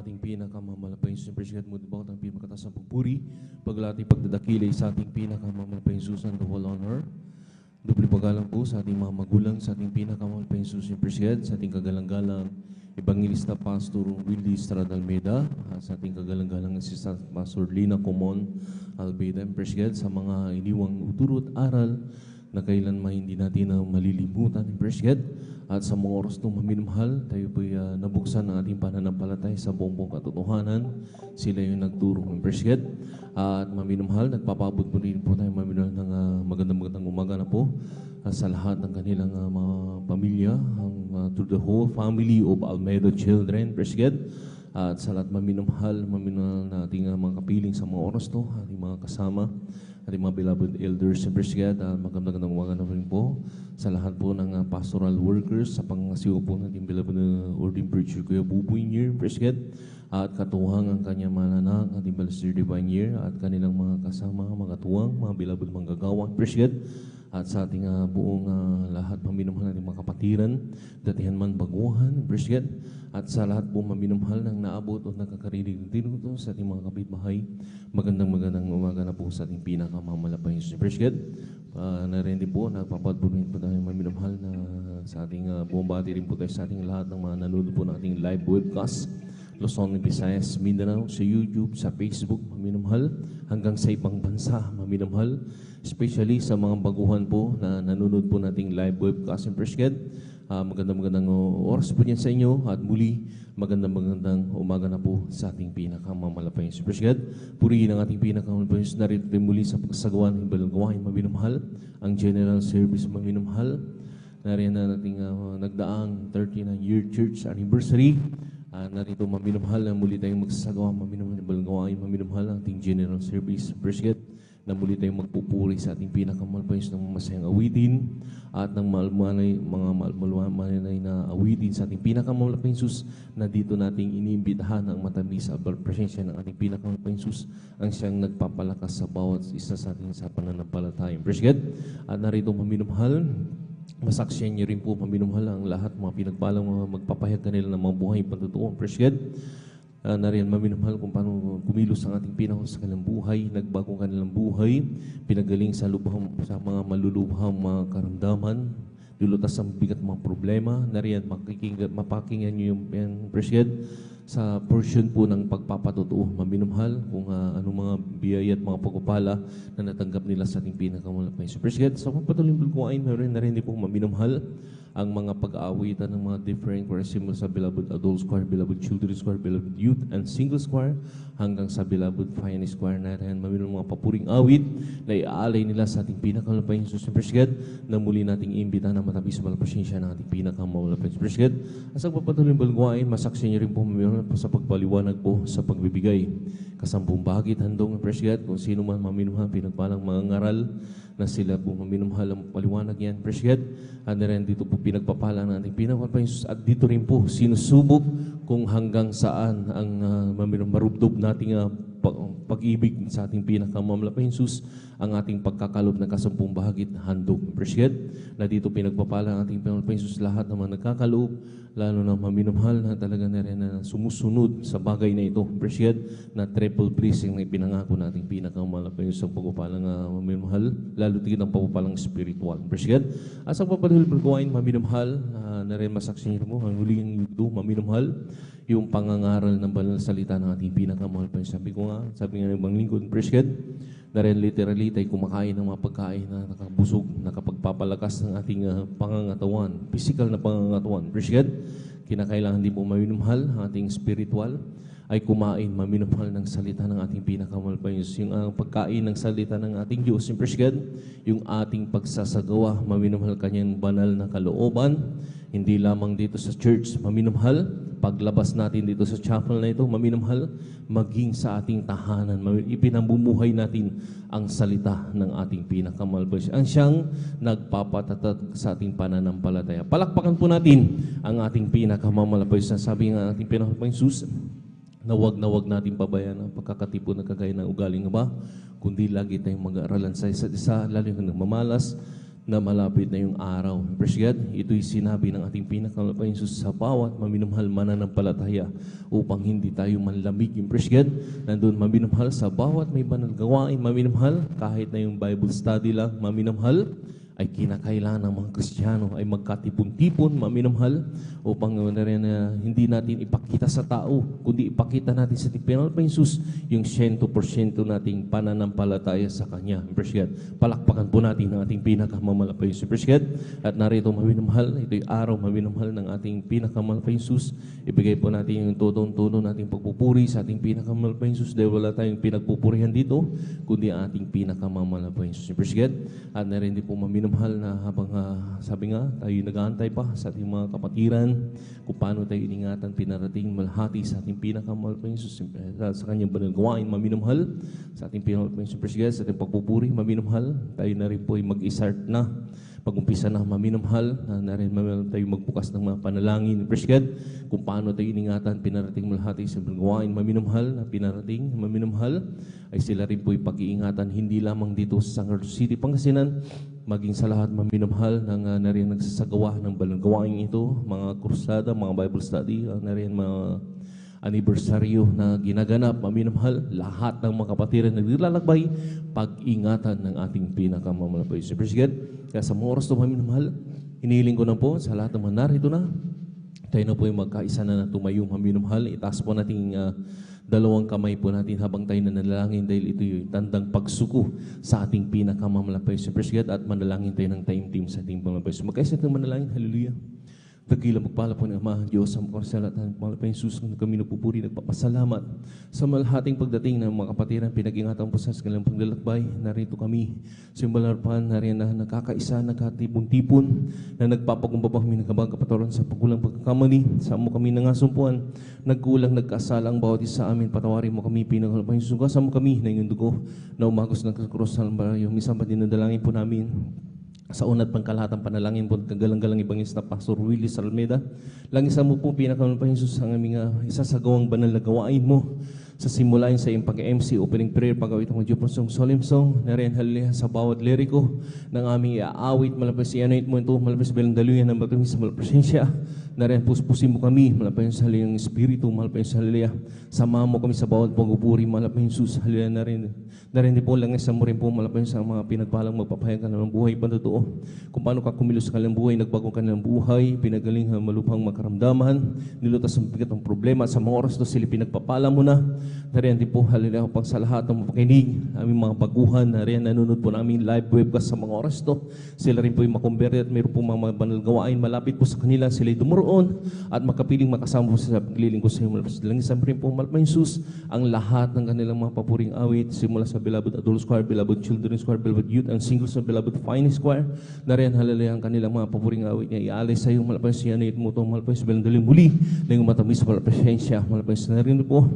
ating pinakamamalapain Diyos. Siyempre, sigat mo diba ang pinakataas ng pagpuri, paglating pagdadakilay sa ating pinakamamalapain Diyos and the whole honor. Doble pagalang po sa ating mga magulang, sa ating pinakamamalapain Diyos. Siyempre, sigat sa ating kagalang-galang Evangelista Pastor Willie Estrada Almeida, sa ating kagalang-galang Assistant Pastor Lina Comon Almeida. Siyempre, sigat sa mga iniwang uturot aral na kailanman hindi natin malilimutan. Siyempre, sigat at sa mga oras itong maminumhal, tayo po'y nabuksan ang ating pananampalataya sa buong katotohanan. Sila yung nagturo ng Presget. At maminumhal, nagpapabot po rin po tayo maminumhal ng magandang umaga na po sa lahat ng kanilang mga pamilya, to the whole family of Almeida children, Presget. At sa lahat maminumhal na ating mga kapiling sa mga oras to, ating mga kasama, ating mga beloved elders, Presget. Magandang umaga na rin po sa lahat po ng pastoral workers sa pangasiwa po natin beloved ordained preacher Kuya Buboy Nier, Presget, at katuwang ang kanyang malanak, ating Balester Divine Year, at kanilang mga kasama, mga tuwang, mga beloved manggagawang, Presget, at sa ating buong lahat maminumhal natin mga kapatiran, datihan man baguhan, Presget, at sa lahat po maminumhal ng naabot o nakakarinig ng tinuto sa ating mga kapitbahay, magandang umaga na po sa ating pinakamamalapain Presget. Narin din po, nagpapadbunin po tayo maminumhal na sa ating bumbati rin po tayo sa ating lahat ng mga nanonood po ng ating live webcast, Luzon, Visayas, Mindanao, sa YouTube, sa Facebook, maminumhal, hanggang sa ibang bansa, maminumhal, especially sa mga baguhan po na nanonood po nating live webcast in Presget. Magandang oras po niyan sa inyo at muli, magandang umaga na po sa ating pinakamamalapain si Presget. Purihin ang ating pinakamamalapain. Narito tayo muli sa pagsagawa ng balagawain maminumhal, ang General Service maminumhal. Nariyan na nating nagdaang 39-year church anniversary. Narito maminumhal na muli tayong magsasagawa maminumhal ng balagawain maminumhal ang ating General Service Presget, na muli tayong magpupuri sa ating pinakamalapain ng masayang awitin at ng mga malmalay na awitin sa ating pinakamalapain Sus, na dito nating iniimbitahan ang matamis sa presensya ng ating pinakamalapain Sus, ang siyang nagpapalakas sa bawat isa sa ating sa pananampalataya. Presget, at narito maminumhal, masaksiyan niyo rin po maminumhal ang lahat mga pinagpalang mga magpapahayag kanila ng mga buhay patutuo. Presget, nariyan maminumhal kung paano kumilos ang ating pinahon sa kanilang buhay, nagbagong kanilang buhay, pinagaling sa sa mga malulubhang mga karamdaman, lulutas ang bigat mga problema. Nariyan mapakinggan nyo yung Presget sa portion po ng pagpapatotoo, maminumhal kung anong mga biyaya at mga pagpapala na natanggap nila sa ating pinakamalapay. So Presget, sa pagpatuloy ko ay narin din po maminumhal ang mga pag-aawitan ng mga different choir symbols sa Beloved Adults Choir, Beloved Children's Choir, Beloved Youth and Singles Choir, hanggang sa Beloved Finest Choir na rin. Maminong mga papuring awit na iaalay nila sa ating pinakamalapay Jesus Presget, na muli nating iimbita na matabi sa malapasensya ng ating pinakamalapay Presget. At sa pagpatuloy balgwain, masaksi niyo rin po maminong sa pagpaliwanag po sa pagbibigay. Kasampung bagit handong Presget, kung sino man maminumhan pinagpalang mga ngaral na sila po maminumhal ang paliwanag yan, Presget. At rin dito po pinagpapala ng ating pinakamalapay Jesus, at dito rin po sinusubok kung hanggang saan ang marubdob nating pag-ibig sa ating pinakamalapay Jesus, ang ating pagkakalob ng kasampung bahagit handog. Presget, na dito pinagpapala ang ating pinakamalapay Jesus, lahat ng mga nagkakalob, lalo na maminumhal na talaga na rin na sumusunod sa bagay na ito. Presget, na triple blessing na ipinangako nating pinakamalapay Jesus sa pagpapalang maminumhal, lalo tigit ang pagpapalang spiritual. Presget, at sa pagpapalang pagkawain maminumhal, na rin masaksi niyo mo, ang huling ito, maminumhal, yung pangangaral ng banal salita ng ating pinakamahal pa. Sabi nga ng ibang lingkod, Presget, na rin literally tayo kumakain ng mga pagkain na nakabusog, nakapagpapalakas ng ating pangangatawan, physical na pangangatawan. Presget, kinakailangan din po maminumhal ang ating spiritual, ay kumain, maminumhal ng salita ng ating pinakamahal pa Diyos. Yung pagkain ng salita ng ating Diyos, yung Presget, yung ating pagsasagawa, maminumhal kanyang banal na kalooban, hindi lamang dito sa church, maminumhal, paglabas natin dito sa chapel na ito, maminumhal, maging sa ating tahanan, ipinamumuhay natin ang salita ng ating pinakamahal pa Diyos. Ang siyang nagpapatatag sa ating pananampalataya. Palakpakan po natin ang ating pinakamahal pa Diyos. Sabi ng ating pinakamahal pa Diyos, na wag natin pabayaan ang pagkakatipon na kagaya ng ugaling ba, kundi lagi tayong mag-aaralan sa isa't isa, lalo yung nagmamalas, na malapit na yung araw. Praise God, ito'y sinabi ng ating pinakamalapayang Jesus sa bawat maminamahal mananampalataya upang hindi tayo manlamig. Praise God, nandun maminamahal sa bawat may banal gawain, maminamahal, kahit na yung Bible study lang, maminamahal, ay kinakailangan ng mga Kristiyano ay magkatipon-tipon, maminamahal, upang hindi natin ipakita sa tao, kundi ipakita natin sa ating pinakamalapayang Jesus yung 100% nating pananampalataya sa Kanya. Praise God. Palakpakan po natin ang ating pinakamalapayang Jesus. Praise God. At narito, maminamahal, ito'y araw maminamahal ng ating pinakamalapayang Jesus. Ibigay po natin yung totoong-tono nating pagpupuri sa ating pinakamalapayang Jesus dahil wala tayong pinagpupurihan dito, kundi ang ating pinakamalapayang Jesus. Praise God. At narin din po maminamahal na habang sabi nga, tayo nag-aantay pa sa ating mga kapatiran kung paano tayo iningatan, pinarating malhati sa ating pinakamalapayang Jesus sa kanyang banal gawain, maminamahal sa ating pinakamalapayang Jesus. Praise God. Sa ating pagpupuri, maminamahal, tayo na rin po ay mag-start na. Pag-umpisa na maminamahal, na rin tayo magbukas ng mga panalangin. Praise God. Kung paano tayo iningatan, pinarating malhati sa gawain, maminamahal, na pinarating, maminamahal, ay sila rin po pag-iingatan, hindi lamang dito sa San Carlos City, Pangasinan, maging sa lahat maminamahal ng narin nagsasagawa ng balang gawain ito, mga krusada, mga Bible study, narin mga anibersaryo na ginaganap, maminamahal, lahat ng mga kapatiran na nilalakbay, pag-ingatan ng ating pinakamalapayang Jesus. Praise God. Kaya sa mga oras ito, maminamahal, hinihiling ko na po sa lahat ng mga narito na, tayo na po yung magkaisa na tumayo, maminamahal. Itaas po natin dalawang kamay po natin habang tayo nanalangin dahil ito yung tandang pagsuko sa ating pinakamalapayang Jesus. Praise God. At manalangin tayo ng time-team sa ating pinakamalapayang Jesus. Magkaisa natin manalangin. Hallelujah. Dakilang magpala po ng Ama, Diyos, sa mga kasalatan, malapayang Jesus, kung kami nagpupuri, nagpapasalamat sa malhating pagdating ng mga kapatiran, pinag-ingatan po sa kanilang paglalakbay. Narito kami sa iyong balarpan, nariyan na nakakaisa, nagkatipon-tipon, na nagpapagumbaba kami ng kabang kapatawaran sa pagkulang pagkakamali. Sa mo kami nangasumpuan, nagkulang, nagkasala ang bawat isa sa amin, patawarin mo kami, pinag-alapayang Jesus, kasama kami na iyong dugo, na umagos ng krus sa yung misang patinadalangin po namin. Sa unat pangkalahatang panalangin po, kagalang-galang Evangelista Pastor Willie Salmeda. Langisa mo po, pinakamalapayang Jesus, ang aming isasagawang banal na gawain mo sa simulain sa iyong pag-MC, opening prayer, pag-awit ng Diyos ng solemn song, nariyan halilia sa bawat liriko ng aming iaawit, malapayang i-anoint mo ito, malapayang sa bilang daluyan ng batuhin sa malapasensya, nariyan puspusin mo kami, malapayang sa haliyang Espiritu, malapayang sa halilia, sama mo kami sa bawat pagpupuri, malapayang Jesus, halilia narin din po, langisa mo rin po, malapayang sa mga pinagpalang magpapahayagan ng buhay patotoo, kung paano ka kumilos sa kanilang buhay, nagbagong kanilang buhay, pinagaling malupang makaramdaman, nilutas ang bigat ng problema, sa mga oras to sila pinagpapala mo na, nariyan din po, halilia pang sa lahat ng mapakinig, aming mga baguhan, nariyan nanonood po namin live webcast sa mga oras to, sila rin po yung makumberte at mayroon po mga banal gawain, malapit po sa kanila, sila dumoroon, at makapiling makasama po sa pagliling ko sa iyo, langis rin po, malapayang Jesus, ang lahat ng kanilang mga papuring awit, simula sa Beloved Adult Choir, Beloved Children's Choir, Beloved Youth and Singles ng Beloved Finest Choir, nariyan halilia ang kanilang mga papuring awit niya, ialay sa iyo, malapayang siya na mo ito, malapayang sa bilang daling muli, na yung matamis sa malapayang malapayang sa narin po,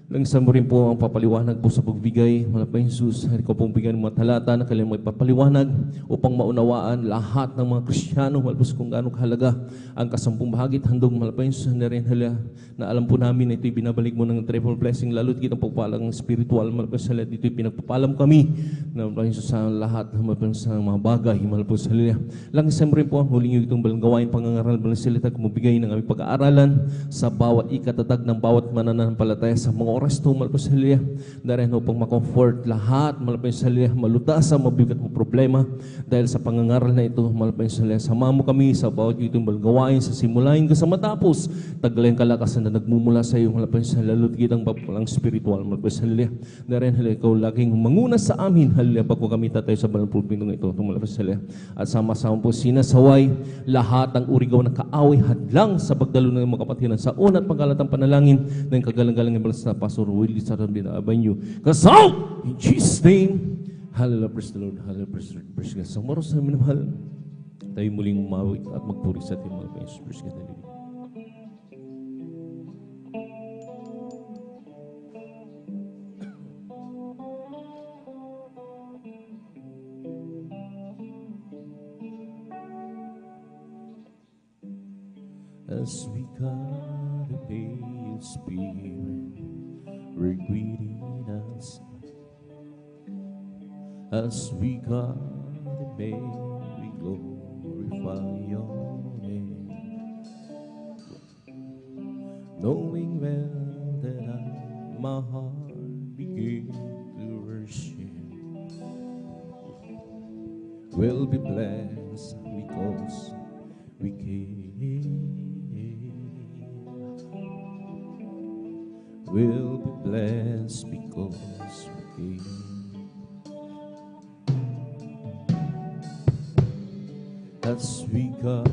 langsan mo rin po ang papaliwanag po sa pagbigay, malapayang Jesus, ikaw pong bigyan ng mga talata na kailangan may papaliwanag upang maunawaan lahat ng mga Kristiyano, malapos kung gaano kahalaga ang kasampung bahagit, handong malapayang Jesus, na rin hala, na alam po namin na ito'y binabalik mo ng triple blessing, lalo't kitang pagpalang spiritual, malapayang sa lahat, ito'y pinagpapalam kami, na malapayang Jesus sa lahat, malapayang sa mga bagay, malapayang sa lahat. Langsan mo rin po ang huling yung itong balang gawain, pangangaral, balang salita, kumubigay ng aming pag-aaralan sa bawat ikatatag ng bawat mananampalataya sa mga oras to, malapayang sa lahat, dahil upang makomfort lahat, malapayang sa lahat, malutasan, mabigat mo problema, dahil sa pangangaral na ito, malapayang sa lahat, sama mo kami sa bawat itong balang gawain, sa simulain ka sa matapos, tagalayang kalakasan na nagmumula sa iyo, malapayang sa lalot kitang papalang spiritual, malapayang sa lahat, dahil ikaw laging manguna sa amin, halilia, pag kami tatay sa balang pulpintong ito, malapayang sa lahat, at sama-sama po sinasaway lahat ng urigaw na kaaway hadlang sa pagdalo ng mga kapatiran sa una at pangkalatang panalangin ng kagalang-galang Evangelista Pastor Willie Salmeda Abanyo. Kasal! In Jesus' name, hallelujah, praise the Lord, hallelujah, praise the Lord, praise God. Sa maros na minamahal, tayo muling umawit at magpuri sa ating mga Panginoon. Praise God, hallelujah. As we got a pale spirit, we're greeting us. As we got a pale glorify your name, knowing well that my heart begin to worship will be blessed because we came. Will be blessed because we came. As we got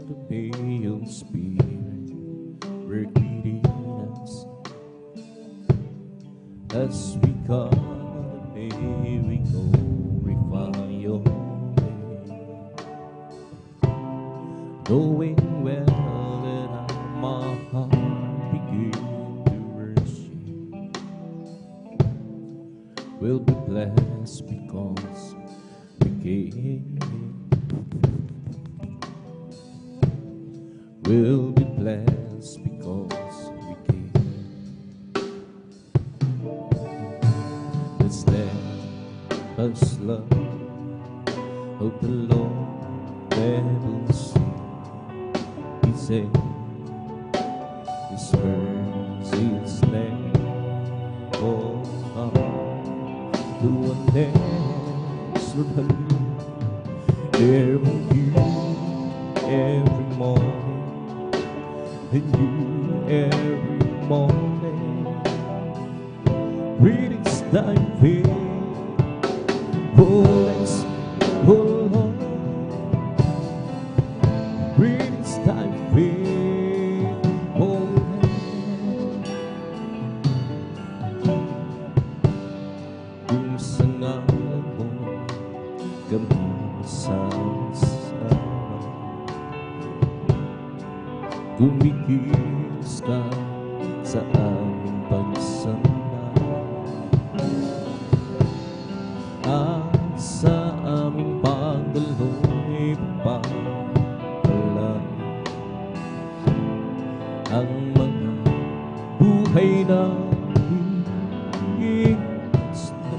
the pale spirit work within us, as we got the pale we glorify your name, knowing well that my heart begin to worship will be blessed because we came. Will be blessed because we came. Let's let us love of the Lord never sing. He said His mercy's name, oh God, the one that's hallelujah, there with you every morning. And you every morning readings thy faith, voice, oh Lord, readings thy faith, oh Lord, kung sa ngalan mo kami sasama. Kumikis ka sa aming pagsamba at sa aming pagdaloy pagpalang ang mga buhay na gusto,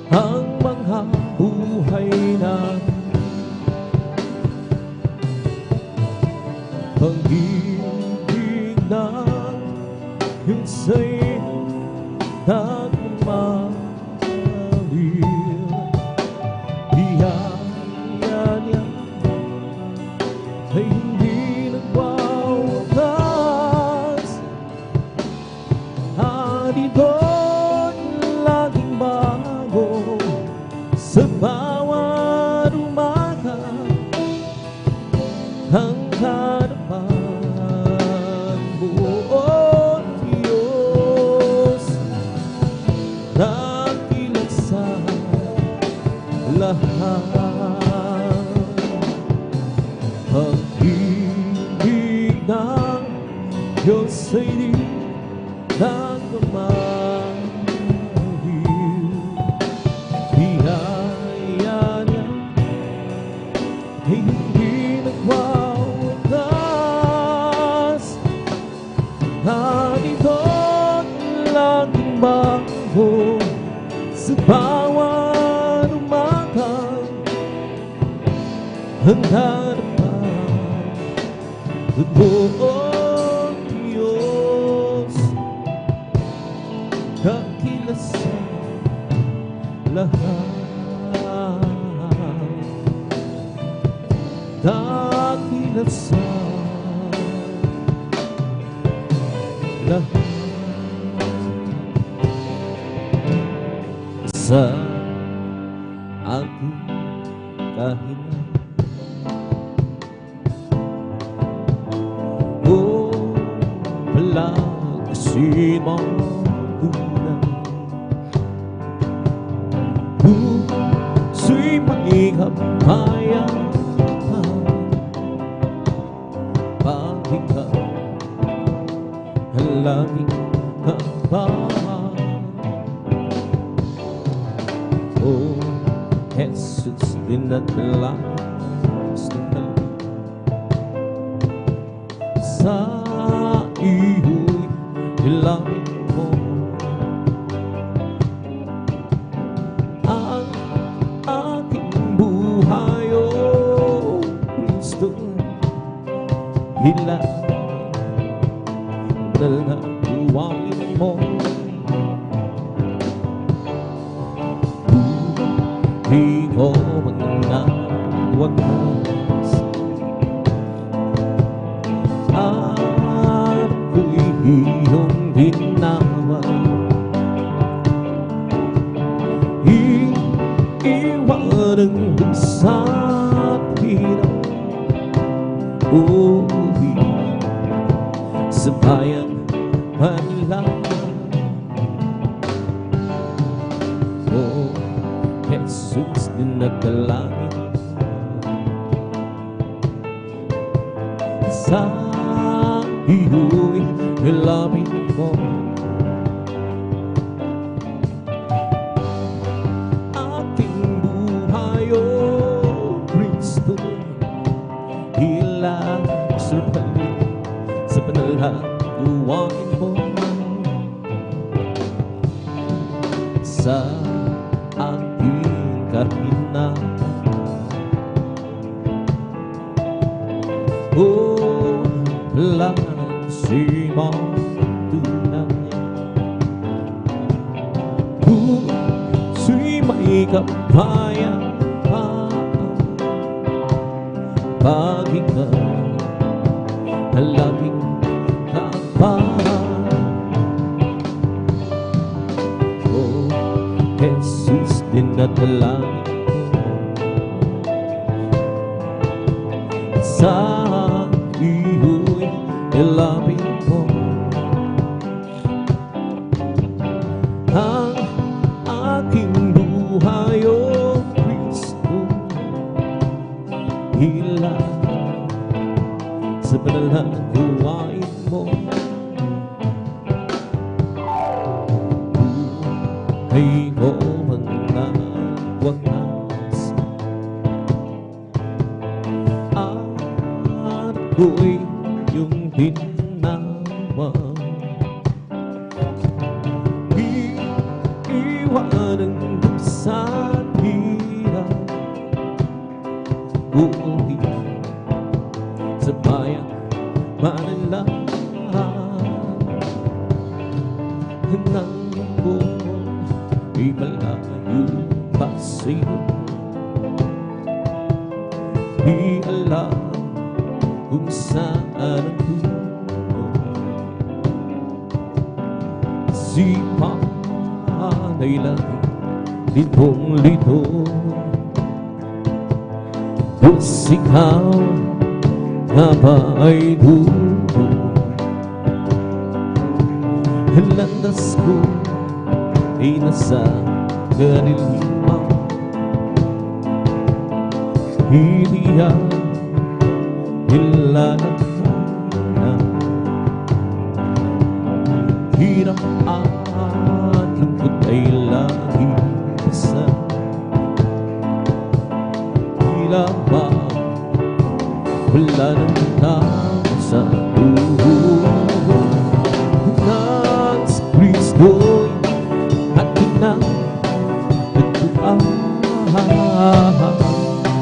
ang mga buhay na pag-ibig ng yung sa'yo nagmamahal, biyaya niya ay hindi nagwawakas, at ito'y laging bago sa bawat umaga. Ang harapan mo, oh Diyos, dakilat sa lahat. Pag-ibig ng Diyos ay di nagmamahil, biyaya niya ay hindi nagwawakas, at ito'y laging bago sa bawat umaga. Ang harapan mo, oh Diyos, dakilat sa lahat, dakilat sa lahat. Sa aking kahinga, oh, palagsin mo ulan, puso'y magikabayan, pag-ikaw ang laging kabahan. Oh, Jesus, dinadalas ng sa iyo'y hilangin mo ang aking buhay. Ilan na luwain mo, buhay ko mga wagas. Ako'y iyong ginawa, iiwanan mo sa hirap. Uwi sa bayan Manila, oh Jesus, dinadalangin sa iyo'y nilapit mo. Aking buhay, oh Kristo, ilang surpali sa panalangin mo. Sa aking kahina, oh langsi mo tunay, puso'y may kapayapaan pag ikaw laging kapahan. Oh Jesus, dinadalangin ko sa iyo'y ilapit mo. Ang aking buhay, oh Kristo, ilan sa panalangin mo. Buhay ko mga wagas, ako'y iyong ginawa, iiwanan mo sa hirap. Buhay sa bayan Manila, nang ko ay malayo pa sa'yo. Di alam kung saan ang tungo, si Panay lang litong-lito. Diyos, ikaw na ba ay dugo? Landas ko ay nasa kaniliman, hilihan nilalang na hirap at lungkot ay laging basa. Tila ba wala nang tao sa buhay ng Kristo'y aking nang nagpuan.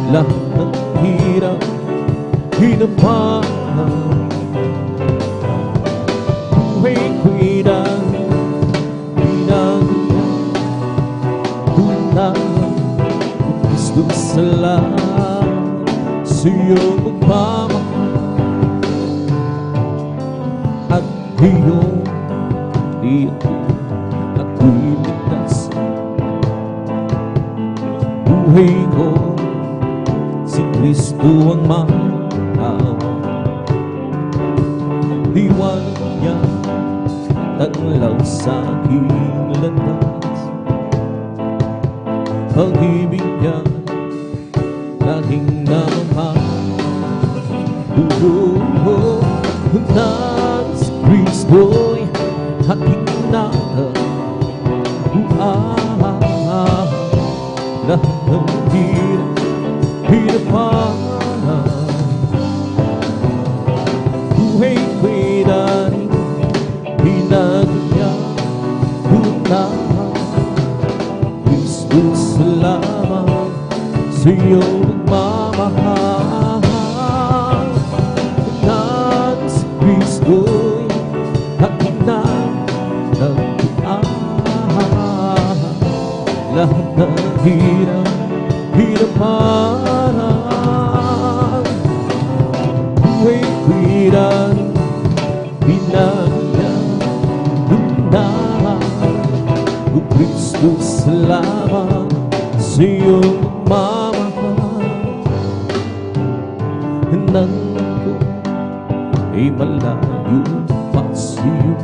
Lahat ng hirap hinapahan, buhay ko'y pinagtunang Kristo, salamat sa'yo magmamahal at iyong tiyak ako'y ligtas. Buhay ko si Kristo ang mahal, liwanag niya taglaw sa aking landas. Pag-ibig niya laging namamahal. Nang si Kristo'y aking nakabuhay, lahat ng hinapahan, buhay ko'y daring pinagyan tunay. Kristo, salamat sa'yo magmamahal. ng hirap, hinaparang buhay ko'y raning pinagyan lunahan. O Kristo, salamat sa iyong pagmamahal. Nang ako ay malayo pa sa iyo,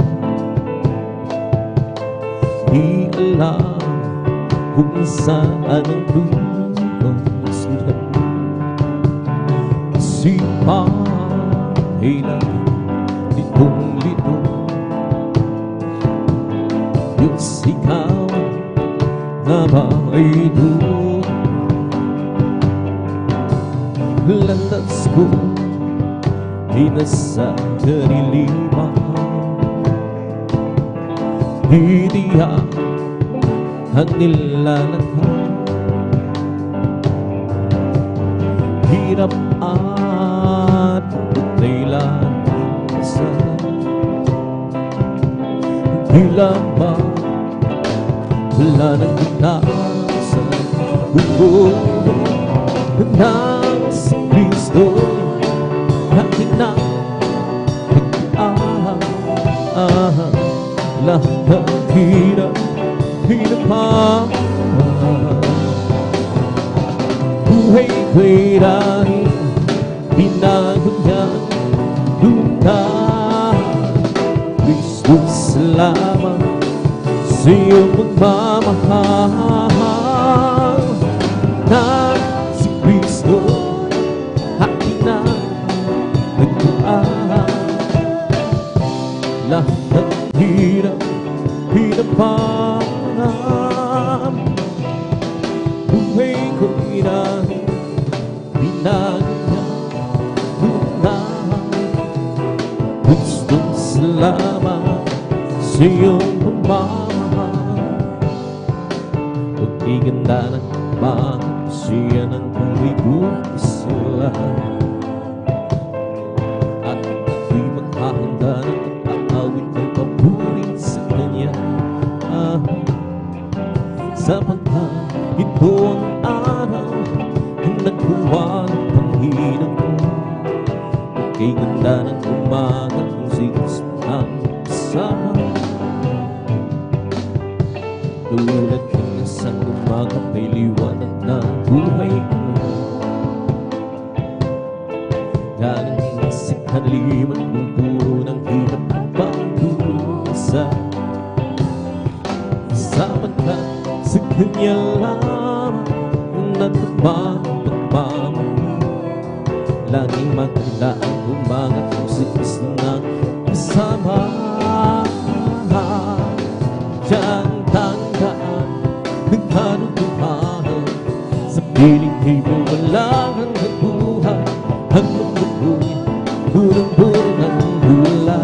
di alam kung saan ang lulusunod. Si Panginoon litong-lito, Diyos, ikaw na ba'y doon? Landas ko di nasa kaniliman, di diyan ang nilalakad. Hirap at kailan isa, di lamang wala nang ginasa. Buo ng si Kristo, akin na lahat ng hirap, hinaparang buhay ko'y raning pinagyan lunahan. Kristo, salamat sa iyong pagmamahal. Na si Kristo akin na nagtuan, lahat ng hirap, hinaparang buhay ko'y raning pinagyan lunahan. Kristo, salamat sa iyong pagmamahal. Huwag iganda ng mga siya ng buhay buong isla, at ako'y maghahanda ng aawit ng papuri sa Kanya. Sapagkat ito ang araw ang nagkuha ng Panginoon ko. Kay ganda ng umaga kung sigas ang kasama, tulad ng isang umaga may liwanag na buhay ko. Galing sa kanliman kung puro ng hirap at pagdurusa, sapagkat sa Kanya lamang natupad ang pagmamahal. Laging maganda ang umaga kung si Kristo na kasama. Diyan tandaan, nagkanutuhan sa piling hibo, wala kang nagbuhay. Ang lumukoy, burang-buro ng hula.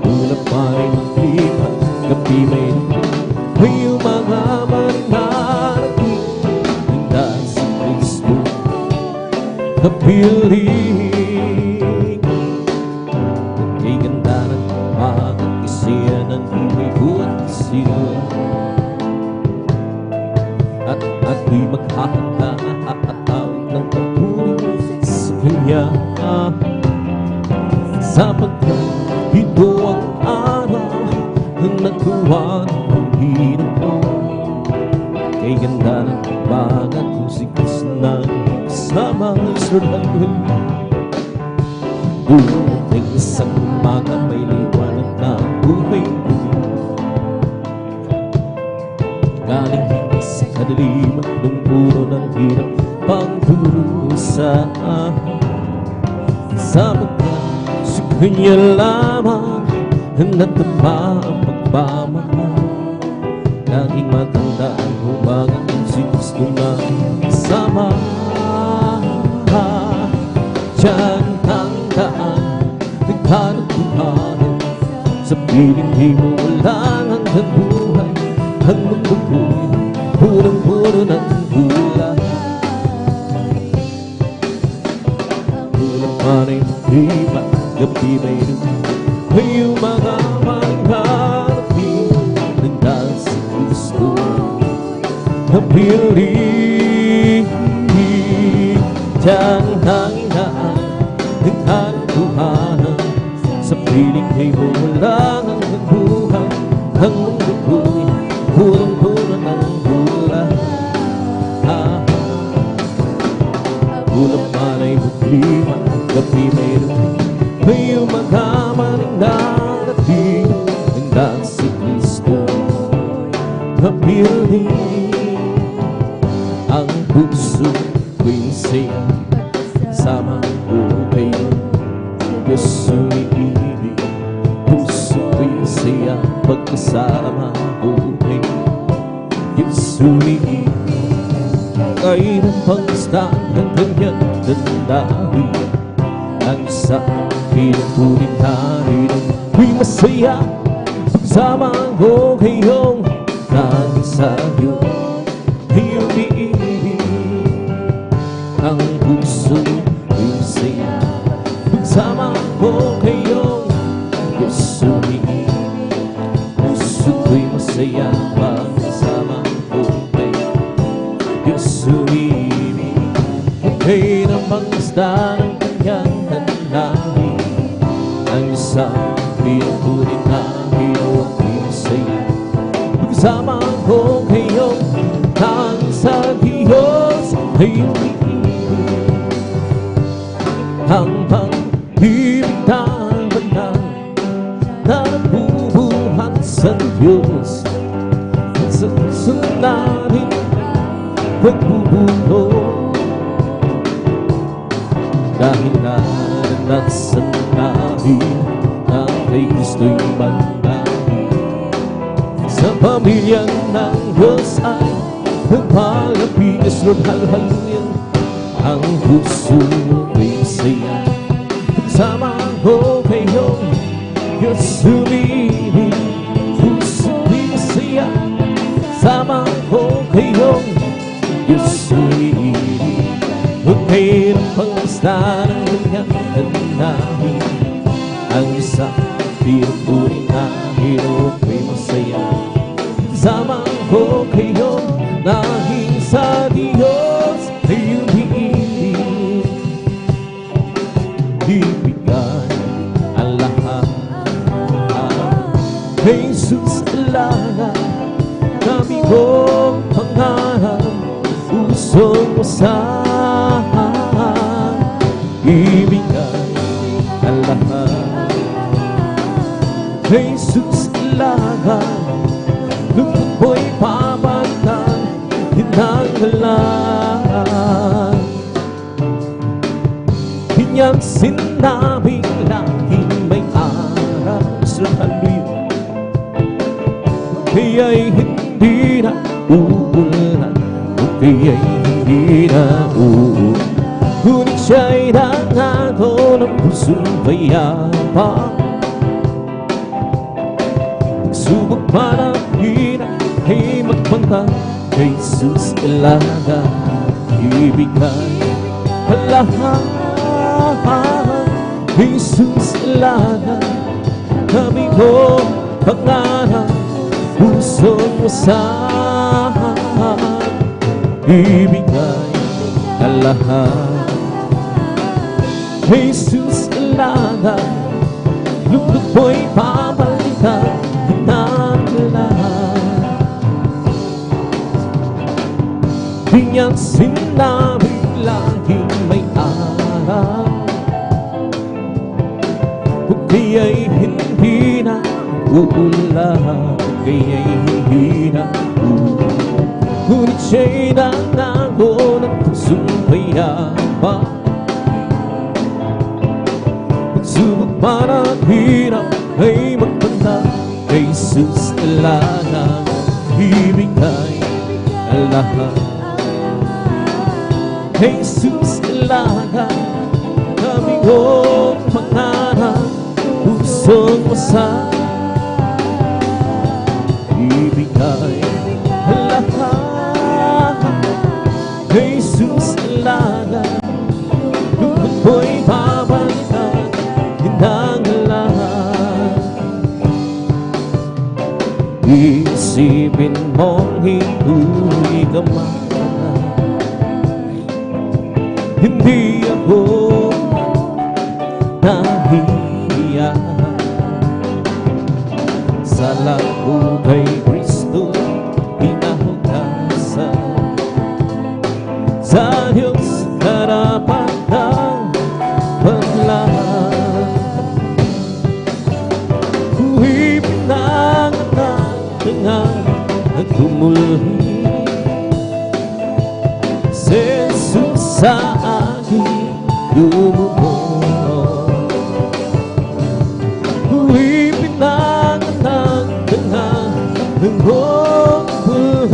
Ulap pa rin maglipat, gabi may nungkit, may mga manarating. Handa sa Kristo kapiling. Kay ganda ng umaga, isiya ng buhay buwan sila, at ako'y maghahanda na aatawid ng papuri sa Kanya. Sapagkat ito ang araw ang nagkuha ng Panginoon. Kay ganda ng umaga kung si Kristo na kasama sa langit. Dumating isang umaga may liwanag na buhay ko. Galing sa kadiliman nung puro ng hirap pagdurusa, sapagkat sa Kanya lamang natapa ang pagmamahal. Laging matanda ang umaga kung si Kristo na kasama. Diyan tandaan, nagkanutuhan sa piling di mo wala hanggang buhay. Ang mundo ko'y purang-puro ng hula. Ulang pa rin iba, gabi may nung may mga mangharating. Nagdaan siya ang nanginaan ng katuhanan. Sa piling kay wala ang buhay. Ang mundo ko'y purong-puro ng bulan. Ulang malay buklima, gabi may rupi, may umagaman ng darating. Hanggang si Kristo napiling. Ang puso ko'y saya, sama ko kayo, Diyos umiibig. Puso ko'y saya, pagkasama ko kayo, Diyos umiibig. Kahit ang pangstan ng kanyang dandahin, ang isang pinupunin natin ko'y masaya, pagkasama ko kayong naging sa'yo ay umiibig. Ang puso ko'y masaya, pagkasama ko kayong Diyos umiibig. Puso ko'y masaya, pagkasama ko kayo, Diyos umiibig. Okay namang basta ng kanyang hanapin, ang isang pinupunin na hinuwag ko'y masaya, pagkasama ko kayo nang sa Diyos ay umiibig. Ang pag-ibig na banal na nabubuhat sa Diyos, sa puso natin nagbubuno. Dahil naranasan natin na kay Kristo'y mananahin, sa pamilya ng Diyos ay nagpalapigas ng hal-haluyan. Ang puso ko'y masaya, kasama ko kayo, Diyos umiibig. Puso ko'y masaya, kasama ko kayo, Diyos umiibig. Huwag kayo ng pangasta ng kanyang hanapin, ang isang pinupunin na hinuwag ko'y masaya, kasama ko kayo naging sa Diyos ay umiibig. Ibigay ang lahat kay Jesus alaga, kami kong pangarap, pusong masahan. Ibigay ang lahat kay Jesus alaga, lungkot mo'y papalitan, hinanggalan. Kanyang sinabing laging may araw sa hallelujah, kaya'y hindi na uulan, kaya'y hindi na uulan. Ngunit siya'y nangako ng pusong payapa, pagsubok man ang hirap ay magpanta, kay Jesus alaga. Ibigay ang lahat kay Jesus alaga, kami ko pangarap, pusong masahan. Ibigay ang lahat kay Jesus alaga, lungkot mo'y papalitan, hinanggalan. Di niyang sinabing laging may araw, kung kaya'y hindi na uulan, kung kaya'y hindi na uulan. Ngunit siya'y nangako ng pusong payapa, pagsubok man ang hirap ay magpanta, kay Jesus alaga. Ibigay ang lahat kay Jesus alaga, kami kong pangarap, pusong masahan. Ibigay ang lahat kay Jesus alaga, lungkot mo'y babalikan, hinanggalan. Isipin mong hindi ka mahal, hindi di ako nahihiya. Sa lago kay Kristo pinahugasan, sa Diyos harapan ng paglaban. Kuwi pinangatangan at tumulhi, si Jesus sa aking lumuhod. Kuwi pinangatangan ng paglaban,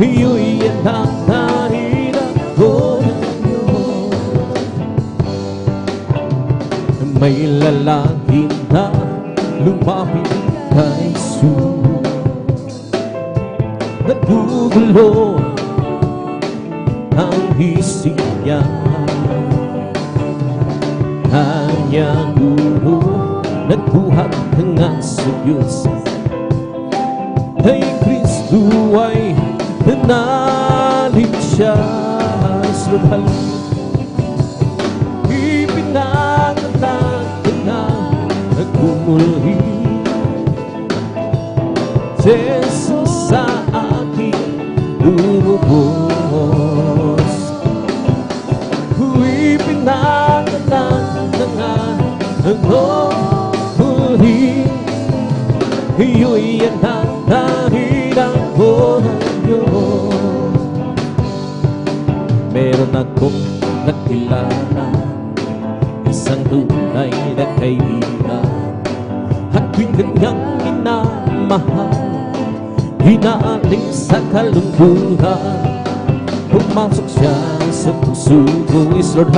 iyo'y ang nahilang ko ng Diyos. May lalaki na lumapit kay Jesus, nagugulo ang isip niya. Kanyang guro nagbuhat ng sa Diyos, kay Kristo ay nanalig siya. Subhal ipinangatangan na nagmumulhi, Jesus sa aking lumubos. Ipinangatangan na nagmumulhi, iyo'y ang dahilan ko ng Diyos. Meron akong nakilala, isang tunay na kaibigan, at tuwing kanyang minamahal, hinaaling sa kalungkuhan, pumasok siya sa puso ko. Is Lord,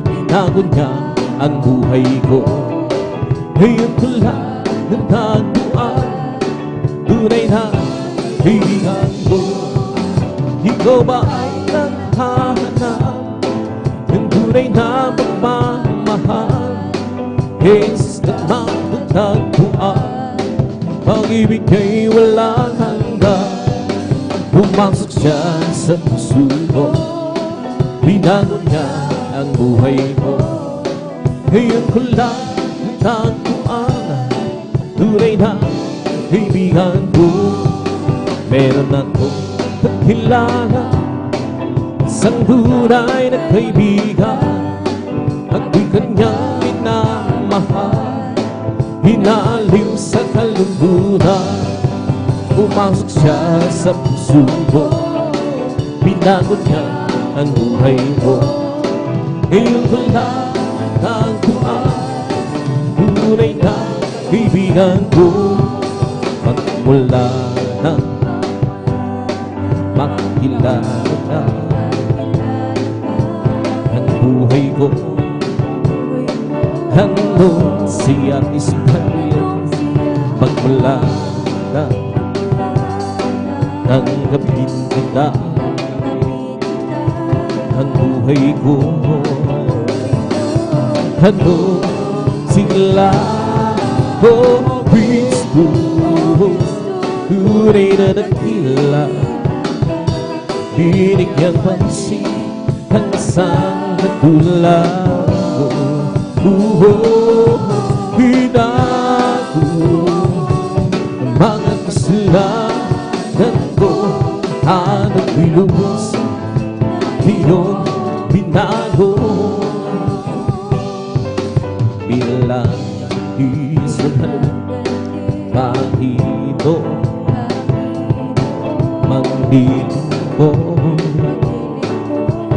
binago niya ang buhay ko. Ngayon ko lang natagpuan, tunay na kaibigan ko. Ikaw ba ay naghahanap ng tunay na pagmamahal? Jesus na matagpuan, pag-ibig ay walang hanggan. Pumasok siya sa puso ko, binago niya ang buhay ko. Ngayon ko lang natagpuan, tunay na kaibigan ko. Meron akong nakilala, isang tunay na kaibigan, at di kanyang minamahal, hinaliw sa kalungkuhan. Pumasok siya sa puso ko, binago niya ang buhay ko. Ngayon ko lang natagpuan, tunay na kaibigan ko. Magmula na makilala na ang buhay ko, hanggang siya isipan. Magmula na tanggapin kita ang buhay ko, hanggang sila ko Kristo, tunay na dakila, binigyang pansin ang isang katulad ko. Binago ang mga kasalanan ko, hanap ilubos iyong binago. Bilang isang kahito magdilim ko,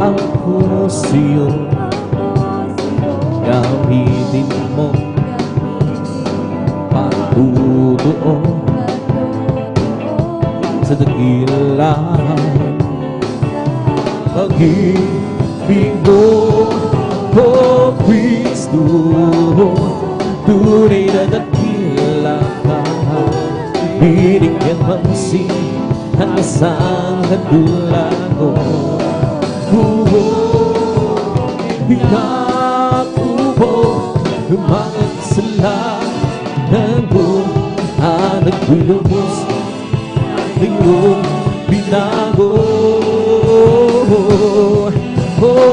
ang kurosyon gamitin mo patutuo sa dakila. Pag-ibig mo, oh Kristo, tunay na dakila ka, binigyan pansin ang isang katulad ko. Binakubo ang mga kasalanan ko, hanap ilubos iyong binago. Oh,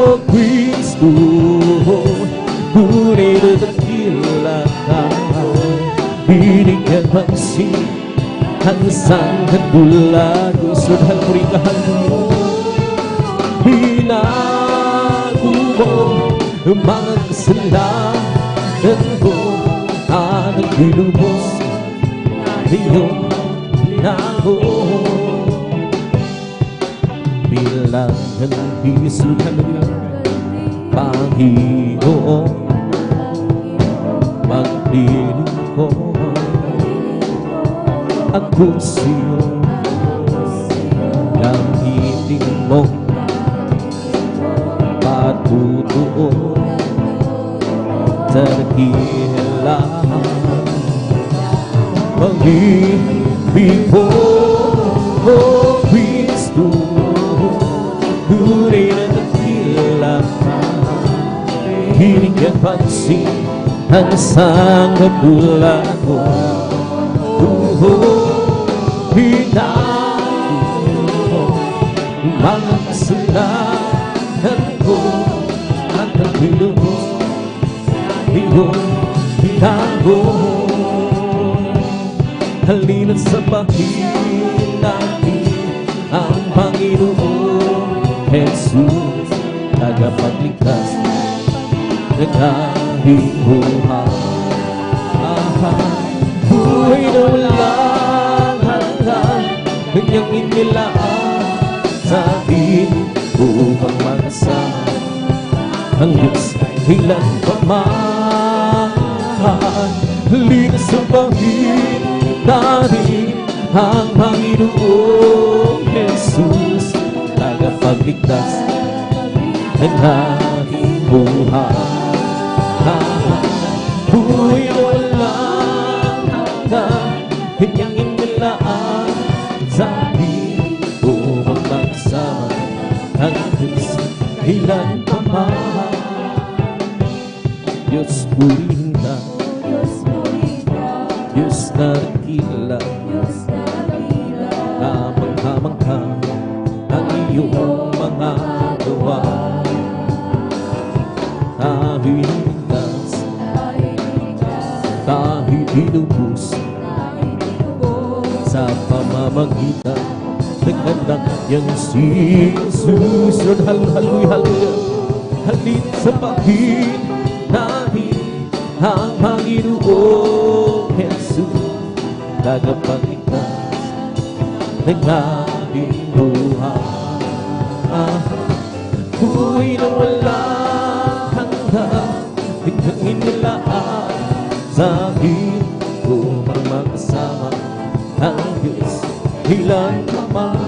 pansin ang isang katulago. Sudhan mo rin kahalino, binago mo ang mga kasalanan ko at nagbilubos iyong binago. Bilang halisod hanggang Panginoon, magpiling ko ako sa'yo, gamitin mo patutuon dakilaan pag-ibig mo, O Kristo, tunay na dakila, binigyan pansin ang isang katulad ko. Hinago mga kasalanan ko at nagbilubos iyong binago. Halina't sabahin natin ang Panginoon Jesus, tagapagligtas ng ating buhay. Buhay na walang hanggan, kanyang inilaan sa atin upang makasama ang Diyos ilan pa man. Halina't sabahin natin ang Panginoong Jesus, tagapagligtas ng ating buhay. Buhay na walang hanggan, kanyang inilaan sa atin upang magsama ang Diyos ilan pa man. Diyos purihin ka, Diyos na dakila, kamang-kamang ka ang iyong mga gawa. Tayo'y ligtas, tayo'y tinubos sa pamamagitan ng anak niyang si Jesus. Hallelujah, hallelujah. Halina't sabahin natin ang Panginoong Jesus, tagapagligtas ng ating buhay. Buhay na walang hanggan, biglang inilaan sa akin upang makasama ang Diyos ilan pa man.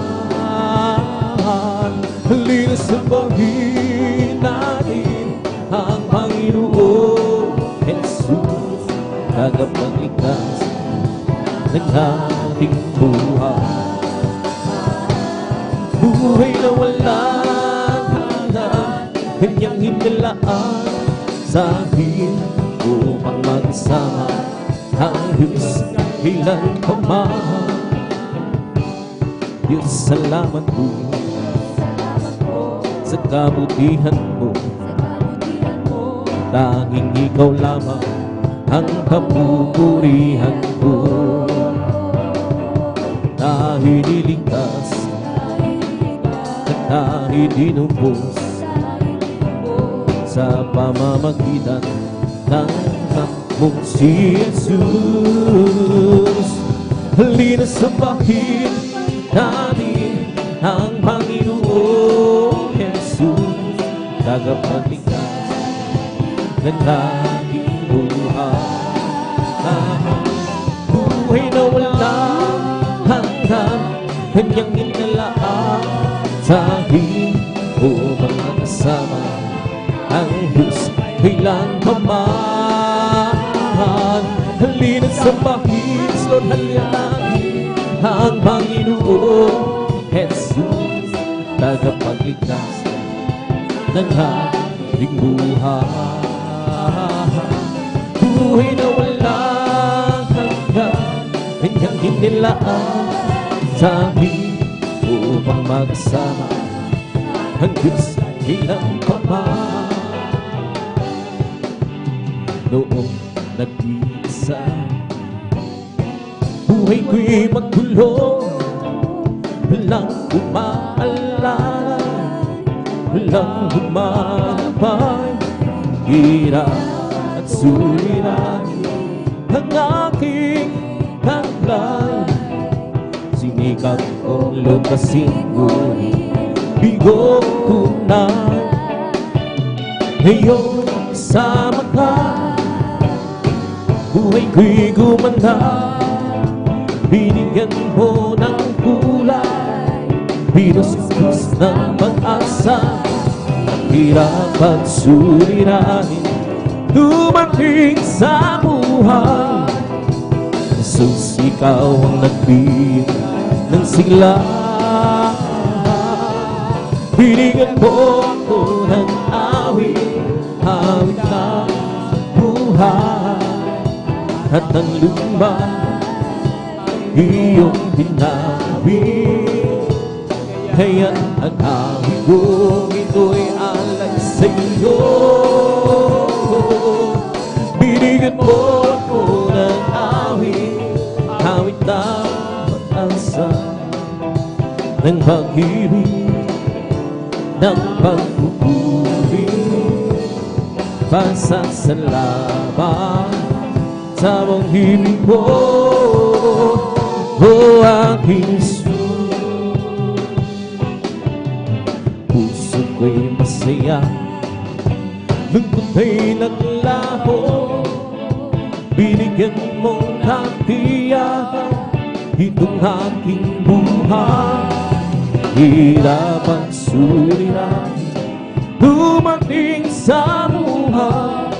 Halina't sabahin natin ang Panginoong Jesus, tagapagligtas ng ating buhay. Buhay na walang hanggan, kanyang inilaan sa akin upang magsama ang Diyos ilan pa man. Diyos, salamat po sa kabutihan mo. Tanging ikaw lamang ang kapupurihan ko. Tayo'y niligtas at tayo'y dinubos sa pamamagitan ng anak mong si Jesus. Halina't sabahin natin ang Panginoong Jesus, tagapagligtas ng ating buhay. Buhay na walang hanggan, kanyang inilaan sa akin upang makasama ang Diyos kailan pa man. Halina't sabahin, Lord, halina't ang Panginoong Jesus, tagapagligtas ng ating buhay. Buhay na walang hanggan, kanyang inilaan sa amin upang magsama ang Diyos ilang pa man. Noong nag-iisa Buhay ko'y magulo, walang umaalala, walang humabay. Hirap at suliranin ang aking taglay. Sinikap kong lukasin, ngunit bigo tunay. Ngayon kasama ka, buhay ko'y gumanda. Binigyan mo ng kulay, binusos ng pag-asa. Hirap at suliranin dumating sa buhay. Jesus, ikaw ang nagbigay ng sigla. Binigyan mo ako ng awit, awit na buhay. At ang lumbay iyong binawi. Kaya't ang awit kong ito'y alay sa iyo. Binigyan mo ako ng awit, awit na pag-asa, ng pag-ibig, ng pagpupuri. Pasasalamat sa mong himig mo, o aking Jesus. Puso ko'y masaya, lungkot ay naglaho. Binigyan mo ng tiyakan itong aking buhay. Hirap at suliranin dumating sa buhay.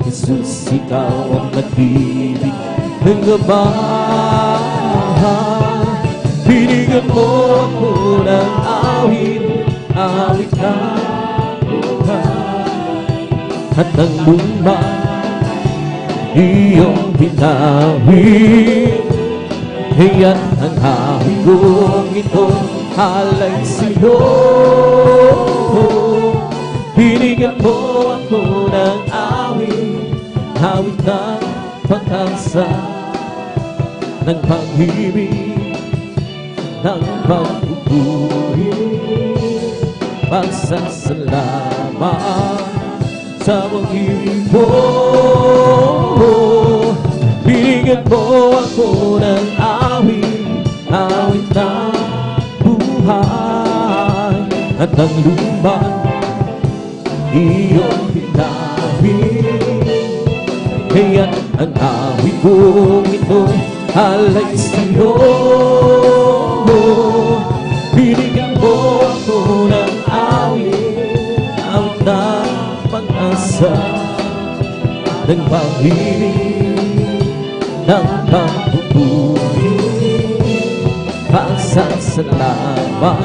Jesus, ikaw ang nag-ibig ng gabay. Binigyan mo ako ng awit, awit na buhay. At ang lumbay iyong binawi. Kaya't ang awit kong ito alay sa'yo. Binigyan mo ako ng awit, awit ng pag-asa, ng pag-ibig, ng pagpupuri. Pasasalamat sa pag-ibig mo. Binigyan mo ako ng awit, awit ng buhay. At ang lumbay iyong binawi. Kaya't ang awit kong ito'y alay sa'yo. Binigyan mo ako ng awit, awit na pag-asa, ng pag-ibig, ng pagpupuri. Pasasalamat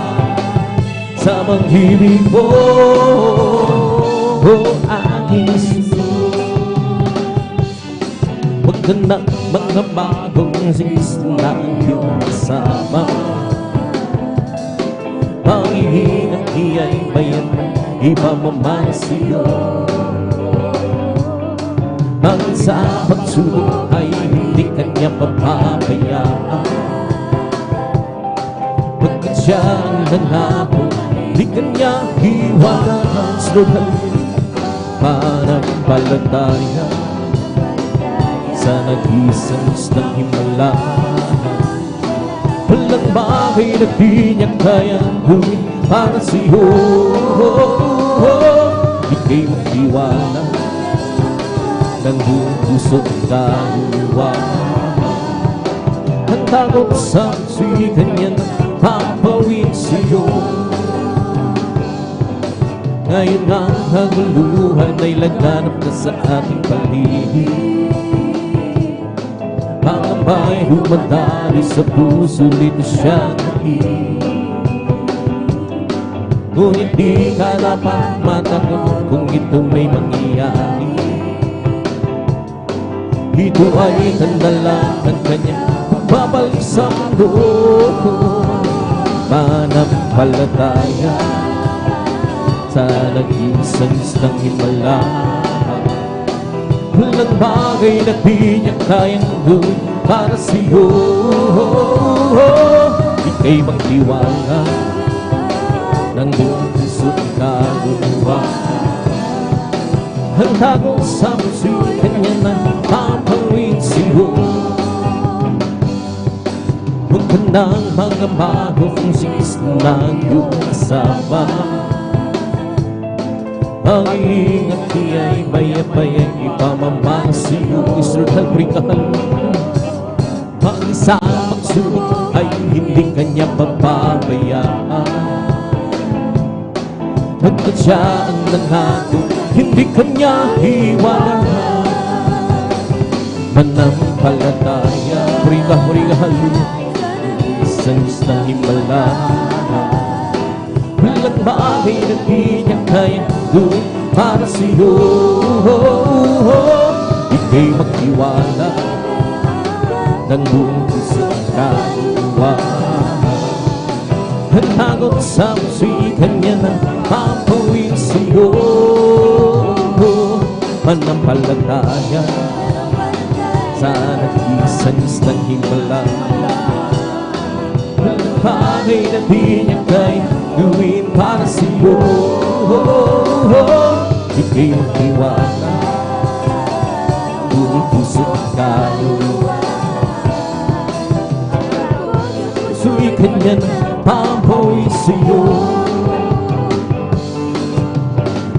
sa pag-ibig mo, o aking Jesus. Huwag ka na mga bagong Kristo na iyong kasama. Panghihingang iya'y bayan, ipamamahal sa'yo. Ang sa pagsulong ay hindi kanya papabayaan. Pagkat siya ang nangako, di kanya iwanan. Slogan, pananampalataya sa nag-isang ng himala. Walang bagay na di niya kayang gawin para sa'yo. Ika'y magtiwala ng buong puso at kaluwa. Ang takot sa su'y kanyang papawin sa'yo. Ngayon ang kaguluhan ay laganap na sa ating paligid. Pangamba'y humadali sa puso, lito siya nakinig. Ngunit di ka dapat matakot kung ito may mangyayari. Ito ay tanda lang ng kanyang pagbabalik sa mundo. Pananampalataya sa nag-isang himala. Walang bagay na di niya kayang gawin para sa'yo. Ika'y magtiwala ng buong puso at kaluluwa. Handa kong sa puso'y kanya nang papawin sa'yo. Huwag ka nang magamago kung sigis ng iyong kasama. Ang iingat niya'y baya-baya ipamamahal sa'yo. Israel, halbrikahal mag-isa magsubok ay hindi kanya papabayaan. Pagkat siya ang nangako, hindi kanya iwanan. Manampalataya, huriga-huriga sa Diyos ng himala. Walang bagay na di niya kaya gawin para sa'yo. Ika'y magtiwala ng buong puso at kaluluwa. Hanagot sa puso'y kanya nang papawin sa'yo. Manampalataya sa nag-iisang Diyos ng himala. Walang bagay na di niya kaya gawin para sa'yo. Ika'y magtiwala buong puso at kaluluwa. Puso'y kanya nang papawin sa'yo.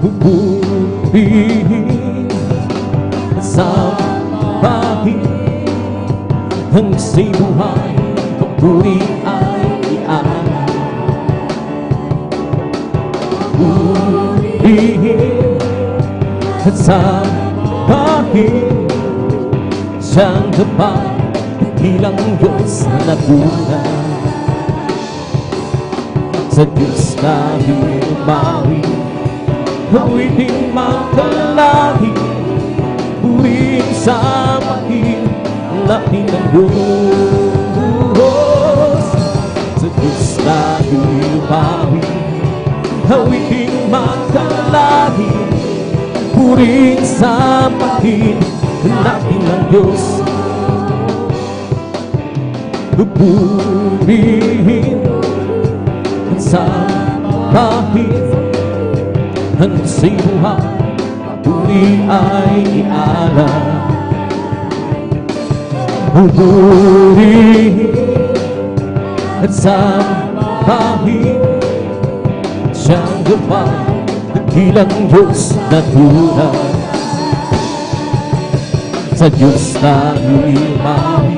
Pupurihin sa bahin ang isa'y buhay, papuri ay iaan. Pupurihin sa bahin siyang kapal, bilang Diyos na tunay. Sa Diyos na himawi, awiting magkalahi, purihin sa bahin, lahi ng Diyos. Sa Diyos na himawi, awiting magkalahi, purihin sa bahin, lahi ng Diyos. Purihin sa bahin ang isa'y buhay, puri ay ialam. Purihin sa bahin siyang gabay, dakilang Diyos na tunay. Sa Diyos na himawi,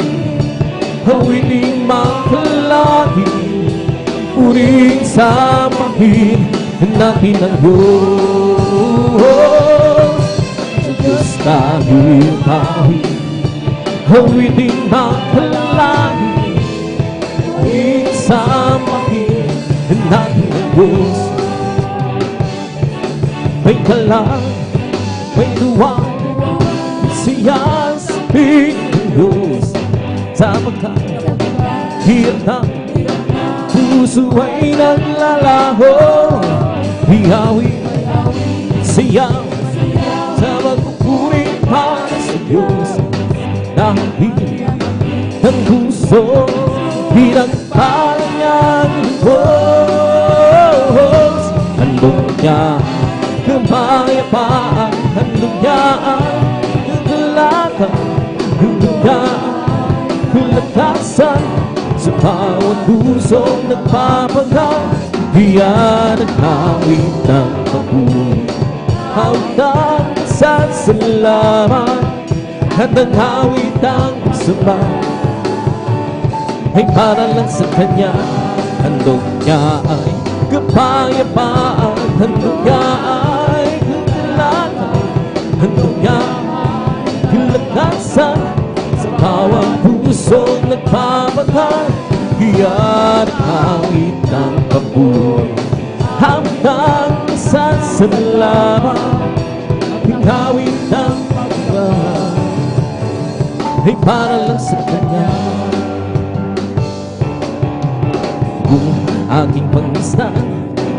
awiting magkalahi, purihin sa bahin natin ang Diyos. Sa Diyos na himawi, awiting magkalahi, purihin sa bahin natin ang Diyos. May kalang, may tuwa, siya sa Diyos. Sa pagkahirap ng puso ay naglalaho, ihawi siya sa magpupuri para sa Diyos. Dahil ng puso pinagpalang niya ng Diyos. Handog niya kapayapaan, handog niya ang kagalatan, handog niya kulakasan sa bawat pusong nagpapangaw. Iyan ang hawit ng papuri, hawit ng pasasalamat, at ang hawit ng pagsamba ay para lang sa Kanya. Handog niya ay kapayapaan, handog niya ay kagalatan, handog niya kulakasan sa bawat pusong nagpapaghan. Iyan ang hawit ng papuri, hawit ng pasasalamat, ang hawit ng pagmamahal ay para lang sa Kanya. Kung aking pangisnan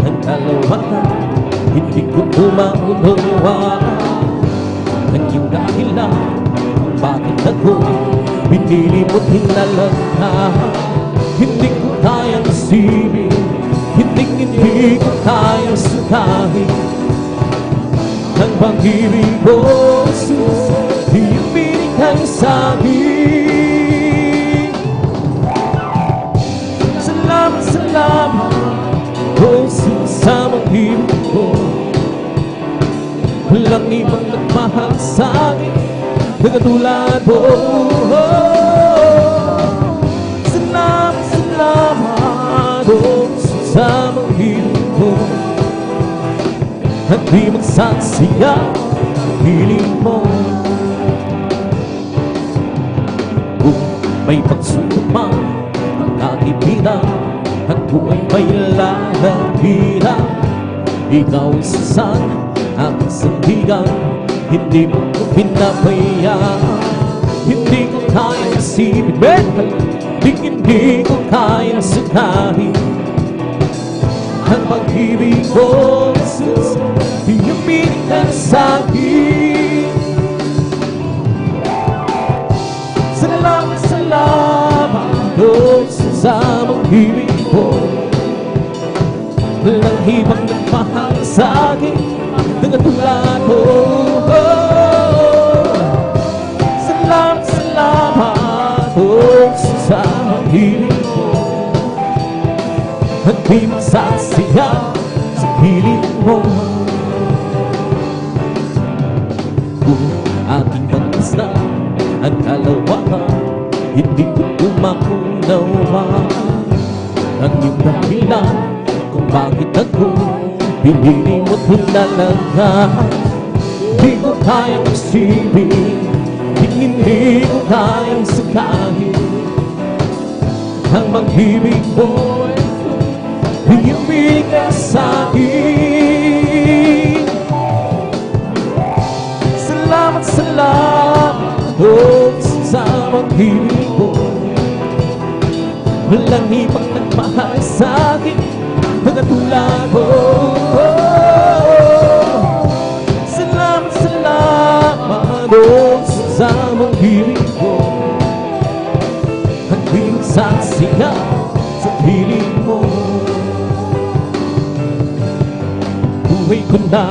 ang kalawatan, hindi ko tumaunawaan ang iyong dahilan kung bakit ako'y Pinili mo't hinalaghan, hindi ko kayang isipin, hindi ko kayang sukahin. Ang pag-ibig ko, Jesus, iyong binigay sa'kin. Salamat, salamat, oh Jesus, sa pag-ibig ko. Walang ibang nagmahal sa'kin na katulad mo. Salamat, salamat, oh Jesus, sa pag-ibig ko. At di magsasaya piling mo. Kung may pagsubok man ang katipitan at buhay may lalapitan, ikaw ay sasan aking sandigan, hindi mo ko pinabayaan. Hindi ko kayang isipin, hindi ko kayang sukahin. Ang pag-ibig ko, Jesus, iyong binigay sa'kin. Salamat, salamat, oh, sa pag-ibig ko. Walang ibang nagmahal sa'kin na katulad mo. Salamat, salamat, oh, sa pag-ibig ko. At di magsasaya sa piling mo. Kung aking pagkasna ang kalawakan, hindi ko umakunawa ang iyong dahilan kung bakit ako pinili mo't hinalaghan. Di ko kayang isipin, hindi ko kayang sukahin. Ang pag-ibig mo, iyong binigay sa'kin. Salamat, salamat, oh, sa pag-ibig mo. Walang ibang nagmahal sa'kin na katulad mo. Salamat, salamat, oh, sa pag-ibig mo. At di magsasaya sa piling mo. Buhay ko na,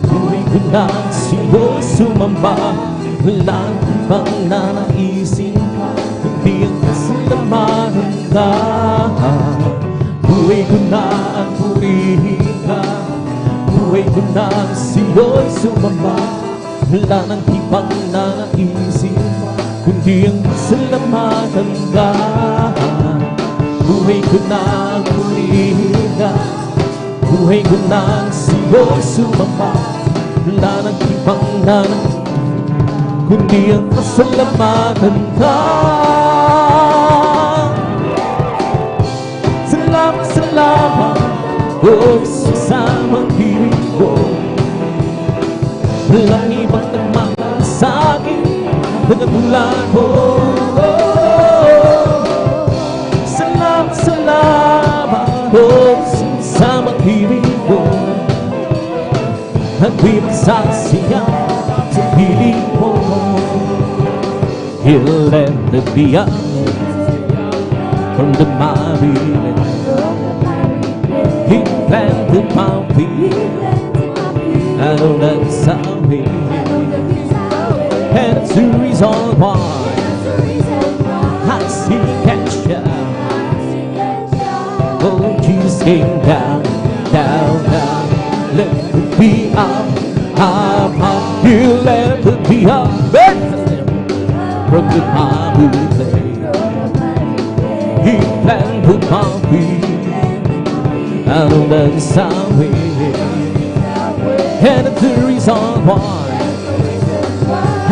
buhay ko na sa'yo sumamba. Walang ibang nanaisin, kundi ang kasalamatan ka. Buhay ko na ang purihin ka, buhay ko na sa'yo sumamba. Wala nang ibang nanaisin, kundi ang kasalamatan ka. Buhay ko na ang purihin ka, buhay ko na sa'yo sumamba. Wala nang ibang nanaisin, kundi ang kasalamatan ka. Salamat, salamat, oh, sa pag-ibig ko. Walang ibang nagmahal sa'kin na katulad mo. Salamat, salamat, oh, sa pag-ibig ko. At di magsasaya sa piling mo. He lifted me up from the miry clay. He planted my feet and on the Sabbath. And it's the reason why I sing and shout. Oh, Jesus came down, down, down. Lifted me up, up, up. He lifted me up from the miry clay. He planted my feet out on the Sabbath. And it's the reason why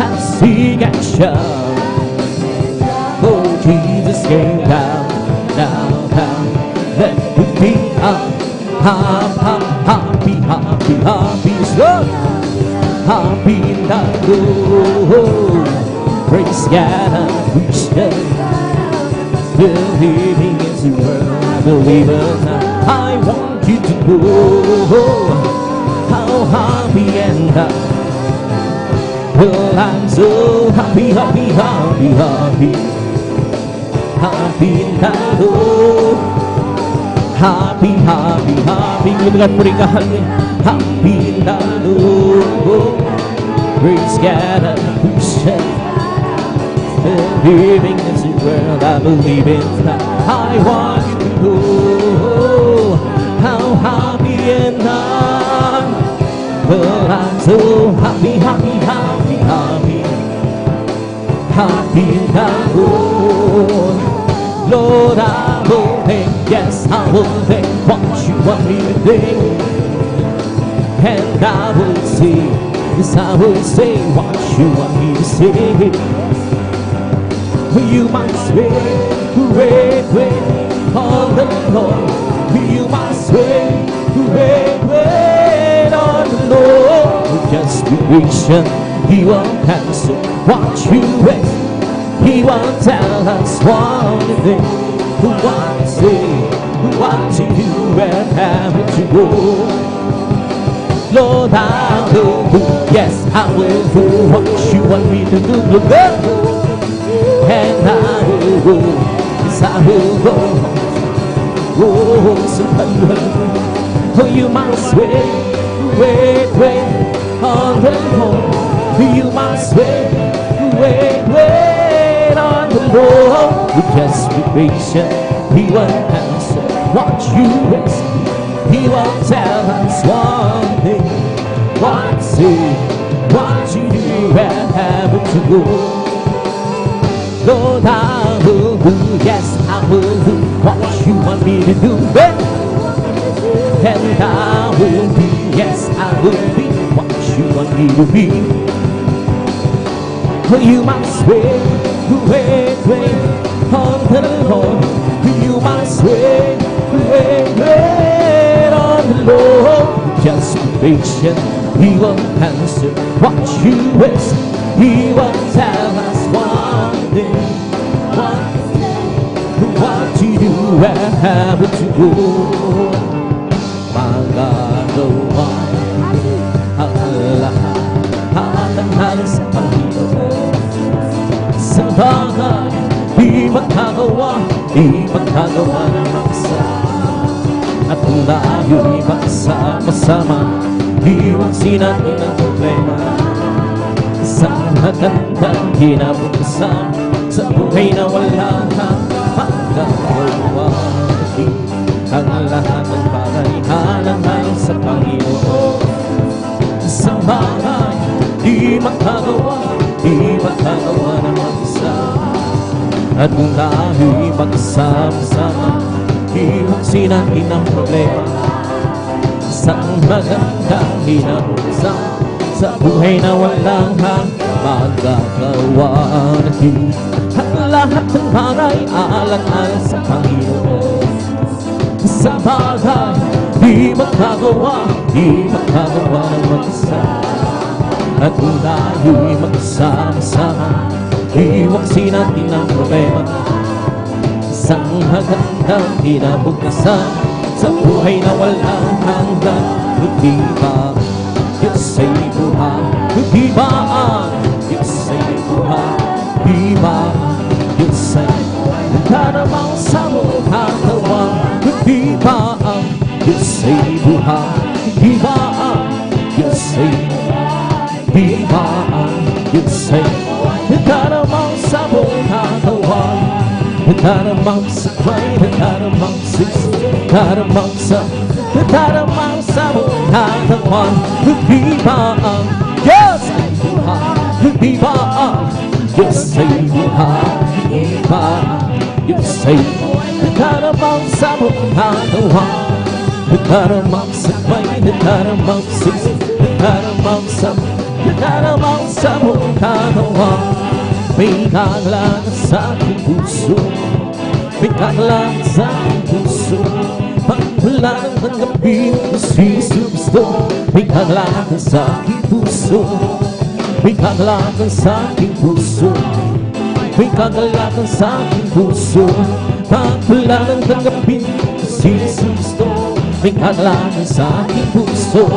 I sing and shout. Oh, Jesus came down, down, down. Lifted me up, up, up. Happy, happy, happy, so happy in that Lord. Praise God and preach God. Believing is the word, believers now. I want you to know how happy and Well, I'm so happy, happy, happy, happy, happy tayo. Happy, happy, happy. Limutan mo rin kahali. Happy tayo. Praise God, I appreciate living in this world. I believe in that. I want you to know how happy and I'm. Well, I'm so happy, happy, happy, happy, happy tayo. Lord, I will think, yes, I will think what you want me to think. And I will say, yes, I will say what you want me to say. You must wait, on the Lord. You must wait on the Lord. Just be patient, He will answer what you wait. He will tell us one thing, what to say, what to do, and how to go. Lord, I will do, yes, I will do what you want me to do, Lord. And I will go, yes, I will go. Oh, somebody, oh, you must wait on the Lord. You must wait on the Lord. Just be patient, He will answer what you ask. He will tell us one thing, what to say, what to do, and how to go. Lord, I will do, yes, I will do what you want me to do. And I will be, yes, I will be what you want me to be. You must wait on the Lord. You must wait on the Lord. Just be patient, He will answer what you wish. He will tell us one thing, what to do and how to go. Magagawa ang lahat sa Panginoon. Sa bagay, di magkagawa ng maksa. At kung tayo'y magsama-sama, iwasin natin ang problema. Sa magandang kinabukasan, sa buhay na wala kang magagawa. Ang lahat ng bagay halang sa Panginoon. Sa bagay, di magkagawa ng mag-isa. At kung tayo'y magsama-sama, iwasin natin ang problema. Sa magandang kinabukasan, sa buhay na walang magagawa natin. At lahat ng bagay alang-alang sa Panginoon. Sa bagay, di magkagawa ng mag-isa. At kung tayo'y magsama-sama, iwasin natin ang problema. Sa magandang kinabukasan, sa buhay na walang hanggan, di ba? Diyos ay buhay, di ba ang Diyos ay buhay, di ba Diyos ay nagkaramang sa mukha tawang, di ba ang Diyos ay buhay, di ba ang Diyos ay buhay, di ba ang Diyos ay nagkaramang sa mukha tawang, nagkaramang sa kway, nagkaramang sa mukha tawang, di ba ang Diyos ay buhay, di ba ang Diyos ay buhay, di ba ang Diyos ay buhay, nagkaramang sa mukha tawang, nagkaramang sa kway, nagkaramang sa mukha tawang. May kaglaan sa aking puso, may kaglaan sa aking puso. Pagmula ng gabi, si Kristo, may kaglaan sa aking puso, may kaglaan sa aking puso, may kaglaan sa aking puso. Pagmula ng gabi, si Kristo, may kaglaan sa aking puso.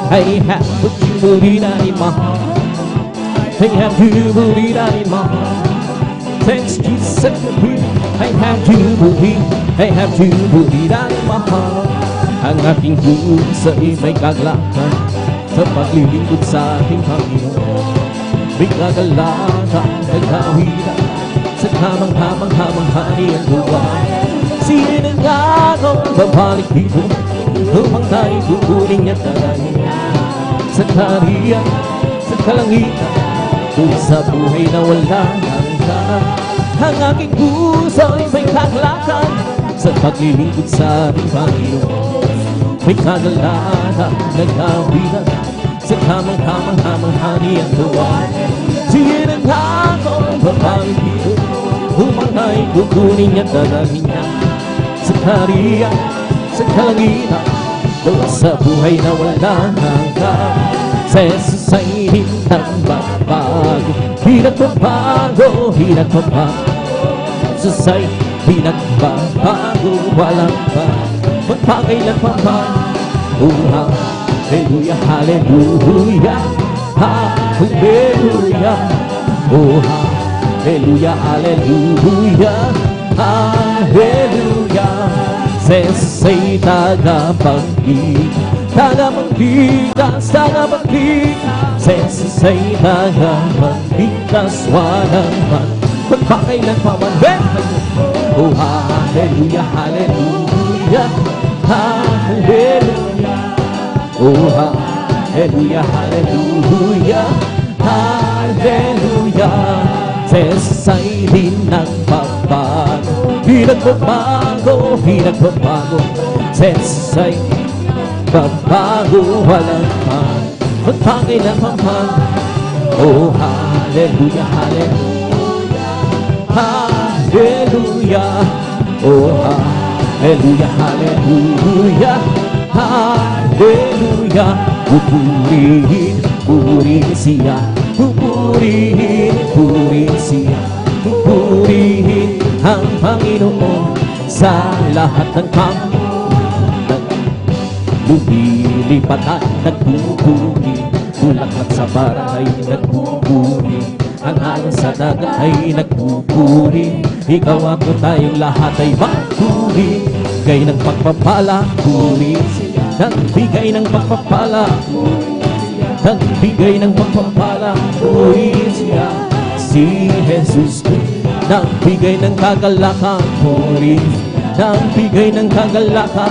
I have what you need, I I have jubilee in my heart. Thanks Jesus at the feet. I have jubilee, I have jubilee in my heart. Ang aking puso ay may kagalakan sa paglilingkod sa ating Panginoon. May kagalakan, nagkawiran sa hamang-hamang hani ang luwan. Sino nga akong babalik dito upang tayo kukunin niya tayo sa kaharian, sa kalangitan, kung sa buhay na wala hanggan. Ang aking puso ay may kagalakan sa paglilingkod sa ating Panginoon. May kagalakan, nagkawiran sa hamang-hamang hani ang luwan. Sino nga akong babalik dito upang tayo kukunin niya dalhin niya sa kaharian, sa kalangitan, kung sa buhay na walang hanggan. Sa Jesus ay hindi nagbabago, hindi nagbabago, hindi nagbabago. Jesus ay hindi nagbabago, walang magpakailan pa man. Oh, hallelujah, hallelujah, hallelujah. Oh, hallelujah, hallelujah, hallelujah. Sa Jesus ay tagapagligtas, tagapagligtas. Sa Jesus ay tagapagligtas, walang magpakailan pa man. Oh, hallelujah, hallelujah, hallelujah. Oh, hallelujah, hallelujah, hallelujah. Sa Jesus ay di nagbabago, di nagbabago, di nagbabago. Sa Jesus ay babago, walang magpakailan pa man. Oh, hallelujah, hallelujah, hallelujah. Oh, hallelujah, hallelujah, hallelujah. Pupurihin, pupurihin siya, pupurihin, pupurihin siya, pupurihin ang Panginoon sa lahat ng lumilipatan, nagpupuri, bulaklak sa baray, nagpupuri, ang alon sa dagat ay nagpupuri. Ikaw ako tayong lahat ay magpuri, bigay ng pagpapala, puri, nagbigay ng pagpapala, nagbigay ng pagpapala, puri siya. Si Jesus, nagbigay ng kagalakan, puri, nagbigay ng kagalakan,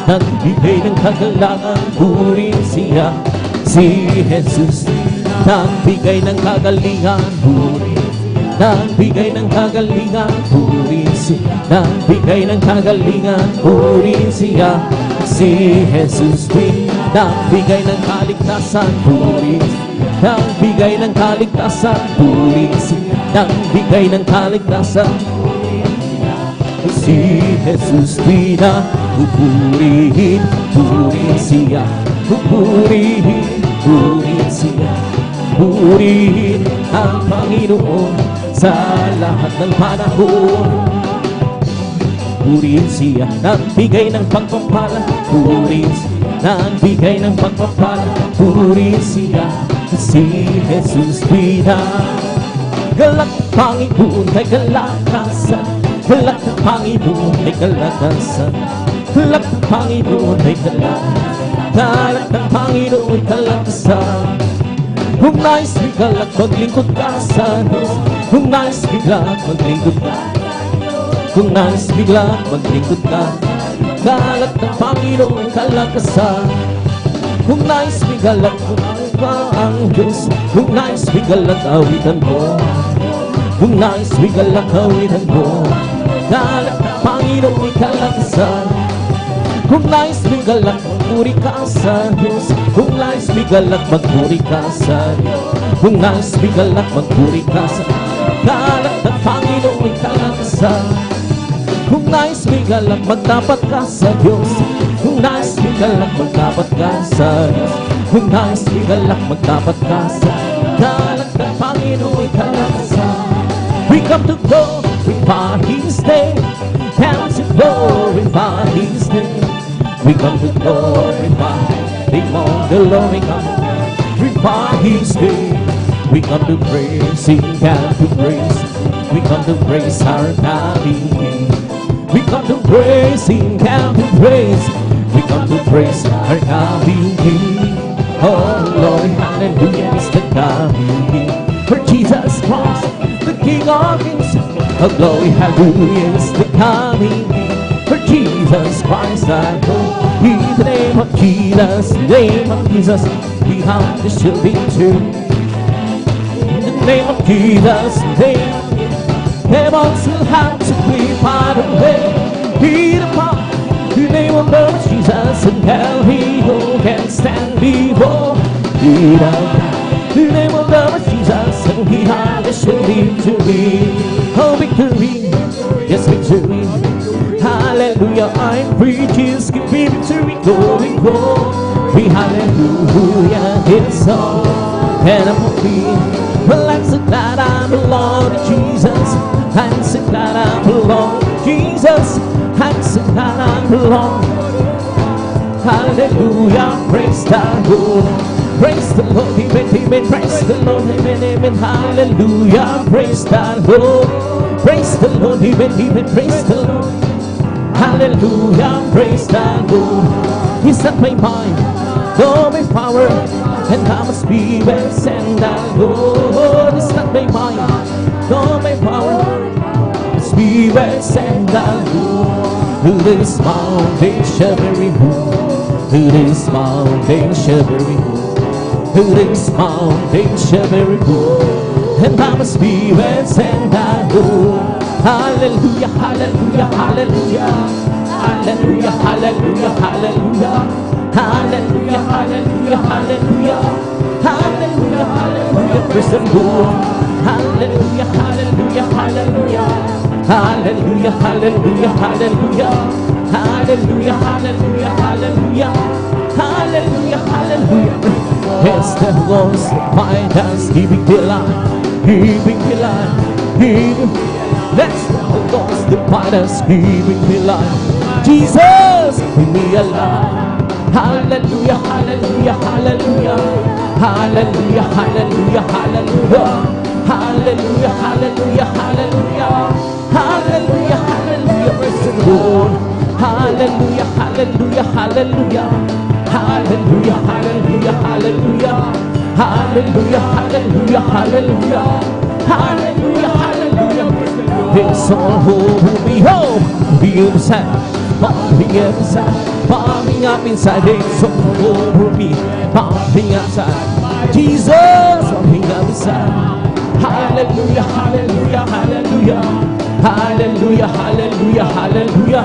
nagbigay ng kagalakan, puri siya. Si Jesus, nagbigay ng kagalingan, puri, nagbigay ng kagalingan, puri siya. Nagbigay ng kagalingan, puri siya. Si Jesus, nagbigay ng kaligtasan, puri, nagbigay ng kaligtasan, puri siya. Nagbigay ng kaligtasan, si Jesus, pupurihin, puri siya, pupurihin, puri siya, purihin ang Panginoon sa lahat ng panahon. Purihin siya, nagbigay ng pagpapala, purihin siya, nagbigay ng pagpapala, purihin siya. Si Jesus, galak Panginoon ay galakasan, galak ng Panginoon ay kalakasan, galak ng Panginoon ay kalakasan, galak ng Panginoon ay kalakasan. Kung nais bigalak, maglingkod ka sa Diyos. Kung nais bigalak, maglingkod ka. Kung nais bigalak, maglingkod ka. Galak ng Panginoon ay kalakasan. Kung nais bigalak, kumang ka ang Diyos. Kung nais bigalak, awitan mo. Kung nais bigalak, awitan mo. Galak ng Panginoon ay kalakasan. Kung nais bigalak, magpuri ka sa Diyos. Kung nais bigalak, magpuri ka sa Diyos. Kung nais bigalak, magpuri ka sa galak ng Panginoon ay kalakasan. Kung nais bigalak, magtapat ka sa Diyos. Kung nais bigalak, magtapat ka sa Diyos. Kung nais bigalak, magtapat ka sa galak ng Panginoon ay kalakasan. We come to glorify His name, and to glorify His name. We come to glorify the name of the Lord. We come to glorify His name. We come to praise, sing and to praise. We come to praise our Daddy. We come to praise, sing and to praise. We come to praise our Daddy. Oh Lord, hallelujah is the Daddy. For Jesus Christ, the King of Kings. Oh glory, hallelujah is the coming. For Jesus Christ, I know. In the name of Jesus, in the name of Jesus, we have the shall be true. In the name of Jesus, they heavens will have to be part of it. Be the part, in the name of the Lord Jesus, and hell he who can stand before. Be the name of the Lord Jesus, and we have the shall be victory. Oh, victory, yes, victory. Hallelujah, I'm free, Jesus, give me victory, glory, glory. Hallelujah, it's all, and I'm free. Well, I'm so glad I belong to Jesus. I'm so glad I belong to Jesus. I'm so glad I belong. Hallelujah, praise the Lord. Praise the Lord, amen, amen. Praise the Lord, amen, amen. Hallelujah, praise the Lord. Praise the Lord, amen, amen. Praise the Lord. Hallelujah, praise the Lord. He's not my mind, no my power, and I must be well sent the Lord. It's not my mind, no my power, must be well sent the Lord. Who this mountain shall be removed? Who this mountain shall be removed? Who this mountain shall be removed? And I must be well sent the Lord. Hallelujah, hallelujah, hallelujah. Hallelujah, hallelujah, hallelujah. Hallelujah, hallelujah, hallelujah. Hallelujah, hallelujah, praise the Lord. Hallelujah, hallelujah, hallelujah. Hallelujah, hallelujah, hallelujah. Hallelujah, hallelujah, hallelujah. Hallelujah, hallelujah. It's the Lord's find us, giving the life, giving the life, giving. Let's the Lord's divide us, giving the life. Jesus, give me a life. Hallelujah, hallelujah, hallelujah. Hallelujah, hallelujah, hallelujah. Hallelujah, hallelujah, hallelujah. Hallelujah, hallelujah, praise the Lord. Hallelujah, hallelujah, hallelujah. Hallelujah, hallelujah, hallelujah. Hallelujah, hallelujah, hallelujah. Hallelujah, hallelujah. It's all who we hope. Be inside, bombing inside, bombing up inside. It's all over me, bombing outside. Jesus, bombing up inside. Hallelujah, hallelujah, hallelujah. Hallelujah, hallelujah, hallelujah.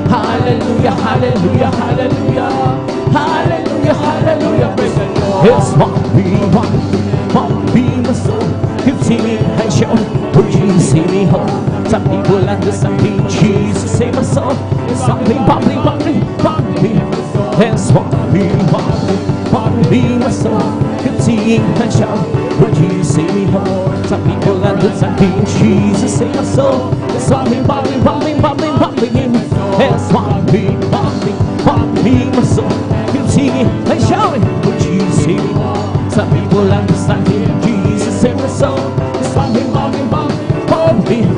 Hallelujah, hallelujah, hallelujah. Hallelujah, hallelujah. It's bombing, bombing my soul. Keep singing and shouting, would you see me home? Some people understand me, Jesus save my soul. It's something bubbling, bubbling, bubbling. It's bubbling, bubbling, bubbling my soul. Keep singing and shouting, would you see me home? Some people understand me, Jesus save my soul. It's something bubbling, bubbling, bubbling, bubbling. It's bubbling, bubbling, bubbling my soul. Keep singing and shouting, would you see me home? Some people understand me, Jesus save my soul. It's bubbling, bubbling, bubbling, bubbling.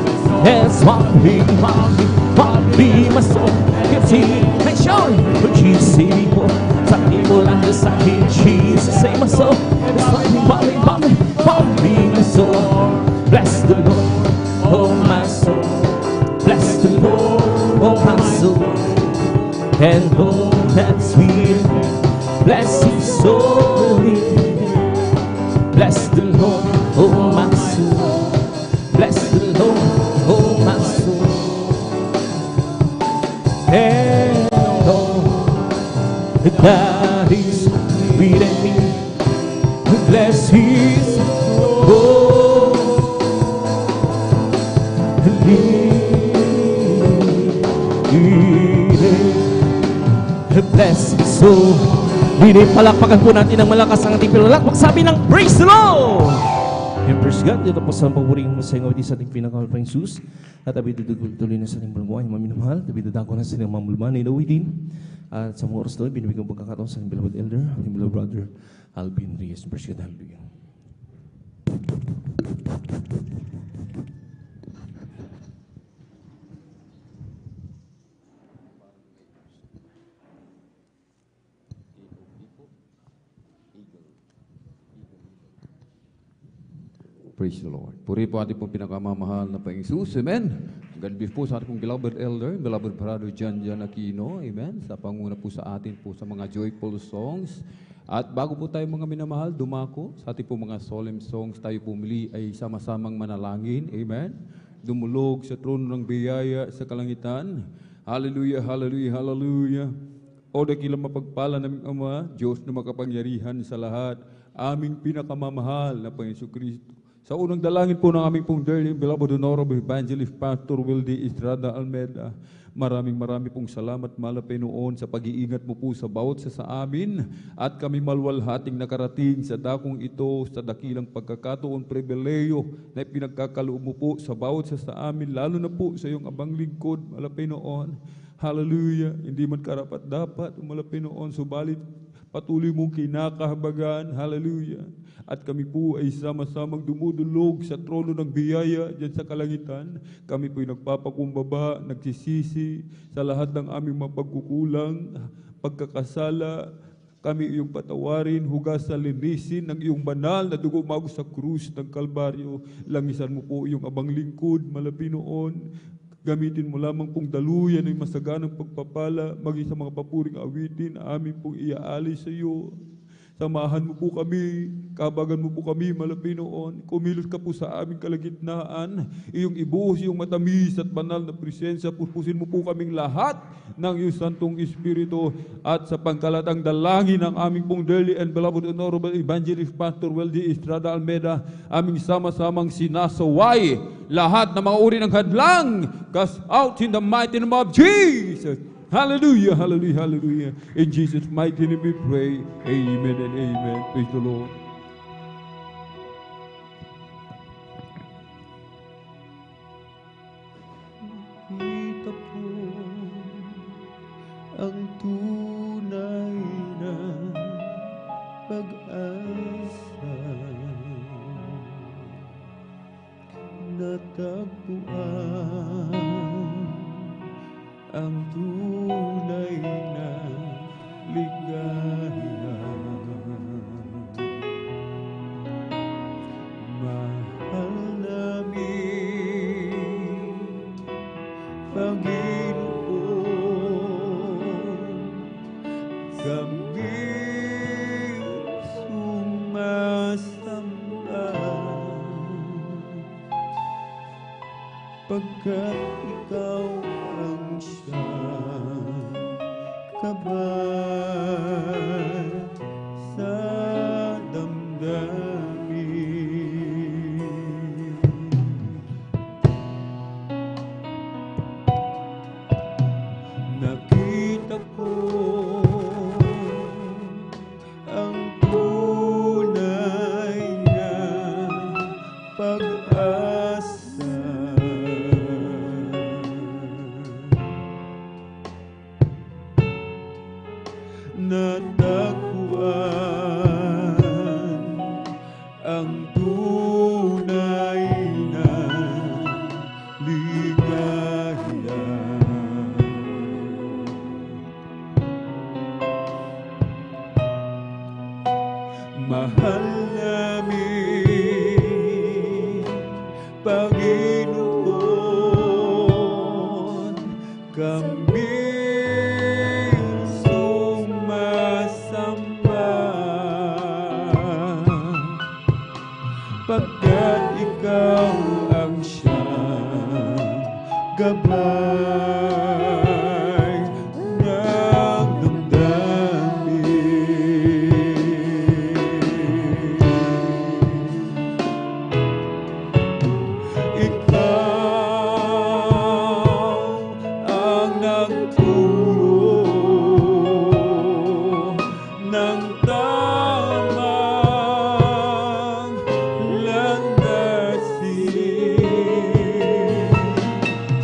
It's bubbling, bubbling, bubbling my soul. Keep singing and shouting, would you see me home? Some people understand me, Jesus save my soul. It's bubbling, bubbling, bubbling, bubbling my soul. Bless the Lord, oh my soul. Bless the Lord, oh my soul. And all that's within, bless His soul. Bless the Lord, oh my soul. Bless the Lord, oh my soul. And all that is within me, bless His soul. Bless His soul. Palakpakan po natin ang malakas ang ating pinalak. Magsabi ng praise the Lord! And praise God, dito po sa paboring masayangaw sa ating pinakamalapang Jesus. At abi tuloy na sa ating bulungan, yung maminamahal. Abi dadako na sa ating mamulman, inawitin. At sa mga oras doon, binibigyan pagkakataon sa ating beloved elder, ating beloved brother, Alvin Reyes. Praise God, hallelujah. Praise the Lord. Puri po ating pong pinakamamahal na Panginoong Jesus. Amen. God be po sa ating pong beloved elder, beloved brother John Aquino. Amen. Sa panguna po sa atin po sa mga joyful songs. At bago po tayo mga minamahal, dumako sa ating po mga solemn songs, tayo pumili ay sama-samang manalangin. Amen. Dumulog sa trono ng biyaya sa kalangitan. Hallelujah, hallelujah, hallelujah. O dakilang mapagpala naming Ama, Diyos na makapangyarihan sa lahat, aming pinakamamahal na Panginoon Kristo. Sa unang dalangin po ng aming pong dearly beloved honorable evangelist Pastor Wildy Estrada Almeda, maraming pong salamat malapay noon sa pag-iingat mo po sa bawat sa amin at kami malwalhating nakarating sa dakong ito sa dakilang pagkakataon pribileyo na pinagkakaloob mo po sa bawat sa amin, lalo na po sa iyong abang lingkod malapay noon. Hallelujah! Hindi man karapat dapat malapay noon, subalit patuloy mong kinakahabagan. Hallelujah! At kami po ay sama-samang dumudulog sa trono ng biyaya dyan sa kalangitan. Kami po ay nagpapakumbaba, nagsisisi sa lahat ng aming mapagkukulang, pagkakasala. Kami iyong patawarin, hugasan, linisin ng iyong banal na dugo mago sa krus ng Kalbaryo. Langisan mo po iyong abang lingkod, malapi noon. Gamitin mo lamang pong daluyan ay masaganang pagpapala, maging sa mga papuring awitin, amin pong iaalis sa iyo. Samahan mo po kami, kabagan mo po kami, malapi noon. Kumilos ka po sa aming kalagitnaan. Iyong ibuhos, iyong matamis at banal na presensya. Pupusin mo po kaming lahat ng iyong Santong Espiritu. At sa pangkalatang dalangin ng aming pong dearly and beloved honorable evangelist Pastor Wildy Estrada Almeda, aming sama-samang sinasaway lahat ng mga uri ng hadlang. Cast out in the mighty name of Jesus. Hallelujah, hallelujah, hallelujah. In Jesus' mighty name we pray. Amen and amen. Praise the Lord. Kita po ang tunay na pag-asa, natagpuan ang tunay na ligaya. Mahal namin Panginoon, kami sumasamba pagkat ikaw ang siyang kabay sa damdamin. Nakita ko ang tunay na pag-asa, natagpuan ang tunay na ligaya. Mahal namin Panginoon, kami sumasamba pagkat ikaw ang siyang gabay ng damdamin. Ikaw ang nagturo ng tamang landasin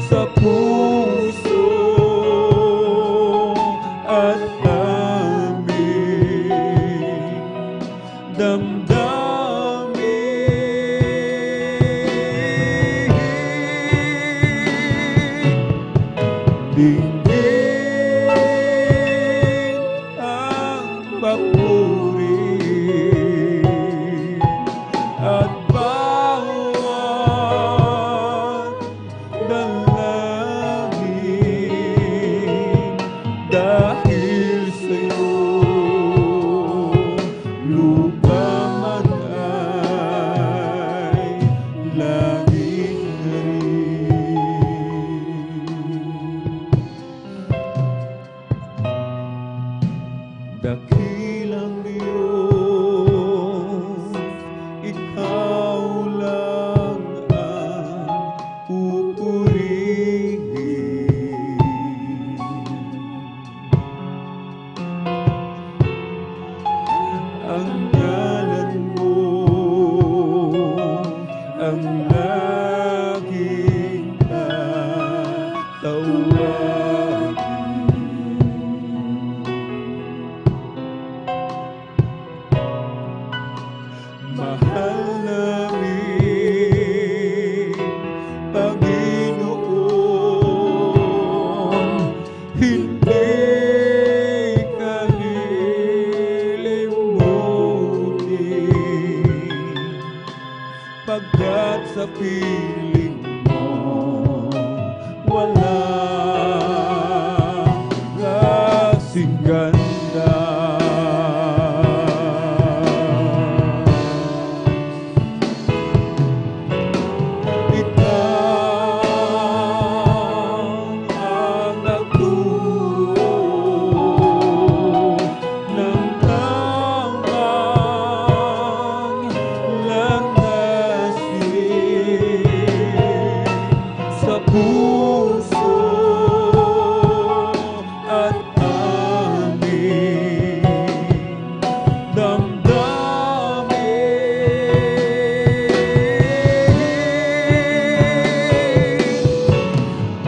sa puso at aming damdamin. dahil sa'yo lupa man ay langit na rin. Dakilang Diyos, ikaw lang ang pupurihin. Ang ngalan mo ang laging tatawagin. Mahal namin, Panginoon, hindi ka lilimutin, pagkat sa piling mo walang kasing ganda. Puso at aming damdamin.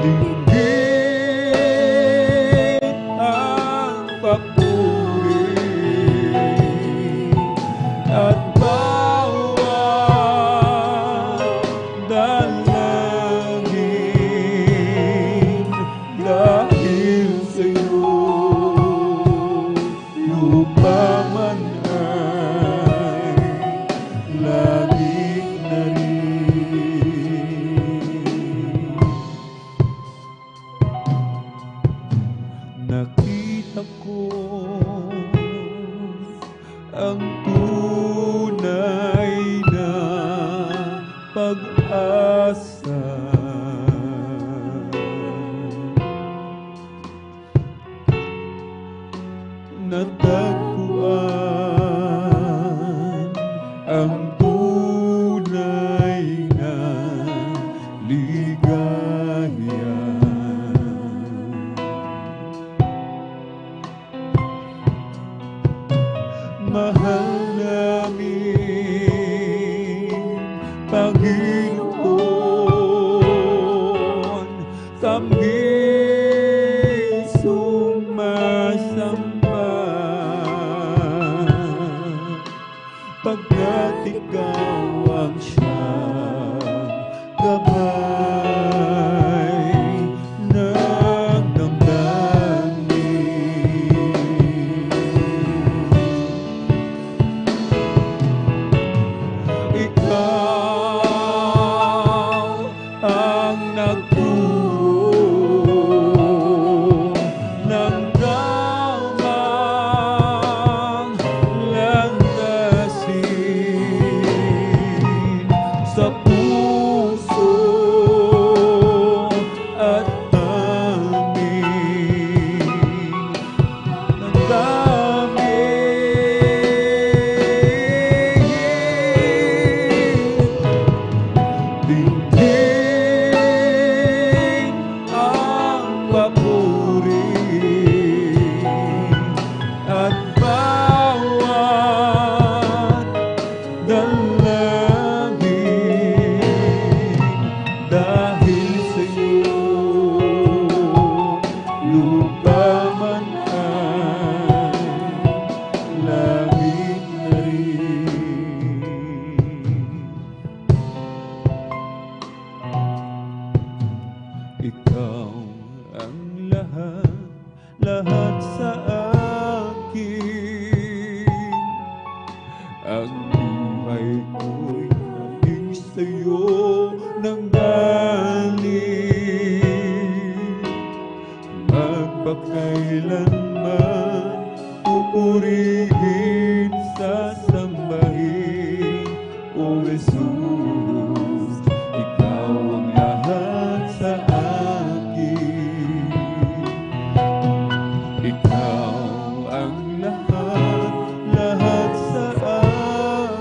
Dinggit ang papuri at bawat dalangin dahil sa'yo lupa man ay langit na rin. Nakita ko ang tunay na pag-asa. Natagpuan ang tunay na ligaya. Mahal namin, Panginoon, kami sumasamba, pagkat ikaw ang siyang gabay ng damdamin. Ikaw ang nagturo ng tamang landasin sa puso magpakailanman pupurihin, sasambahin, O Jesus, Ikaw ang lahat sa akin. Ikaw ang lahat, lahat sa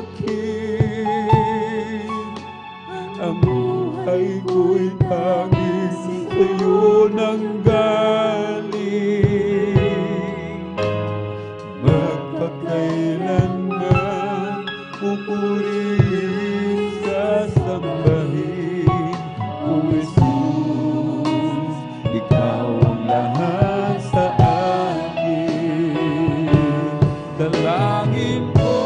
akin. Ang buhay ko'y tanging sa'yo nanggaling. Magpakailanman pupurihin, sasambahin, O Jesus, Ikaw ang lahat sa akin. Dalangin ko,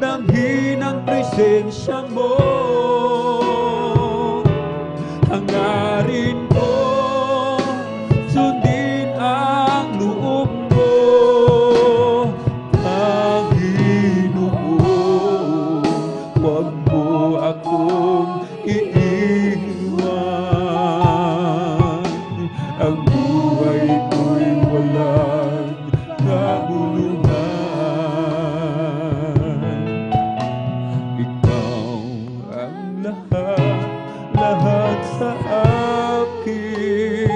damhin ang presensya mo. Hangarin ko, sundin ang loob mo. Panginoon, huwag mo akong iiwan. Ang buhay ko'y walang kabuluhan. Ikaw ang lahat, lahat sa akin.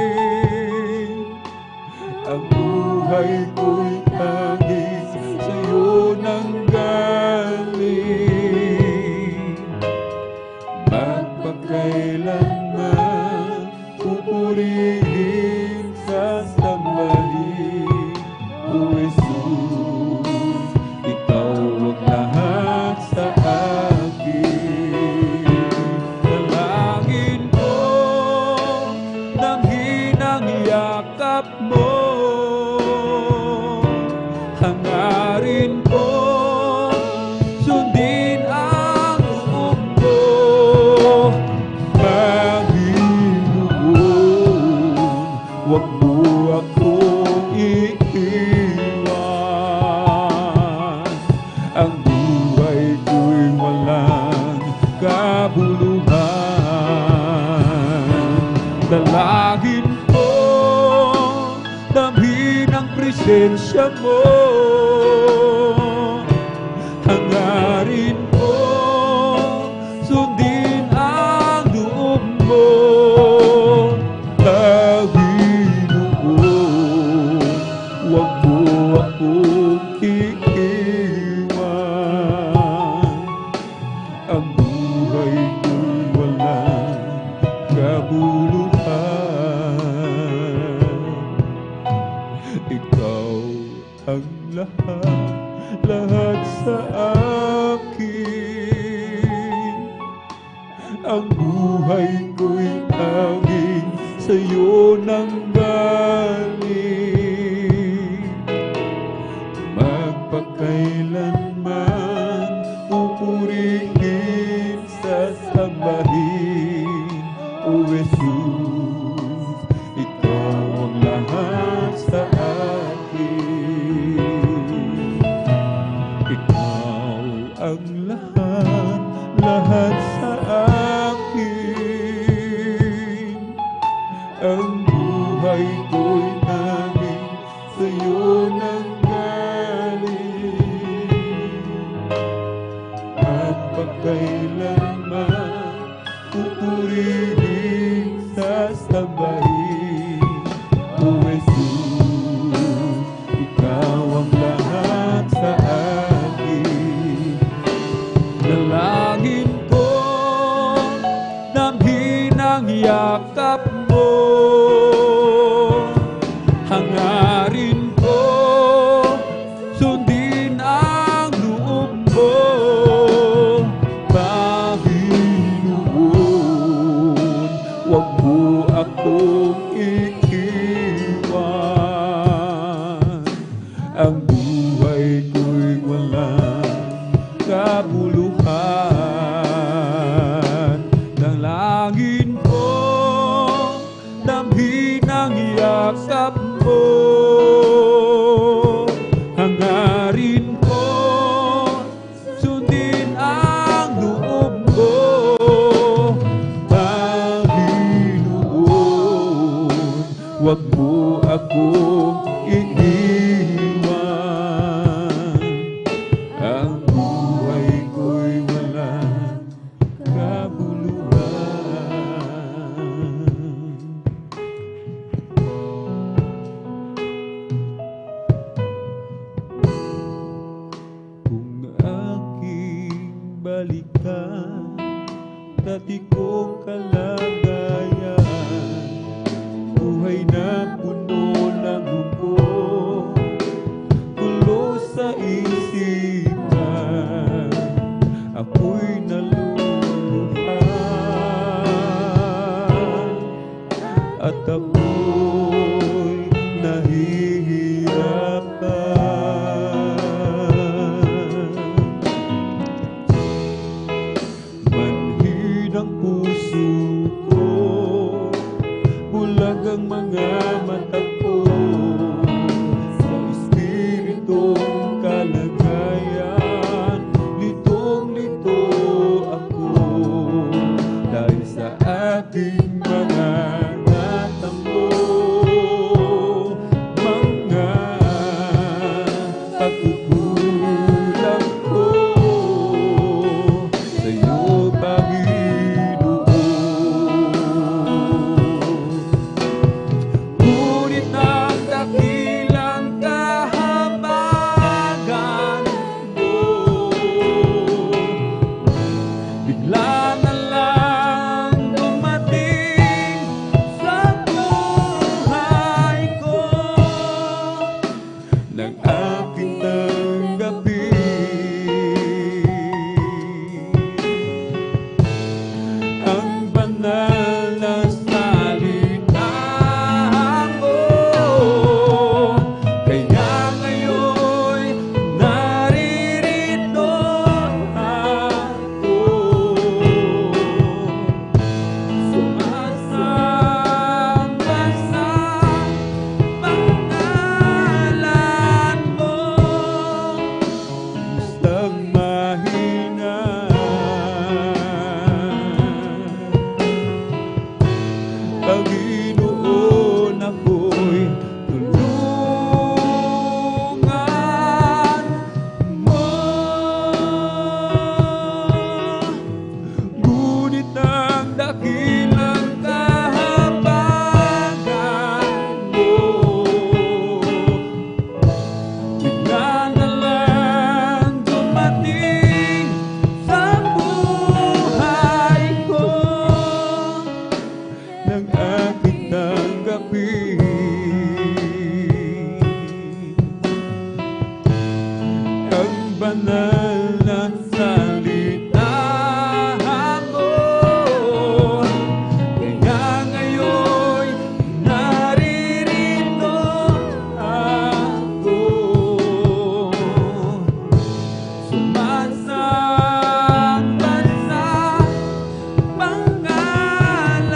Ang buhay ko'y tanging sa'yo nanggaling. Magpakailanman pupurihin, sasambahin, O Jesus, Ikaw ang lahat sa akin. Dalangin ko, damhin ang yakap mo. Hangarin ko, sundin ang loob mo. Panginoon, huwag mo akong iiwan. Ang buhay ko'y walang kabuluhan. Dalangin ko, damhin ang presensya mo. Hangarin ko, sundin ang loob mo. Panginoon, huwag mo akong iiwan. Ang buhay ko'y walang kabuluhan. Ikaw ang lahat, lahat sa akin. Ang buhay ko'y tanging sa'yo nanggaling. Magpakailanman pupurihin, sasambahin, O Jesus, Ikaw ang lahat sa akin. Ikaw ang lahat, lahat sa akin. Ang buhay ko'y tanging sa'yo nanggaling. Magpakailanman pupurihin, sasambahin, O Jesus, Ikaw ang lahat sa akin. Dalangin ko, damhin ang yakap mo. Hangarin ko, sundin ang loob mo. Panginoon, huwag mo akong iiwan. Ang buhay ko'y walang kabuluhan. Dalangin ko, damhin ang yakap mo. iniwan. Ang buhay ko'y walang kabuluhan. Kung aking balikan dati kong kalagayan, buhay na puno ng humpo, gulo sa isipan, ako'y naluluhan at ako'y nahihirapan. Manhid ang puso ko, bulag ang mga mata ko, sa espiritong kalagayan, litong-lito ako, dahil sa aking mga natamo, mga pagkukulang ko sa'yo, Panginoon. Ngunit ang dakilang kahabagan mo, bigla na lang dumating sa buhay ko, nang aking tanggapin ang banal na salita mo. Kaya ngayon'y naririto ako, sumasamba sa pangalan mo. Gustang mahina, Panginoon, ako'y tulungan mo. Ngunit ang dakilang kahabagan mo, bigla na lang dumating sa buhay ko, nang aking tanggapin ang banal na salita mo. Kaya ngayon'y naririto ako, sumasamba sa pangalan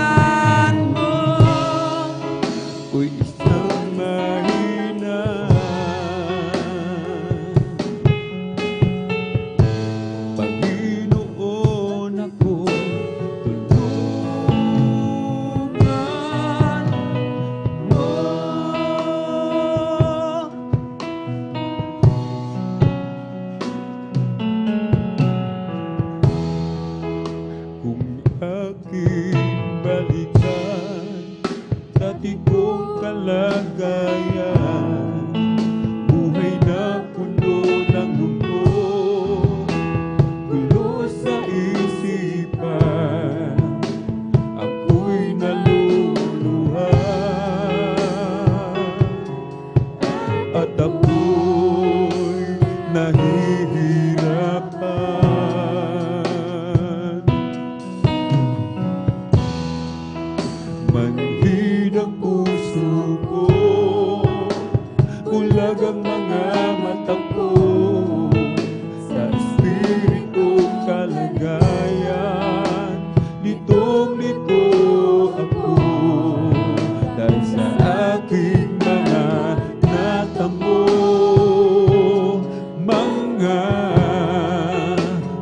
mo. Ko'y isang mahina, Panginoon, ako'y tulungan mo. Kung aking balikan dati kong kalagayan, buhay na puno ng humpo, gulo sa isipan, ako'y naluluhan at ako'y nahihirapan. Manhid ang puso ko, bulag ang mga mata ko, sa espiritong kalagayan, litong-lito ako, dahil sa aking mga natamo, mga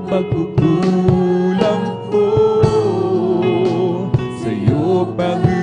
pagkukulang ko sa'yo, Panginoon.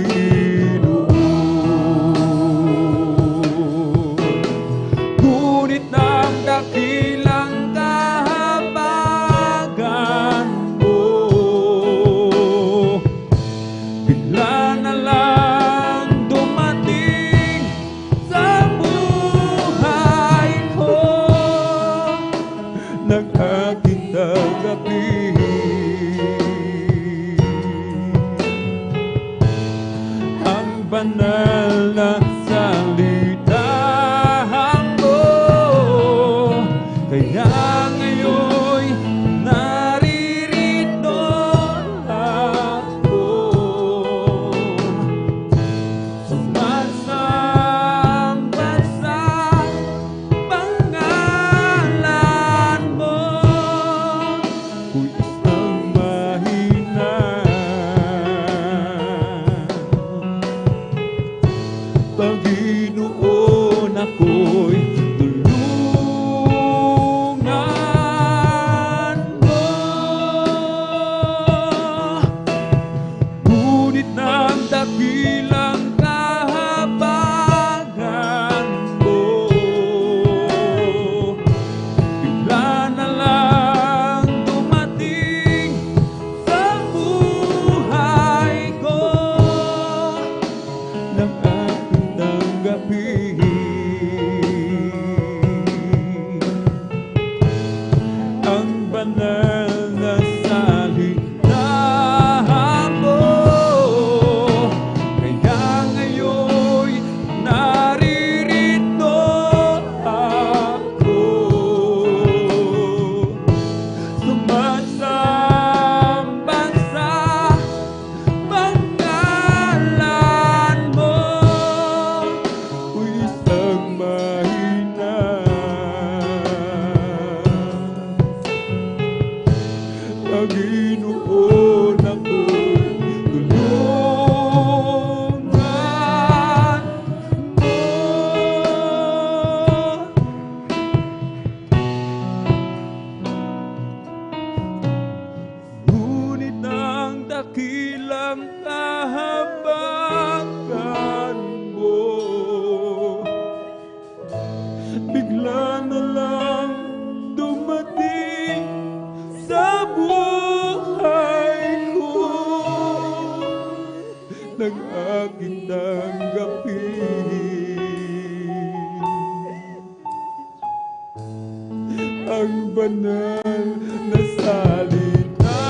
aking tanggapin ang banal na salita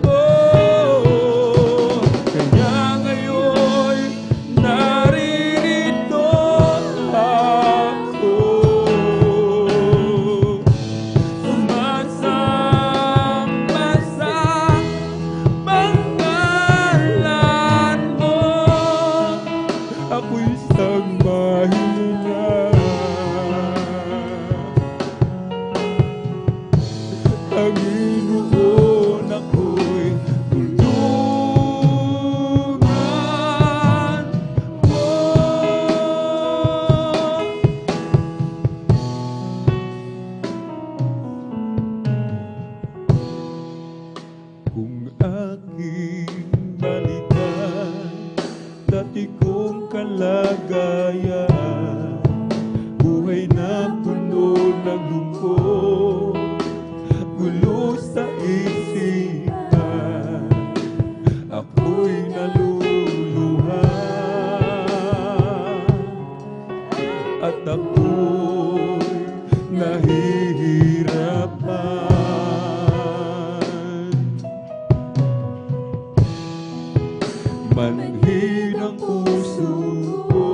mo. Kaya ngayon naririto ako, sumasamba sa pangalan mo. Ako'y isang mahina, Panginoon, ako'y tulungan mo. Kung aking balikan dati kong kalagayan, buhay na puno ng lungkot, gulo sa isipan, ako'y naluluha at ako'y nahihirapan. Manhid ang puso ko,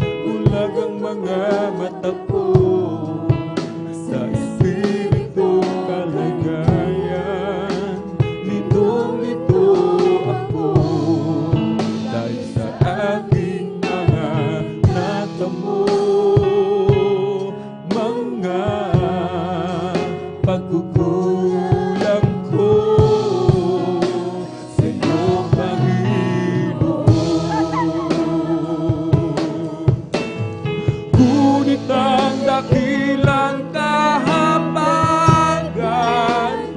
bulag ang mga mata ko, sa espiritu kalagayan, nitong-nito ako, dahil sa aking mga natamo, mga pagkukulang ko sa iyo, Panginoon. Ngunit ang dakilang kahabagan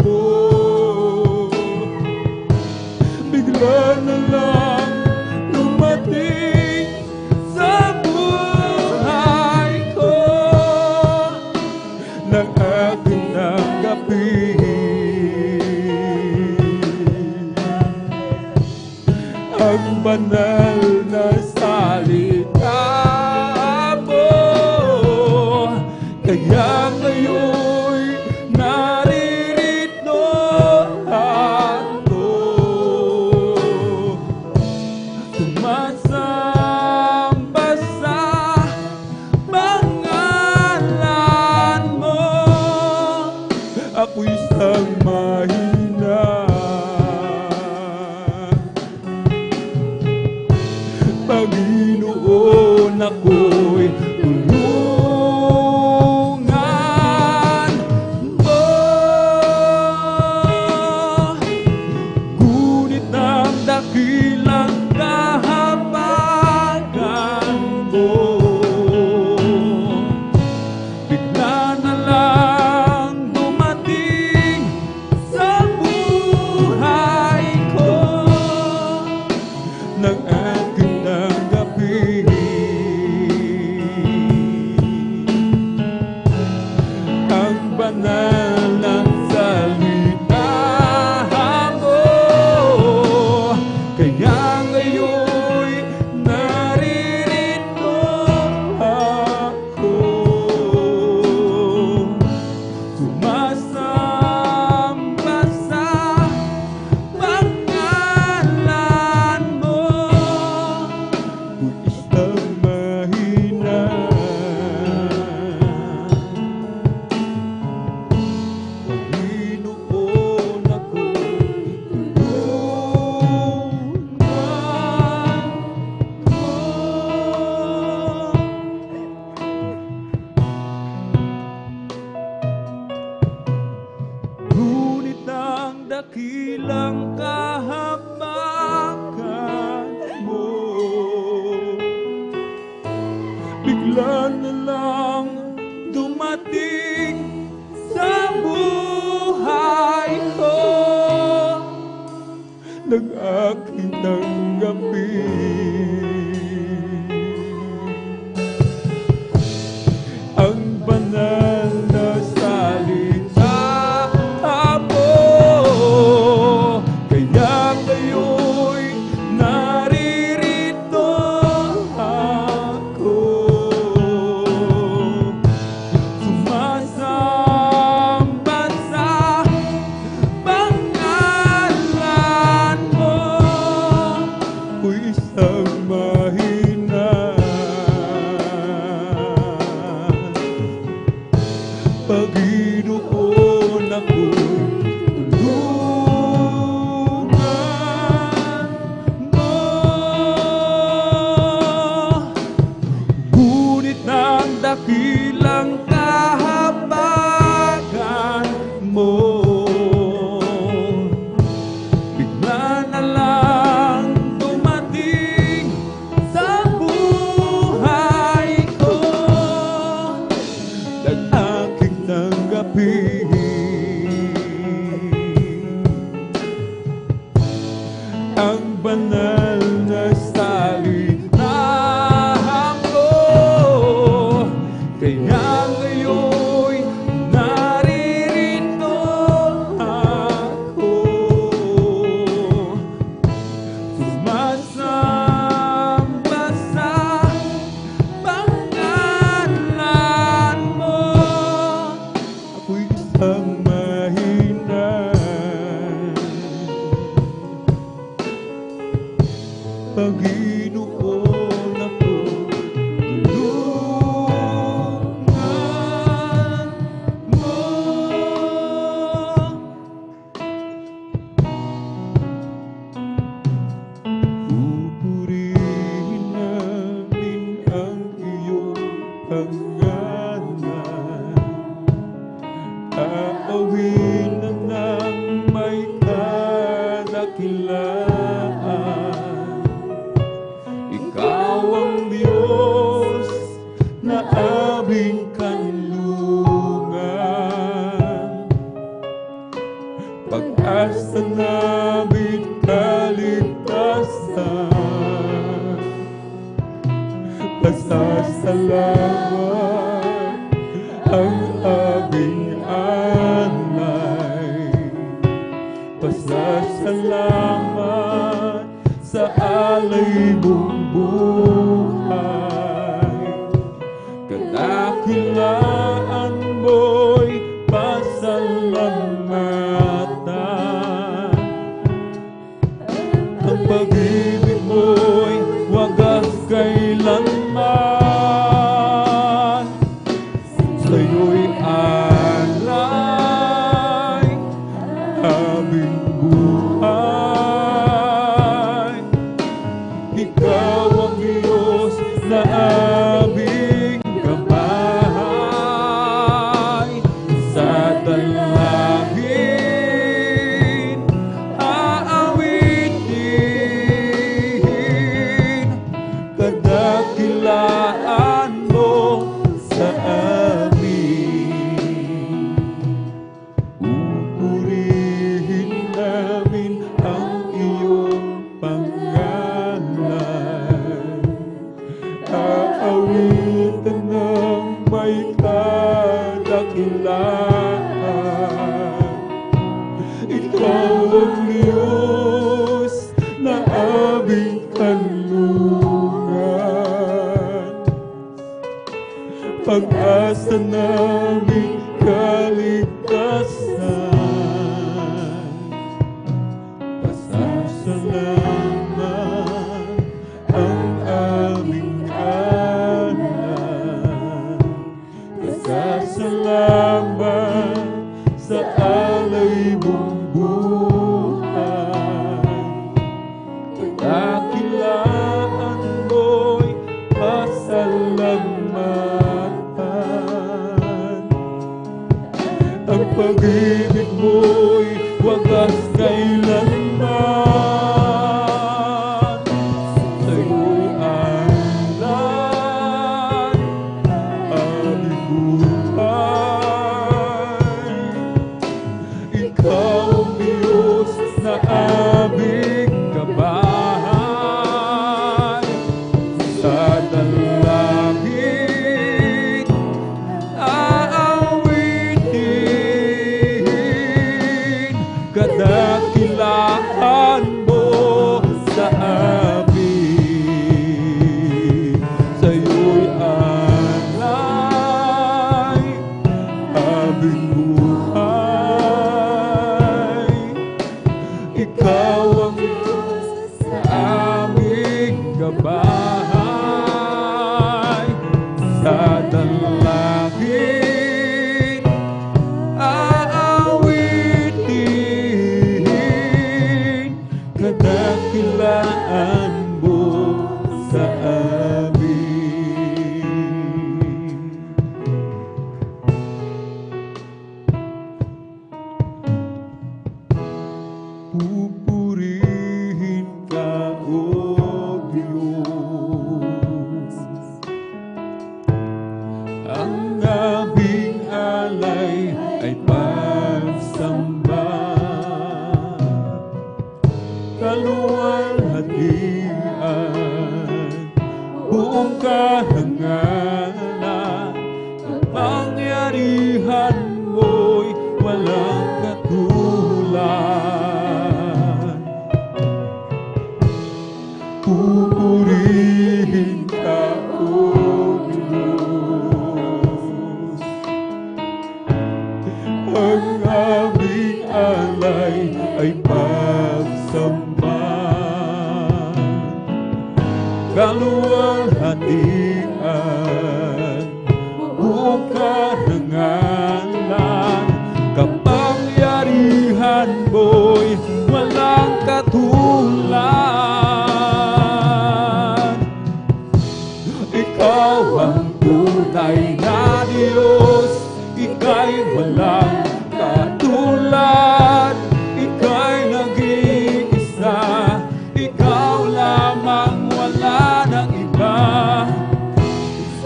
mo, bigla na lang dumating sa buhay ko, nang aking tanggapin ang banal na salita mo. Kaya ngayon'y naririto ako, sumasamba sa pangalan mo. Ako'y isang mahina, Panginoon, ako'y tulungan mo. Ngunit ang dakilang kahabagan mo, bigla na lang dumating sa buhay ko, nang aking tanggapin ang banal na salita mo. Kaya ngayon'y naririto ako, sumasamba sa pangalan mo. Kung isang mahina, Panginoon, ako'y tulungan mo. Ngunit ang dakilang kahabagan mo, bigla na lang dumating sa buhay ko, nang aking tanggapin ang banal na salita mo. Kaya ngayon'y dakilang kahabagan mo. Bigla na lang dumating sa buhay ko at aking tanggapin ang banal na salita mo. Kaya ngayon'y naririto ako, sumasamba sa pangalan mo. Ako'y isang mahinay, Panginoon, ako tulungan mo. Pupurihin namin ang iyong pangalan, aawin na ng may kadakilaan. Ikaw ang Diyos na aming kanlungan, pag-asa namin kaligtasan. Pasasalamat ang aming alay, pasasalamat sa alay mong buhay. Kadakilaan mo'y pasalamatan, ang pag-ibig mo'y wagas kailanman. Sa'yo'y alay aming buhay. Ikaw ang Diyos na aming kamay. Sa dalangin aawitin kadakilaan mo sa amin. Pupurihin namin ang iyong pangalan, aawitan ng may kadakilaan. Ikaw ang Diyos na aming kanlungan, pag-asa naming kaligtasan. Pasasalamat ang aming alay, pasasalamat sa alay mong buhay. Kadakilaan mo'y pasalamatan, ang pag-ibig mo'y wagas kailanman. Sa'yo'y alay aming buhay. Ikaw ang Diyos na aming gabay. Sa dalangin aawitin kadakilaan Ang aming alay ay pagsamba, kaluwalhatian, buong kahangalan, kapangyarihan mo'y walang katulad. Pupurihin ka, O Diyos. Ang aming alay ay pagsamba, kaluwalhatian, buong kahangalan, kapangyarihan mo'y walang katulad. Ikaw ang tunay na Diyos, ika'y walang katulad, ika'y nag-iisa, ikaw lamang, wala nang iba.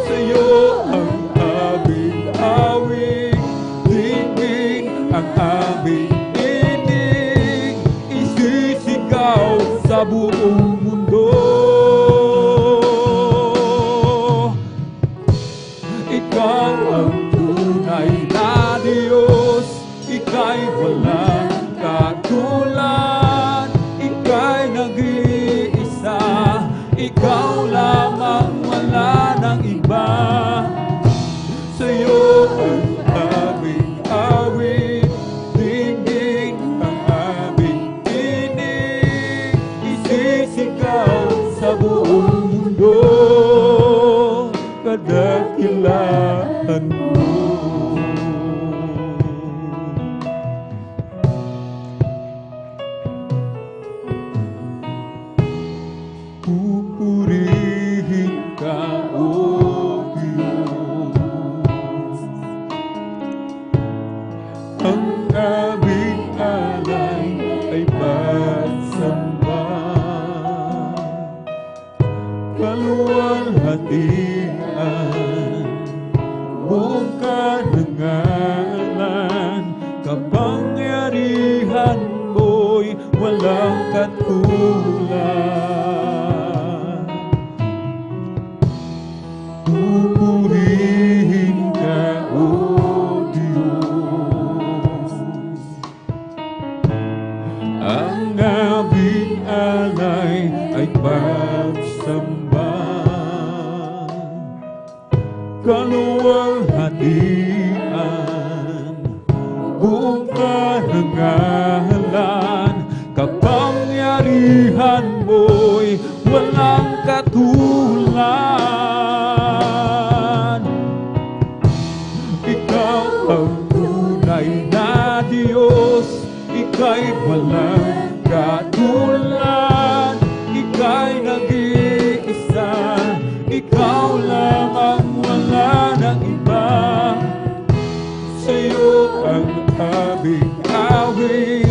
Sa'yo ang aming awit, dinggin ang aming inig, isisigaw sa buong mundo. Ikaw ang tunay na Diyos, ika'y walang katulad, ika'y nag-iisa, ikaw lamang, wala nang iba. Sa'yo ang aming awit, dinggin ang aming tinig, isisigaw sa buong mundo, kadakilaan mo. Pupurihin ka, O Diyos. Ang aming alay ay pagsamba, kaluwalhatian, buong kahangalan, kapangyarihan mo'y walang katulad. Pupurihin ka, O Diyos. Ang aming alay ay pagsamba, kaluwalhatian, buong kahangalan, kapangyarihan mo'y walang katulad. Ikaw ang tunay na Diyos, ika'y walang katulad, ika'y nag-iisa, ikaw lamang, wala nang iba. Sa'yo ang aming awit,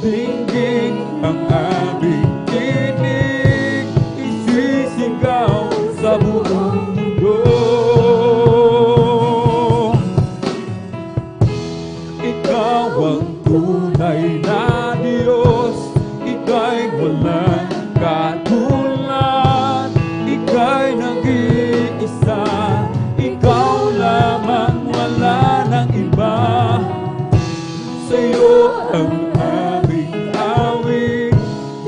dinggin ang aming tinig, isisigaw sa buong mundo. Ikaw ang tunay na Diyos, ika'y walang katulad, ika'y nag-iisa, ikaw lamang, wala nang iba. Sa'yo ang aming awit,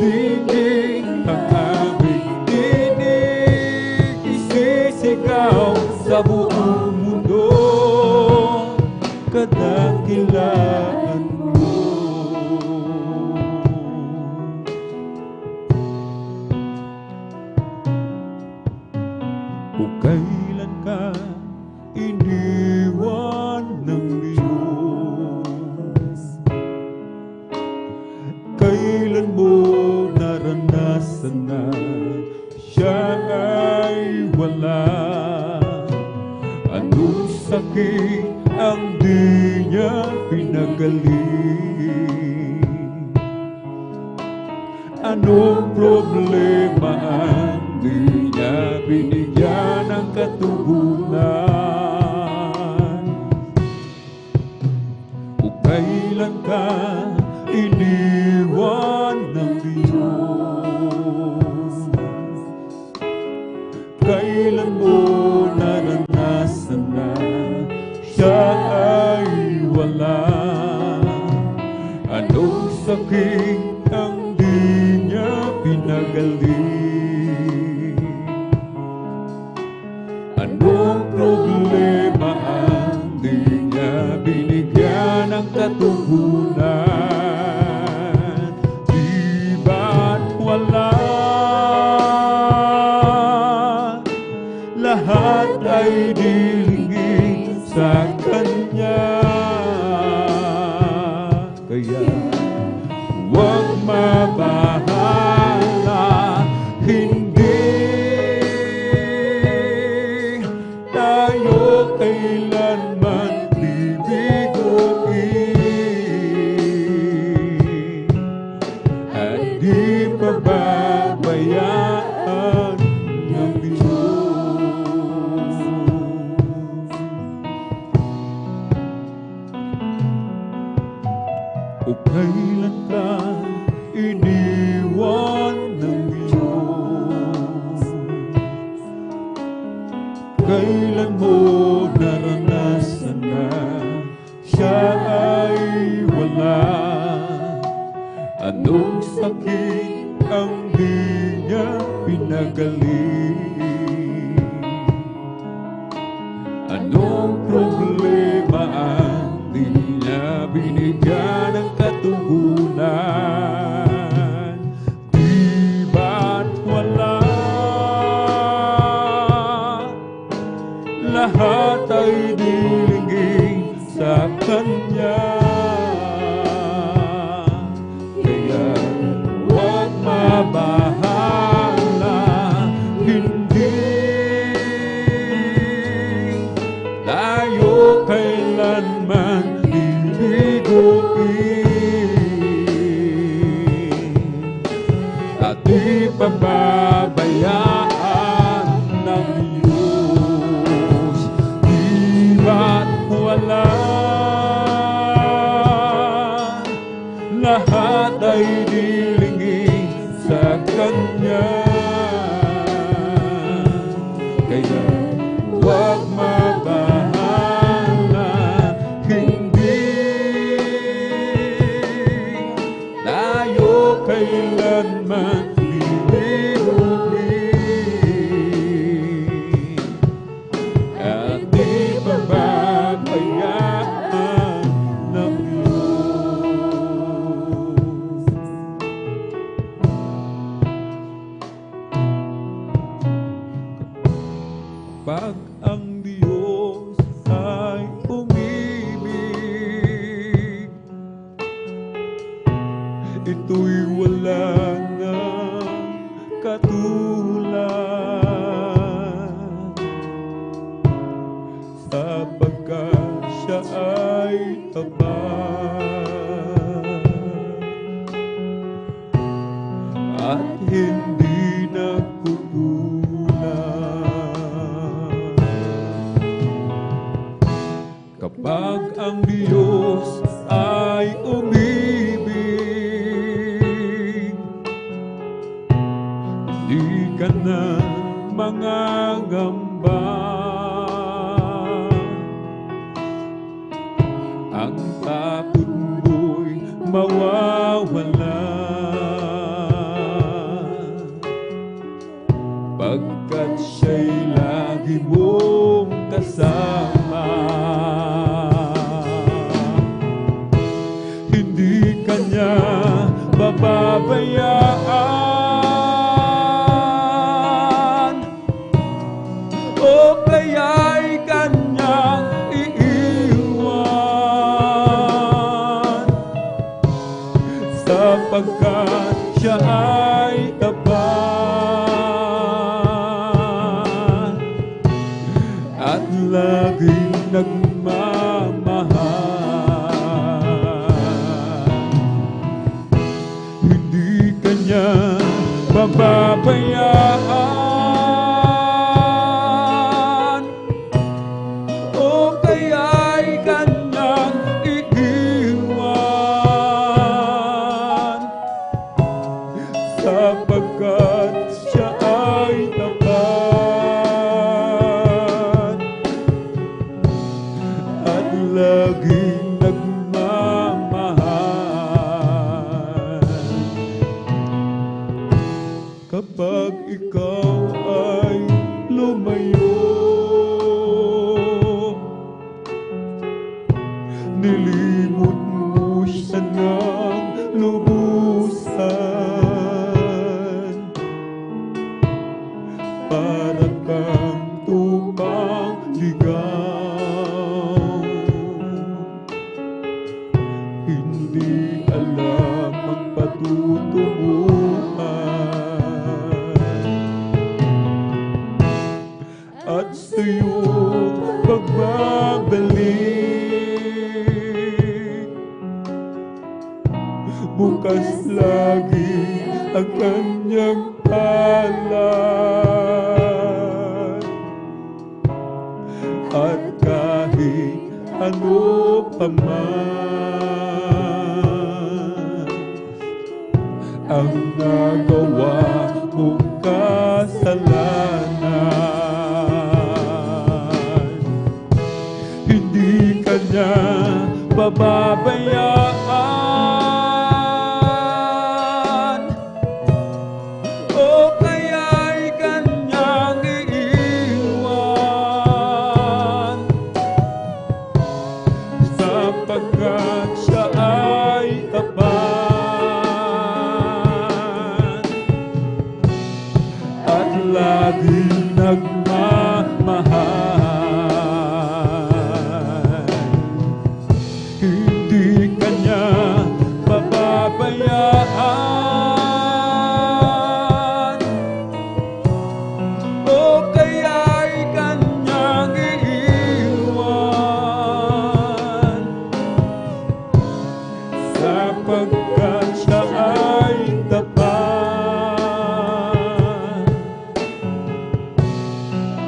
dinggin ang aming tinig, isisigaw sa buong mundo, kadakilaan mo. Kung kailan ka iniwan ng Diyos, kailan mo naranasan na siya ay wala, anong sakit ang di niya pinagaling, anong problema ang di niya binigyan ng katugunan. sakit ang di niya pinagaling? Anong problema ang di niya binigyan ng katugunan? Di ba't wala? Lahat ay dilingin sa Kanya. Kaya huwag mabahala, hindi tayo kailanman bibiguin at di pababayaan ng Diyos. O kailan ka iniwan ng Diyos? Kailan mo naranasan na siya ay wala? Anong sakit ang di niya pinagaling? Anong problema ang di niya binigyan ng katugunan? Di ba't wala? Lahat ay dilingin sa Kanya. Kaya huwag mabahala, hindi tayo kailanman bibiguin at di pababayaan ng Diyos. Di ba't wala? Lahat ay dilingin sa Kanya. Kaya huwag mabahala, hindi tayo kailanman bibiguin at di pababayaan ng Diyos. Pag ang Diyos ay umibig, ito'y wala nang katulad, sapagkat siya ay tapat at hindi nagkukulang. Kapag ang Diyos ay umibig, di ka na mangangamba. Ang takot mo'y mawawala, pagkat siya'y lagi mong kasama. Hindi ka niya bababayaan, o kaya'y kanyang iiwan, sapagkat siya ay tapat at laging nagmamahal. Hindi ka niya bababayaan, o kaya'y kanyang iiwan, sapagkat siya ay tapat at laging nagmamahal. ligaw. Hindi alam ang patutunguhan at sa'yo pagbabalik. Bukas lagi ang kanyang palad, at kahit ano pa man ang nagawa mong kasalanan, hindi ka niya pababayaan, o kaya'y kanyang iiwan, sapagkat siya ay tapat at laging nagmamahal. Hindi kanya pababayaan, o kaya'y kanyang iiwan, sapagkat siya ay tapat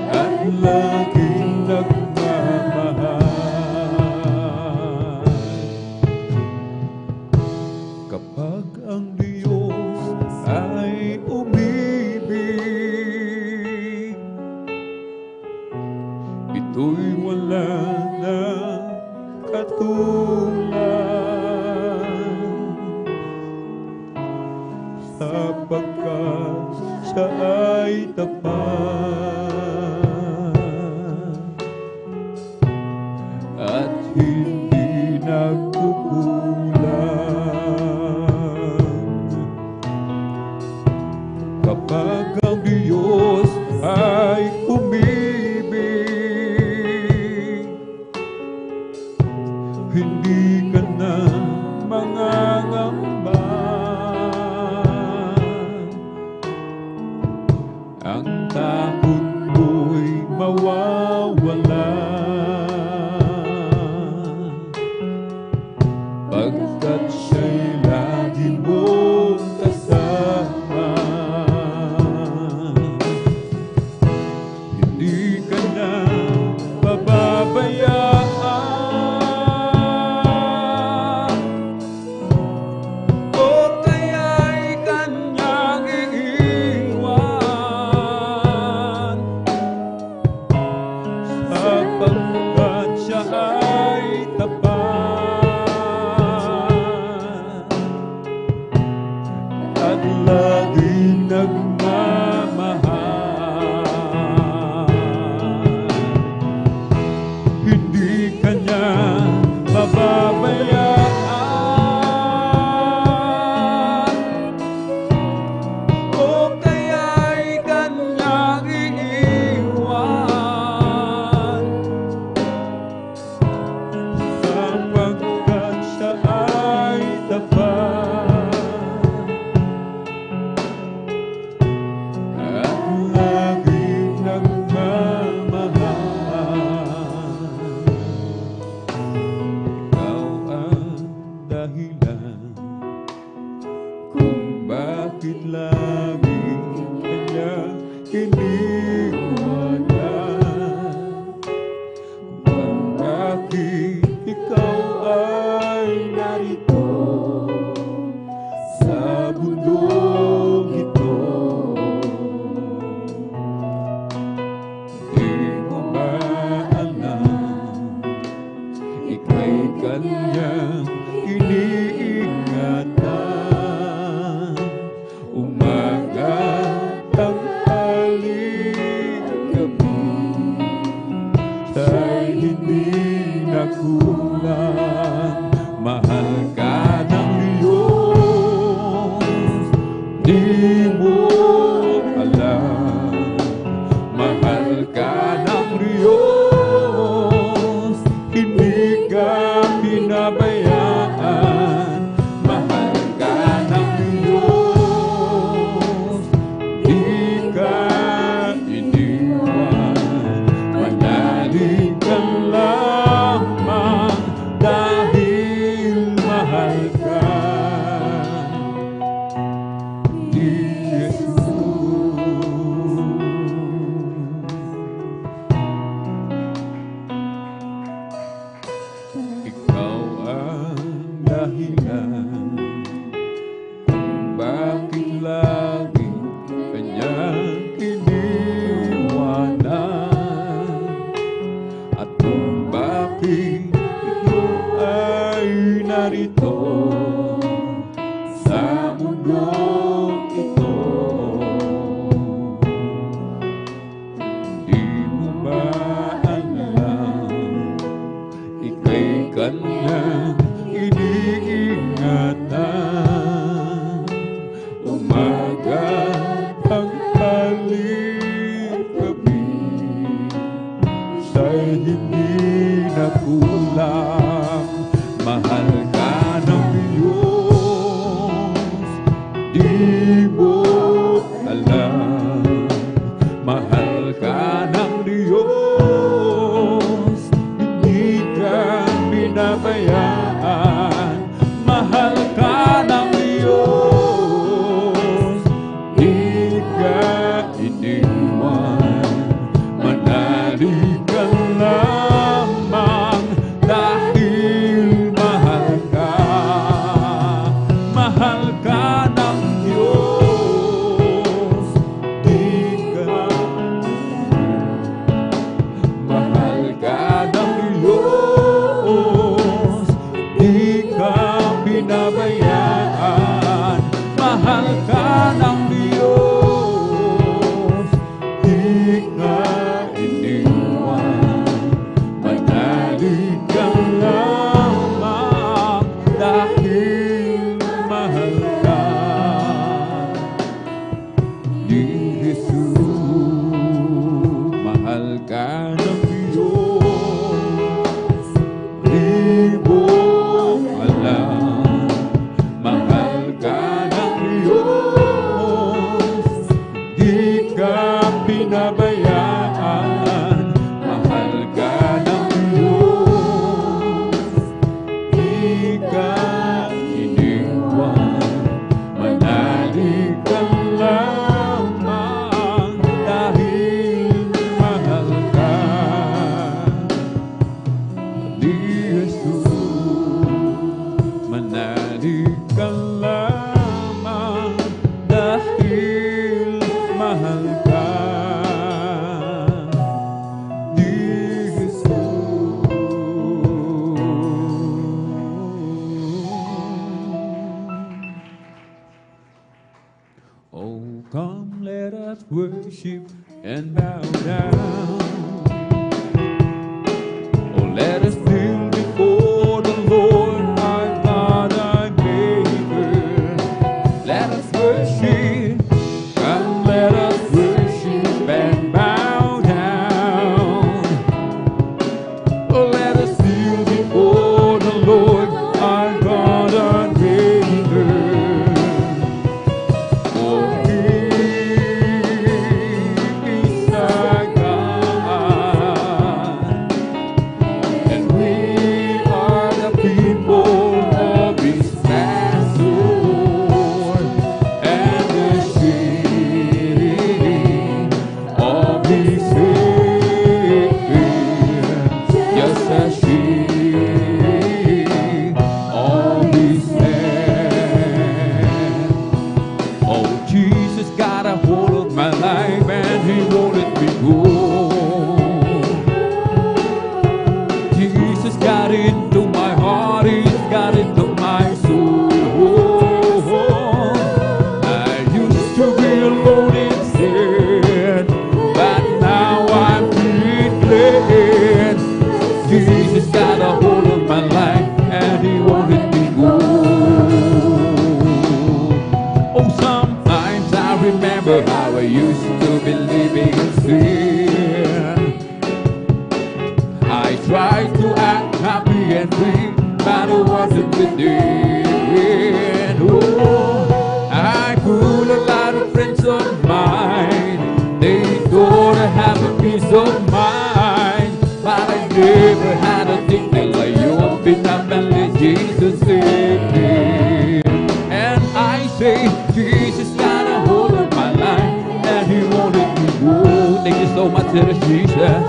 at laging nagmamahal. Kapag ang Diyos ay umibig, ito'y wala na katulad, sapagkat siya ay tapat at hindi nagkukulang. Kapag ang Diyos ay umibig, hindi ka na mangangamba. Ang takot mo'y mawawala, pagkat siya'y lagi mong kasama. Hindi ka na pababayaan, o kaya'y kanyang iiwan, sapagkat siya ay tapat at laging nagmamahal. Hindi ka niya pababayaan, o kaya'y kanyang iiwan, sapagkat siya ay tapat at laging nagmamahal. Ikaw ang dahilan kung bakit laging kanya iniiwanan, kung bakit ikaw ay narito sa mundong ito. Di mo maalam, ika'y kanyang iniingatan, umaga, tanghali, gabi, siya'y hindi nakulang. Mahal ka ng Diyos, di mo alam. Mahal ka ng Diyos, at kung bakit ikaw ay narito sa mundong ito. Di mo ba alam, ika'y kanyang iniingatan, umaga tanghali't gabi, sa'y hindi nakulang. Mahal ka ng Diyos, di mo alam. Mahal ka ng Diyos, hindi ka binabayaan. Mahal ka ng Diyos, di ka iniwan. Manalig ka lamang dahil mahal ka. Mahal ka ng Diyos, di ka. Mahal ka ng Diyos, di ka binabayaan. Mahal ka ng Diyos, di ka iniwan. Manalig ka lamang dahil mahal ka ni Jesus. Mahal ka ng Diyos, di mo alam. Mahal ka ng Diyos, di ka pinabayaan. Mahal ka ng Diyos, di ka iniwan. Manalig ka lamang dahil mahal ka ni Jesus. Manalig ka lamang dahil mahal ka ni Jesus. Oh, come, let us worship and bow down. Oh, let us kneel before the Lord, our God, our Maker. Let us worship, come, let us worship and bow down. Oh, let us kneel before the Lord, our God, our Maker. For He is our God, and we are the people of His pasture, and the sheep of His hand. Just as sheep of His hand. Oh, Jesus got a hold of my life and He won't let me go. Jesus got into my heart, He's got into my soul. I used to be alone in sin, but now I'm feeling glad. Jesus got a hold of my life and He won't let me go. Oh, sometimes I remember how I used to be living in sin. I tried to act happy and free, but it wasn't within. Oh, I pulled a lot of friends of mine. They thought I have a peace of mind, but I never had a thing like you. Open up and let Jesus in me. And I say, Jesus got a hold of my life, and He won't let me go. Thank you so much, Jesus.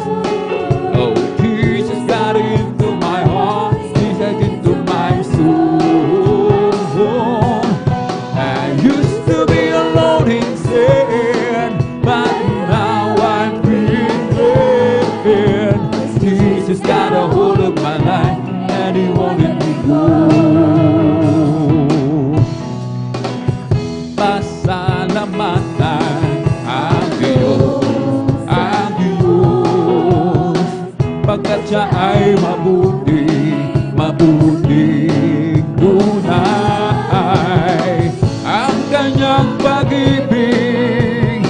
Oh, Jesus got into my heart, Jesus into my soul. I used to be alone in sin, but now I'm feeling glad. Jesus Pagkat siya ay mabuti, mabuting tunay. Ang kanyang pag-ibig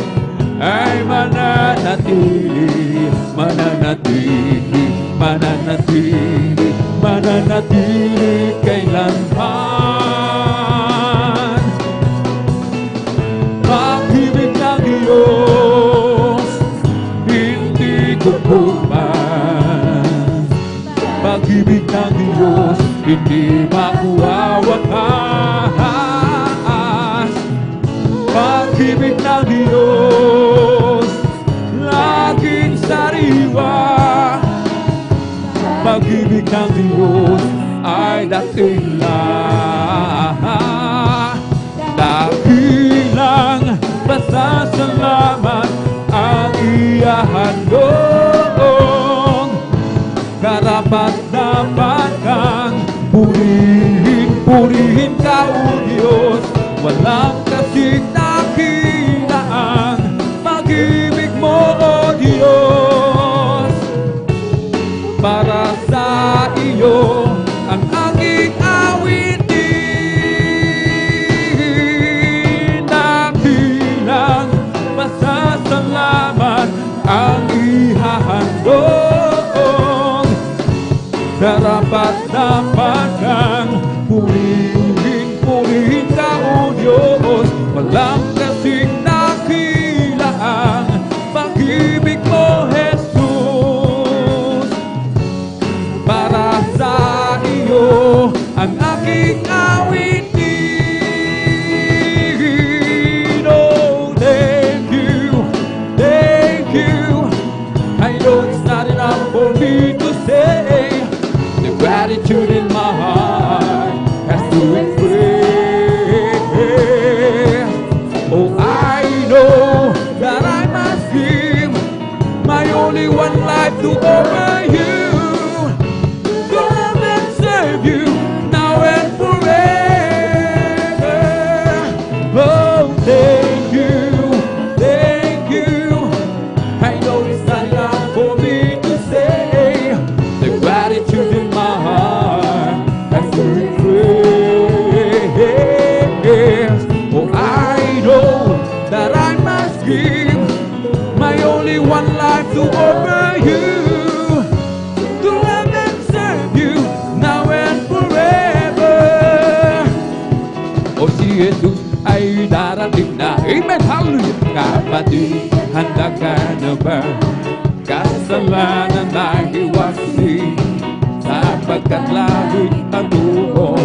ay mananatili, mananatili, mananatili, mananatili kailanman. Pag-ibig ng Diyos, hindi kukupan. Pag-ibig ng Diyos, hindi makuwawakas. Pag-ibig ng Diyos, laging sariwa. Pag-ibig ng Diyos ay dakila. Dakilang pasasalamat ang ihahandog. Karapat-dapat kang purihin, purihin ka o Diyos. Walang kasing dakilaan pag-ibig mo o Diyos. Para sa iyo ang aking awitin. Dakilang pasasalamat ang ihahandog. Karapat-dapat kang purihin, purihin ka o Diyos. Walang kasing dakilaan pag-ibig mo, Jesus. Para sa iyo ang aking awitin. Oh, thank you, thank you. I know it's not enough for me to say. The gratitude in my heart has to express. Oh, I know that I must give my only one life to offer you. Serve you now and forever. Oh, thank you, thank you. I know it's not enough for me to say. The gratitude in my heart has to express. Oh, I know that I must give my only one life to offer you. O si Jesus ay darating na. Amen, hallelujah. Kapatid, handa ka na ba? Kasalanan na iwasi, sapagkat laging patuho.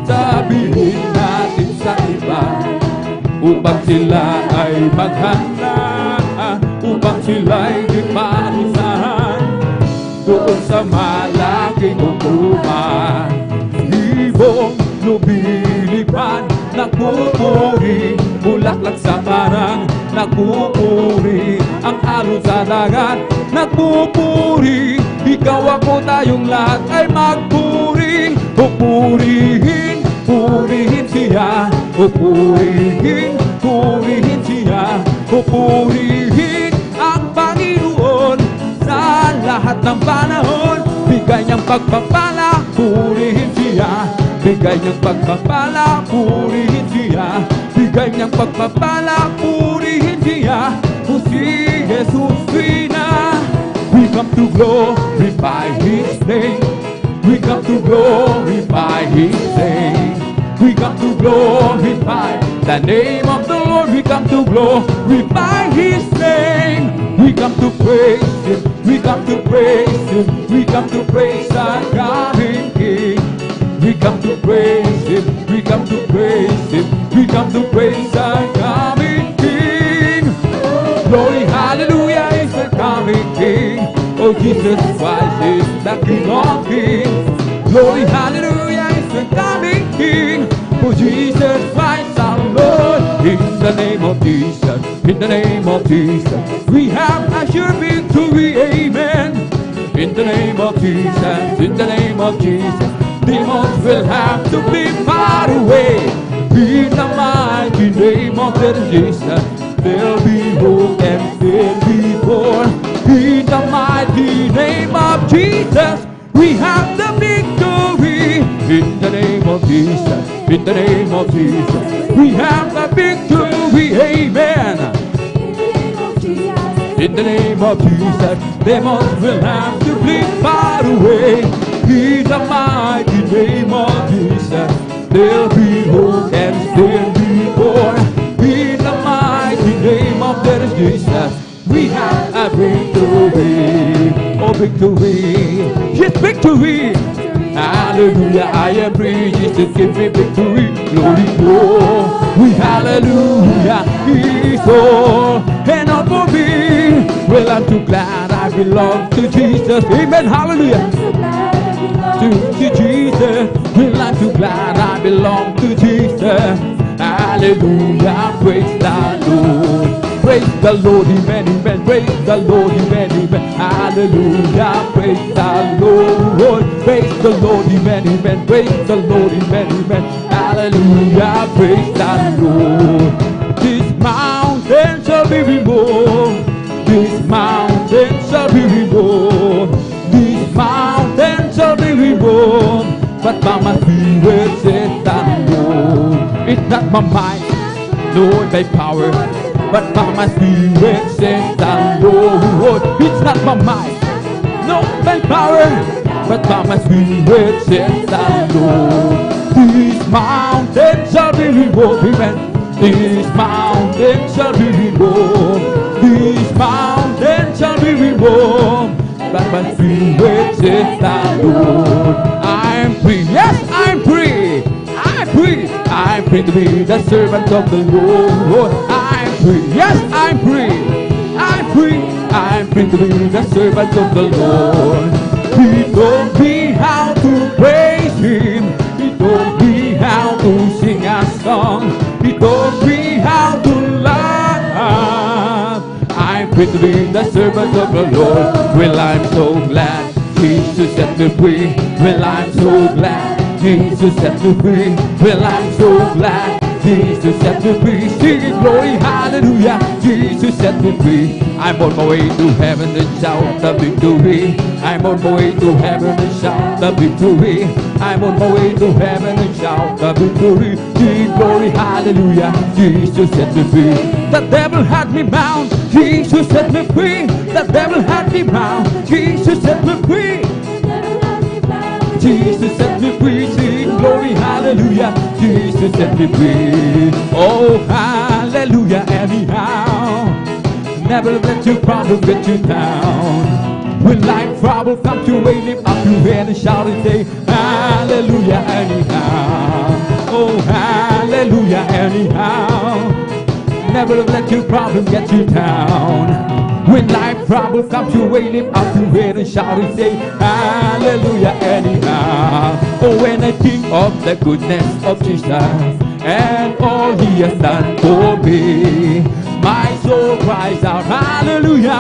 Sabihin natin sa iba, upang sila ay maghanda, upang sila ay iparisan doon sa malaking hukuman. Ibong lumilipad, nagpupuri, bulaklak sa parang nagpupuri, ang alon sa dagat nagpupuri, ikaw ako tayong lahat ay magpuri. O purihin, purihin siya, o purihin, purihin siya, o purihin ang Panginoon sa lahat ng panahon. Bigay niyang pagpapala, purihin siya. Bigay niyang pagpapala, purihin siya. Bigay niyang pagpapala, purihin siya. O si Jesus Rina, we come to glorify His name. We come to glorify His name. We come to glorify the name of the Lord. We come to glorify His name. We come to praise Him. We come to praise Him. We come to praise our coming King. We come to praise Him. We come to praise Him. We come to praise our coming King. Glory, hallelujah, is the coming King. Oh, Jesus Christ is the King of Kings. Glory, hallelujah, is the coming King. Oh, Jesus Christ our Lord. In the name of Jesus, in the name of Jesus, we have a sure victory, amen. In the name of Jesus, in the name of Jesus, demons will have to be far away. In the mighty name of Jesus, there'll be hope and there'll be born. In the mighty mighty name of Jesus, we have the victory. In the name of Jesus, in the name of Jesus, we have the victory. Amen. In the name of Jesus, demons will have to flee far away. In the mighty name of Jesus, there'll be hope and still be born. In the mighty name of Jesus, we have a victory. Oh, victory. Yes, victory. Hallelujah, I am free. Jesus give me victory. Glory, glory. Hallelujah, He's all and all for me. Well, I'm too glad I belong to Jesus. Amen, hallelujah. To Jesus. Well, I'm too glad I belong to Jesus. Hallelujah, praise the Lord. Praise the Lord, amen, amen. Praise the Lord, amen, amen. Hallelujah, praise the Lord. Praise the Lord, amen, amen. Praise the Lord, amen, amen. Hallelujah, praise the Lord. This mountain shall be removed. This mountain shall be removed. This mountain shall be removed. But by my spirit says the Lord. It's not my might, nor my power, but by my spirit says the Lord. It's not my might, no my power, but by my spirit says the Lord. This mountain shall be removed, amen. This mountain shall be removed. This mountain shall be removed. But my spirit says the Lord. I'm free, yes, I'm free. I'm free. I'm free to be the servant of the Lord. I'm free, yes, I'm free. I'm free. I'm free to be the servant of the Lord. He told me how to praise Him. He told me how to sing a song. He told me how to love. I'm free to be the servant of the Lord. Well, I'm so glad Jesus set me free. Well, I'm so glad Jesus set me free. Well, I'm so glad Jesus set me free. Singing glory, hallelujah. Jesus set me free. I'm on my way to heaven and shout the victory. I'm on my way to heaven and shout the victory. I'm on my way to heaven and shout the victory. Singing glory, hallelujah. Jesus set me free. The devil had me bound. Jesus set me free. The devil had me bound. Jesus set me free. Jesus set me free, sing glory, hallelujah. Jesus set me free. Oh, hallelujah, anyhow. Never let your problem get you down. When life trouble comes your way, lift up your head and shout and say, hallelujah, anyhow. Oh, hallelujah, anyhow. Never let your problem get you down. When life trouble comes your way, lift up your head and shout and say, hallelujah, anyhow. Oh, when I think of the goodness of Jesus and all He has done for me, my soul cries out, hallelujah.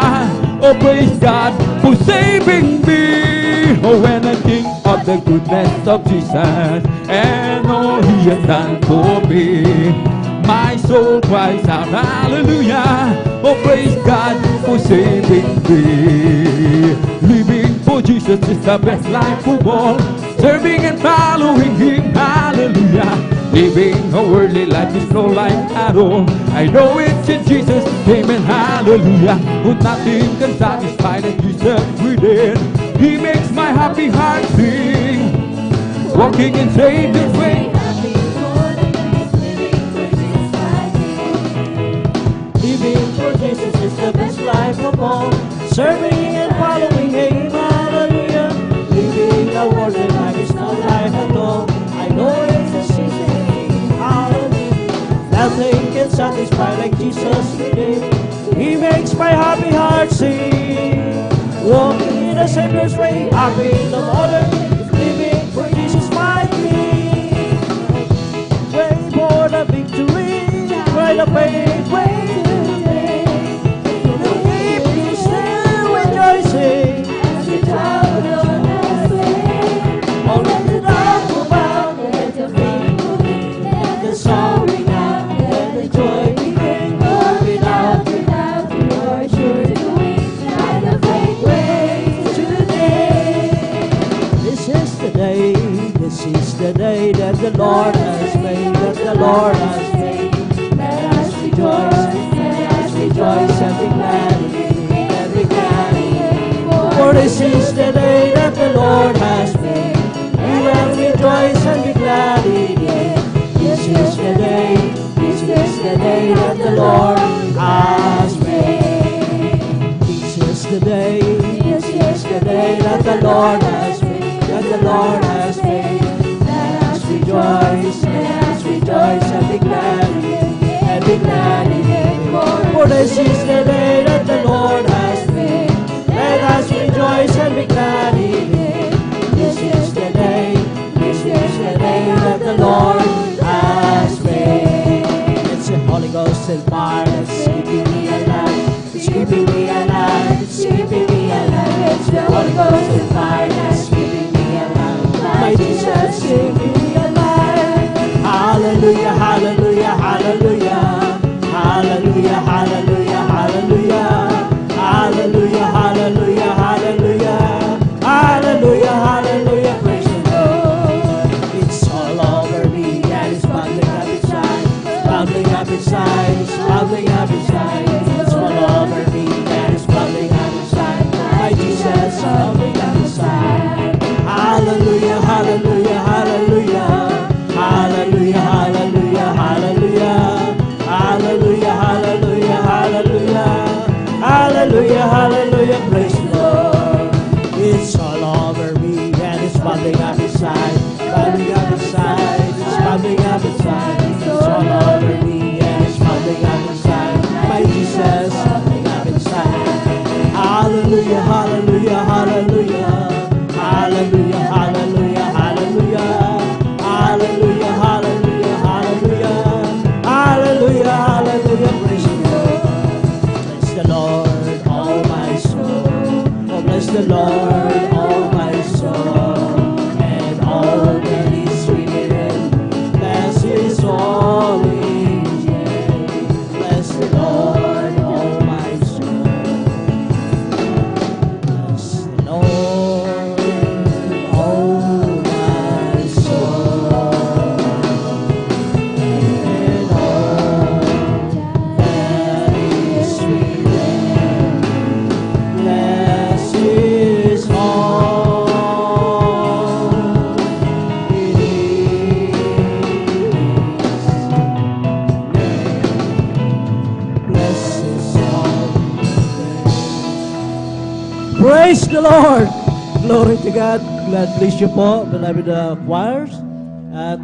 Oh, praise God for saving me. Oh, when I think of the goodness of Jesus and all He has done for me, my soul cries out, hallelujah. Oh, praise God for saving me. Living for Jesus is the best life of all. Serving and following Him, hallelujah. Living a worldly life is no life at all. I know it's in Jesus' name and hallelujah. But nothing can satisfy the Jesus within. He makes my happy heart sing. Walking in Savior's way. Living for Jesus is the best life of all. Serving and following Him, hallelujah. Living a worldly life is no life at all. I know it's a season, hallelujah. Nothing can satisfy like Jesus did. He makes my happy heart sing. Walking in the Savior's way, happy in the Lord. Living for Jesus my King. Way for the victory, by the faith way. Without your love, you are sure to win. By the faith way. the day that the Lord has made, that the Lord has made. Let us rejoice and be glad in it, and be glad in it. For this is the day that the Lord has made. We will rejoice and be glad in it. This is the day that the Lord has made. This is the day that the Lord has made, that the Lord has made. Let us rejoice and be glad in it, and be glad in it. For this is the day that the Lord has made. Let us rejoice and be glad in it. This is the day that the Lord has made. It's the Holy Ghost and fire that's keeping me alive. It's keeping me alive. It's keeping me alive. It's the Holy Ghost and fire that's keeping me alive. My Jesus keeping me alive. Hallelujah, hallelujah, hallelujah. Hallelujah, hallelujah, hallelujah. Hallelujah, hallelujah, hallelujah. Hallelujah, hallelujah, praise the Lord. It's all over me and it's bubbling up inside. Bubbling up inside, it's bubbling up inside. It's all over me and it's bubbling up inside. My Jesus, bubbling up inside. Hallelujah, hallelujah, hallelujah. Hallelujah, hallelujah, hallelujah. Hallelujah, hallelujah, hallelujah. Hallelujah, hallelujah, praise the Lord. It's all over me and it's bubbling up inside. Bubbling up inside, it's bubbling up inside. It's all over me and it's bubbling up inside. My Jesus, bubbling up inside. Hallelujah, hallelujah, hallelujah. Hallelujah, hallelujah, hallelujah. Hallelujah, hallelujah, hallelujah. Hallelujah, hallelujah, praise the Lord. Bless the Lord, oh my soul. Oh, bless the Lord, oh my soul. And all that is within, bless His holy name. Bless the Lord, oh my soul. Bless the Lord, oh my soul. And all that is within, bless His Praise the Lord! Glory to God. God bless you po, beloved choirs. At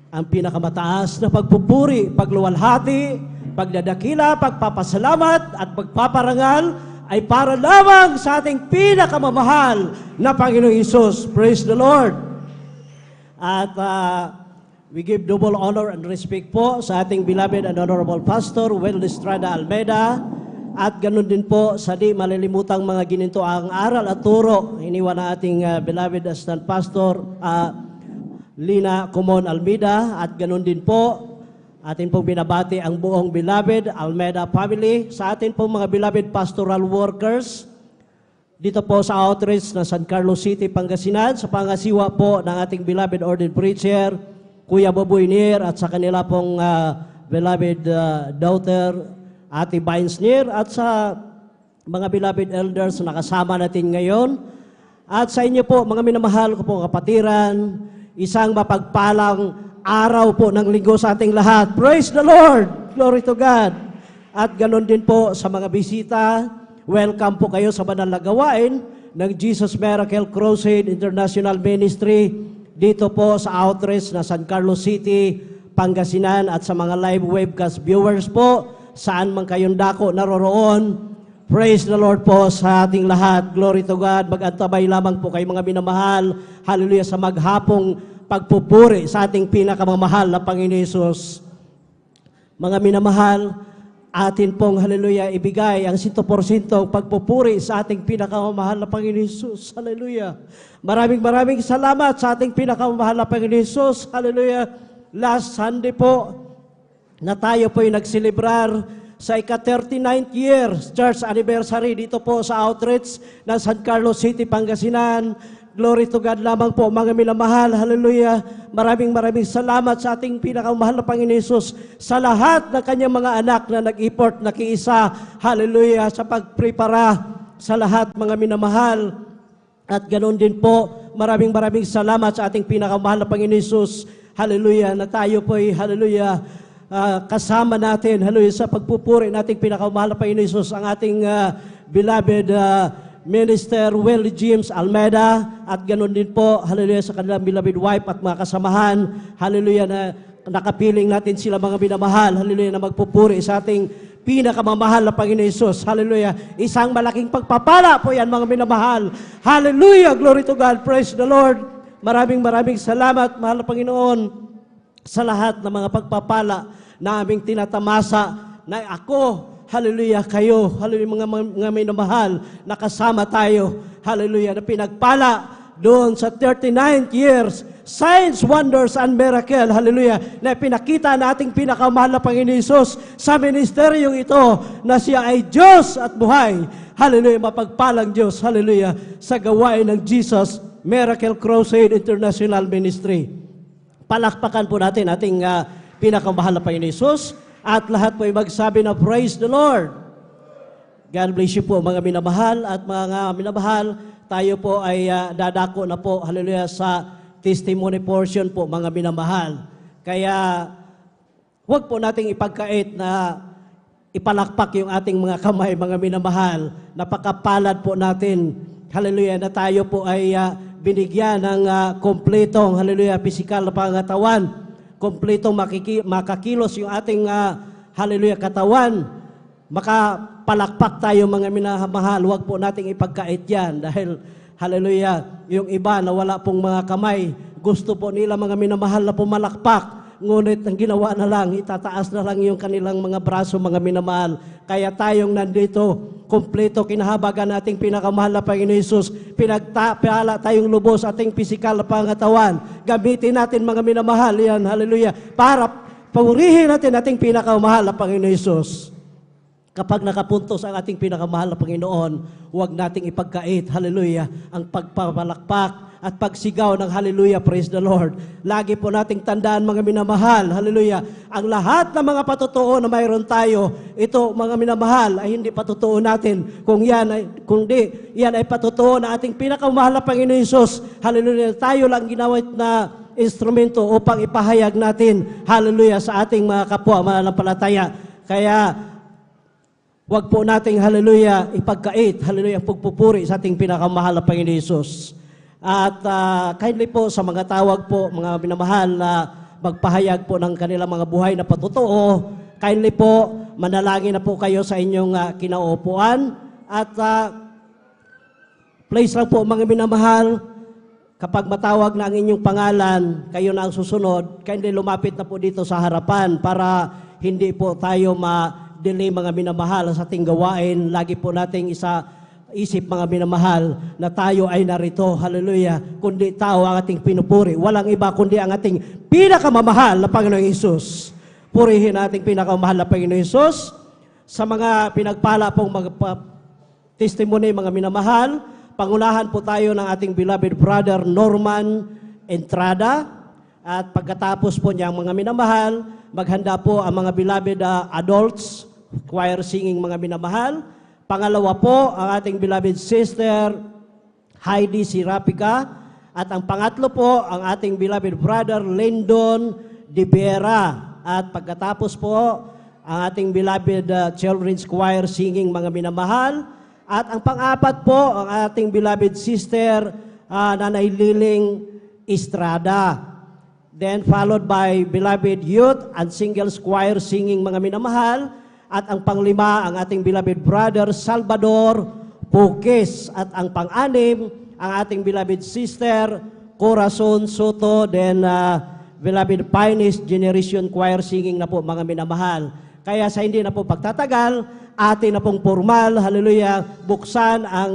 ang pinakamataas na pagpupuri, pagluwalhati, pagdadakila, pagpapasalamat at pagpaparangal ay para lamang sa ating pinakamamahal na Panginoong Hesus. Praise the Lord! At we give double honor and respect po sa ating beloved and honorable pastor, Will Estrada Almeida. At ganun din po sa di malilimutang mga ginintoang aral at turo, iniwan na ating beloved assistant pastor, Lina Comon Almeida. At ganun din po, atin pong binabati ang buong beloved Almeida family, sa atin pong mga beloved pastoral workers, dito po sa outreach na San Carlos City, Pangasinan, sa pangasiwa po ng ating beloved ordained preacher, Kuya Boboy Nier, at sa kanila pong beloved daughter, Ate Vines Nier, at sa mga beloved elders na nakasama natin ngayon. At sa inyo po, mga minamahal ko po kapatiran, isang mapagpalang araw po ng linggo sa ating lahat. Praise the Lord! Glory to God! At ganon din po sa mga bisita, welcome po kayo sa banal na gawain ng Jesus Miracle Crusade International Ministry dito po sa outreach na San Carlos City, Pangasinan, at sa mga live webcast viewers po, saan man kayong dako naroroon. Praise the Lord po sa ating lahat. Glory to God. Mag-antabay lamang po kayo mga minamahal. Hallelujah, sa maghapong pagpupuri sa ating pinakamamahal na Panginoon Hesus. Mga minamahal, atin pong hallelujah ibigay ang 100% pagpupuri sa ating pinakamamahal na Panginoon Hesus. Hallelujah. Maraming salamat sa ating pinakamamahal na Panginoon Hesus. Hallelujah. Last Sunday po, na tayo po'y nagselebrar sa ika-39th year church anniversary dito po sa outreach ng San Carlos City, Pangasinan. Glory to God lamang po, mga minamahal. Hallelujah. Maraming salamat sa ating pinakamahal na Panginoon Hesus sa lahat ng kanyang mga anak na nag-effort, nakiisa. Hallelujah. Sa pagprepara sa lahat, mga minamahal. At ganoon din po, maraming salamat sa ating pinakamahal na Panginoon Hesus. Hallelujah. Na tayo po ay, hallelujah, kasama natin, hallelujah, sa pagpupuri nating pinakamahal na Panginoon Hesus, ang ating beloved Minister Will James Almeida, at ganoon din po, hallelujah, sa kanilang beloved wife at mga kasamahan, hallelujah, na nakapiling natin sila, mga minamahal, hallelujah, na magpupuri sa ating pinakamamahal na Panginoon Hesus, hallelujah. Isang malaking pagpapala po yan, mga minamahal, hallelujah, glory to God, praise the Lord. Maraming salamat, mahal na Panginoon, sa lahat ng mga pagpapala na aming tinatamasa, na ako, hallelujah, kayo, hallelujah, mga minamahal, nakasama tayo, hallelujah, na pinagpala doon sa 39th years, signs, wonders, and miracle, hallelujah, na pinakita nating pinakamahal na Panginoon Hesus sa ministeryong ito, na siya ay Diyos at buhay, hallelujah, mapagpalang Diyos, hallelujah, sa gawain ng Jesus Miracle Crusade International Ministry. Palakpakan po natin ating pinakamahal na Panginoon Hesus, at lahat po ay magsabi na praise the Lord. God bless you po, mga minamahal, at mga minamahal, tayo po ay dadako na po, hallelujah, sa testimony portion po, mga minamahal. Kaya huwag po nating ipagkait na ipalakpak yung ating mga kamay, mga minamahal. Napakapalad po natin, hallelujah, na tayo po ay binigyan ng kompletong, hallelujah, pisikal na pangatawan, kompletong makakilos yung ating, hallelujah, katawan. Makapalakpak tayo, mga minamahal, huwag po nating ipagkait yan, dahil, hallelujah, yung iba na wala pong mga kamay, gusto po nila, mga minamahal, na pumalakpak, ngunit ang ginawa na lang, itataas na lang yung kanilang mga braso, mga minamahal. Kaya tayong nandito, kompleto, kinahabagan nating pinakamahal na Panginoon Hesus, pinagpala tayong lubos ating pisikal na pangatawan. Gamitin natin, mga minamahal, yan, hallelujah, para purihin natin ating pinakamahal na Panginoon Hesus. Kapag nakapuntos ang ating pinakamahal na Panginoon, huwag nating ipagkait, hallelujah, ang pagpapalakpak at pagsigaw ng hallelujah, praise the Lord. Lagi po nating tandaan, mga minamahal, hallelujah, ang lahat ng mga patutuo na mayroon tayo, ito, mga minamahal, ay hindi patutuo natin, kundi yan ay patutuo na ating pinakamahal na Panginoon Hesus, hallelujah, tayo lang ginawit na instrumento upang ipahayag natin, hallelujah, sa ating mga kapwa mananampalataya. Kaya huwag po nating, hallelujah, ipagkait, hallelujah, pagpupuri sa ating pinakamahal na Panginoon Hesus. At kindly po sa mga tawag po, mga minamahal, na magpahayag po ng kanilang mga buhay na patotoo, kindly po, manalangin na po kayo sa inyong kinaupuan. At please lang po, mga minamahal, kapag matawag na ang inyong pangalan, kayo na ang susunod, kindly lumapit na po dito sa harapan para hindi po tayo delay, mga minamahal, sa ating gawain. Lagi po nating isip, mga minamahal, na tayo ay narito, hallelujah, kundi tao ang ating pinupuri. Walang iba kundi ang ating pinakamamahal na Panginoong Hesus. Purihin ating pinakamamahal na Panginoong Hesus. Sa mga pinagpala pong testimony, mga minamahal, pangunahan po tayo ng ating beloved brother Norman Entrada. At pagkatapos po niya, mga minamahal, maghanda po ang mga beloved adults, choir singing, mga minamahal. Pangalawa po, ang ating beloved sister, Heidi Sirapika. At ang pangatlo po, ang ating beloved brother, Lyndon De Vera. At pagkatapos po, ang ating beloved children's choir singing, mga minamahal. At ang pang-apat po, ang ating beloved sister, Nanay Liling Estrada. Then followed by beloved youth and singles choir singing, mga minamahal. At ang panglima, ang ating beloved brother Salvador Pukis. At ang pang-anim, ang ating beloved sister Corazon Soto. Then beloved Pioneers Generation Choir singing na po, mga minamahal. Kaya sa hindi na po pagtatagal, atin na pong formal, hallelujah, buksan ang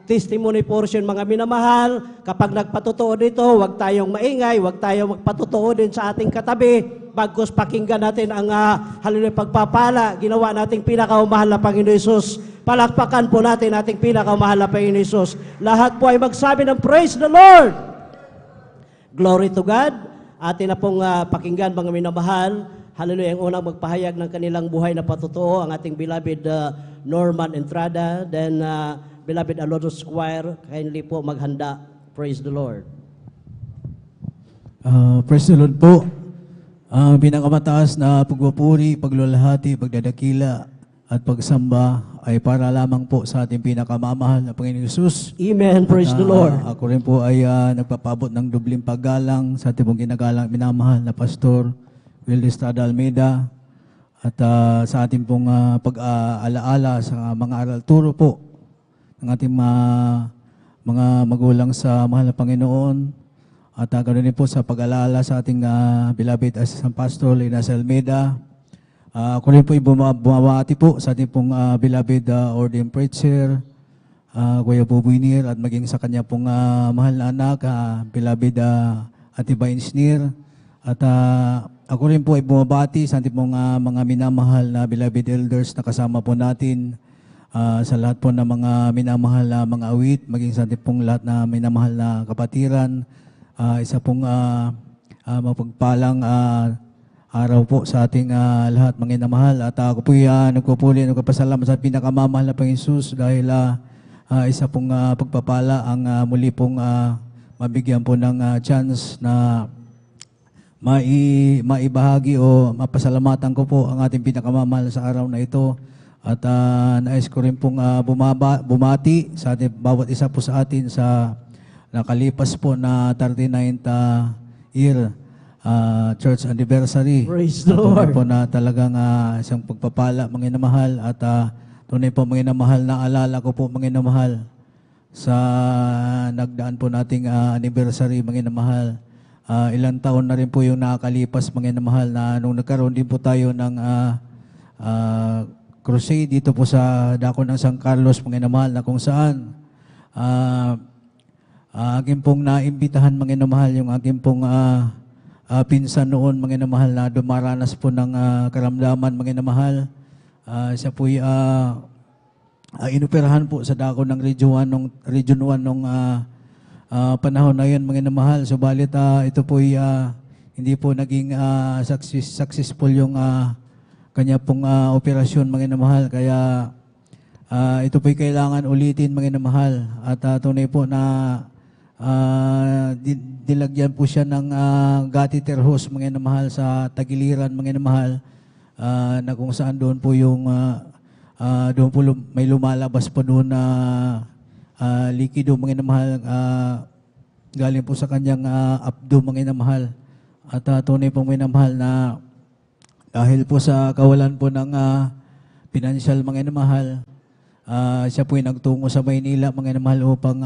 testimony portion, mga minamahal. Kapag nagpatotoo dito, huwag tayong maingay, huwag tayong magpatotoo din sa ating katabi. bagkus pakinggan natin ang hallelujah, pagpapala, ginawa nating pinakamahal na Panginoon Hesus. Palakpakan po natin ating pinakamahal na Panginoon Hesus. Lahat po ay magsabi ng praise the Lord. Glory to God. Atin na pong pakinggan mga minamahal. Hallelujah, ang unang magpahayag ng kanilang buhay na patotoo, ang ating beloved Norman Entrada, then beloved Alonso Squire, kindly po maghanda. Praise the Lord. Praise the Lord po. Ang pinakamataas na pagpupuri, paglulahati, pagdadakila at pagsamba ay para lamang po sa ating pinakamamahal na Panginoon Hesus. Amen. Praise the Lord. Ako rin po ay nagpapabot ng dubling paggalang sa ating pong ginagalang minamahal na Pastor Will Estrada Almeida at sa ating pong pag-aalaala sa mga aral turo po ng ating mga magulang sa mahal na Panginoon. At ganoon din po sa pag-alala sa ating beloved Assistant Pastor Linas Almeida. Ako rin po bumabati po sa ating pong beloved ordained preacher, Kuya Bubinir, at maging sa kanya pong mahal na anak, beloved Ate Bainsnir. At ako rin po ay bumabati sa ating pong mga minamahal na beloved elders na kasama po natin, sa lahat po ng mga minamahal na mga awit, maging sa ating pong lahat na minamahal na kapatiran. Isa pong mapagpalang araw po sa ating lahat mga inamahal. At ako po nagpupuli, nagpapasalamat sa pinakamamahal na Panginoon Hesus dahil isa pong pagpapala ang muli pong mabigyan po ng chance na maibahagi o mapasalamatan ko po ang ating pinakamamahal sa araw na ito. At nais ko rin pong bumati sa ating bawat isa po sa atin sa nakalipas po na 39th year church anniversary. Praise the Tunay Lord. po na talagang isang pagpapala, mga inamahal, at tunay po mga inamahal na alala ko po mga inamahal sa nagdaan po nating anniversary mga inamahal. Ilang taon na rin po yung nakakalipas mga inamahal na nung nagkaroon din po tayo ng crusade dito po sa dako ng San Carlos mga inamahal na kung saan aking pong naimbitahan mga inamahal yung aking pong pinsan noon mga inamahal na dumaranas po ng karamdaman mga inamahal. Siya po inoperahan po sa dako ng Region 1 nung panahon na yun mga inamahal. Subalit ito po hindi po naging successful yung kanya pong operasyon mga inamahal. Kaya ito po'y kailangan ulitin mga inamahal. At tunay po na dilagyan po siya ng catheter hose mga inamahal sa tagiliran mga inamahal, na kung saan doon po yung doon po may lumalabas po doon na likido mga inamahal, galing po sa kanyang abdo mga inamahal. At tunay po mga inamahal na dahil po sa kawalan po ng financial mga inamahal, siya po ay nagtungo sa Maynila mga inamahal upang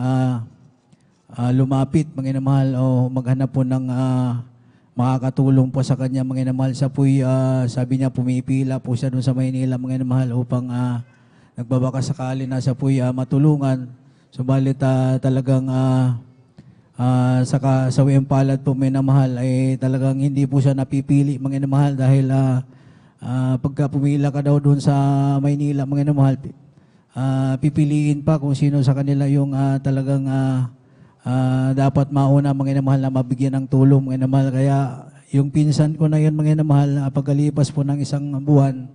lumapit mga inamahal o maghanap po ng makakatulong po sa kanya mga inamahal. Siya po sabi niya pumipila po siya doon sa Maynila mga inamahal upang nagbabaka sakali na siya po matulungan. Subalit talagang sa kasawiang palad po mga inamahal ay talagang hindi po siya napipili mga inamahal dahil pagka pumila ka daw doon sa Maynila mga inamahal, pipiliin pa kung sino sa kanila yung talagang dapat mauna mga inamahal na mabigyan ng tulong mga inamahal. Kaya yung pinsan ko na yun mga inamahal, pagkalipas po ng isang buwan,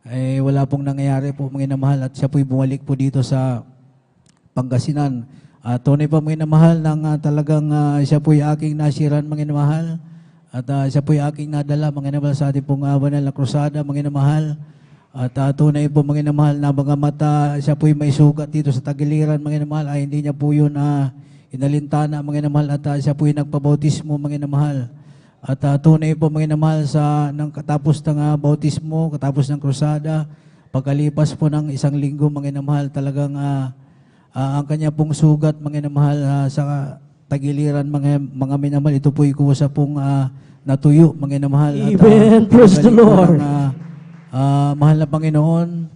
ay wala pong nangyayari po mga inamahal at siya po'y bumalik po dito sa Pangasinan. Tunay pa mga inamahal ng talagang siya po'y aking nasiran mga inamahal at siya po'y aking nadala mga inamahal sa ating pong banal na krusada mga inamahal. At tunay po mga inamahal na mga mata siya po'y may sugat dito sa tagiliran mga inamahal, ay hindi niya po yun inalintana mga inamahal at siya po'y nagpabautismo mga inamahal. At tunay po mga inamahal nang katapos ng bautismo, katapos ng krusada, pagkalipas po ng isang linggo mga inamahal, talagang ang kanya pong sugat mga inamahal sa tagiliran mga minamahal, ito po'y kusa pong natuyo mga inamahal. Amen. Praise the Lord. Mahal na Panginoon.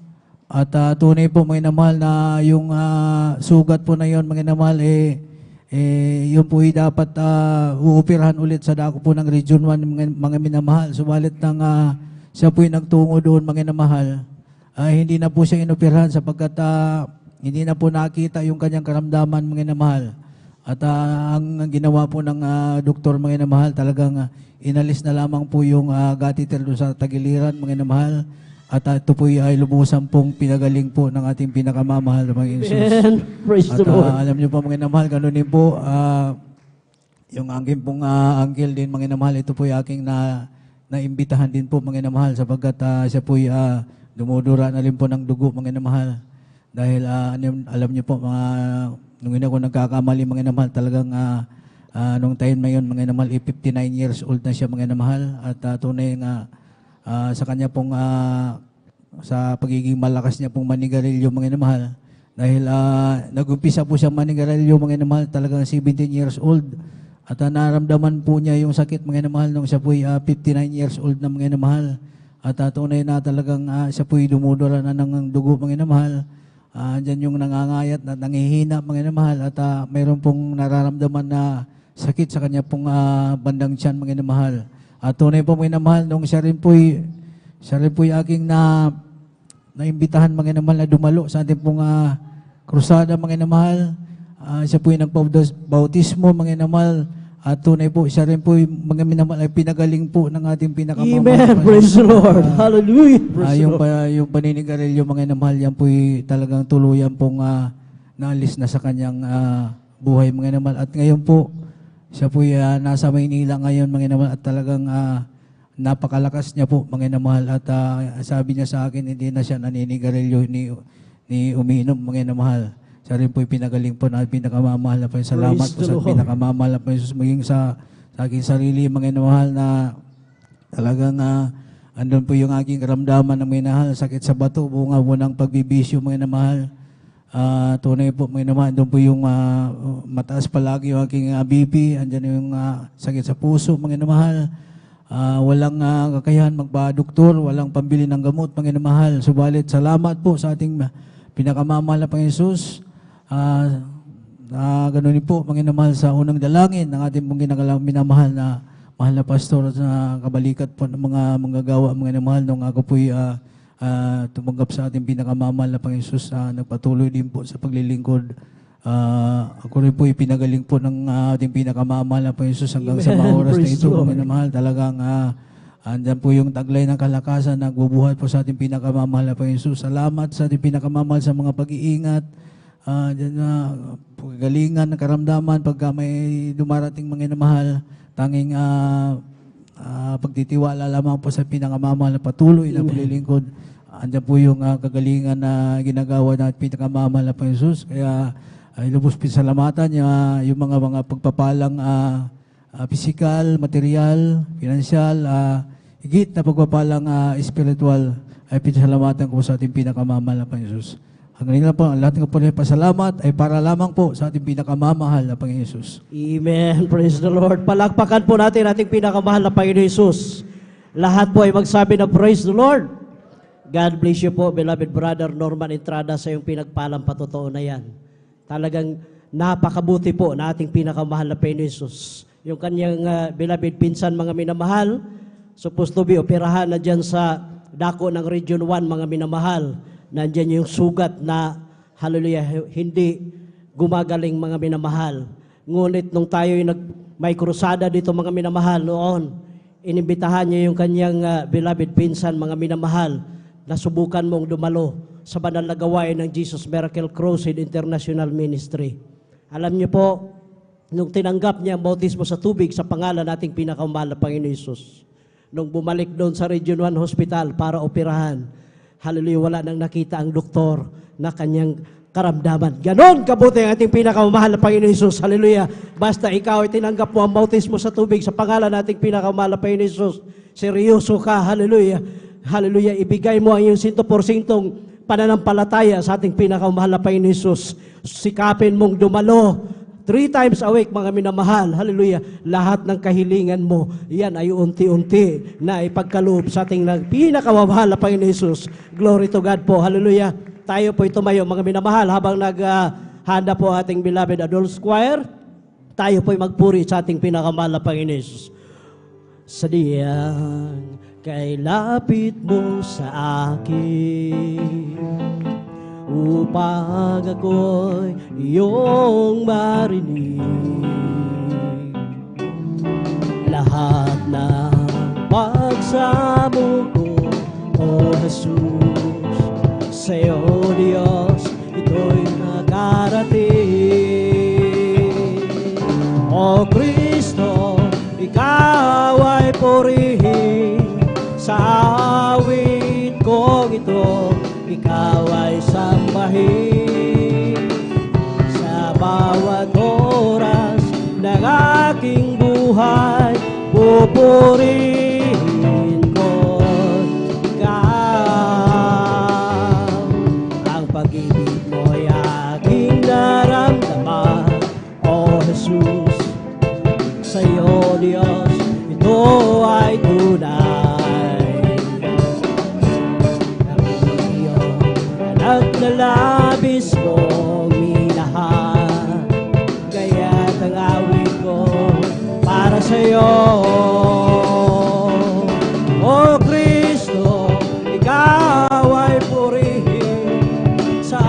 At tunay po mga inamahal na yung sugat po na yon mga inamahal yun po dapat uupirahan ulit sa dako po ng Region 1 mga minamahal. Subalit nang siya po nagtungo doon mga minamahal, hindi na po siya inoperahan sapagkat hindi na po nakita yung kanyang karamdaman mga minamahal. At ang ginawa po ng doktor mga minamahal, talagang inalis na lamang po yung catheter doon sa tagiliran mga minamahal. At ito po ay lubusan pong pinagaling po ng ating pinakamamahal na Panginoon Jesus. Amen. Praise At the Lord. alam niyo po mga namahal, ganun din po, yung aking pong uncle din mga namahal, ito po yung aking naimbitahan din po mga namahal sapagkat siya po dumudura na rin po ng dugo mga namahal. Dahil alam niyo po, nung ako nagkakamali mga namahal, talagang nung time na yun mga namahal, 59 years old na siya mga namahal. At tunay nga, sa kanya pong sa pagiging malakas niya pong manigarilyo mga namahal, dahil nag-umpisa po siya manigarilyo mga namahal, talagang 17 years old, at naramdaman po niya yung sakit mga namahal nung siya po 59 years old na mga namahal. At tunay na talagang siya po dumudura na ng dugo mga namahal. Diyan yung nangangayat na nangihina mga namahal, at mayroon pong nararamdaman na sakit sa kanya pong bandang tiyan mga namahal. At tunay po mga namahal, nung siya rin po'y aking naimbitahan mga namahal na dumalo sa ating pong krusada mga namahal. Siya po'y nagpabautismo mga namahal. At tunay po, siya rin po'y mga namahal ay pinagaling po ng ating pinakamamahal. Amen. Praise the Lord. Hallelujah. Praise the Lord. Yung paninigarilyo mga namahal, yan po'y talagang tuluyan pong naalis na sa kanyang buhay mga namahal. At ngayon po, siya po nasa Maynila ngayon mga namahal, at talagang napakalakas niya po mga namahal. At sabi niya sa akin, hindi na siya naninigarilyo ni umiinom mga namahal. Siya rin po pinagaling po na pinakamamahal na po. Salamat Praise po the sa Lord. pinakamamahal na po Jesus, maging sa aking sarili mga namahal, na talagang andun po yung aking karamdaman ng minahal, sakit sa bato, bunga po ng pagbibisyo mga namahal. Tunay po mga naman, doon po yung mataas palagi yung aking BP, andyan yung sakit sa puso mga namahal. Walang kakayahan magpa-doktor, walang pambili ng gamot mga namahal. Subalit salamat po sa ating pinakamamahal na Panginoon Jesus. Ganun din po mga namahal sa unang dalangin ng ating pong minamahal na mahal na pastor sa kabalikat po ng mga manggagawa mga namahal, nung ako po'y tumanggap sa ating pinakamamahal na Panginoon Jesus, nagpatuloy din po sa paglilingkod. Ako rin po ipinagaling po ng ating pinakamamahal na Panginoon Jesus hanggang sa mga oras na Praise ito, the Lord. mga namahal. Talagang andyan po yung taglay ng kalakasan, nagbubuhat po sa ating pinakamamahal na Panginoon Jesus. Salamat sa ating pinakamamahal sa mga pag-iingat, dyan na paggalingan ng karamdaman pagka may dumarating mga namahal. Tanging pagtitiwala lamang po sa pinakamamahal na patuloy na paglilingkod. Andyan po yung kagalingan na ginagawa na pinakamamahal na Panginoon Jesus. Kaya ay lubos pinsalamatan yung mga pagpapalang pisikal, material, pinansyal, higit na pagpapalang spiritual, ay pinsalamatan ko sa ating pinakamamahal na Panginoon Jesus. Hanggang lang po, ang lahat ng po na pasalamat ay para lamang po sa ating pinakamamahal na Panginoon Jesus. Amen. Praise the Lord. Palakpakan po natin ating pinakamahal na Panginoon Jesus. Lahat po ay magsabi na praise the Lord. God bless you po, beloved brother Norman Entrada, sa iyong pinagpalang patotoo na yan. Talagang napakabuti po na ating pinakamahal na Panginoon Jesus. Yung kanyang beloved pinsan mga minamahal, supposed to be operahan na dyan sa dako ng Region 1 mga minamahal. Nandyan yung sugat na, hallelujah, hindi gumagaling mga minamahal. Ngunit nung tayo may krusada dito mga minamahal noon, inimbitahan niya yung kanyang beloved pinsan mga minamahal, na subukan mong dumalo sa banal na gawain ng Jesus Miracle Crusade International Ministry. Alam niyo po, nung tinanggap niya ang bautismo sa tubig sa pangalan nating pinakamahal na Panginoon Jesus, nung bumalik doon sa Region 1 Hospital para operahan, hallelujah, wala nang nakita ang doktor na kanyang karamdaman. Ganon kabuti ang ating pinakamahal na Panginoon Jesus. Hallelujah. Basta ikaw ay tinanggap mo ang bautismo sa tubig sa pangalan nating pinakamahal na Panginoon Jesus, seryoso ka. Hallelujah. Hallelujah. Ibigay mo ang iyong 100% pananampalataya sa ating pinakamahal na Panginoon Jesus. Sikapin mong dumalo 3 times a week, mga minamahal. Hallelujah. Lahat ng kahilingan mo, yan ay unti-unti na ipagkaloob sa ating pinakamamahal na Panginoon Jesus. Glory to God po. Hallelujah. Tayo po tumayo, mga minamahal, habang naghanda po ating beloved adult choir. Tayo po'y magpuri sa ating pinakamahal na Panginoon Yesus. Sa diyang kay lapit mo sa akin, upang ako'y iyong marinig. Lahat ng pagsamo ko, O Jesus, sa'yo Diyos, ito'y nakarating. O Kristo, ikaw ay purihin sa awit kong ito, ikaw ay sambahin sa bawat oras ng aking buhay. Pupurihin ko ikaw. Ang pag-ibig mo'y aking naramdaman, O Jesus, sa'yo Diyos, ito ay tunay. Ang iyong anak na labis mong minahal, kaya't ang awit ko para sa'yo. O Kristo, ikaw ay purihin sa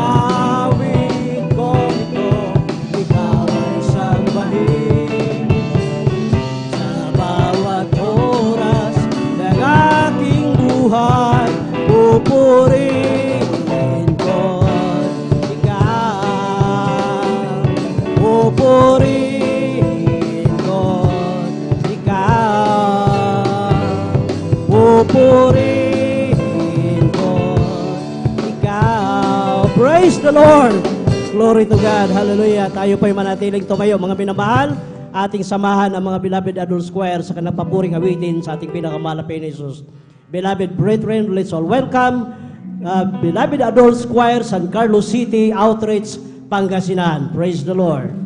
awit ko ito, ikaw ay sambahin sa bawat oras ng aking buhay. Pupurihin ko ikaw, pupurihin ko ikaw, pupurihin ko ikaw. Praise the Lord! Glory to God. Hallelujah. Tayo pa'y manatiling tumayo, mga minamahal. Ating samahan ang mga beloved adult choir sa kanilang papuring awitin sa ating pinakamahal na Panginoon Jesus. Beloved brethren, let's all welcome beloved adult choir San Carlos City Outreach, Pangasinan. Praise the Lord.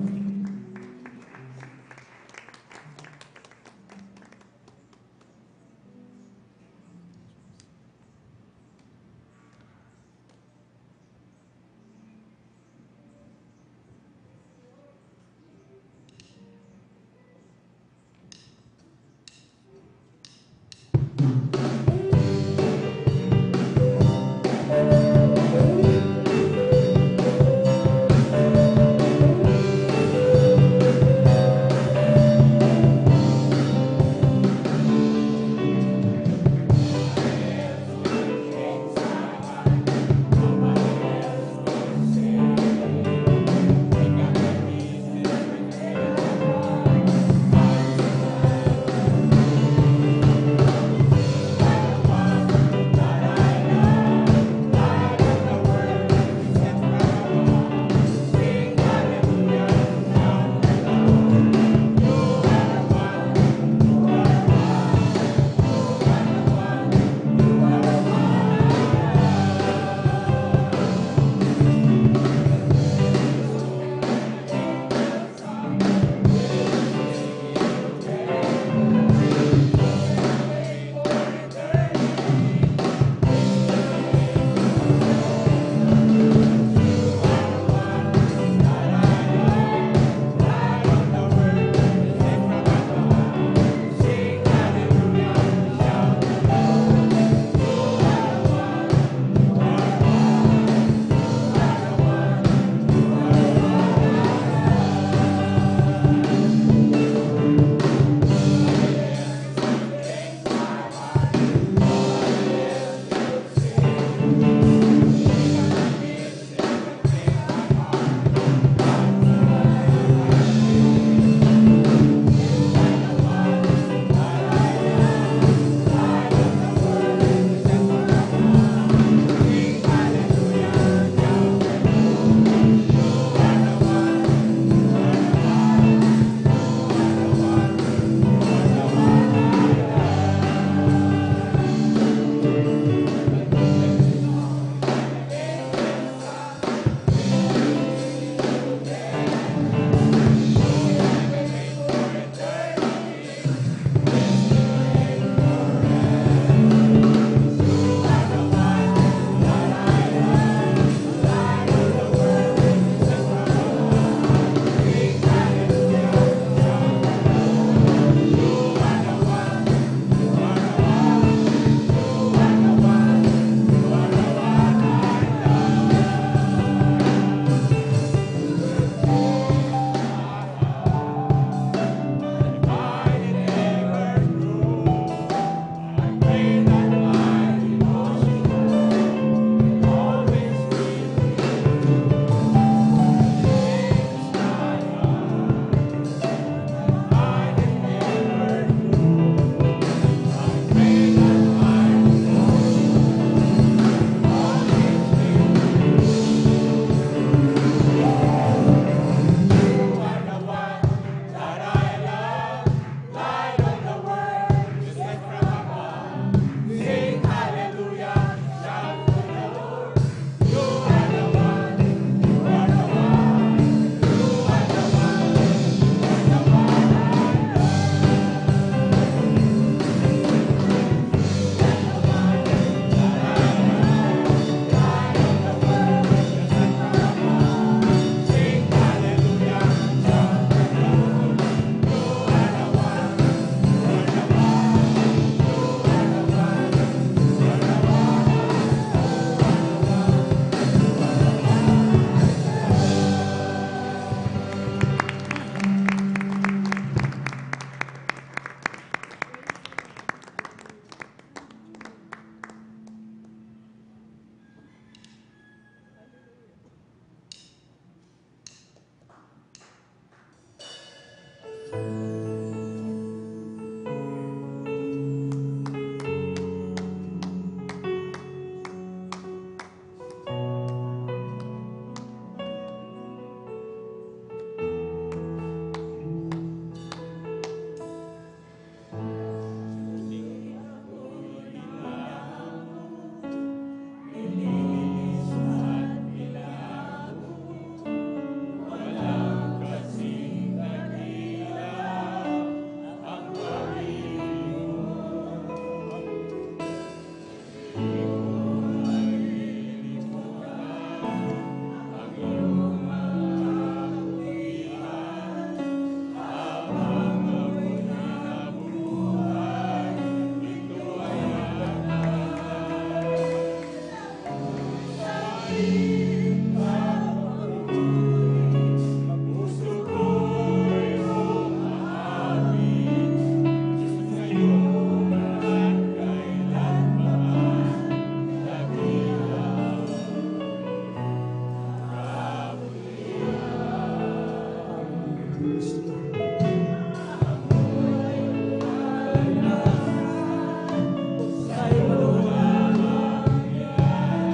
Tayo maluwag.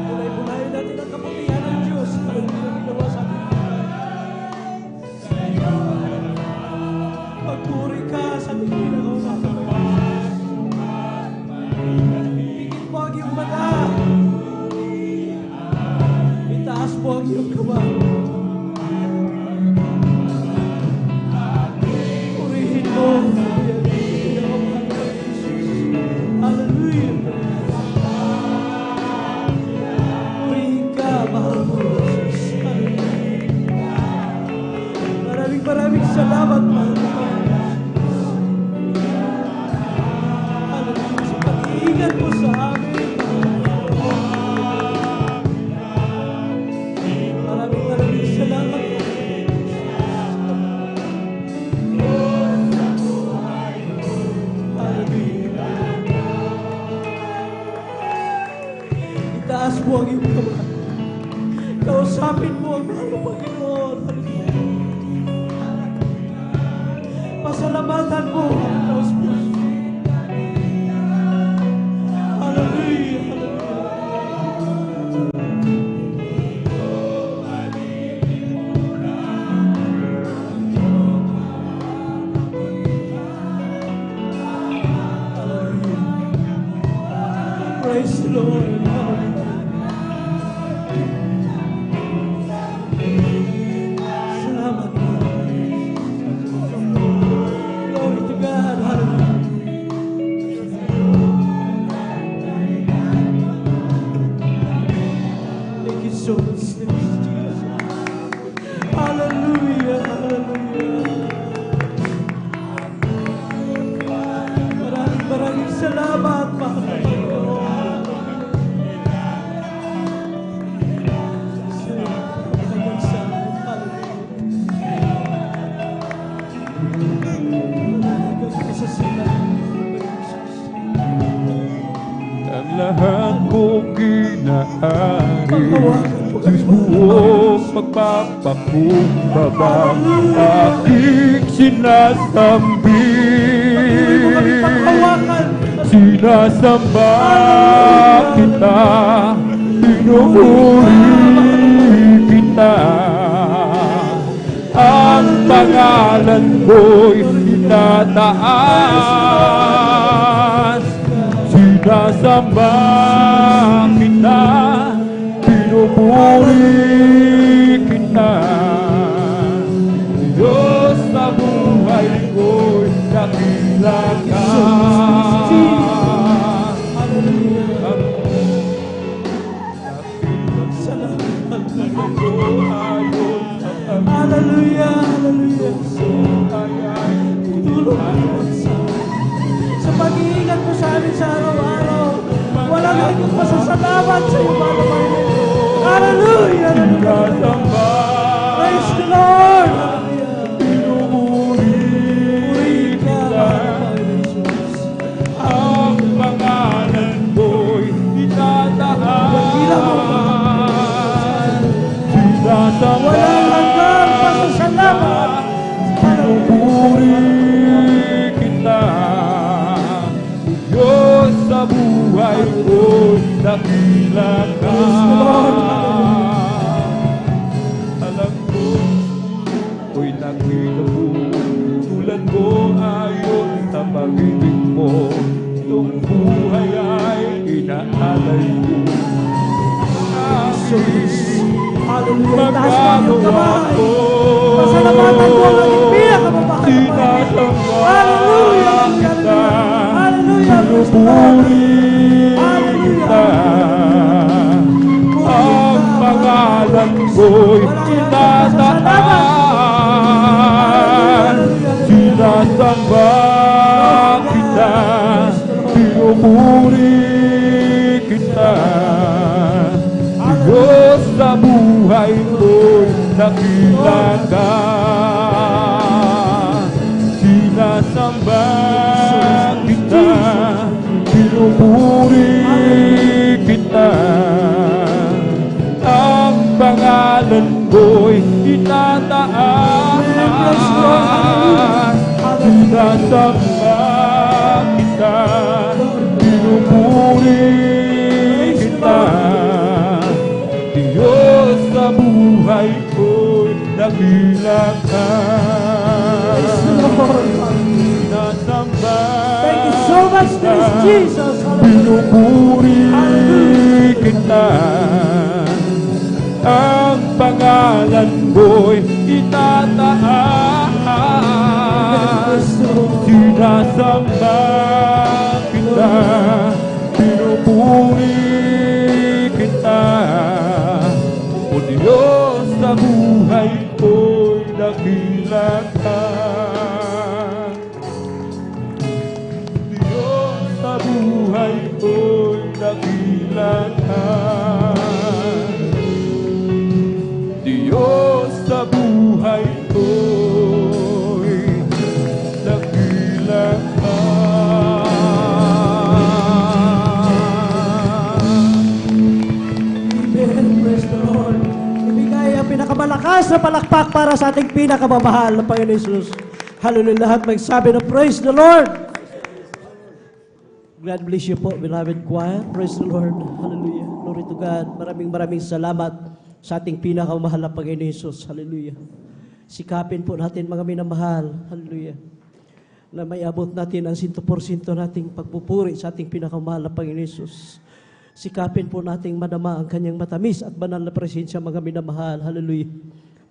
Tunay-punayan natin ang kaputihan ng Diyos. Hallelujah, ginawa sa ating buhay. Magpuri ka sa ating pinakaunang. Pigit mo ang iyong mata. Itaas mo ang iyong kamay. Purihin mo. Hallelujah. Purihin ka, mahal mo, Jesus. Hallelujah. Maraming salamat, mahal mo. Hallelujah. Sa pag-iingat mo sa amin. Maraming salamat. Itaas mo ang iyong kamay. Kausapin mo ang mahal na Panginoon. Pasalamatan mo ang Diyos mo. Hallelujah. Praise the Lord. Salamat. Glory to God. Hallelujah. Thank you so much, Jesus. Hallelujah. Hallelujah. Maraming salamat, mahal na Panginoon. Ang lahat kong ginahari, Diyos buong pagpapakumbaba, aking sinasambi. Sinasamba kita, pinupuri kita. Ang pangalan mo'y itataas. Sinasamba kita, pinupuri kita. Diyos sa buhay ko'y dakila ka. Hallelujah, hallelujah. Tulong mo sa pag-iingat mo sa amin sa araw-araw. Walang hanggang pasasalamat sa iyo, mahal na Panginoon. Hallelujah, hallelujah. Praise the Lord. Hallelujah. Puri ka, mahal na Jesus. Ang pangalan mo'y itataas. Sinasamba Walang hanggang pasasalamat. pinupuri kita. Diyos sa buhay ko'y dakila ka. Alam ko, ko'y nakita ko, tulad mo ayon sa pag-ibig mo. Itong buhay ay inaalay ko. Hallelujah. Taas mo ang iyong kamay. Pasalamatan mo ang iyong pinakamamahal na Panginoon. Hallelujah. Hallelujah. Hallelujah. Pinupuri Hallelujah. kita. Ang pangalan ko'y itataas. Sinasamba kita, pinupuri kita. Diyos sa buhay ko'y dakila ka. Sinasamba kita, pinupuri kita. Ang pangalan ko'y itataas. Sinasamba kita, pinupuri kita. Diyos sa buhay ko'y dakila ka. Sinasamba Thank you so much, praise Jesus. Hallelujah. pinupuri kita. Ang pangalan mo'y itataas. Sinasamba kita, pinupuri kita. O Diyos sa buhay ko'y dakila ka. Diyos sa buhay ko'y dakila ka. Diyos sa buhay ko'y dakila ka. Amen. Praise the Lord. Ibigay ang pinakamalakas na palakpak para sa ating pinakamamahal na Panginoon Jesus. Hallelujah. Lahat magsabi na praise the Lord. God bless you po, beloved choir. Praise the Lord. Hallelujah. Glory to God. Maraming salamat sa ating pinakamahal na Panginoon Jesus. Hallelujah. Sikapin po natin mga minamahal. Hallelujah. Na may abot natin ang 100% nating pagpupuri sa ating pinakamahal na Panginoon Jesus. Sikapin po nating madama ang kanyang matamis at banal na presensya mga minamahal. Hallelujah.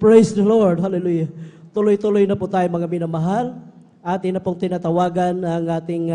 Praise the Lord. Hallelujah. Tuloy-tuloy na po tayo mga minamahal. Atin na pong tinatawagan ang ating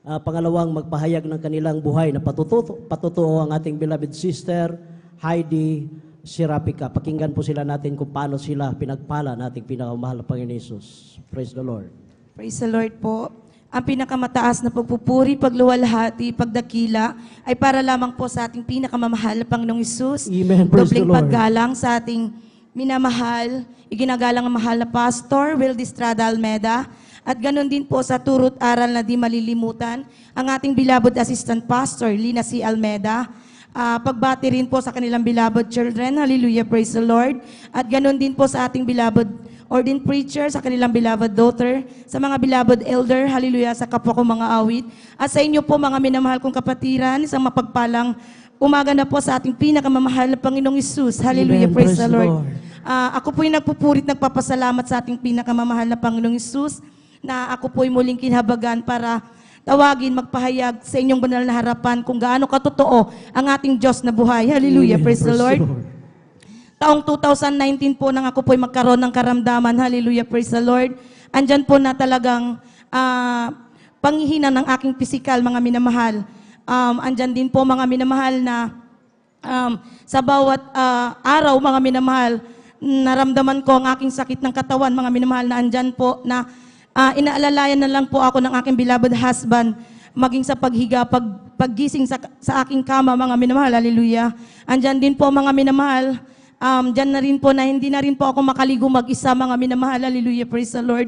pangalawang magpahayag ng kanilang buhay na patutuo ang ating beloved sister, Heidi Sirapika. Pakinggan po sila natin kung paano sila pinagpala nating pinakamahal na Panginoon Jesus. Praise the Lord. Praise the Lord po. Ang pinakamataas na pagpupuri, pagluwalhati, pagdakila ay para lamang po sa ating pinakamamahal na Panginoong Hesus. Amen. Praise the Dobleng Lord. paggalang sa ating minamahal, iginagalang ang mahal na Pastor, Will Distrada Almeda. At ganon din po sa turut aral na di malilimutan, ang ating beloved assistant pastor, Lina C. Almeda. Pagbati rin po sa kanilang beloved children, hallelujah, praise the Lord. At ganon din po sa ating beloved ordained preacher, sa kanilang beloved daughter, sa mga beloved elder, hallelujah, sa kapwa ko mga awit. At sa inyo po mga minamahal kong kapatiran, isang mapagpalang umaga na po sa ating pinakamamahal na Panginoong Hesus. Hallelujah, Amen. praise Praise the the Lord. Lord. Ako po'y nagpupurit, nagpapasalamat sa ating pinakamamahal na Panginoong Hesus, na ako po'y muling kinhabagan para tawagin, magpahayag sa inyong banal na harapan kung gaano katotoo ang ating Diyos na buhay. Hallelujah, Amen. praise the Lord. Taong 2019 po nang ako po'y magkaroon ng karamdaman. Hallelujah, praise the Lord. Andyan po na talagang panghihina ng aking pisikal, mga minamahal. Andyan din po mga minamahal na sa bawat araw, mga minamahal, naramdaman ko ang aking sakit ng katawan, mga minamahal, na andyan po na inaalalayan na lang po ako ng aking beloved husband, maging sa paghiga, paggising sa aking kama, mga minamahal, hallelujah. Andyan din po mga minamahal, dyan na rin po na hindi na rin po ako makaligo mag-isa, mga minamahal, hallelujah, praise the Lord.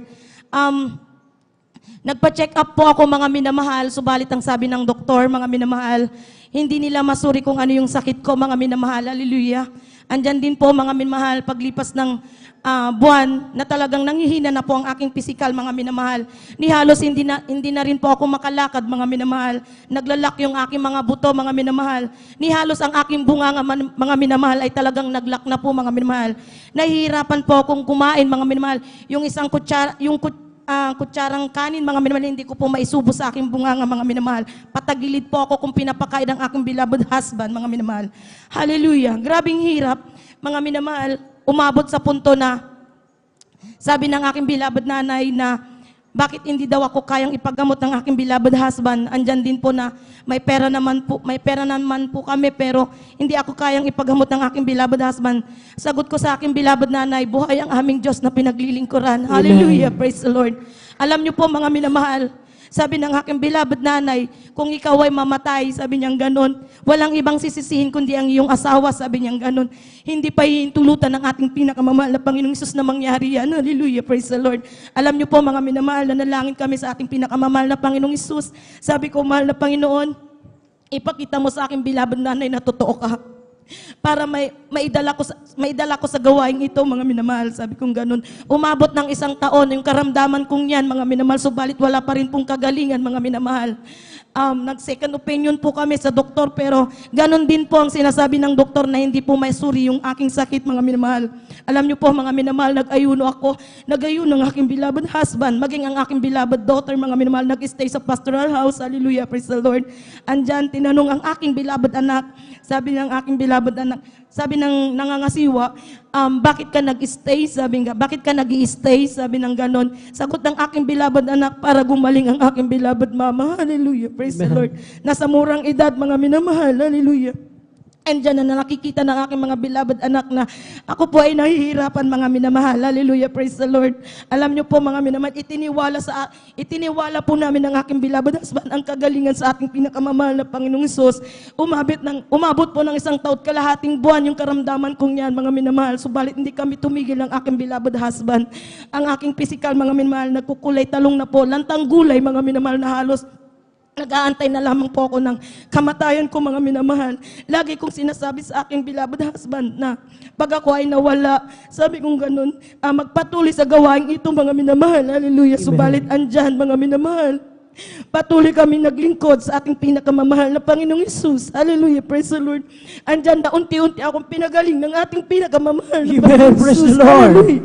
Nagpa-check up po ako, mga minamahal, subalit ang sabi ng doktor, mga minamahal, hindi nila masuri kung ano yung sakit ko, mga minamahal, hallelujah. Andyan din po, mga minamahal, paglipas ng buwan na talagang nanghihina na po ang aking pisikal, mga minamahal. Ni halos hindi na rin po ako makalakad, mga minamahal. Naglalak yung aking mga buto, mga minamahal. Ni halos ang aking bunganga, mga minamahal, ay talagang naglak na po, mga minamahal. Nahihirapan po akong kumain, mga minamahal. Yung isang kutsarang kanin, mga minamahal, hindi ko po maisubo sa aking bunganga, mga minamahal. Patagilid po ako kung pinapakain ang aking beloved husband, mga minamahal. Hallelujah. Grabing hirap, mga minamahal. Umabot sa punto na sabi ng aking beloved nanay na bakit hindi daw ako kayang ipaggamot ng aking beloved husband. Andyan din po na may pera naman po kami, pero hindi ako kayang ipaggamot ng aking beloved husband. Sagot ko sa aking beloved nanay, buhay ang aming Diyos na pinaglilingkuran. Hallelujah, praise the Lord. Alam niyo po, mga minamahal, sabi ng aking beloved nanay, kung ikaw ay mamatay, sabi niyang ganon, walang ibang sisisihin kundi ang iyong asawa, sabi niyang ganon. Hindi pa hihintulutan ng ating pinakamamahal na Panginoong Hesus na mangyari yan. Hallelujah, praise the Lord. Alam niyo po, mga minamahal, na nalangin kami sa ating pinakamamahal na Panginoong Hesus. Sabi ko, mahal na Panginoon, ipakita mo sa aking beloved nanay na totoo ka. para maidala ko sa gawain ito, mga minamahal. Sabi kong ganun. Umabot ng 1 taon, yung karamdaman kong yan, mga minamahal, subalit wala pa rin pong kagalingan, mga minamahal. Nag-second opinion po kami sa doktor, pero ganun din po ang sinasabi ng doktor na hindi po maisuri yung aking sakit, mga minamahal. Alam niyo po, mga minamahal, nag-ayuno ako. Nag-ayuno ng aking beloved husband, maging ang aking beloved daughter, mga minamahal, nag-stay sa pastoral house. Hallelujah, praise the Lord. Andyan, tinanong ang aking beloved anak. Sabi ng aking beloved anak, sabi ng nangangasiwa, bakit ka nag-stay? Sabi nga, bakit ka nag-i-stay? Sabi ng ganon. Sagot ng aking beloved anak, para gumaling ang aking beloved mama. Hallelujah, praise the Lord. Nasa murang edad, mga minamahal. Hallelujah. Andyan na nakikita ng aking mga beloved anak na ako po ay nahihirapan, mga minamahal. Hallelujah, praise the Lord. Alam niyo po, mga minamahal, itiniwala po namin ng aking beloved husband ang kagalingan sa ating pinakamamahal na Panginoong Hesus. Umabot po ng 1 taon kalahating buwan yung karamdaman kong yan, mga minamahal. Subalit hindi kami tumigil ng aking beloved husband. Ang aking physical, mga minamahal, nagkukulay talong na po, lantang gulay, mga minamahal, na halos nag-aantay na lamang po ako ng kamatayan ko, mga minamahal. Lagi kong sinasabi sa aking beloved husband na pag ako ay nawala, sabi kong ganun, magpatuloy sa gawain ito, mga minamahal. Hallelujah. Subalit andyan, mga minamahal, patuloy kami naglingkod sa ating pinakamamahal na Panginoong Hesus. Hallelujah, praise the Lord. Andyan na unti-unti akong pinagaling ng ating pinakamamahal na Panginoong Praise Hesus. the Lord. Hallelujah.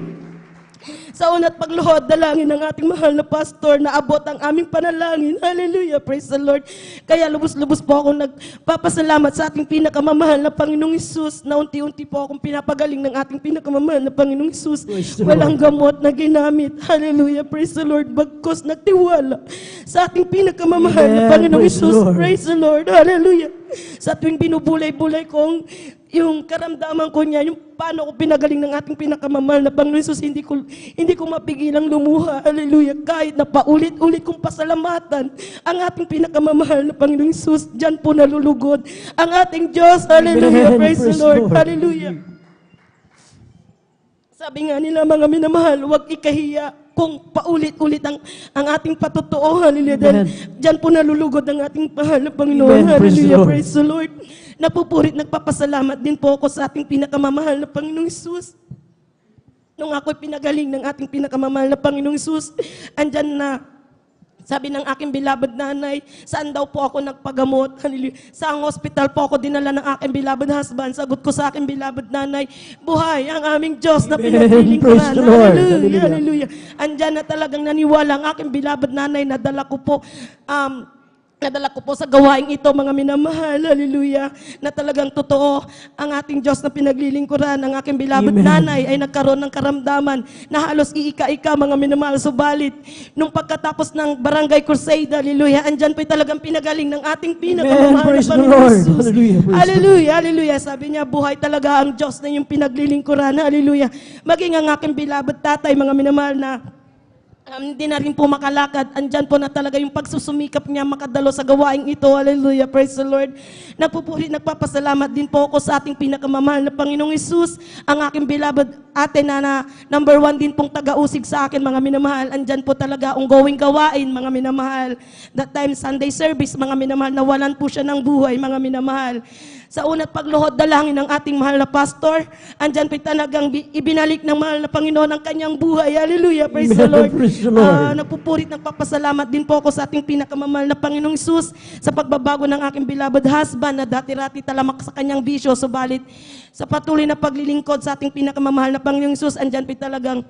Sa una't pagluhod, dalangin ng ating mahal na pastor na abot ang aming panalangin. Hallelujah, praise the Lord. Kaya lubos-lubos po ako nagpapasalamat sa ating pinakamamahal na Panginoong Hesus na unti-unti po akong pinapagaling ng ating pinakamamahal na Panginoong Hesus. Walang gamot na ginamit. Hallelujah, praise the Lord. Bagkos nagtiwala sa ating pinakamamahal na Amen. Panginoong Praise the Hesus. Lord. Praise the Lord. Hallelujah. Sa tuwing binubulay-bulay kong yung karamdaman ko niya, yung paano ko pinagaling ng ating pinakamamahal na Panginoon Hesus, hindi ko mapigilang lumuha. Hallelujah. Kahit na paulit-ulit kong pasalamatan ang ating pinakamamahal na Panginoon Hesus, diyan po nalulugod ang ating Diyos. Hallelujah. Amen. Praise the Praise Lord. Lord. Hallelujah. Sabi nga nila, mga minamahal, huwag ikahiya kung paulit-ulit ang ating patotoo. Hallelujah. Dahil diyan po nalulugod ang ating mahal na Panginoon. Amen. Praise the Hallelujah. Lord. Praise the Lord. Napupurit, nagpapasalamat din po ako sa ating pinakamamahal na Panginoong Hesus. Nung ako'y pinagaling ng ating pinakamamahal na Panginoong Hesus, andyan na, sabi ng aking beloved nanay, saan daw po ako nagpagamot? Hallelujah. Saang hospital po ako dinala ng aking beloved husband? Sagot ko sa aking beloved nanay, buhay ang aming Diyos na pinagpiling ko Praise na. the Lord. Hallelujah. Hallelujah. Andyan na talagang naniwala ang aking beloved nanay na dala ko po sa gawaing ito, mga minamahal, hallelujah, na talagang totoo ang ating Diyos na pinaglilingkuran. Ang aking beloved nanay ay nagkaroon ng karamdaman na halos iika-ika, mga minamahal. Subalit, nung pagkatapos ng Barangay Crusade, hallelujah, andyan po'y talagang pinagaling ng ating pinakamamahal Praise na the Panginoon Lord. Jesus. Hallelujah. Praise Hallelujah, hallelujah. Sabi niya, buhay talaga ang Diyos na yung pinaglilingkuran. Hallelujah. Maging ang aking beloved tatay, mga minamahal, na hindi na rin po makalakad. Andyan po na talaga yung pagsusumikap niya makadalo sa gawaing ito. Hallelujah. Praise the Lord. Nagpupuri, nagpapasalamat din po ako sa ating pinakamamahal na Panginoong Hesus. Ang aking beloved ate na number 1 din pong taga-usig sa akin, mga minamahal. Andyan po talaga ongoing gawain, mga minamahal. That time, Sunday service, mga minamahal, nawalan po siya ng buhay, mga minamahal. Sa una't pagluhod, dalangin ng ating mahal na pastor, andyan po'y talagang ibinalik ng mahal na Panginoon ang kanyang buhay. Hallelujah. Praise the Lord. Praise the Lord. Nagpupurit, nagpapasalamat din po ako sa ating pinakamamahal na Panginoong Hesus sa pagbabago ng aking beloved husband na dati-rati talamak sa kanyang bisyo. Subalit, sa patuloy na paglilingkod sa ating pinakamamahal na Panginoong Hesus, andyan po'y talagang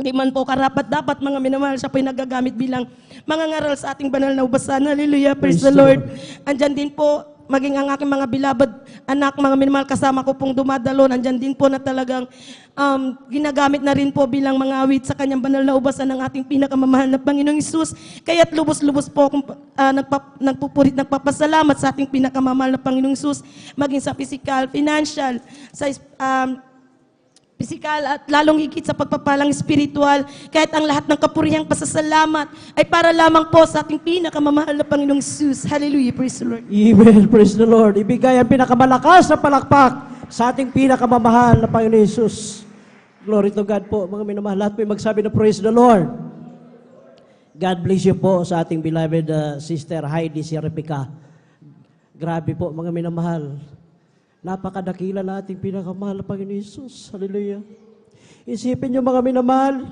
hindi man po karapat-dapat, mga minamahal, siya po'y nagagamit bilang mga ngaral sa ating banal na ubasan. Hallelujah. Praise the Lord. Andyan din po, maging ang aking mga beloved anak, mga minamahal, kasama ko pong dumadalo, nandyan din po na talagang ginagamit na rin po bilang mga awit sa kanyang banal na ubasan ng ating pinakamamahal na Panginoong Hesus. Kaya't lubos-lubos po akong nagpupurit, nagpapasalamat sa ating pinakamamahal na Panginoong Hesus, maging sa physical, financial, sa physical at lalong higit sa pagpapalang spiritual, kahit ang lahat ng kapurihang pasasalamat ay para lamang po sa ating pinakamamahal na Panginoong Hesus. Hallelujah, praise the Lord. Amen. Praise the Lord. Ibigay ang pinakamalakas na palakpak sa ating pinakamamahal na Panginoon Hesus. Glory to God po, mga minamahal. Lahat po magsabi na praise the Lord. God bless you po sa ating beloved sister Heidi Sierrepica. Grabe po, mga minamahal. Napakadakila na ating pinakamahal na Panginoon Jesus. Hallelujah. Isipin niyo mga minamahal,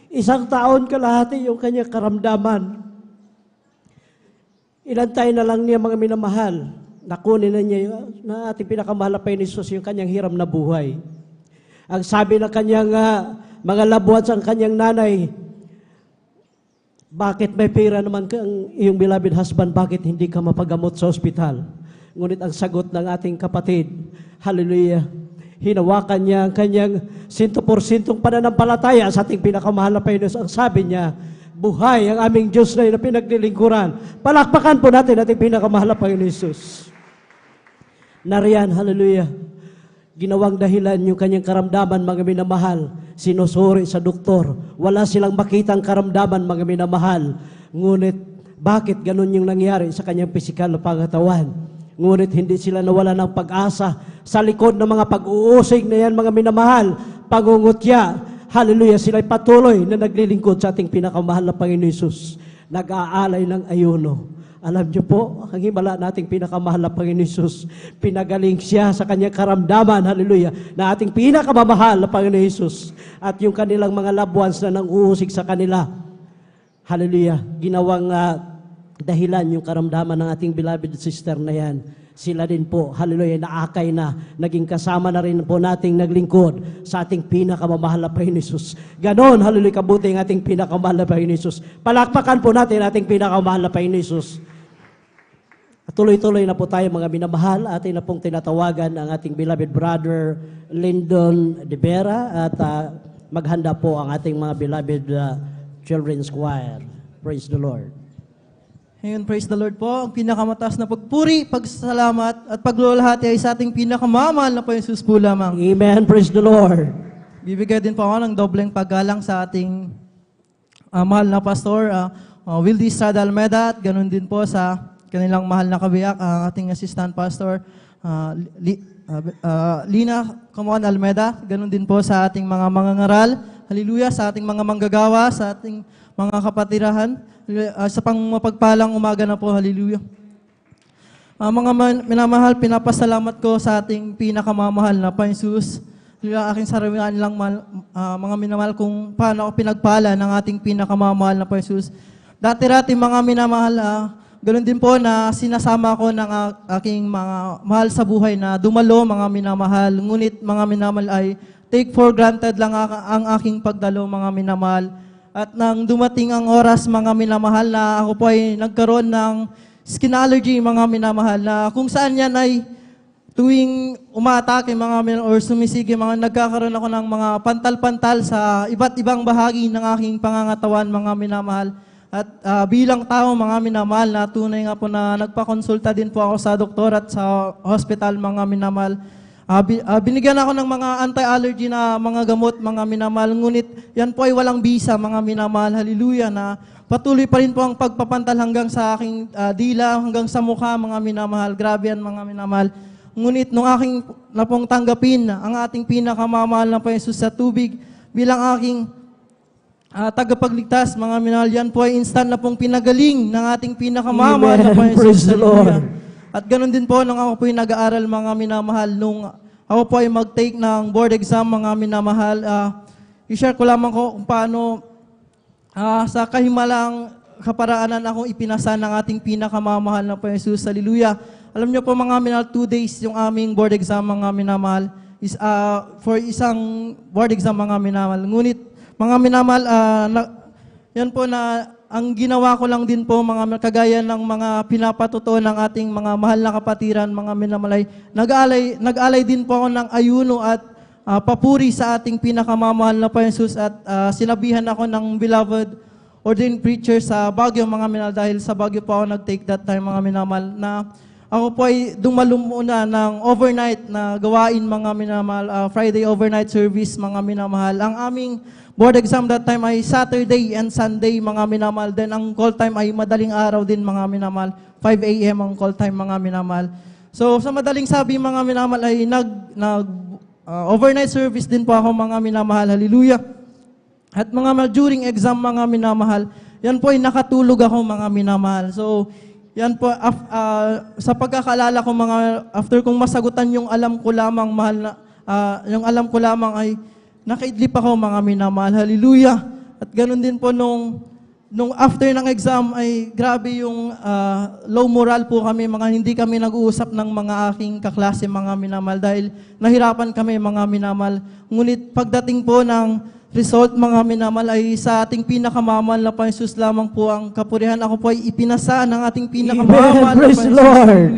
isang taon kalahati yung kanyang karamdaman. Inantay na lang niya mga minamahal, nakunin na niya na ating pinakamahal na Panginoon Jesus yung kanyang hiram na buhay. Ang sabi ng kanyang mga labuhat sa kanyang nanay, bakit may pera naman kang iyong beloved husband, bakit hindi ka mapagamot sa ospital? Ngunit ang sagot ng ating kapatid, hallelujah, hinawakan niya ang kanyang 100% pananampalataya sa ating pinakamahal na Panginoon. Ang sabi niya, buhay ang aming Diyos na pinaglilingkuran. Palakpakan po natin ating pinakamahal na Panginoon Jesus. Nariyan, hallelujah, ginawang dahilan yung kanyang karamdaman, mga minamahal, sinusuri sa doktor. Wala silang makitang karamdaman, mga minamahal. Ngunit, bakit ganun yung nangyari sa kanyang pisikal na pangatawan? Ngunit hindi sila nawala ng pag-asa sa likod ng mga pag-uusig na yan, mga minamahal, pangungutya. Hallelujah, sila'y patuloy na naglilingkod sa ating pinakamahal na Panginoon Jesus. Nag-aalay ng ayuno. Alam niyo po, ang himala nating pinakamahal na Panginoon Jesus, pinagaling siya sa kanyang karamdaman, hallelujah, na ating pinakamamahal na Panginoon Jesus. At yung kanilang mga loved ones na nang-uusig sa kanila, hallelujah, ginawang dahilan yung karamdaman ng ating beloved sister na yan. Sila din po, hallelujah, naakay na, naging kasama na rin po nating naglingkod sa ating pinakamamahal na Panginoon Jesus. Ganon, hallelujah, kabuti ang ating pinakamahal na Panginoon Jesus. Palakpakan po natin ating pinakamahal na Panginoon Jesus. Tuloy-tuloy na po tayo, mga minamahal. Atin na pong tinatawagan ang ating beloved brother Lyndon De Vera at maghanda po ang ating mga beloved children's choir. Praise the Lord. Ngayon, praise the Lord po. Ang pinakamataas na pagpuri, pagsalamat, at paglulahati ay sa ating pinakamamahal na Panginoon Jesus po lamang. Amen. Praise the Lord. Bibigay din po ako ng dobleng paggalang sa ating mahal na pastor, Wildy Estrada Almeda, at ganun din po sa kanilang mahal na kabiyak, ang ating assistant pastor, Lina Camon Almeda, ganun din po sa ating mga mangangaral, hallelujah, sa ating mga manggagawa, sa ating mga kapatirahan, sa pangmapagpalang umaga na po, hallelujah. Mga minamahal, pinapasalamat ko sa ating pinakamamahal na Panginoon Jesus. Aking sarawian lang, mga minamahal, kung paano ako pinagpala ng ating pinakamamahal na Panginoon Jesus. Dati-rati mga minamahal, ganoon din po na sinasama ko ng aking mga mahal sa buhay na dumalo, mga minamahal. Ngunit mga minamahal ay take for granted lang ang aking pagdalo, mga minamahal. At nang dumating ang oras, mga minamahal, na ako po ay nagkaroon ng skin allergy, mga minamahal, na kung saan yan ay tuwing umatake, mga minamahal, or sumisigi, nagkakaroon ako ng mga pantal-pantal sa iba't ibang bahagi ng aking pangangatawan, mga minamahal. At bilang tao, mga minamahal, na tunay nga po na nagpakonsulta din po ako sa doktor at sa hospital, mga minamahal. Binigyan ako ng mga anti-allergy na mga gamot, mga minamahal. Ngunit yan po ay walang bisa, mga minamahal. Hallelujah, na patuloy pa rin po ang pagpapantal hanggang sa aking dila, hanggang sa mukha, mga minamahal. Grabe yan, mga minamahal. Ngunit nung aking na pong tanggapin ang ating pinakamamahal na Panginoon Jesus sa tubig bilang aking tagapagligtas, mga minamahal, yan po ay instant na pong pinagaling ng ating pinakamamahal na Panginoon Praise Jesus. the Lord. At ganun din po nung ako po yung nag-aaral, mga minamahal, nung ako po ay mag-take ng board exam, mga minamahal, i-share ko lamang ko kung paano sa kahimalang kaparaanan akong ipinasa ng ating pinakamamahal na Panginoon Jesus. Hallelujah. Alam niyo po, mga minamahal, 2 days yung aming board exam, mga minamahal, is for isang board exam, mga minamahal. Ngunit, mga minamahal, yan po na ang ginawa ko lang din po, mga kagaya ng mga pinapatuto ng ating mga mahal na kapatiran, mga minamalay, nag-alay din po ako ng ayuno at papuri sa ating pinakamamahal na Panginoon Jesus, at sinabihan ako ng beloved ordained preacher sa Baguio, mga minamahal, dahil sa Baguio po ako nag-take that time, mga minamahal, na ako po ay dumalo muna ng overnight na gawain, mga minamahal, Friday overnight service, mga minamahal. Ang aming board exam that time ay Saturday and Sunday, mga minamahal. Then ang call time ay madaling araw din, mga minamahal. 5 a.m. ang call time, mga minamahal. So sa madaling sabi, mga minamahal, ay overnight service din po ako, mga minamahal. Hallelujah. At mga during exam, mga minamahal, yan po ay nakatulog ako, mga minamahal. So Yan po, sa pagkakaalala ko after kong masagutan yung alam ko lamang yung alam ko lamang ay nakaidlip ako mga minamahal. Hallelujah. At ganun din po nung after ng exam ay grabe yung low moral po kami, hindi kami nag-uusap ng mga aking kaklase mga minamahal dahil nahirapan kami mga minamahal. Ngunit pagdating po ng result mga minamahal ay sa ating pinakamamahal na Panginoon Jesus lamang po ang kapurihan. Ako po ay ipinasa ng ating pinakamamahal na Praise the Panginoon Jesus. Lord.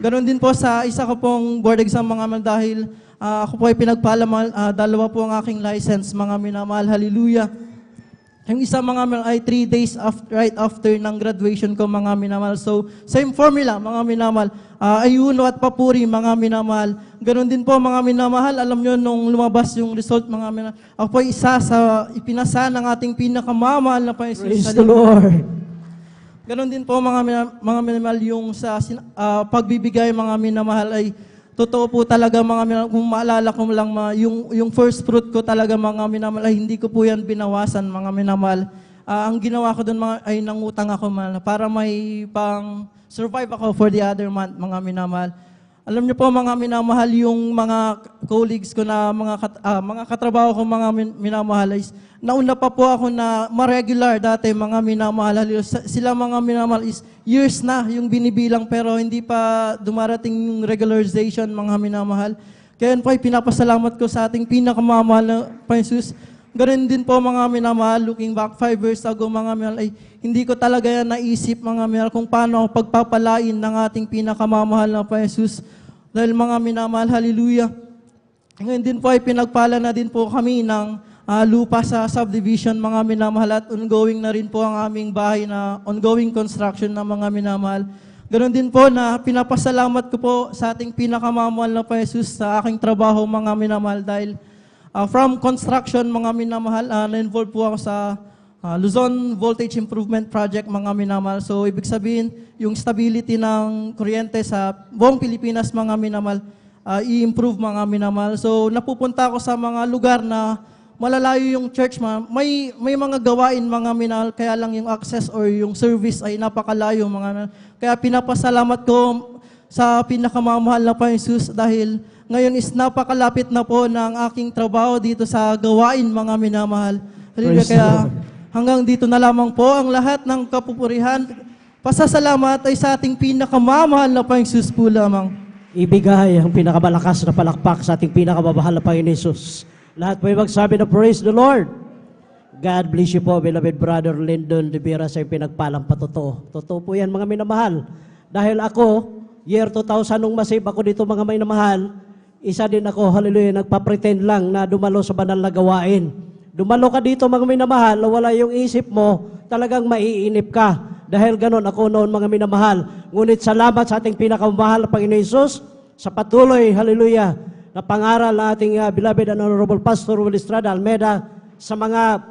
Ganon din po sa isa ko pong board exam mga minamahal dahil ako po ay pinagpala, dalawa po ang aking license mga minamahal. Hallelujah. Yung isa mga minamahal ay 3 days right after ng graduation ko mga minamahal. So, same formula mga minamahal. Ayuno at papuri mga minamahal. Ganon din po mga minamahal. Alam nyo nung lumabas yung result mga minamahal. Ako po ay isa sa ipinasa ng ating pinakamamahal na Panginoon. Praise the Lord. Ganon din po mga minamahal yung sa pagbibigay mga minamahal ay totoo po talaga mga minamahal. Kung maalala ko lang yung first fruit ko talaga mga minamahal ay hindi ko po yan binawasan mga minamahal. Ang ginawa ko doon ay nangutang ako para may pang survive ako for the other month mga minamahal. Alam niyo po mga minamahal yung mga colleagues ko na mga katrabaho ko mga minamahal is nauna pa po ako na ma-regular dati mga minamahal. Sila mga minamahal is years na yung binibilang pero hindi pa dumarating yung regularization mga minamahal. Kaya po ay pinapasalamat ko sa ating pinakamamahal na Panginoon Jesus. Ganun din po mga minamahal, looking back 5 years ago mga minamahal, ay hindi ko talaga yan naisip mga minamahal kung paano ako pagpapalain ng ating pinakamamahal na Panginoon Jesus. Dahil mga minamahal, hallelujah. Ngayon din po ay pinagpala na din po kami ng lupa sa subdivision mga minamahal at ongoing na rin po ang aming bahay na ongoing construction ng mga minamahal. Ganon din po na pinapasalamat ko po sa ating pinakamamahal na Panginoon Jesus sa aking trabaho mga minamahal dahil from construction mga minamahal, na-involve po ako sa Luzon Voltage Improvement Project mga minamahal. So ibig sabihin, yung stability ng kuryente sa buong Pilipinas mga minamahal, i-improve mga minamahal. So napupunta ako sa mga lugar na malalayo yung church, may mga gawain mga minamahal, kaya lang yung access or yung service ay napakalayo mga minamahal. Kaya pinapasalamat ko sa pinakamamahal na Panginoon Jesus dahil ngayon is napakalapit na po ng aking trabaho dito sa gawain mga minamahal. Hallelujah. Kaya hanggang dito na lamang po ang lahat ng kapupurihan. Pasasalamat ay sa ating pinakamamahal na Panginoon Jesus po lamang. Ibigay ang pinakamalakas na palakpak sa ating pinakamamahal na Panginoon Jesus. Lahat po ay magsabi na praise the Lord. God bless you po, beloved brother Lyndon de Vera, sa pinagpalang patotoo. Totoo po yan mga minamahal. Dahil ako, year 2000 nung masave ako dito mga minamahal, isa din ako, hallelujah, nagpa-pretend lang na dumalo sa banal na gawain. Dumalo ka dito mga minamahal, wala yung isip mo, talagang maiinip ka. Dahil ganon ako noon mga minamahal. Ngunit salamat sa ating pinakamahal na Panginoon Jesus sa patuloy, hallelujah, na pangaral ng ating beloved and honorable Pastor Will Estrada Almeida sa mga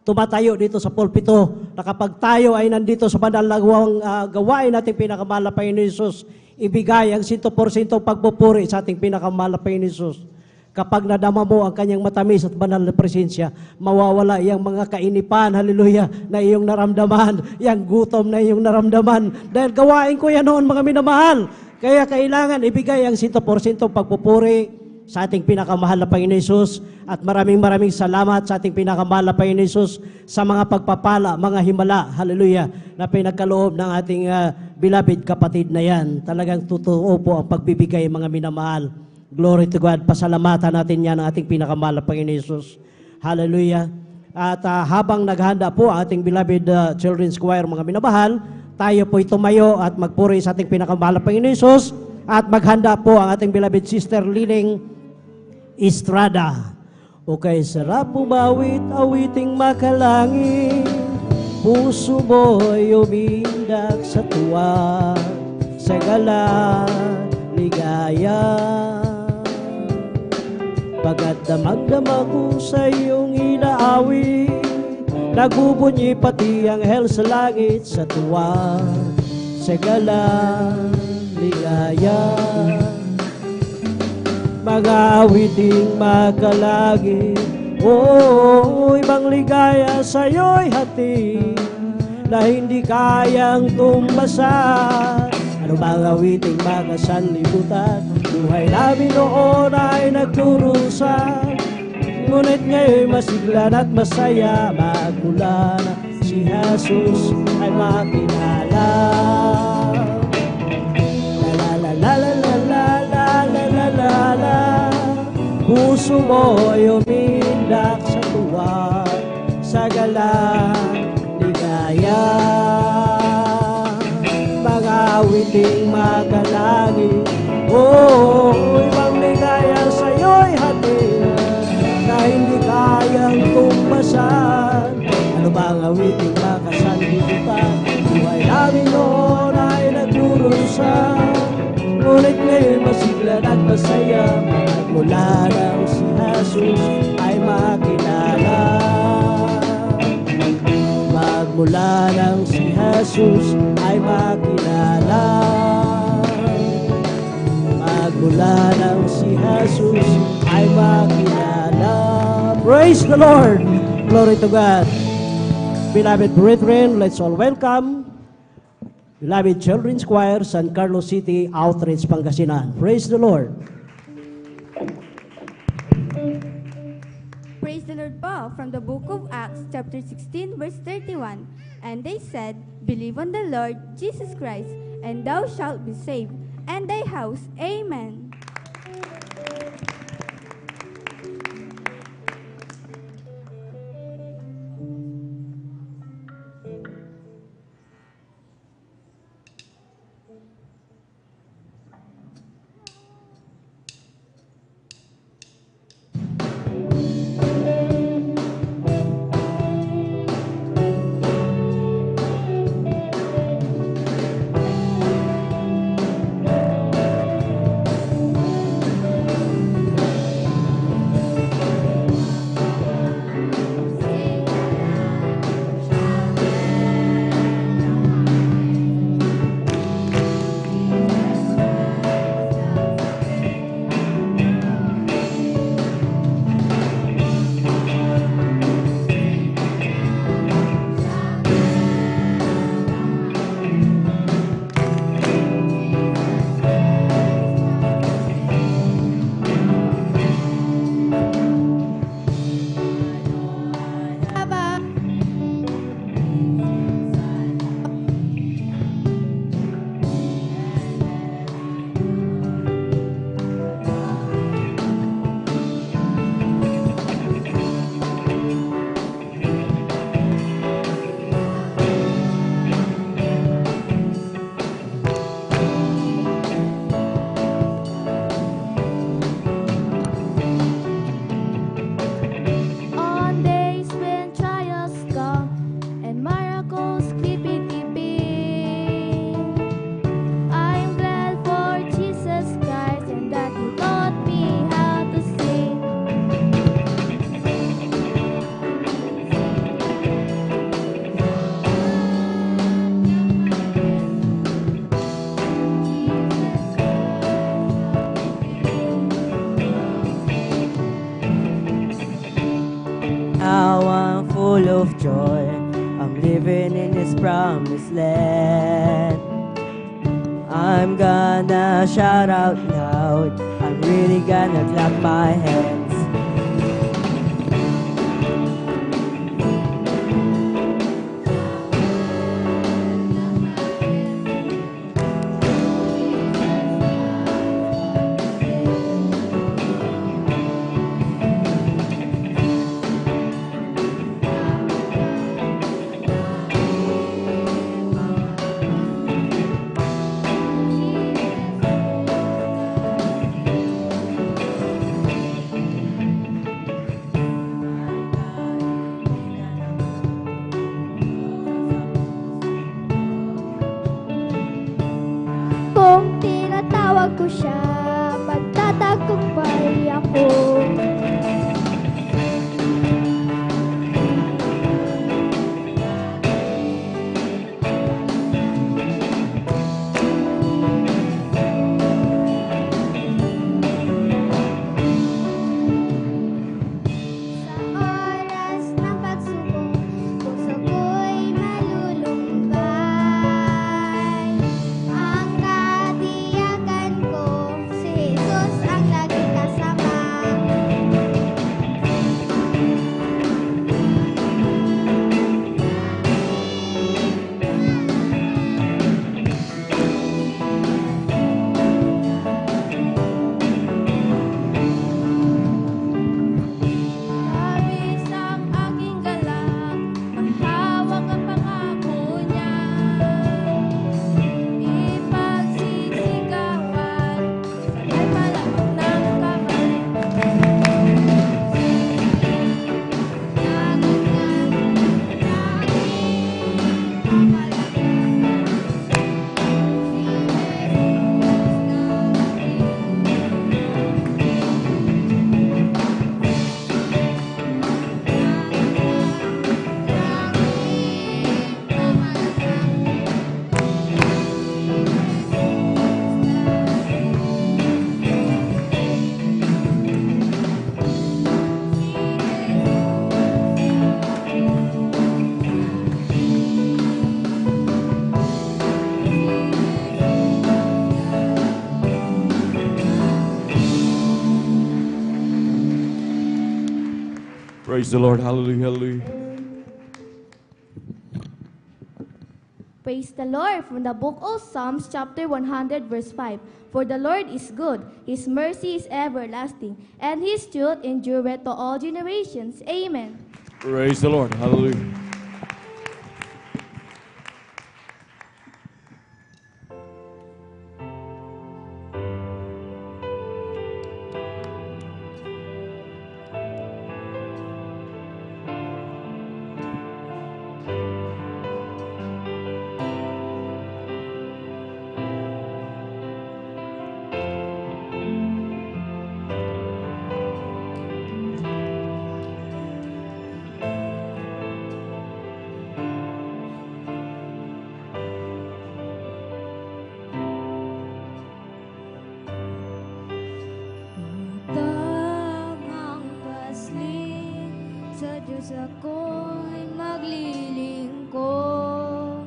tumatayo dito sa pulpito na kapag tayo ay nandito sa banal na gawain nating pinakamahal na Panginoon Jesus, ibigay ang 100% pagpupuri sa ating pinakamahal na Panginoon Jesus. Kapag nadama mo ang kanyang matamis at banal na presensya, mawawala yung mga kainipan, hallelujah, na iyong naramdaman, yung gutom na iyong naramdaman. Dahil gawain ko yan noon mga minamahal. Kaya kailangan ibigay ang 100% pagpupuri sa ating pinakamahal na Panginoon Jesus at maraming salamat sa ating pinakamahal na Panginoon Jesus sa mga pagpapala, mga himala, hallelujah, na pinagkaloob ng ating beloved kapatid na yan. Talagang totoo po ang pagbibigay mga minamahal. Glory to God. Pasalamatan natin yan ang ating pinakamahal na Panginoon Jesus. Hallelujah. At habang naghahanda po ang ating beloved children's choir mga minamahal, tayo po'y tumayo at magpuri sa ating pinakamahal na Panginoon Jesus at maghanda po ang ating beloved sister Lining Estrada. Okay, sarap bumawit, awiting makalangin, puso mo'y umindak sa tuwa, sa gala, ligaya. Pagkat damag-damag ko sa iyong inaawit, nagubunyi pati ang hell sa langit sa tuwa, sa gala, ligaya. Mga awiting makalagi, ibang ligaya sa'yo'y hati, na hindi kayang tumbasan. Ano bang awiting mga sanlibutan? Buhay namin noon ay nagturusan, ngunit ngayon masiglan at masaya. Magmula na si Jesus ay makilala. La la la la la la la la la la la. Puso mo ay umindak sa tuwa, sa galang ligaya. Mga awiting magalangin, ibang ligaya sa'yo'y hatid na hindi kayang tumbasan. Ano bang awiting makasanlibutan? Buhay namin noon ay nagdurusan, ngunit ngayon masiglan at masaya. Magmula nang si Jesus ay makilala. Magmula nang si Jesus ay makilala. Magmula nang si Jesus ay makilala. Praise the Lord! Glory to God! Beloved brethren, let's all welcome beloved Children's Choir, San Carlos City Outreach, Pangasinan. Praise the Lord! Praise the Lord po, from the book of Acts chapter 16 verse 31. And they said, Believe on the Lord Jesus Christ, and thou shalt be saved, and thy house. Amen. Now I'm full of joy, I'm living in His promised land. I'm gonna shout out loud, I'm really gonna clap my hands. Kung tinatawag ko siya, magtatagumpay ako. Sa oras ng pagsubok, puso ko'y malulungkot. Praise the Lord. Hallelujah, hallelujah. Praise the Lord from the book of Psalms chapter 100 verse 5. For the Lord is good, His mercy is everlasting, and His truth endureth to all generations. Amen. Praise the Lord. Hallelujah. Tamang pasling sa Diyos ako'y maglilingkod.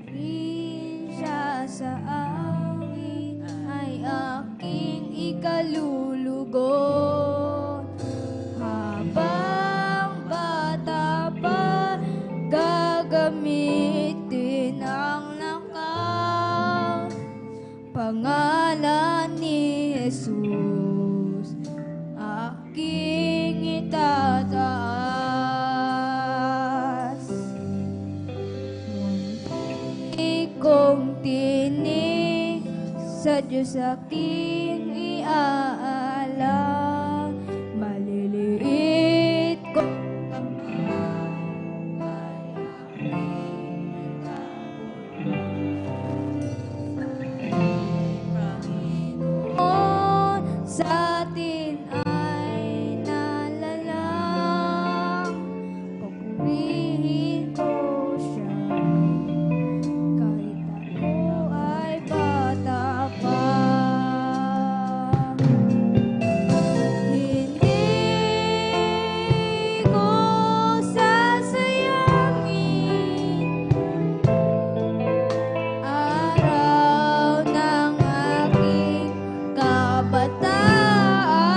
Rin siya sa amin ay aking ikalulugod. Habang bata pa, gagamitin ang lakas. Pangalan ni Jesus, aking itataas. Munti kong tinig, sa Diyos aking iaalala. Maliliit ko sa atin ay nalalang. Papurihin ko siya kahit ako ay bata pa. Hindi ko sasayangin araw ng aking kabataan.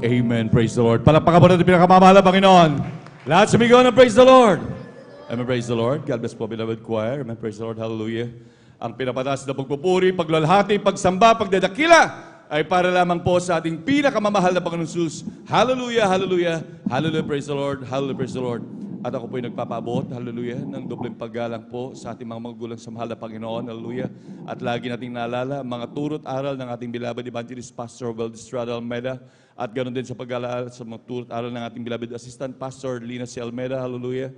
Amen. Praise the Lord. Palakpakan po natin pinakamamahal na Panginoon. Lahat sumigaw ng praise the Lord. Amen. Praise the Lord. God bless po, beloved choir. Amen. Praise the Lord. Hallelujah. Ang pinapataas na pagpupuri, paglalhati, pagsamba, pagdadakila ay para lamang po sa ating pinakamamahal na Panginoon Jesus. Hallelujah, hallelujah, hallelujah, praise the Lord, hallelujah, praise the Lord. At ako po ay nagpapaabot, hallelujah, ng dobleng paggalang po sa ating mga magulang sa mahal na Panginoon, hallelujah. At lagi nating naalala, mga turot aral ng ating beloved evangelist Pastor Valdestrada Almeida, at ganoon din sa pag-aalala sa mga turot aral ng ating beloved assistant Pastor Lina C. Almeida, hallelujah.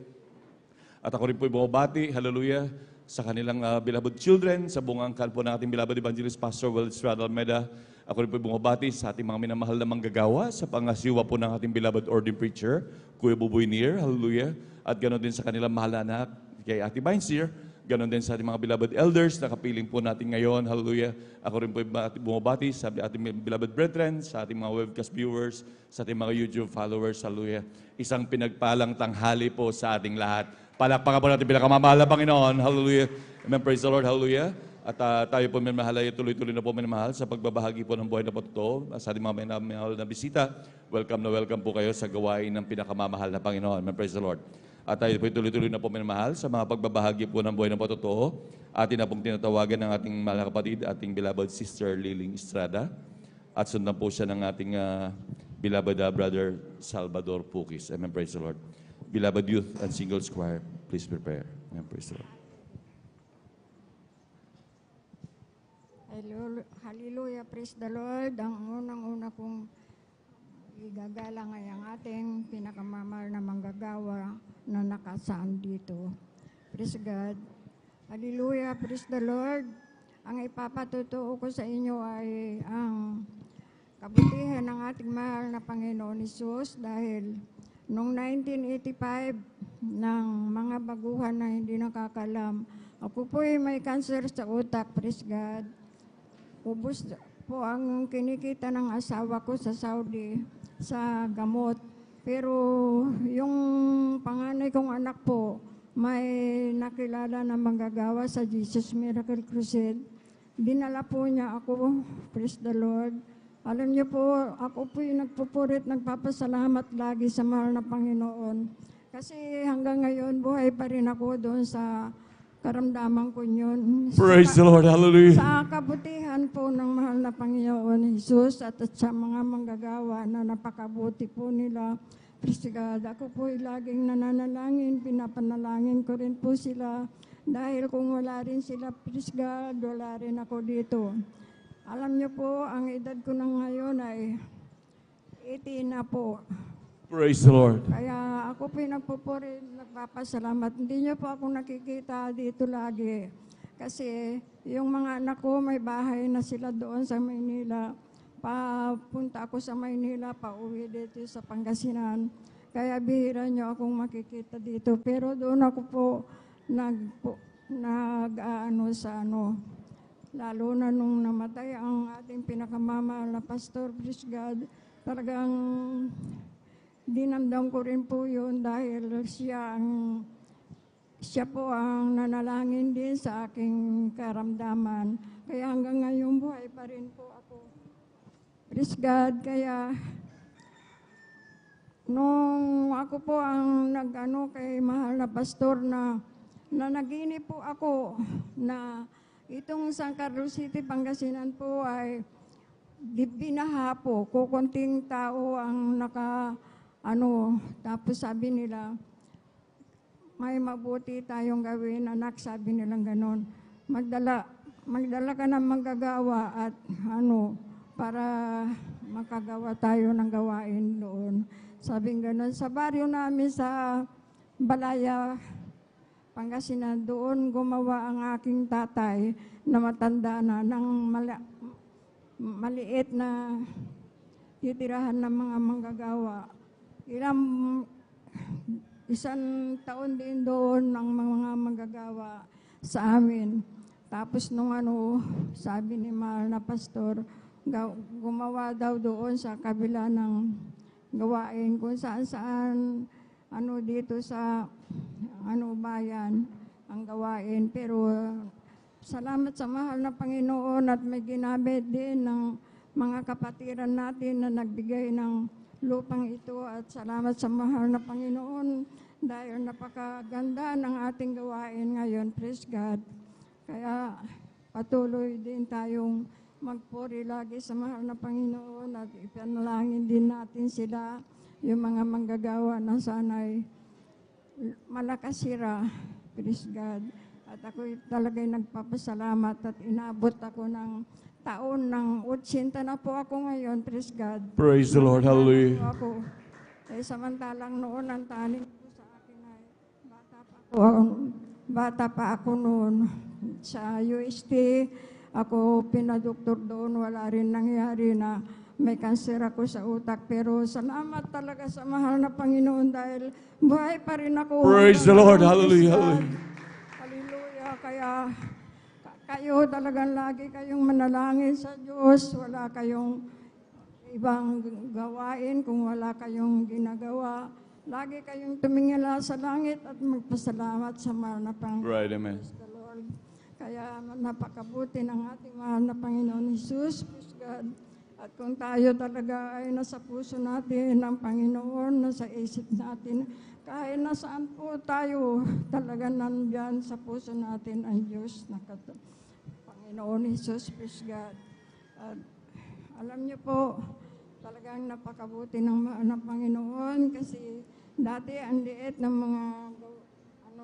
At ako rin po ay bumabati, hallelujah, sa kanilang beloved children, sa buong angkan po ng ating beloved evangelist Pastor Valdestrada Almeida. Ako rin po bumabati sa ating mga minamahal na manggagawa sa pangasiwa po ng ating beloved ordained preacher, Kuya Buboy Nier, hallelujah. At ganoon din sa kanilang mahal na anak, kay Ate Vineseer. Ganoon din sa ating mga beloved elders na kapiling po natin ngayon, hallelujah. Ako rin po bumabati sa ating beloved brethren, sa ating mga webcast viewers, sa ating mga YouTube followers, hallelujah. Isang pinagpalang tanghali po sa ating lahat. Palakpakan po natin pinakamamahal na Panginoon, hallelujah. Amen, praise the Lord, hallelujah. At tayo po minamahal ay tuloy-tuloy na po minamahal sa pagbabahagi po ng buhay na po totoo. Sa ating mga minamahal na bisita, welcome na welcome po kayo sa gawain ng pinakamamahal na Panginoon. Amen, praise the Lord. At tayo po tuloy-tuloy na po minamahal sa mga pagbabahagi po ng buhay na po totoo. Atin na pong tinatawagan ng ating mahal na kapatid, ating beloved sister Liling Estrada. At sundan po siya ng ating beloved brother Salvador Pukis. Amen, praise the Lord. Beloved youth and singles choir, please prepare. Amen, praise the Lord. Hallelujah, praise the Lord. Ang unang-una kong igagalang ay ang ating pinakamamahal na manggagawa na nakasaan dito. Praise God. Hallelujah, praise the Lord. Ang ipapatutuo ko sa inyo ay ang kabutihan ng ating mahal na Panginoon Hesus dahil noong 1985 ng mga baguhan na hindi nakakalam, ako po'y may cancer sa utak, praise God. Ubus po ang kinikita ng asawa ko sa Saudi sa gamot. Pero yung panganay kong anak po, may nakilala na manggagawa sa Jesus Miracle Crusade. Dinala po niya ako, praise the Lord. Alam niyo po, ako po yung nagpupurit, nagpapasalamat lagi sa mahal na Panginoon. Kasi hanggang ngayon, buhay pa rin ako doon sa karamdaman ko yun. Praise the Lord, hallelujah. Sa kabutihan po ng mahal na Panginoon Jesus at sa mga manggagawa na napakabuti po nila, praise God. Ako po ay laging nananalangin, pinapanalangin ko rin po sila dahil kung wala rin sila, praise God, wala rin ako dito. Alam niyo po, ang edad ko na ngayon ay 18 na po. Praise the Lord. Kaya ako po nagpupuri, nagpapasalamat. Hindi niyo po ako nakikita dito lagi. Kasi yung mga anak ko, may bahay na sila doon sa Maynila. Papunta ako sa Maynila, pauwi dito sa Pangasinan. Kaya bihira niyo akong makikita dito. Pero doon ako po lalo na nung namatay ang ating pinakamamahal na pastor, praise God, talagang dinamdam ko rin po yun dahil siya po ang nanalangin din sa aking karamdaman. Kaya hanggang ngayon buhay pa rin po ako. Praise God. Kaya nung ako po ang kay mahal na pastor na naginip po ako na itong San Carlos City, Pangasinan po ay binaha po. Kukunting tao ang tapos sabi nila, may mabuti tayong gawin, anak, sabi nilang ganon. Magdala ka ng manggagawa at para makagawa tayo ng gawain doon. Sabi ganon. Sa baryo namin sa Balaya, Pangasinan, doon gumawa ang aking tatay na matanda na ng maliit na titirahan ng mga manggagawa. Isang taon din doon ng mga manggagawa sa amin. Tapos nung sabi ni mahal na pastor, gumawa daw doon sa kabila ng gawain kung saan dito sa bayan ang gawain. Pero salamat sa mahal na Panginoon at may ginamit din ng mga kapatiran natin na nagbigay ng lupang ito at salamat sa mahal na Panginoon dahil napakaganda ng ating gawain ngayon. Praise God. Kaya patuloy din tayong magpuri lagi sa mahal na Panginoon at ipanalangin din natin sila, yung mga manggagawa na sana'y malakas sila. Praise God. At ako talagang nagpapasalamat at inabot ako ng taon ng 80 na po ako ngayon. Praise God. Praise the Lord. Hallelujah. Ako. Samantalang noon ang taning ko sa akin ay bata pa ako noon. Sa UST, ako pinadoktor doon. Wala rin nangyari na may kanser ako sa utak. Pero salamat talaga sa mahal na Panginoon dahil buhay pa rin ako. Praise the Lord. Hallelujah. Hallelujah. Kaya kayo talagang lagi kayong manalangin sa Diyos. Wala kayong ibang gawain kung wala kayong ginagawa. Lagi kayong tumingala sa langit at magpasalamat sa mahal na Panginoon. Right, amen. The Lord. Kaya napakabuti ng ating mahal na Panginoon Jesus. Praise God. At kung tayo talaga ay nasa puso natin ng Panginoon, nasa isip natin, kahit nasaan po tayo, talaga nandyan sa puso natin ang Diyos na Panginoon Jesus. Praise God. At alam niyo po, talagang napakabuti ng Panginoon kasi dati ang liit ng mga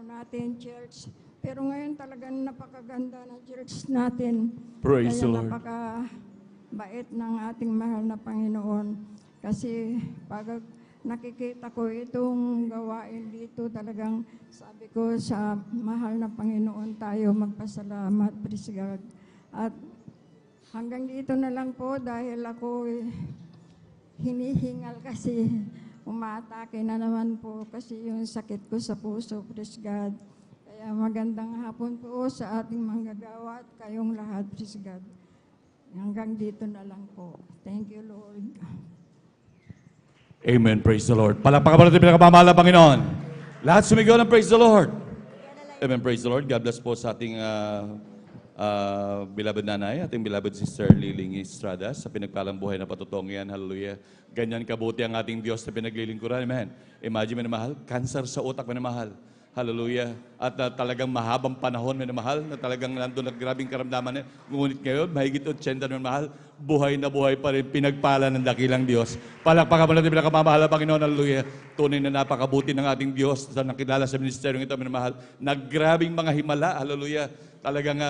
natin, church. Pero ngayon talagang napakaganda ng church natin. Praise the Kaya Lord. napakabait ng ating mahal na Panginoon. Kasi pag nakikita ko itong gawain dito, talagang sabi ko sa mahal na Panginoon tayo magpasalamat. Praise God. At hanggang dito na lang po dahil ako hinihingal kasi umaatake na naman po kasi yung sakit ko sa puso. Praise God. Kaya magandang hapon po sa ating manggagawa at kayong lahat. Praise God. Hanggang dito na lang po. Thank you, Lord. Amen. Praise the Lord. Palakpakan natin pinakamamahal na Panginoon. Lahat sumigaw ng praise the Lord. Amen. Praise the Lord. God bless po sa ating beloved nanay, ating beloved sister Liling Estrada sa pinagpalang buhay na patutong yan. Hallelujah. Ganyan kabuti ang ating Diyos na pinaglilingkuran. Amen. Imagine, minamahal, cancer sa utak, minamahal. Hallelujah. At talagang mahabang panahon, minamahal, na talagang nandun na grabing karamdaman. Ngunit ngayon, mahigit 80 na minamahal, buhay na buhay pa rin, pinagpala ng dakilang Diyos. Palakpakan mo natin pinakamamahal na Panginoon. Hallelujah. Tunay na napakabuti ng ating Diyos sa nakilala sa ministeryong ito, minamahal. Naggrabing mga himala. Hallelujah. Talagang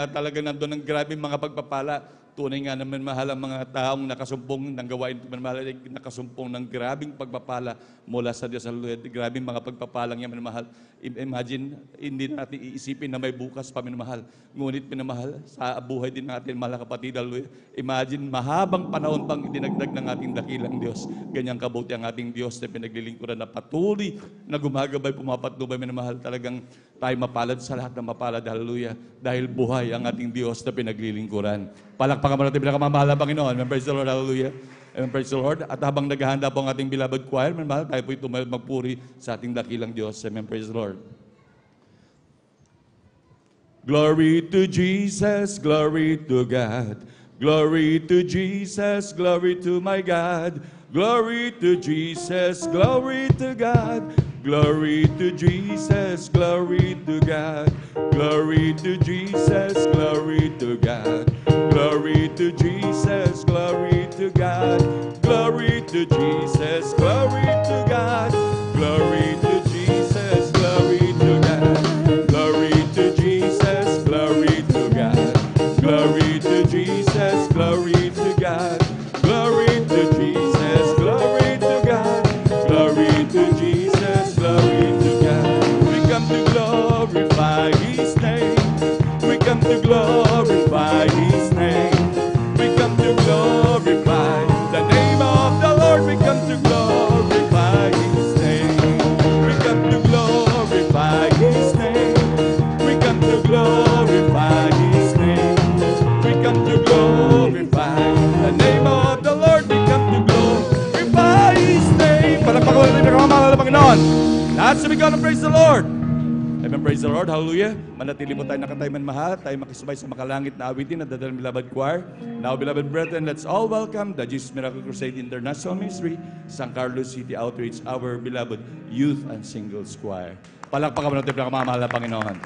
nandun ng grabing mga pagpapala. Tunay nga naman mahal ang mga taong nakasumpong ng gawain ito, mahal, nakasumpong ng grabing pagpapala mula sa Diyos. Hallelujah. Grabing mga pagpapalang yan, minamahal. Imagine, hindi natin iisipin na may bukas pa, minamahal. Ngunit, minamahal, sa buhay din natin, mahal na kapatid. Hallelujah. Imagine, mahabang panahon pang idinagdag ng ating dakilang Diyos. Ganyang kabuti ang ating Diyos na pinaglilingkuran na patuloy na gumagabay, pumapatnubay, minamahal. Talagang tayo mapalad sa lahat ng mapalad. Hallelujah. Dahil buhay ang ating Diyos na pinaglilingkuran. Palakpakan mo natin pinakamamahal na Panginoon. Amen. Praise the Lord. Hallelujah. Amen. Praise the Lord. At habang naghahanda po ang ating beloved choir, mahal, tayo po'y tumayo magpuri sa ating dakilang Diyos. Amen. Praise the Lord. Glory to Jesus, glory to God. Glory to Jesus, glory to my God. Glory to Jesus, glory to God. Glory to Jesus, glory to God. Glory to Jesus, glory to God. Glory to Jesus, glory to God. Glory to Jesus, glory to God. Glory to Jesus, glory to God. Glory to Jesus, glory to God. Glory to Jesus, glory to God. Glory to Jesus, glory to God. Glory to Jesus, glory to God. We come to glorify His name. We come to glorify His name. We come to glorify the name of the Lord. We come to glorify His name. We come to glorify His name. We come to glorify His name. We come to glorify the name of the Lord. We come to glorify His name. Palakpakan natin ang pinakamamahal na Panginoon. Lahat sumigaw ng praise the Lord. Amen. Praise the Lord. Hallelujah. Manatili po tayo nakatayo mahal. Tayo makisabay sa makalangit na awitin na dadalang beloved choir. Now, beloved brethren, let's all welcome the Jesus Miracle Crusade International Ministry, San Carlos City Outreach, our beloved Youth and Singles Choir. Palakpakan mo natin pinakamamahal na Panginoon.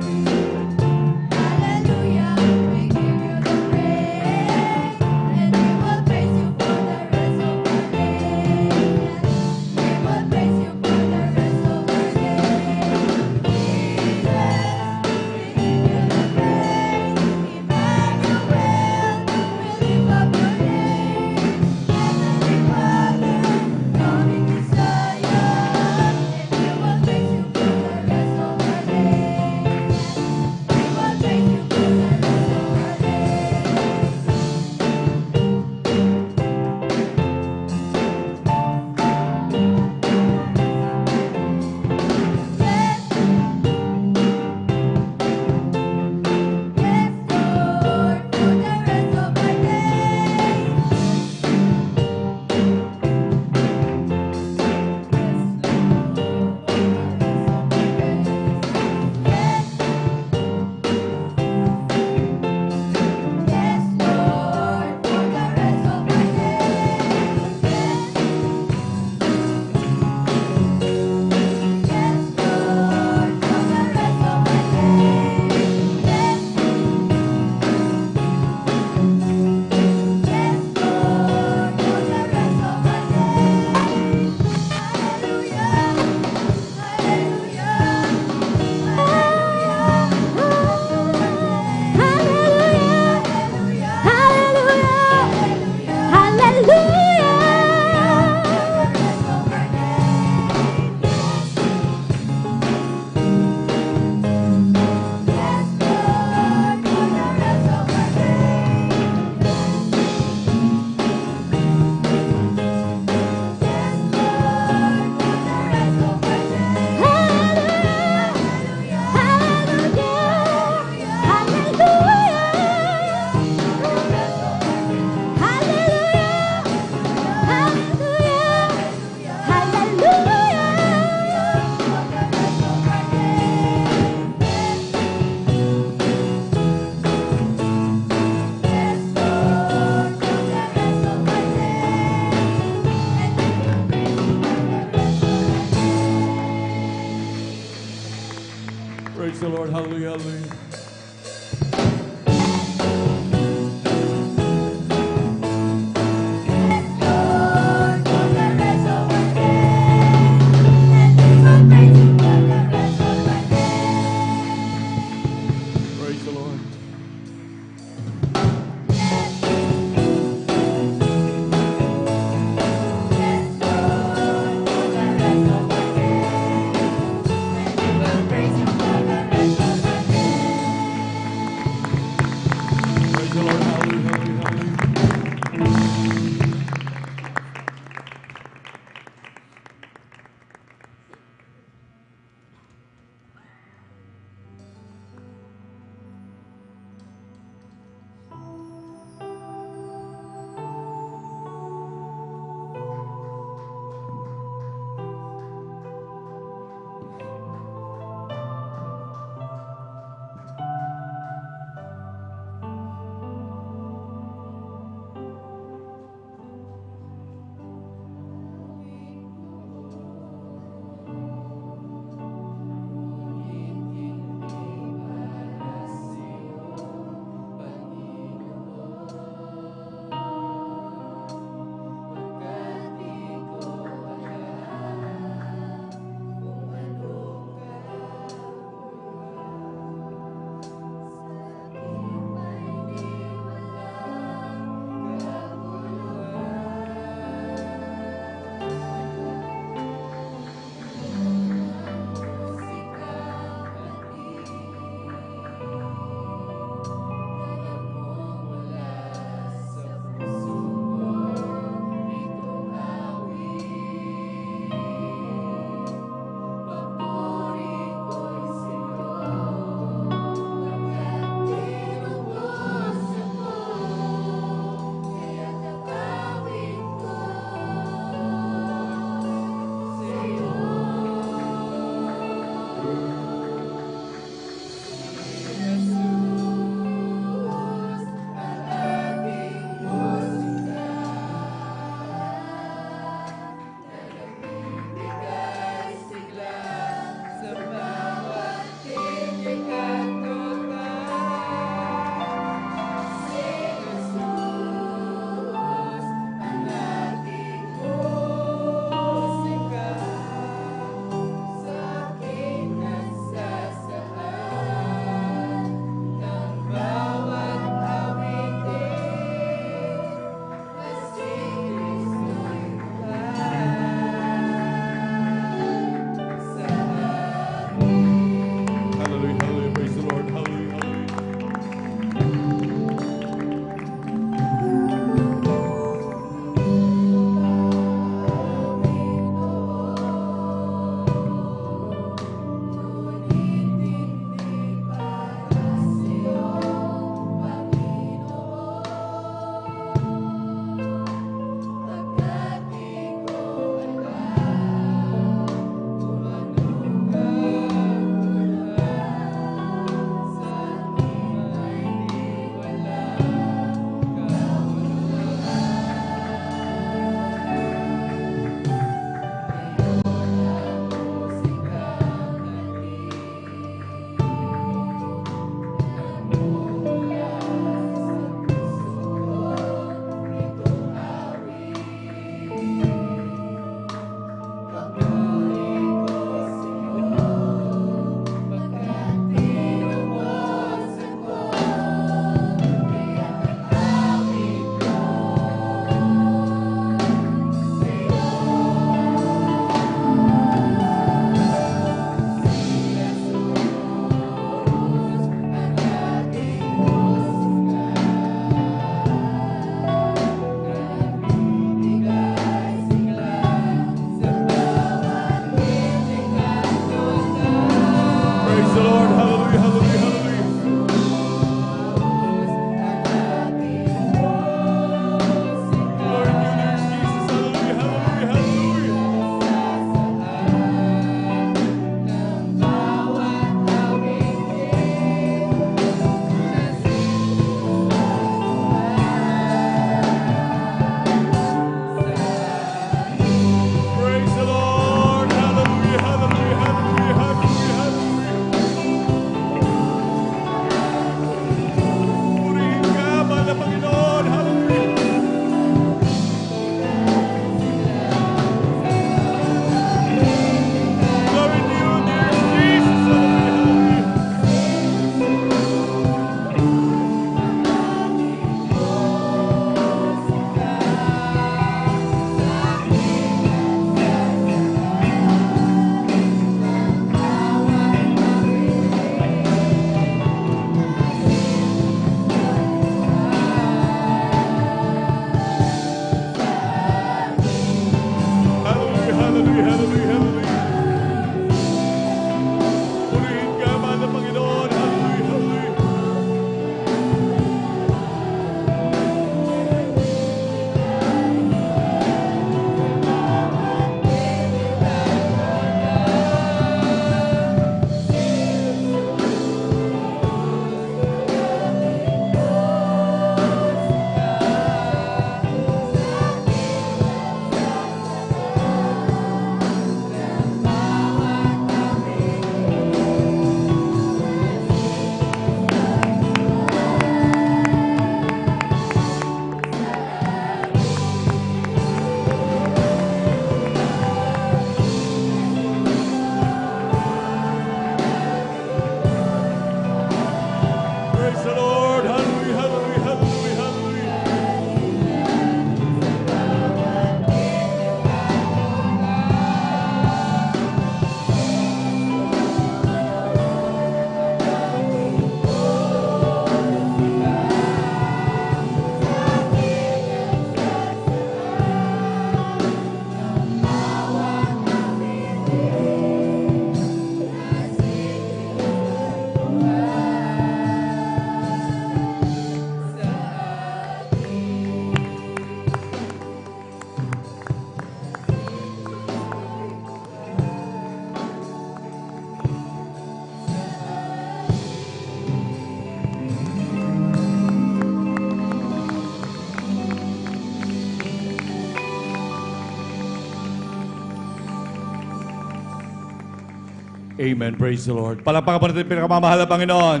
Amen. Praise the Lord. Palakpakan po natin ang pinakamamahal na Panginoon.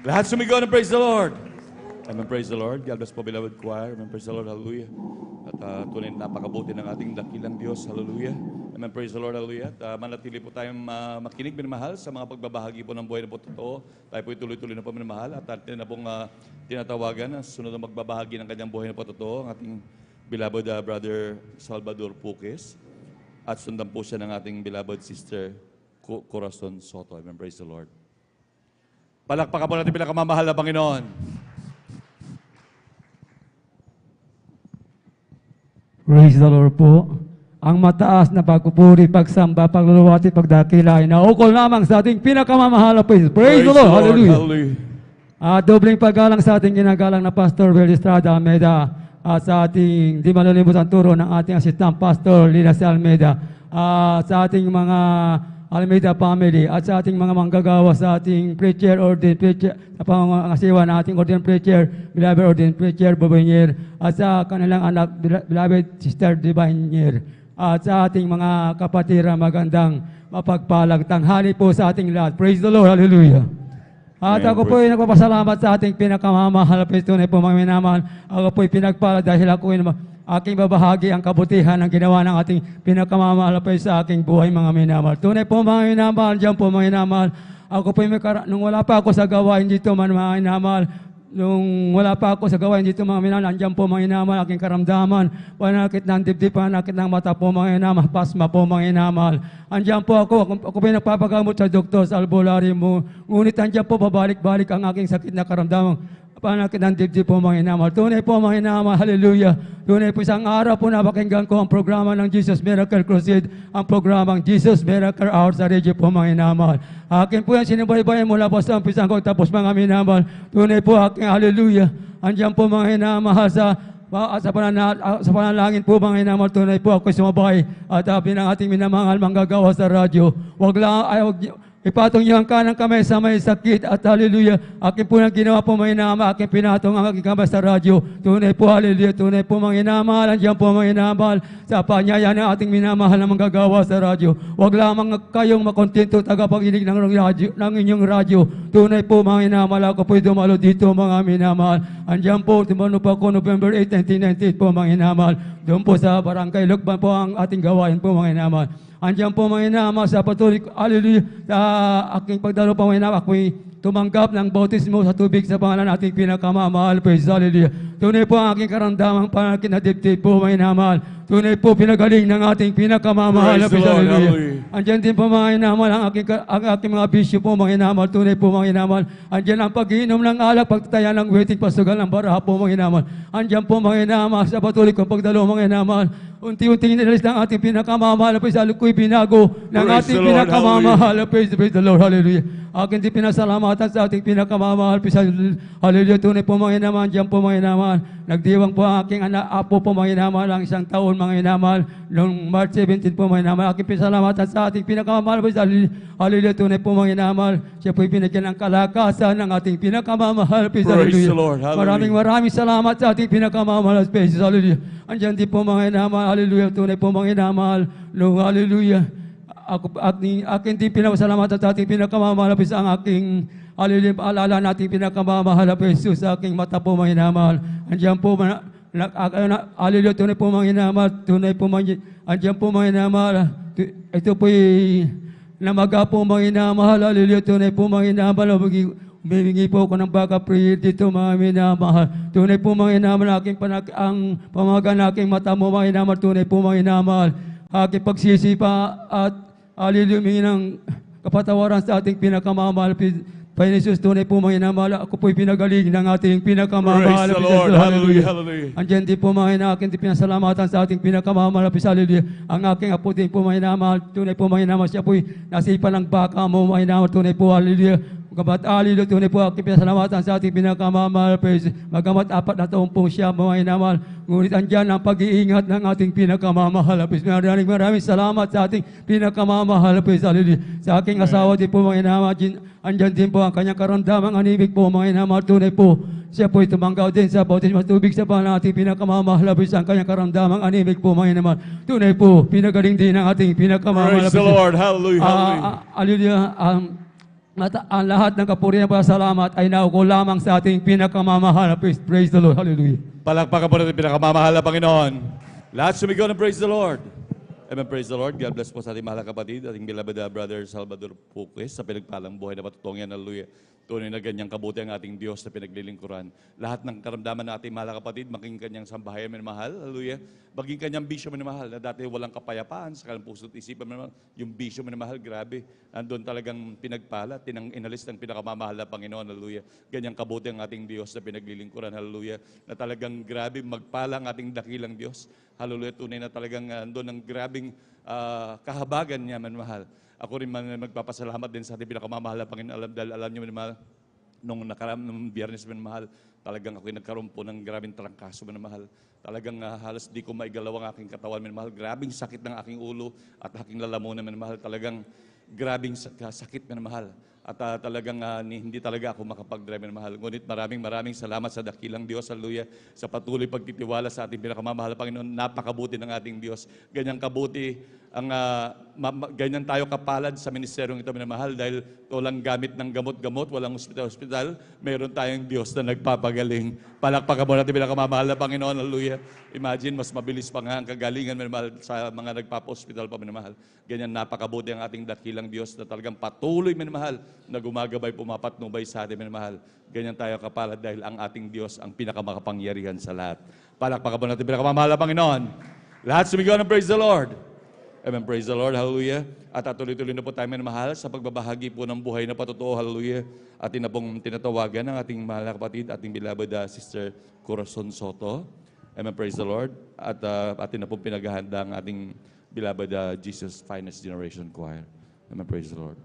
Lahat sumigaw ng praise the Lord. Amen. Praise the Lord. God bless po, beloved choir. Amen. Praise the Lord. Hallelujah. At tunay na napakabuti ng ating dakilang Diyos. Hallelujah. Amen. Praise the Lord. Hallelujah. At manatili po tayong makinig, minamahal, sa mga pagbabahagi po ng buhay na po totoo. Tayo po tuloy-tuloy na po, minamahal. At atin na pong tinatawagan na sunod na magbabahagi ng kanyang buhay na po totoo, ang ating beloved Brother Salvador Puques. At sundan po siya ng ating beloved sister Corazon Soto. Amen. Praise the Lord. Palakpakan po natin pinakamamahal na Panginoon. Praise the Lord po. Ang mataas na pagpupuri, pagsamba, pagluluwati, pagdakila ay naukol lamang sa ating pinakamamahal na praise. Praise the Lord. Hallelujah. Dobling paggalang sa ating ginagalang na Pastor Will Estrada Almeida at sa ating di malilimutan turo ng ating assistant Pastor Lina C. Almeida, sa ating mga Almeida family at sa ating mga manggagawa, sa ating preacher, ordained preacher, sa pangangasiwa ng ating ordained preacher, beloved ordained preacher, Bobanyer, at sa kanilang anak, beloved sister Dibanyer, at sa ating mga kapatira, magandang mapagpalang tanghali po sa ating lahat. Praise the Lord. Hallelujah. At ako po ay nagpapasalamat sa ating pinakamamahal na tunay po mga minamahal. Ako po ay pinagpala dahil ako ay aking babahagi ang kabutihan ng ginawa ng ating pinakamamahal pa sa aking buhay mga minamahal. Tunay po mga minamahal, diyan po mga minamahal. Ako po nung wala pa ako sa gawain dito mga minamahal, nung wala pa ako sa gawain dito mga minamahal, andyan po mga minamahal, aking karamdaman, panakit ng dibdib, panakit ng mata po mga minamahal, pasma po mga minamahal. Andyan po ako po nagpapagamot sa doktor sa albularyo mo. Ngunit andyan po pabalik-balik ang aking sakit na karamdaman. Panakit ng dibdib po mga hinamahal. Tunay po mga hinamahal. Hallelujah. Tunay po isang araw po napakinggan ko ang programa ng Jesus Miracle Crusade, ang programang Jesus Miracle Hour sa radio po mga hinamahal. Akin po yan sinubaybayan mula po sa umpisang ko tapos mga minamahal. Tunay po aking hallelujah. Andyan po mga hinamahal sa panalangin po mga hinamahal. Tunay po ako sumabay at sabi ng ating minamahal manggagawa sa radyo. Ipatong niyo ang kanang kamay sa may sakit at hallelujah. Akin po nang ginawa po mga hinamahal. Akin pinatong ang aking kamay sa radyo. Tunay po hallelujah. Tunay po mga hinamahal. Andiyan po mga hinamahal sa panyaya ng ating minamahal na manggagawa sa radyo. Huwag lamang kayong makontento tagapaginig ng inyong radyo. Tunay po mga hinamahal. Ako po dumalo dito mga minamahal. Andiyan po, tumano po ako November 8, 1998 po mga hinamahal. Doon po sa Barangay Lukban po ang ating gawain po mga hinamahal. Andiyan po mga hinamahal sa patuloy, hallelujah, sa aking pagdalo po mga hinamahal, ako'y tumanggap ng bautismo sa tubig sa pangalan ng ating pinakamamahal, praise hallelujah. Tunay po ang aking karamdamang panakit na dibdib po mga hinamahal. Tunay po pinagaling ng ating pinakamamahal, praise hallelujah. Andiyan din po mga hinamahal ang aking mga bisyo po mga hinamahal. Tunay po mga hinamahal. Andiyan ang pag-iinom ng alak, pagtaya ng waiting, pasugal ng baraha po mga hinamahal. Andiyan po mga hinamahal sa patuloy kong pagdalo mga hinamahal. Unti-unting inalis ng ating pinakamamahal, praise hallelujah, ko'y binago ng ating pinakamamahal, praise the Lord, hallelujah. Akin din pinasalamatan sa ating pinakamamahal, praise hallelujah. Tunay po mga hinamahal, diyan po mga hinamahal. Nagdiwang po ang aking apo po mga hinamahal, ang isang taon mga hinamahal, noong March 17 po mga hinamahal. Aking pinasalamatan sa ating pinakamamahal, praise hallelujah. Tunay po mga hinamahal. Siya po'y binigyan ng kalakasan ng ating pinakamamahal, praise hallelujah. Maraming salamat sa ating pinakamamahal, praise hallelujah. Andiyan din po mga hinamahal, hallelujah. Tunay po mga hinamahal, hallelujah. Akin din pinasalamatan sa ating pinakamamahal, praise ang aking hallelujah, paalala natin pinakamamahal na Jesus sa aking mata po mga hinamahal. Andiyan po, hallelujah, tunay po mga hinamahal, tunay po mga, andiyan po mga hinamahal. Ito po'y namaga po mga hinamahal, hallelujah, tunay po mga hinamahal. Humihingi po ako ng backup prayer dito mga minamahal. Tunay po mga hinamahal, ang pamagan na aking mata mo mga hinamahal, tunay po mga hinamahal. Aking pagsisipa at hallelujah, humingi ng kapatawaran sa ating pinakamamahal. Panginoon Jesus, tunay po mga hinamahal, ako po'y pinagaling ng ating pinakamamahal. Praise the Lord, hallelujah, hallelujah. Andiyan din po mga hinamahal, aking pinasalamatan sa ating pinakamamahal, hallelujah. Ang aking apo din po mga hinamahal, tunay po mga hinamahal, siya po'y nasipa ng baka mo mga hinamahal, tunay po, hallelujah. Magamat hallelujah, tunay po aking pinasalamatan sa ating pinakamamahal, praise. Magamat 4 na taon po siya mga hinamahal, ngunit andyan ang pag-iingat ng ating pinakamamahal, praise. Maraming salamat sa ating pinakamamahal, praise, hallelujah. Sa aking asawa din po mga hinamahal, andyan din po ang kanyang karamdamang anibig po mga hinamahal, tunay po. Siya po'y tumanggaw din sa bautismo sa tubig sa pangalan ng ating pinakamamahal na Diyos ang kanyang karamdamang anemic po, Panginoon. Tunay po, pinagaling din ang ating pinakamamahal na Praise the Diyos. Lord. Hallelujah. Hallelujah. Hallelujah. At ang lahat ng kapurihan at pasalamat ay naukol lamang sa ating pinakamamahal na Praise the Lord. Hallelujah. Palakpakan po natin pinakamamahal na Panginoon. Lahat sumigaw ng praise the Lord. Amen, praise the Lord. God bless po sa ating mahal na kapatid, ating beloved brother Salvador Puques sa pinagpalang buhay na patutong yan. Hallelujah. Tunay na ganyang kabuti ang ating Diyos na pinaglilingkuran. Lahat ng karamdaman ng ating mahal na kapatid, maging kanyang sambahayan minamahal. Hallelujah. Maging kanyang bisyo minamahal na dati walang kapayapaan sa kanyang puso't isipan minamahal. Yung bisyo minamahal, grabe. Andun talagang pinagpala, inalis ng pinakamamahal na Panginoon. Hallelujah. Ganyang kabuti ang ating Diyos na pinaglilingkuran. Hallelujah. Na talagang grabe magpala ang ating dakilang Diyos. Hallelujah. Tunay na talagang andun ang grabing kahabagan niya minamahal. Ako rin man magpapasalamat din sa ating pinakamamahal na Panginoon. Dahil alam niyo, minamahal, nung Biyernes, minamahal, talagang ako'y nagkaroon po ng grabing trangkaso, minamahal. Talagang halos di ko maigalaw ang aking katawan, minamahal. Grabing sakit ng aking ulo at aking lalamunan, minamahal. Talagang grabing sakit, minamahal. At talagang hindi talaga ako makapag-drive, minamahal. Ngunit maraming salamat sa dakilang Diyos, hallelujah, sa patuloy pagtitiwala sa ating pinakamamahal na Panginoon. Napakabuti ng ating Diyos. Ganyang kabuti ganyan tayo kapalad sa ministeryong ito, minamahal, dahil walang gamit ng gamot-gamot, walang hospital, meron tayong Diyos na nagpapagaling. Palakpakan mo natin pinakamamahal na Panginoon, hallelujah. Imagine, mas mabilis pa nga ang kagalingan, minamahal, sa mga nagpapa-hospital pa, minamahal. Ganyan napakabuti ang ating dakilang Diyos na talagang patuloy, minamahal, na gumagabay, pumapatnubay sa atin, minamahal. Ganyan tayo kapalad dahil ang ating Diyos ang pinakamakapangyarihan sa lahat. Palakpakan mo natin pinakamamahal na Panginoon. Lahat sumigaw ng praise the Lord. Amen. Praise the Lord. Hallelujah. At tuloy-tuloy na po tayo minamahal sa pagbabahagi po ng buhay na patotoo. Hallelujah. Atin na pong tinatawagan ng ating mahal na kapatid, ating beloved Sister Corazon Soto. Amen. Praise the Lord. At atin na pong pinaghahanda ang ating beloved Jesus Finest Generation Choir. Amen. Praise the Lord.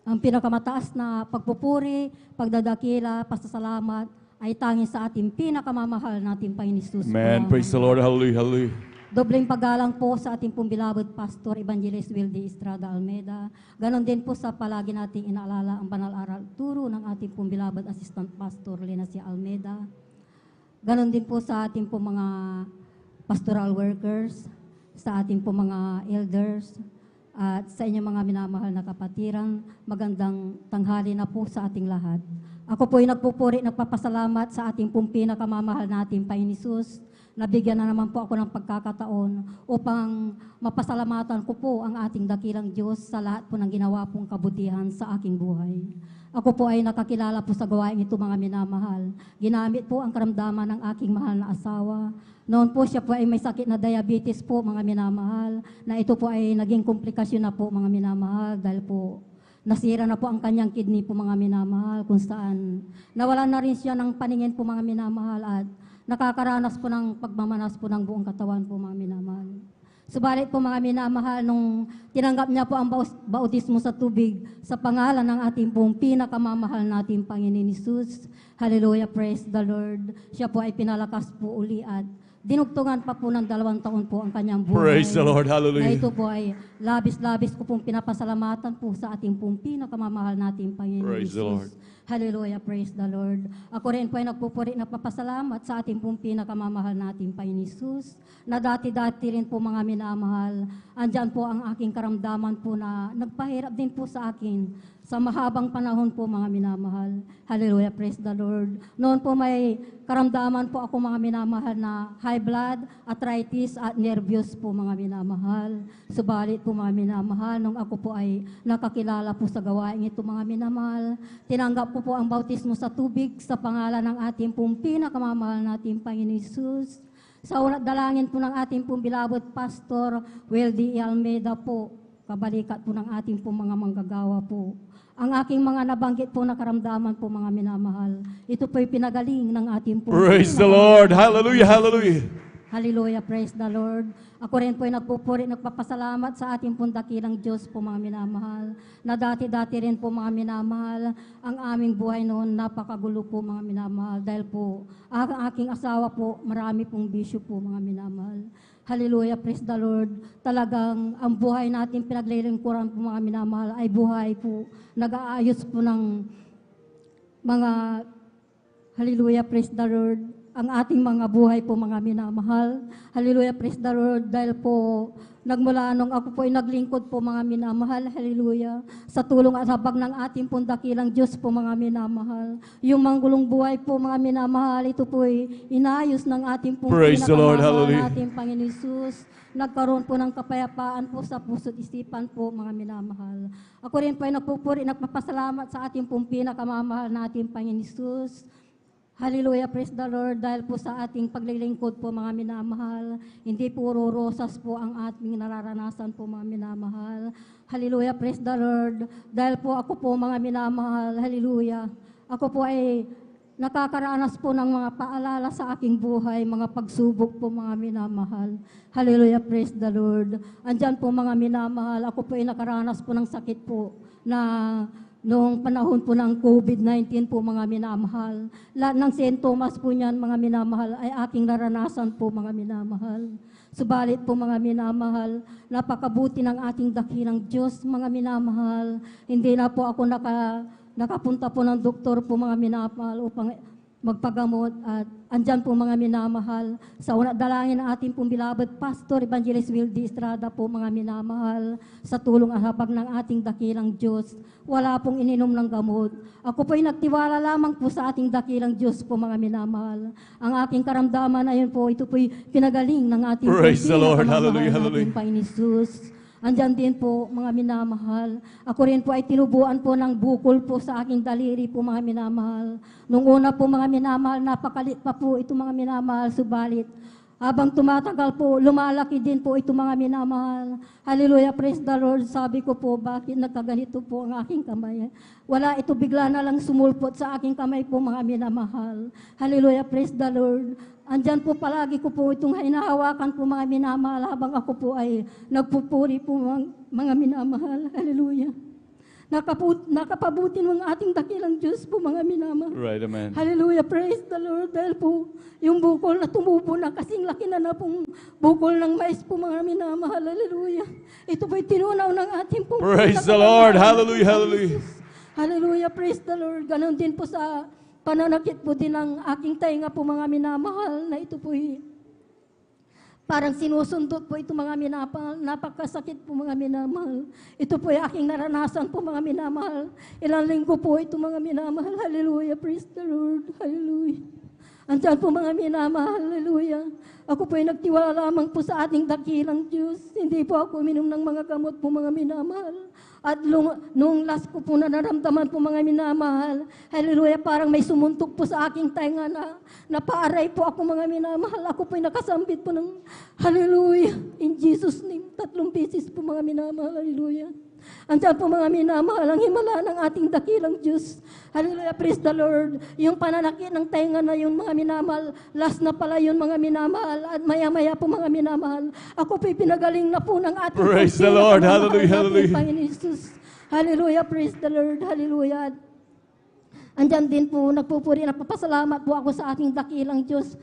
Ang pinakamataas na pagpupuri, pagdadakila, pasasalamat ay tanging sa ating pinakamamahal nating Panginoon Jesus. Amen. Praise the Lord. Hallelujah. Hallelujah. Dobleng paggalang po sa ating pong beloved Pastor Evangelist Wildy Estrada Almeida. Ganon din po sa palagi nating inaalala ang banal aral turo ng ating pong beloved Assistant Pastor Lenacia Almeida. Ganon din po sa ating pong mga pastoral workers, sa ating pong mga elders, at sa inyong mga minamahal na kapatiran. Magandang tanghali na po sa ating lahat. Ako po ay nagpupuri, nagpapasalamat sa ating pong pinakamamahal nating Panginoon Jesus. Nabigyan na naman po ako ng pagkakataon upang mapasalamatan ko po ang ating dakilang Diyos sa lahat po ng ginawa pong kabutihan sa aking buhay. Ako po ay nakakilala po sa gawain ito, mga minamahal. Ginamit po ang karamdaman ng aking mahal na asawa. Noon po siya po ay may sakit na diabetes po, mga minamahal, na ito po ay naging komplikasyon na po, mga minamahal, dahil po nasira na po ang kanyang kidney po, mga minamahal, kung saan nawalan na rin siya ng paningin po, mga minamahal, at nakakaranas po ng pagmamanas po ng buong katawan po, mga minamahal. Subalit po, mga minamahal, nung tinanggap niya po ang bautismo sa tubig sa pangalan ng ating pong pinakamamahal nating Panginoon Jesus, hallelujah, praise the Lord, siya po ay pinalakas po uli at dinugtungan pa po ng 2 taon po ang kanyang buhay. Praise the Lord. Hallelujah. Na ito po ay labis-labis ko pong pinapasalamatan po sa ating pong pinakamamahal nating Panginoon Praise the Lord. Jesus. Hallelujah, praise the Lord. Ako rin po ay nagpupuri, nagpapasalamat sa ating pong pinakamamahal nating Panginoon Jesus, na dati-dati rin po, mga minamahal, andyan po ang aking karamdaman po na nagpahirap din po sa akin sa mahabang panahon po, mga minamahal. Hallelujah, praise the Lord. Noon po may karamdaman po ako, mga minamahal, na high blood, arthritis at nervous po, mga minamahal. Subalit po, mga minamahal, nung ako po ay nakakilala po sa gawain ito, mga minamahal, tinanggap po ang bautismo sa tubig sa pangalan ng ating pong pinakamamahal nating Panginoon Jesus. Sa ulat dalangin po ng ating pong beloved Pastor Wildy Almeida po, kabalikat po ng ating pong mga manggagawa po. Ang aking mga nabanggit po na karamdaman po, mga minamahal, ito po'y pinagaling ng ating pong Praise the Lord. Hallelujah. Hallelujah. Hallelujah, praise the Lord. Ako rin po ay nagpupuri, nagpapasalamat sa ating pong dakilang Diyos po, mga minamahal, na dati-dati rin po, mga minamahal, ang aming buhay noon napakagulo po, mga minamahal, dahil po ang aking asawa po, marami pong bisyo po, mga minamahal. Hallelujah, praise the Lord. Talagang ang buhay natin pinaglilingkuran po, mga minamahal, ay buhay po, nag-aayos po ng mga hallelujah, praise the Lord, ang ating mga buhay po mga minamahal. Hallelujah, praise the Lord, dahil po nagmula nung ako po ay naglingkod po mga minamahal, hallelujah, sa tulong at habag ng ating pong dakilang Diyos po mga minamahal. Yung manggulong buhay po mga minamahal, ito po ay inayos ng ating pong Praise the Lord, hallelujah. ating Panginoon Jesus. Nagkaroon po ng kapayapaan po sa puso't isipan po mga minamahal. Ako rin po ay nagpupuri, nagpapasalamat sa ating pong pinakamamahal na ating Panginoon Jesus. Hallelujah, praise the Lord, dahil po sa ating paglilingkod po mga minamahal, hindi puro rosas po ang ating nararanasan po mga minamahal. Hallelujah, praise the Lord, dahil po ako po mga minamahal, hallelujah, ako po ay nakakaranas po ng mga paalala sa aking buhay, mga pagsubok po mga minamahal. Hallelujah, praise the Lord. Andyan po mga minamahal, ako po ay nakaranas po ng sakit po na noong panahon po ng COVID-19 po mga minamahal. Lahat ng sintomas po niyan mga minamahal ay aking naranasan po mga minamahal. Subalit po mga minamahal, napakabuti ng ating dakilang Diyos mga minamahal. Hindi na po ako nakapunta po ng doktor po mga minamahal upang magpagamot at andyan po mga minamahal. Sa una dalangin ng ating pong beloved Pastor Evangelist Wildy Estrada po mga minamahal, sa tulong at habag ng ating dakilang Diyos, wala pong ininom ng gamot. Ako po ay nagtiwala lamang po sa ating dakilang Diyos po mga minamahal. Ang aking karamdaman ayon po, ito po'y pinagaling ng ating Praise the Lord, hallelujah, ng hallelujah. ating Panginoon Jesus. Andyan din po mga minamahal. Ako rin po ay tinubuan po ng bukol po sa aking daliri po mga minamahal. Nung una po mga minamahal, napakalit pa po ito mga minamahal, subalit habang tumatagal po, lumalaki din po ito mga minamahal. Hallelujah, praise the Lord. Sabi ko po, bakit nagkaganito po ang aking kamay? Wala, ito bigla na lang sumulpot sa aking kamay po mga minamahal. Hallelujah, praise the Lord. Andyan po palagi ko po itong hinahawakan po mga minamahal habang ako po ay nagpupuri po mga minamahal. Hallelujah. Nakapabuti ng ating dakilang Diyos po mga minamahal. Right, amen. Hallelujah, praise the Lord. Dahil po yung bukol na tumubo na kasing laki na pong bukol ng mais po mga minamahal. Hallelujah. Ito po'y tinunaw ng ating pong Praise the Lord, hallelujah, hallelujah. Hallelujah, praise the Lord. Ganon din po sa pananakit po din ng aking tainga po mga minamahal na ito po'y parang sinusundot po ito mga minamahal. Napakasakit po mga minamahal. Ito po ay aking naranasan po mga minamahal. Ilang linggo po ito mga minamahal. Hallelujah, praise the Lord. Hallelujah. Andyan po mga minamahal. Hallelujah. Ako po ay nagtiwala lamang po sa ating dakilang Diyos. Hindi po ako uminom ng mga gamot po mga minamahal. At nung last ko po na naramdaman po mga minamahal, hallelujah, parang may sumuntok po sa aking tainga na napaaray po ako mga minamahal. Ako po ay nakasambit po ng hallelujah, in Jesus' name, 3 beses po mga minamahal, hallelujah. Andiyan po mga minamahal, ang himala ng ating dakilang Diyos. Hallelujah, praise the Lord. Yung pananakit ng tainga na yun mga minamahal, last na pala yun mga minamahal, at maya-maya po mga minamahal, ako po'y pinagaling na po ng ating Praise the Lord, hallelujah, hallelujah. Panginoon Jesus. Hallelujah, praise the Lord, hallelujah. Andyan din po, nagpupuri, nagpapasalamat po ako sa ating dakilang Diyos.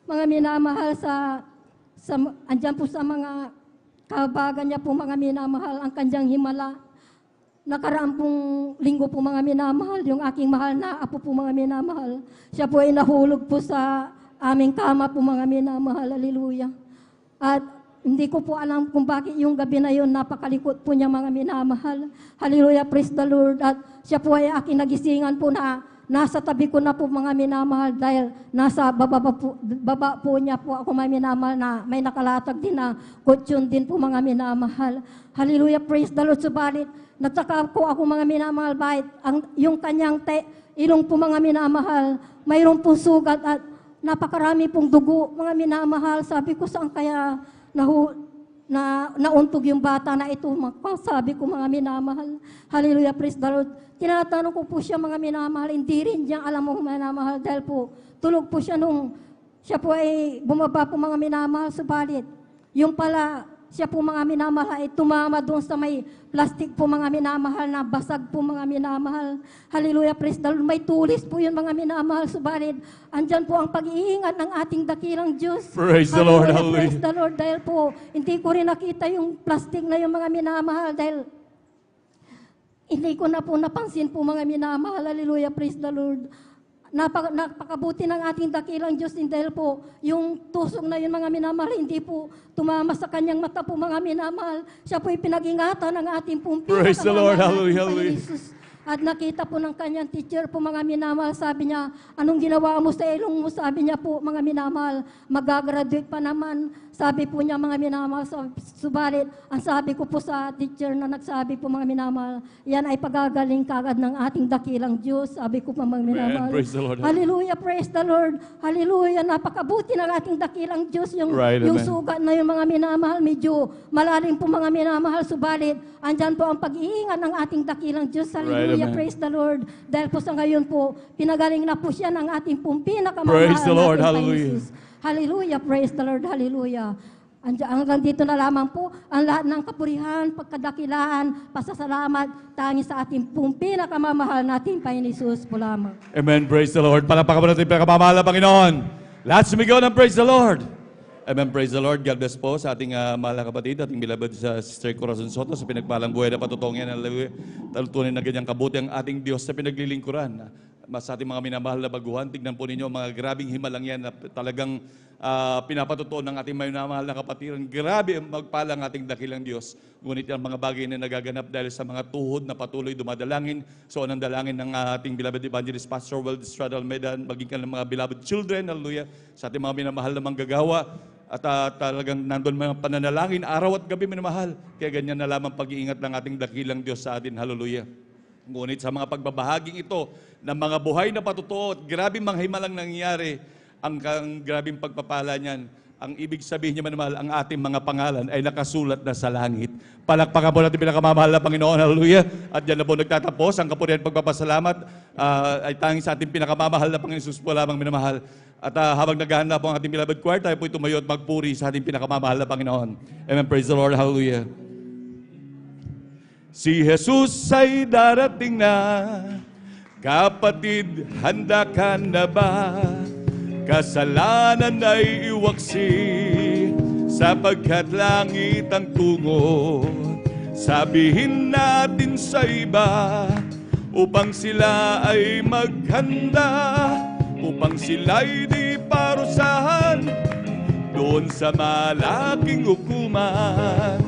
Mga minamahal, andyan po sa mga kabagan niya po mga minamahal, ang kanyang himala. Nakaraang pong linggo po mga minamahal, yung aking mahal na apo po mga minamahal, siya po ay nahulog po sa aming kama po mga minamahal, hallelujah. At hindi ko po alam kung bakit yung gabi na yun, napakalikot po niya mga minamahal. Hallelujah, praise the Lord. At siya po ay aking nagisingan po na nasa tabi ko na po mga minamahal dahil nasa baba po niya po ako mga minamahal na may nakalatag din na kutsyon din po mga minamahal. Hallelujah, praise the Lord. Subalit, natsaka po ako mga minamahal bahit yung kanyang ilong po mga minamahal, mayroon pong sugat at napakarami pong dugo mga minamahal. Sabi ko saan kaya nauntog yung bata na ito, sabi ko mga minamahal. Hallelujah, praise the Lord. Tinatanong ko po siya mga minamahal, hindi rin niya alam mo minamahal dahil po tulog po siya nung siya po ay bumaba po mga minamahal, subalit yung pala siya po mga minamahal ay tumama doon sa may plastic po mga minamahal na basag po mga minamahal. Hallelujah, praise the Lord. May tulis po yun mga minamahal, subalit andyan po ang pag-iingat ng ating dakilang Diyos. Praise the Lord, hallelujah. Praise the Lord, dahil po hindi ko rin nakita yung plastic na yung mga minamahal dahil Hindi ko na po napansin po mga minamahal. Hallelujah, praise the Lord. Napakabuti ng ating dakilang Diyos dahil po yung tusok na yun mga minamahal, hindi po tumama sa kanyang mata po mga minamahal. Siya po'y pinag-ingatan ng ating pong Praise the Lord. pinakamamahal Hallelujah, nating hallelujah. Jesus. At nakita po ng kanyang teacher po mga minamahal, sabi niya, anong ginawa mo sa ilong mo? Sabi niya po mga minamahal, mag-graduate pa naman. Sabi po niya mga minamahal, subalit, ang sabi ko po sa teacher na nagsabi po mga minamahal, yan ay pagagaling kagad ng ating dakilang Diyos. Sabi ko po mga minamahal. praise the Lord. Hallelujah, praise the Lord. Hallelujah, napakabuti ng ating dakilang Diyos. Yung Amen. sugat na yung mga minamahal, medyo malalim po mga minamahal, subalit, andyan po ang pag-iingat ng ating dakilang Diyos. Hallelujah, amen. praise the Lord. Dahil po sa ngayon po, pinagaling na po siya ng ating pong Praise the Lord, nating hallelujah. Panginoon. Hallelujah, praise the Lord, hallelujah. Hanggang dito na lamang po ang lahat ng kapurihan, pagkadakilaan, pasasalamat, tangi sa ating pong pinakamamahal nating Panginoon Jesus po lamang. Amen. Praise the Lord. Palakpakan po natin yung pinakamamahal na Panginoon. Lahat sumigaw ng praise the Lord. Amen. Praise the Lord. God bless po sa ating mahal na kapatid, ating beloved sa Sister Corazon Soto, sa pinagpalang buhay na patutong yan. Talutunin na ganyang kabuti ang ating Diyos sa pinaglilingkuran. Mas sa ating mga minamahal na baguhan, tignan po ninyo mga grabing himalang yan na talagang pinapatutuon ng ating minamahal na kapatiran. Grabe ang magpalang ating dakilang Diyos. Ngunit ang mga bagay na nagaganap dahil sa mga tuhod na patuloy dumadalangin. So anong dalangin ng ating beloved evangelist Pastor World Estrada Almeida, maging ka ng mga beloved children, hallelujah, sa ating mga minamahal na manggagawa. At talagang nandun mga pananalangin, araw at gabi minamahal. Kaya ganyan na lamang pag-iingat ng ating dakilang Diyos sa atin, hallelujah. Ngunit sa mga pagbabahaging ito ng mga buhay na patutuo at grabing mga himalang nangyayari, ang grabing pagpapala niyan, ang ibig sabihin niya manamahal, ang ating mga pangalan ay nakasulat na sa langit. Palakpakan po natin pinakamamahal na Panginoon, hallelujah. At yan na po nagtatapos, ang kapurihan pagpapasalamat ay tanging sa ating pinakamamahal na Panginoon Jesus po lamang minamahal. At habang naghahanda po ang ating beloved choir, tayo po tumayo at magpuri sa ating pinakamamahal na Panginoon. Amen, praise the Lord, hallelujah. Si Jesus ay darating na, kapatid, handa ka na ba? Kasalanan ay iwaksi, sapagkat langit ang tungo. Sabihin natin sa iba, upang sila ay maghanda, upang sila'y di parusahan doon sa malaking hukuman.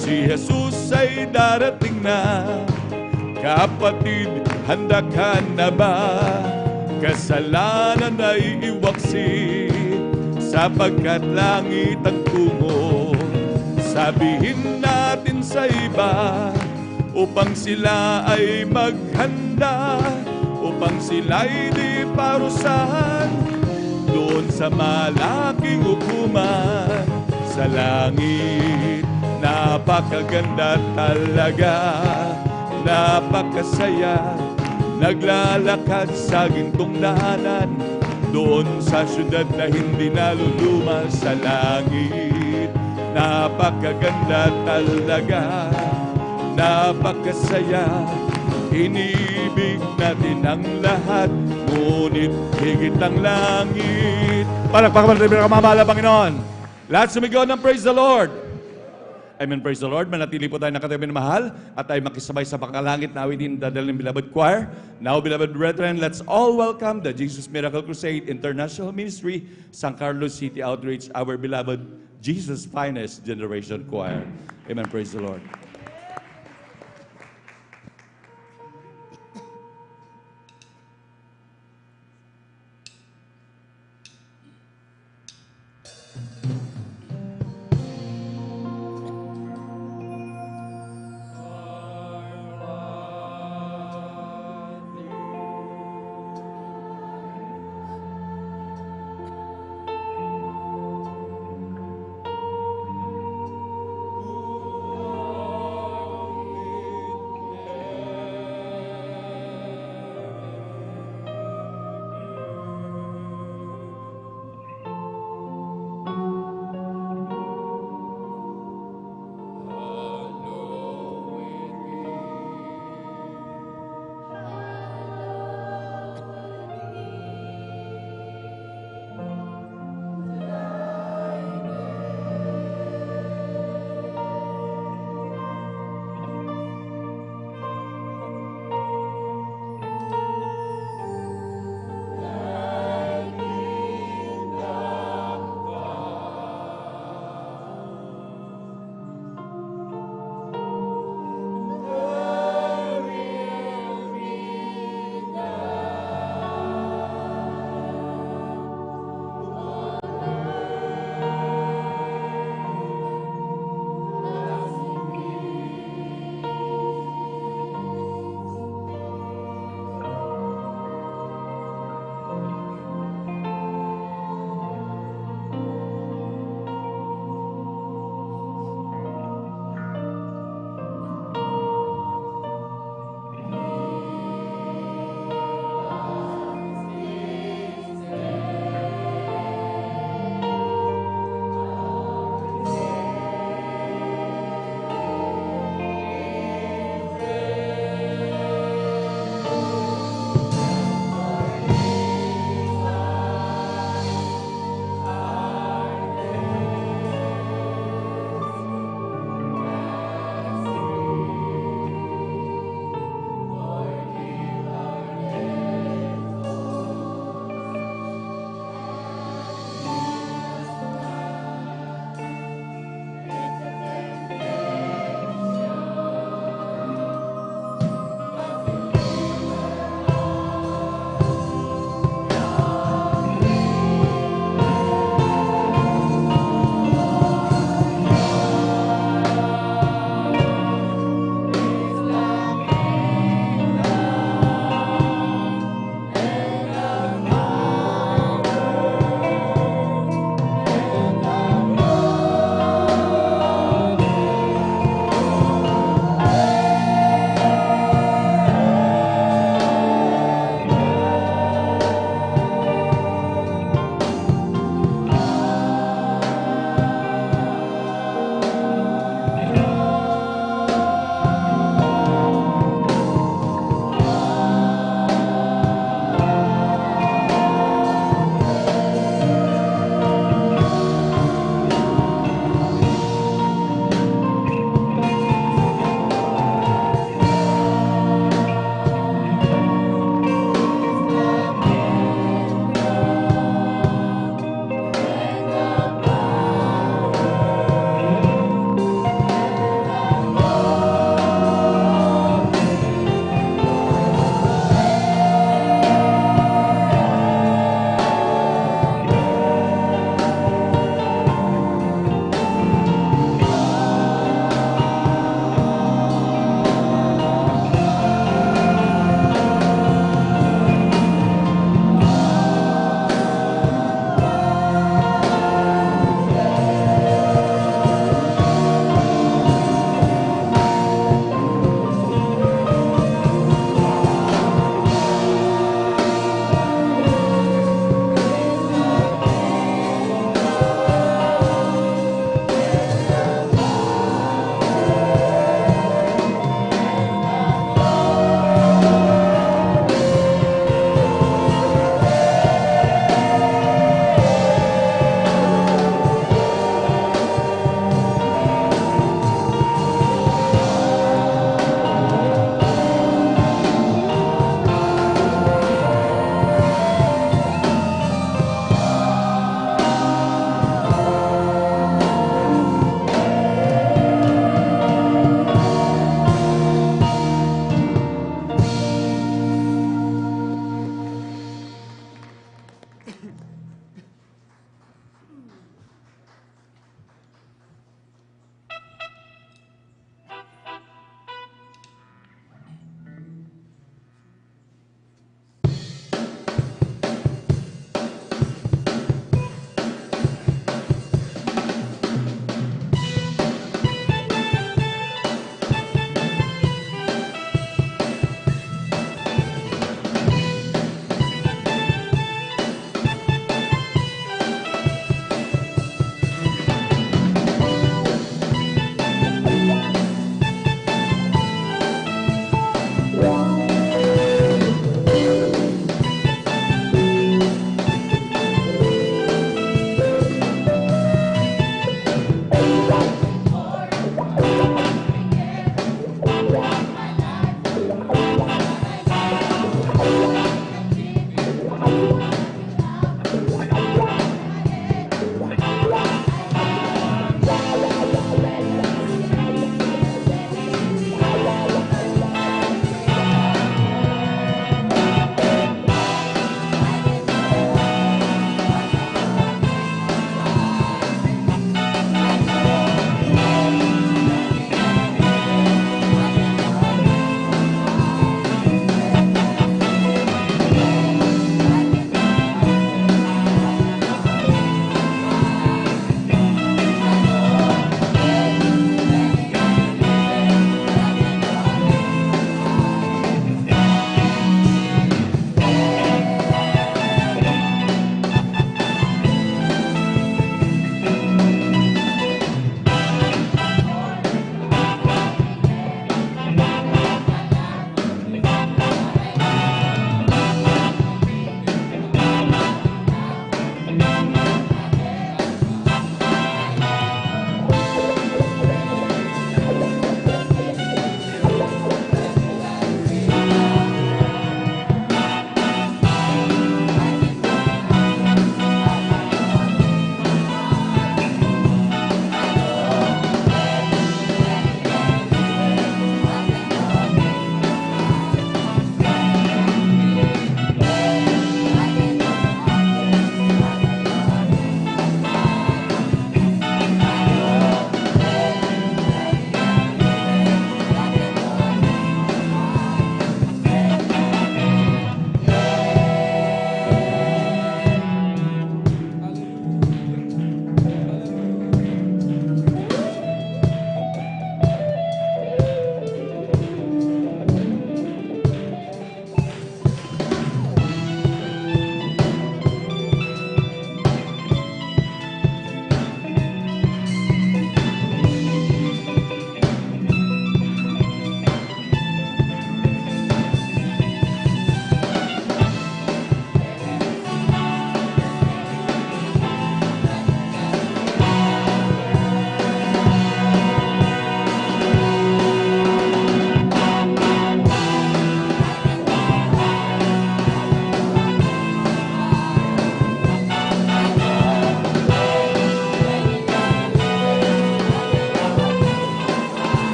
Si Jesus ay darating na, kapatid, handa ka na ba? Kasalanan ay iwaksi, sapagkat langit ang tungo. Sabihin natin sa iba, upang sila ay maghanda, upang sila'y di parusahan doon sa malaking hukuman. Sa langit, napakaganda talaga, napakasaya, naglalakad sa gintong daanan, doon sa syudad na hindi naluluma. Sa langit, napakaganda talaga, napakasaya, inibig natin ang lahat, ngunit higit ang langit. Palakpakan natin ang pinakamamahal na Panginoon. Lahat sumigaw ng praise the Lord. Amen, praise the Lord. Manatili po tayo nakatabi na mahal at tayo makisabay sa pangkalangit na awitin dadal ng beloved choir. Now, beloved brethren, let's all welcome the Jesus Miracle Crusade International Ministry, San Carlos City Outreach, our beloved Jesus Finest Generation Choir. Amen, praise the Lord.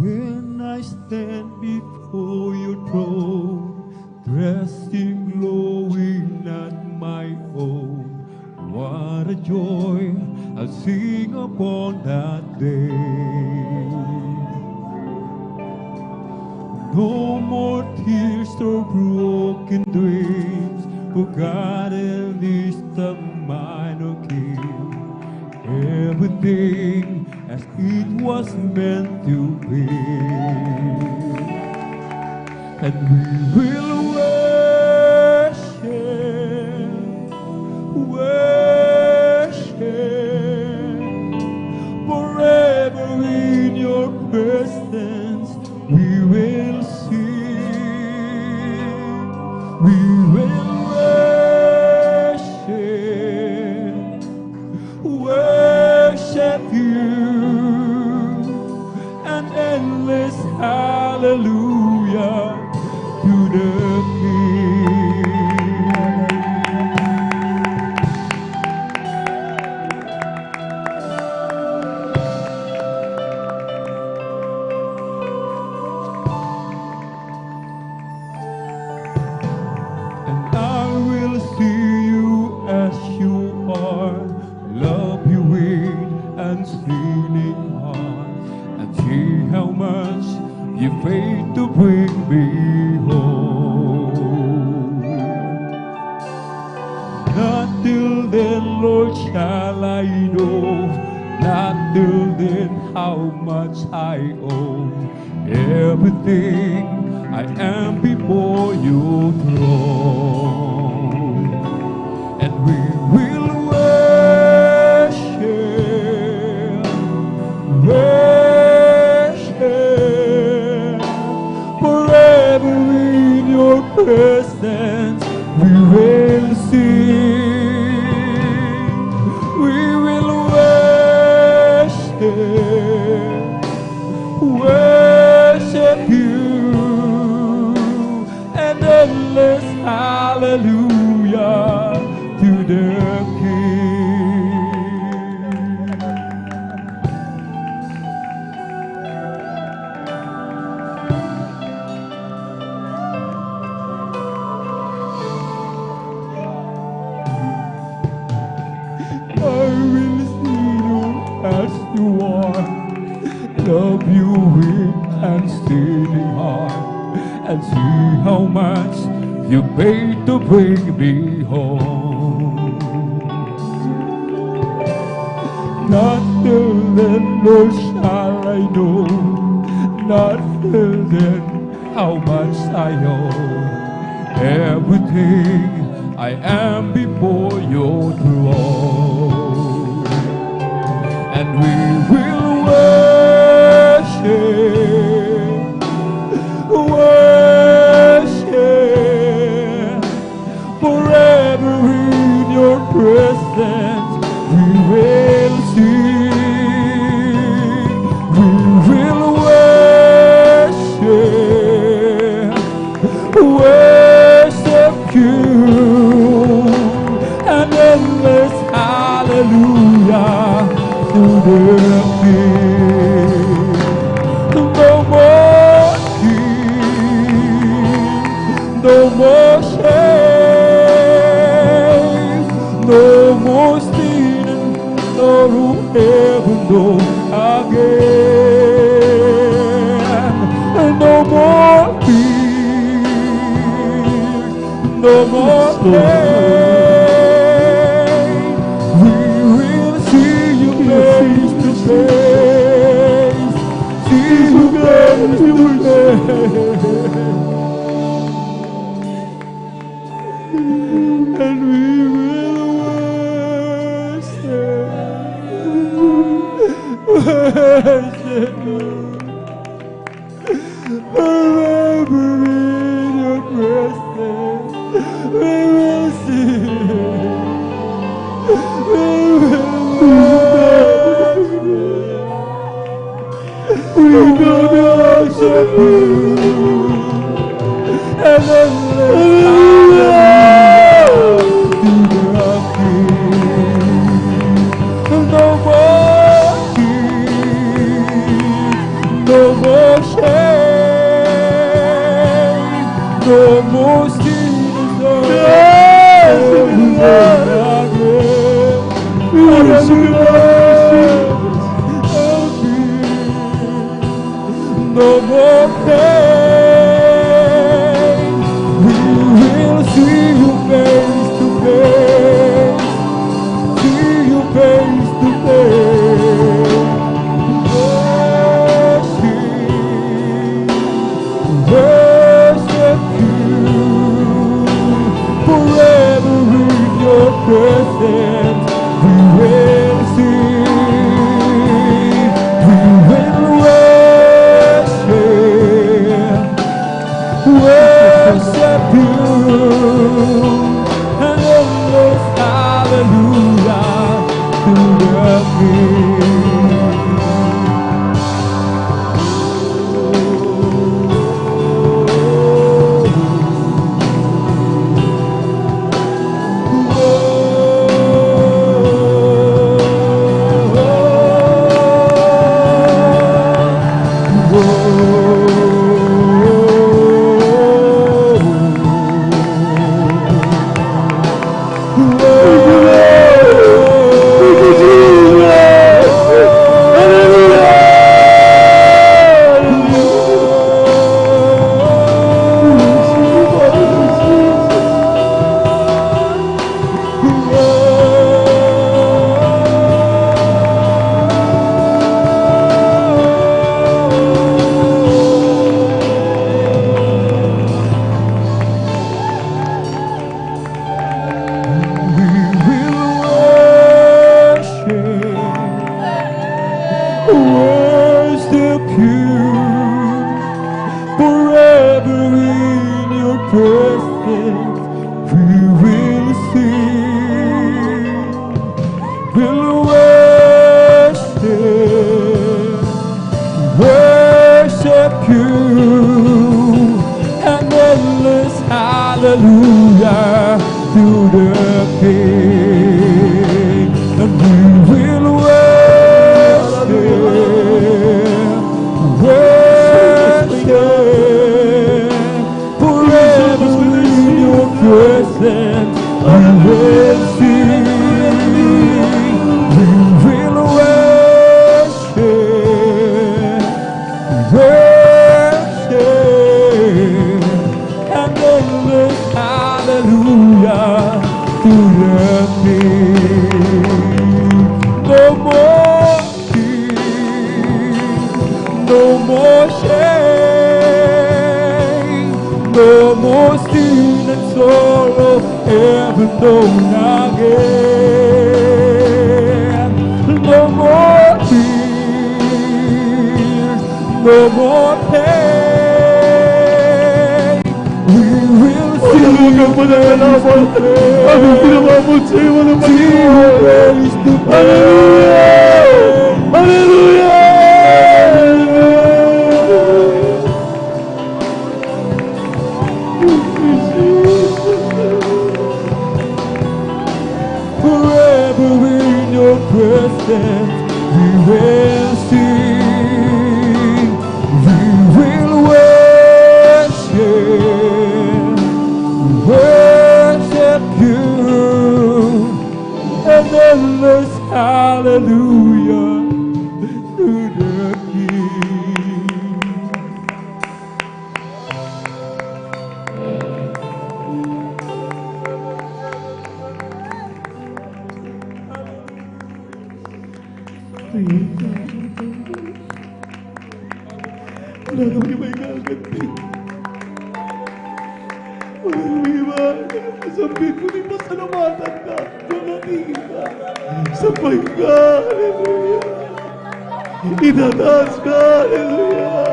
when I stand before your throne, dressed in glory not my own. What a joy I'll sing upon that day. No more tears or broken dreams, for God at least a minor king. Everything as it was meant to be. And we will worship forever in your presence. We will sing, we will worship you, an endless hallelujah to the King. And I will see you as you are, love you with unstealing heart, and see how much you paid to bring me home. Not till then, Lord, shall I know, not till then how much I owe. Everything I am before your throne, and we will worship forever in your presence. We will sing, we will worship you, an endless hallelujah to the King. I will see you as you are, love you with unstealing heart, and see how much you paid to bring me home. Not till then, Lord, shall I know, not till then how much I owe. Everything I am before your throne, and we will worship forever in your presence. We will sing, we will worship you, an endless hallelujah to the King. No more king, no more shame, no more sin, no ever no again. No more fear, no more pain. We will see you face to face, see you face to face, and we will worship you forever in your presence. We will sing, we will worship you, and endless hallelujah to the King. No more king, no more no more sinners no more pain. We will see you face to face, see you face to face. Worship you forever in your presence. We will sing, we will worship you, and endless hallelujah to the King. Worship you forever in your presence. We will sing, we'll worship you, and endless hallelujah to the King. And we will forever in your presence. We will sing, we will worship, and endless hallelujah to the King. No more tears, no more shame, no more sin and sorrow ever known again. No more tears, no more pain. We will see you face to face. Hallelujah! Forever in your presence, we will sing, we will worship you, and endless hallelujah to the King. Wala kami may gaganti. Wala kami sabihin ko di pasalamatan ka. Dumating ka. Sabay ka. Hallelujah. Itataas ka. Hallelujah.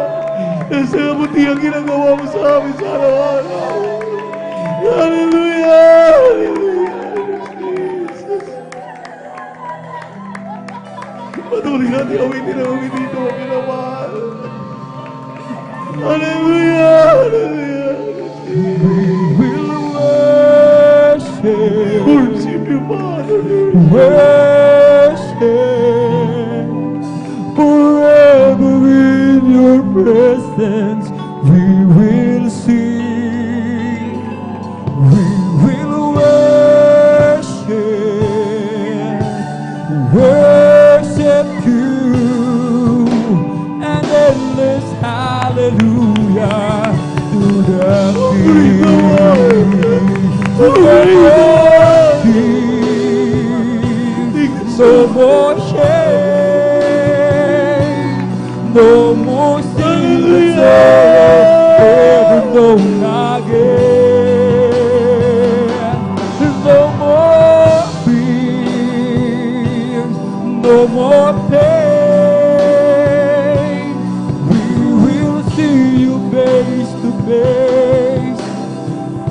Kasi mabuti ang ginagawa mo sa amin sa araw-araw. Hallelujah. Hallelujah. Jesus. Patuloy natin awitin ang awitin ito ang ginamahal. Hallelujah. Hallelujah. We will worship you, Father. Worship forever in your presence. We will sing. No more shame, no more sin and sorrow ever known again. No more fears, no more pain. We will see you face to face,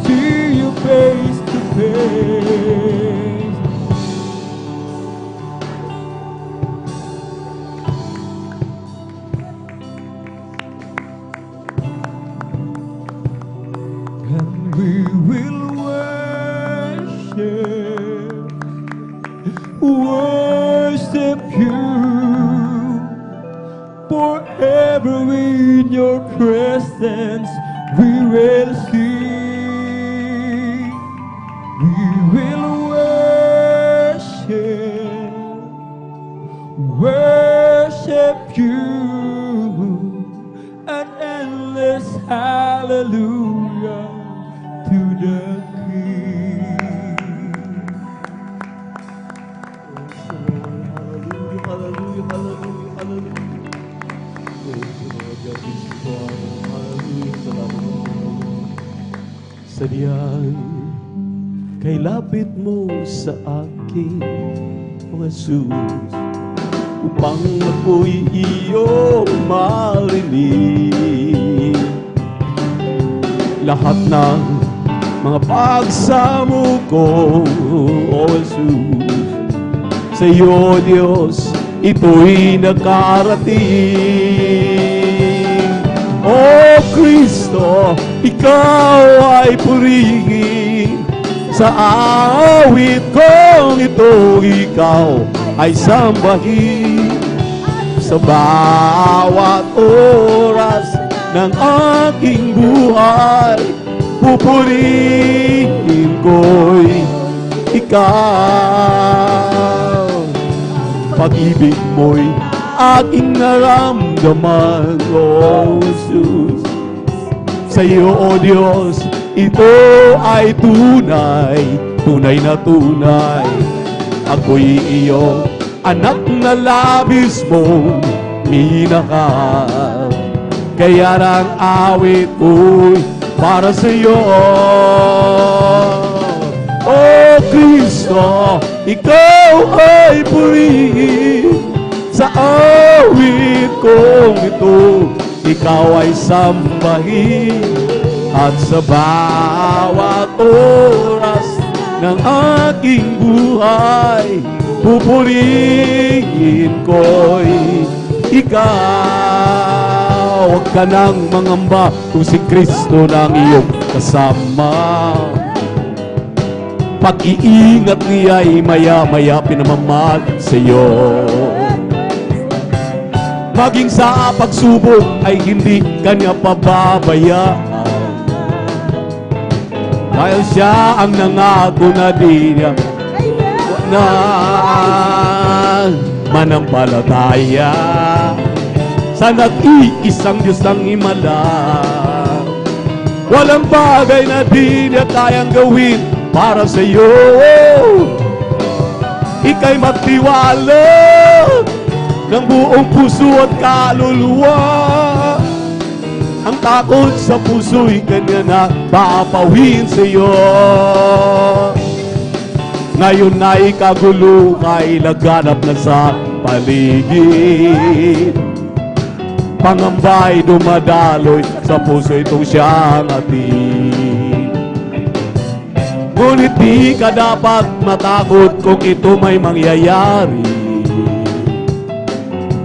see you face to face. And we will worship you forever in your presence. We will sing, we will worship you, an endless hallelujah to the King. Hallelujah, hallelujah, hallelujah. Praise the Lord, God is strong. Hallelujah, salamat po. Sadyang kay lapit mo sa akin, O Jesus, upang ako'y iyong marinig. Lahat ng mga pagsamo ko, O Jesus, sa iyo, Diyos, ito'y nakarating. O Kristo, ikaw ay purihin. Sa awit kong ito, ikaw ay sambahin. Sa bawat oras ng aking buhay, pupurihin ko'y ikaw. Pag-ibig mo'y aking naramdaman, O Jesus. Sa iyo, O Diyos, ito ay tunay, tunay na tunay. Ako'y iyong anak na labis mong minahal. Kaya ang awit ko'y para sa iyo. O Kristo, ikaw ay purihin. Sa awit kong ito, ikaw ay sambahin. At sa bawat oras ng aking buhay, pupurihin ko'y ikaw. Huwag ka nang mangamba kung si Kristo ng iyong kasama. Pag-iingat niya'y maya-maya pinamamahal sa iyo. Maging sa pagsubok ay hindi kanya pababayaan. Dahil siya ang nangako na di niya na manampalataya sa nag-iisang Diyos ng himala. Walang bagay na di niya kayang gawin para sa iyo. Ika'y magtiwala ng buong puso at kaluluwa. Ang takot sa puso'y kanya na papawin sa iyo. Ngayon na'y kagulo, kay laganap na sa paligid. Pangamba'y dumadaloy sa puso itong siyang atin. Ngunit di ka dapat matakot kung ito may mangyayari.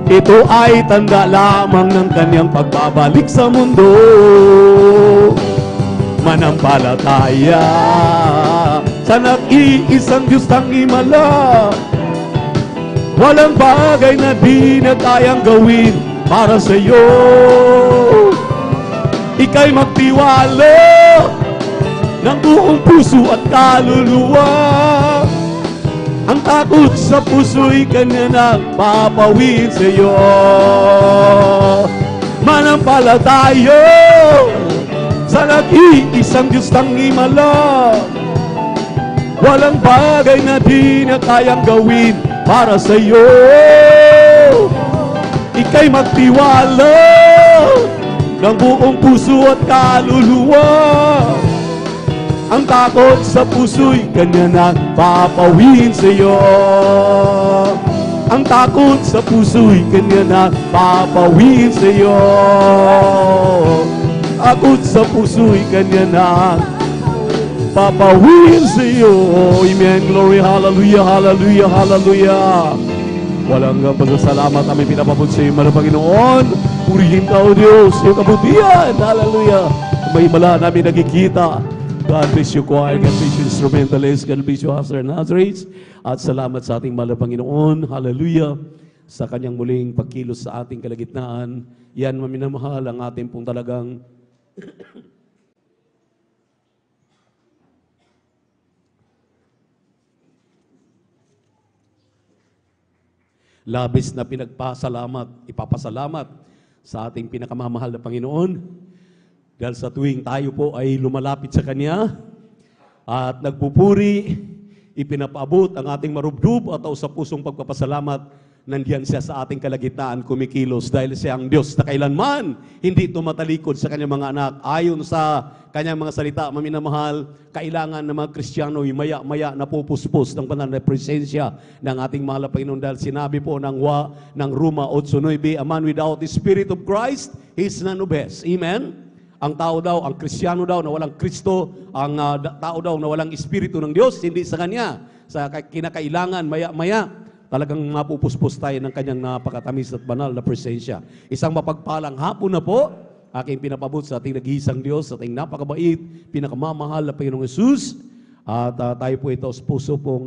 Ito ay tanda lamang ng kanyang pagbabalik sa mundo. Manampalataya sa nag-iisang Diyos ng himala. Walang bagay na di na kayang gawin para sa iyo. Ika'y magtiwala ng buong puso at kaluluwa. Ang takot sa puso'y kanya na papawin sa iyo. Manampalataya sa nag-iisang Diyos ng himala. Walang bagay na di na kayang gawin para sa iyo. Ika'y magtiwala ng buong puso at kaluluwa. Ang takot sa puso'y kanya na papawin sa iyo. Ang takot sa puso'y kanya na papawin sa iyo. Takot sa puso'y kanya na papawin sa iyo. Amen. Glory. Hallelujah. Hallelujah. Hallelujah. Walang pasasalamat kami pinapabot sa iyo, mga Panginoon. Purihin ka, O Diyos, yung kabutihan. Hallelujah. May mala namin nakikita. God bless you, choir. God bless you, instrumentalists. God bless you, Pastor Nazareth. At salamat sa ating mahal na Panginoon. Hallelujah. Sa kanyang muling pagkilos sa ating kalagitnaan. Yan, maminamahal ang ating pong talagang labis na pinagpasalamat, ipapasalamat sa ating pinakamamahal na Panginoon. Dahil sa tuwing tayo po ay lumalapit sa Kanya at nagpupuri, ipinapaabot ang ating marubdub at sa pusong pagpapasalamat, nandiyan siya sa ating kalagitnaan kumikilos dahil siya ang Diyos na kailanman hindi tumatalikod sa kanyang mga anak. Ayon sa kanyang mga salita, maminamahal, kailangan ng mga Kristiyano ay maya-maya napupuspos ng banal na presensya ng ating mahal na Panginoon dahil sinabi po ng Roma 8:9, a man without the Spirit of Christ is none of us. Amen? Ang tao daw, ang Kristiyano daw na walang Kristo, ang tao daw na walang Espiritu ng Diyos, hindi sa Kanya. Sa kinakailangan, maya-maya, talagang mapupuspos tayo ng kanyang napakatamis at banal na presensya. Isang mapagpalang hapon na po, aking pinapabot sa ating nag-iisang Diyos, sa ating napakabait, pinakamamahal na Panginoong Yesus. At tayo po ito sa puso pong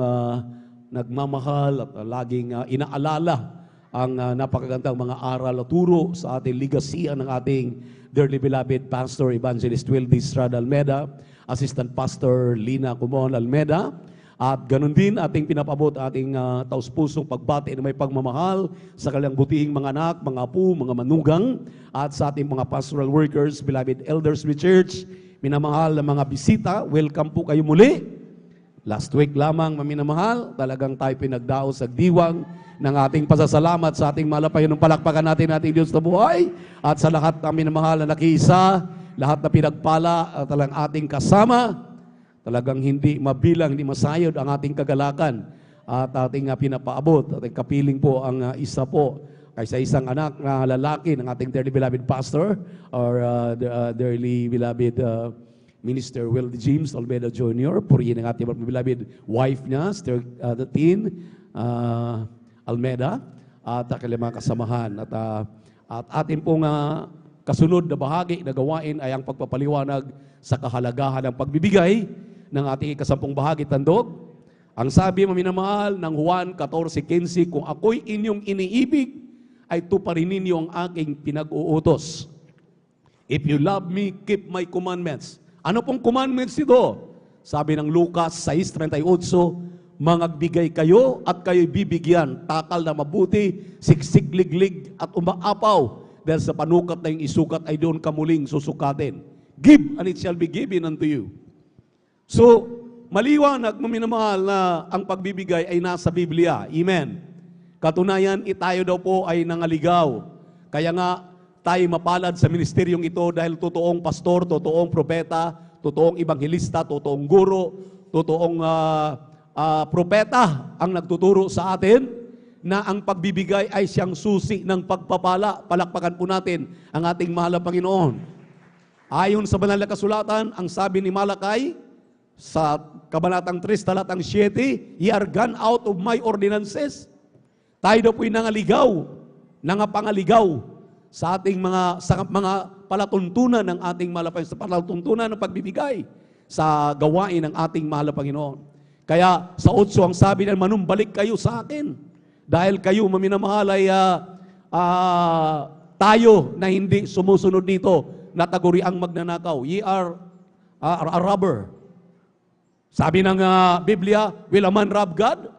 nagmamahal at laging inaalala ang napakagandang mga aral at turo sa ating ligasian ng ating dearly beloved Pastor Evangelist Wildy Estrada Almeda, Assistant Pastor Lina Cumon Almeda. At ganun din ating pinapabot ating taus-pusong pagbati na may pagmamahal sa kanilang butihing mga anak, mga apo, mga manugang, at sa ating mga pastoral workers, beloved elders with church, minamahal na mga bisita, welcome po kayo muli. Last week lamang, maminamahal, talagang tayo pinagdao sa diwang ng ating pasasalamat sa ating malapay ng palakpakan natin ating Diyos na buhay, at sa lahat na minamahal na nakiisa, lahat na pinagpala at talagang ating kasama. Talagang hindi mabilang, hindi masayod ang ating kagalakan at ating pinapaabot. Ating kapiling po ang isa po kaysa isang anak na lalaki ng ating dearly beloved pastor or dearly beloved Minister Wildy James Almeda Jr. Purihin ang ating beloved wife niya, Sister Tin Almeda at kanilang mga kasamahan. At ating pong kasunod na bahagi na gawain ay ang pagpapaliwanag sa kahalagahan ng pagbibigay ng ating ikasampung bahagi tandog. Ang sabi, maminamahal, ng Juan 14:15, kung ako'y inyong iniibig, ay tuparin ninyo ang aking pinag-uutos. If you love me, keep my commandments. Ano pong commandments ito? Sabi ng Lucas 6:38, mangagbigay kayo at kayo'y bibigyan, takal na mabuti, siksik, liglig at umaapaw, dahil sa panukat na yung isukat ay doon kamuling susukatin. Give and it shall be given unto you. So, maliwanag, maminamahal, na ang pagbibigay ay nasa Biblia. Amen. Katunayan, tayo daw po ay nangaligaw. Kaya nga, tayo mapalad sa ministeryong ito dahil totoong pastor, totoong propeta, totoong ebanghilista, totoong guro, totoong propeta ang nagtuturo sa atin na ang pagbibigay ay siyang susi ng pagpapala. Palakpakan po natin ang ating mahal na Panginoon. Ayon sa banal na kasulatan, ang sabi ni Malakay, sa Kabanatang 3, talatang 7, ye are gone out of my ordinances. Tayo daw po'y nangapangaligaw sa ating mga palatuntunan ng ating malapay, sa palatuntunan ng pagbibigay sa gawain ng ating mahal na Panginoon. Kaya sa 8 ang sabi na, manumbalik kayo sa akin. Dahil kayo, maminamahal, ay tayo na hindi sumusunod dito, nataguri ang magnanakaw. Ye are a robber. Sabi ng Biblia, will a man rob God?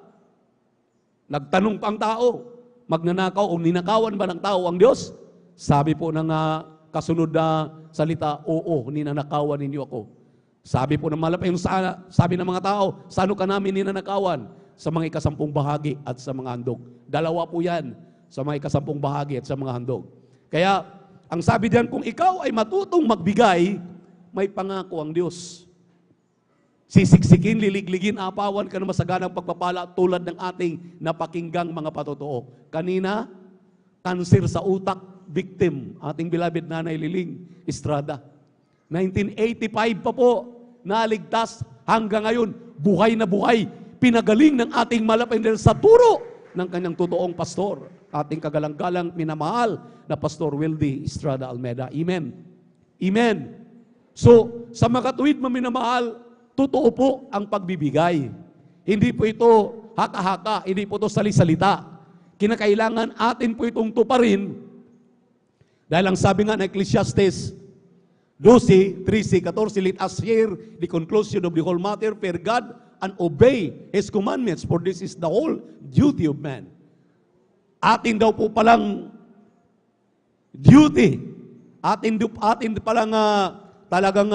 Nagtanong pa ang tao, magnanakaw o ninakawan ba ng tao ang Diyos? Sabi po ng kasunod na salita, oo, ninanakawan ninyo ako. Sabi po ng sabi ng mga tao, saan ka namin ninanakawan? Sa mga ikasampung bahagi at sa mga handog. Dalawa po yan, sa mga ikasampung bahagi at sa mga handog. Kaya, ang sabi diyan, kung ikaw ay matutong magbigay, may pangako ang Diyos. Sisiksikin, liligligin, apawan ka ng masaganang pagpapala tulad ng ating napakinggang mga patotoo. Kanina, kanser sa utak, victim, ating beloved Nanay Liling Estrada. 1985 pa po, naligtas hanggang ngayon, buhay na buhay, pinagaling ng ating malapit sa turo ng kanyang totoong pastor, ating kagalang-galang minamahal na Pastor Wildy Estrada Almeida. Amen. Amen. So, sa mga katuwid minamahal, totoo po ang pagbibigay. Hindi po ito haka-haka, hindi po ito salisalita. Kinakailangan atin po itong tuparin dahil ang sabi nga ng Ecclesiastes 12:13-14, let us hear the conclusion of the whole matter, fear God and obey His commandments, for this is the whole duty of man. Atin daw po palang duty, atin palang talagang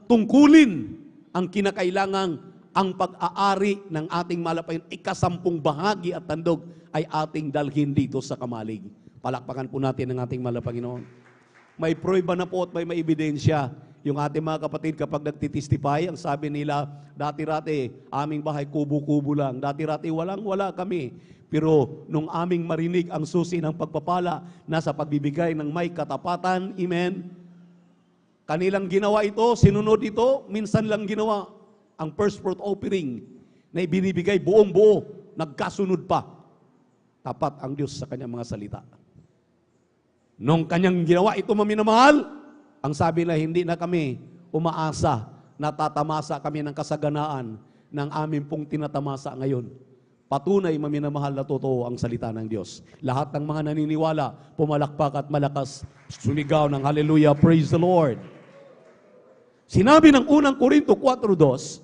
tungkulin ang kinakailangang ang pag-aari ng ating malapayan, ikasampung bahagi at tandog ay ating dalhin dito sa kamalig. Palakpakan po natin ang ating mahal na Panginoon. May prueba na po at may ebidensya. Yung ating mga kapatid kapag nagtitistify, ang sabi nila, dati-rati, aming bahay kubo-kubo lang. Dati-rati, walang-wala kami. Pero nung aming marinig ang susi ng pagpapala, nasa pagbibigay ng may katapatan, amen, kanilang ginawa ito, sinunod ito, minsan lang ginawa ang first fruit offering na ibinibigay buong-buo, nagkasunod pa. Tapat ang Diyos sa kanyang mga salita. Nung kanyang ginawa ito maminamahal, ang sabi na hindi na kami umaasa na tatamasa kami ng kasaganaan ng aming pong tinatamasa ngayon. Patunay maminamahal na totoo ang salita ng Diyos. Lahat ng mga naniniwala, pumalakpak at malakas, sumigaw ng hallelujah, praise the Lord. Sinabi ng unang Korinto 4:2,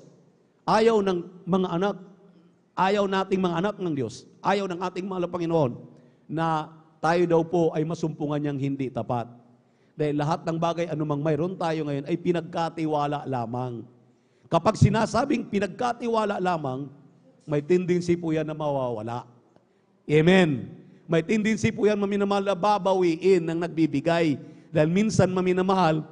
ayaw ng mga anak, ayaw nating mga anak ng Diyos, ayaw ng ating mahal na Panginoon na tayo daw po ay masumpungan niyang hindi tapat. Dahil lahat ng bagay anumang mayroon tayo ngayon ay pinagkatiwala lamang. Kapag sinasabing pinagkatiwala lamang, may tendency po yan na mawawala. Amen. May tendency po yan maminamahal na babawiin ng nagbibigay. Dahil minsan maminamahal,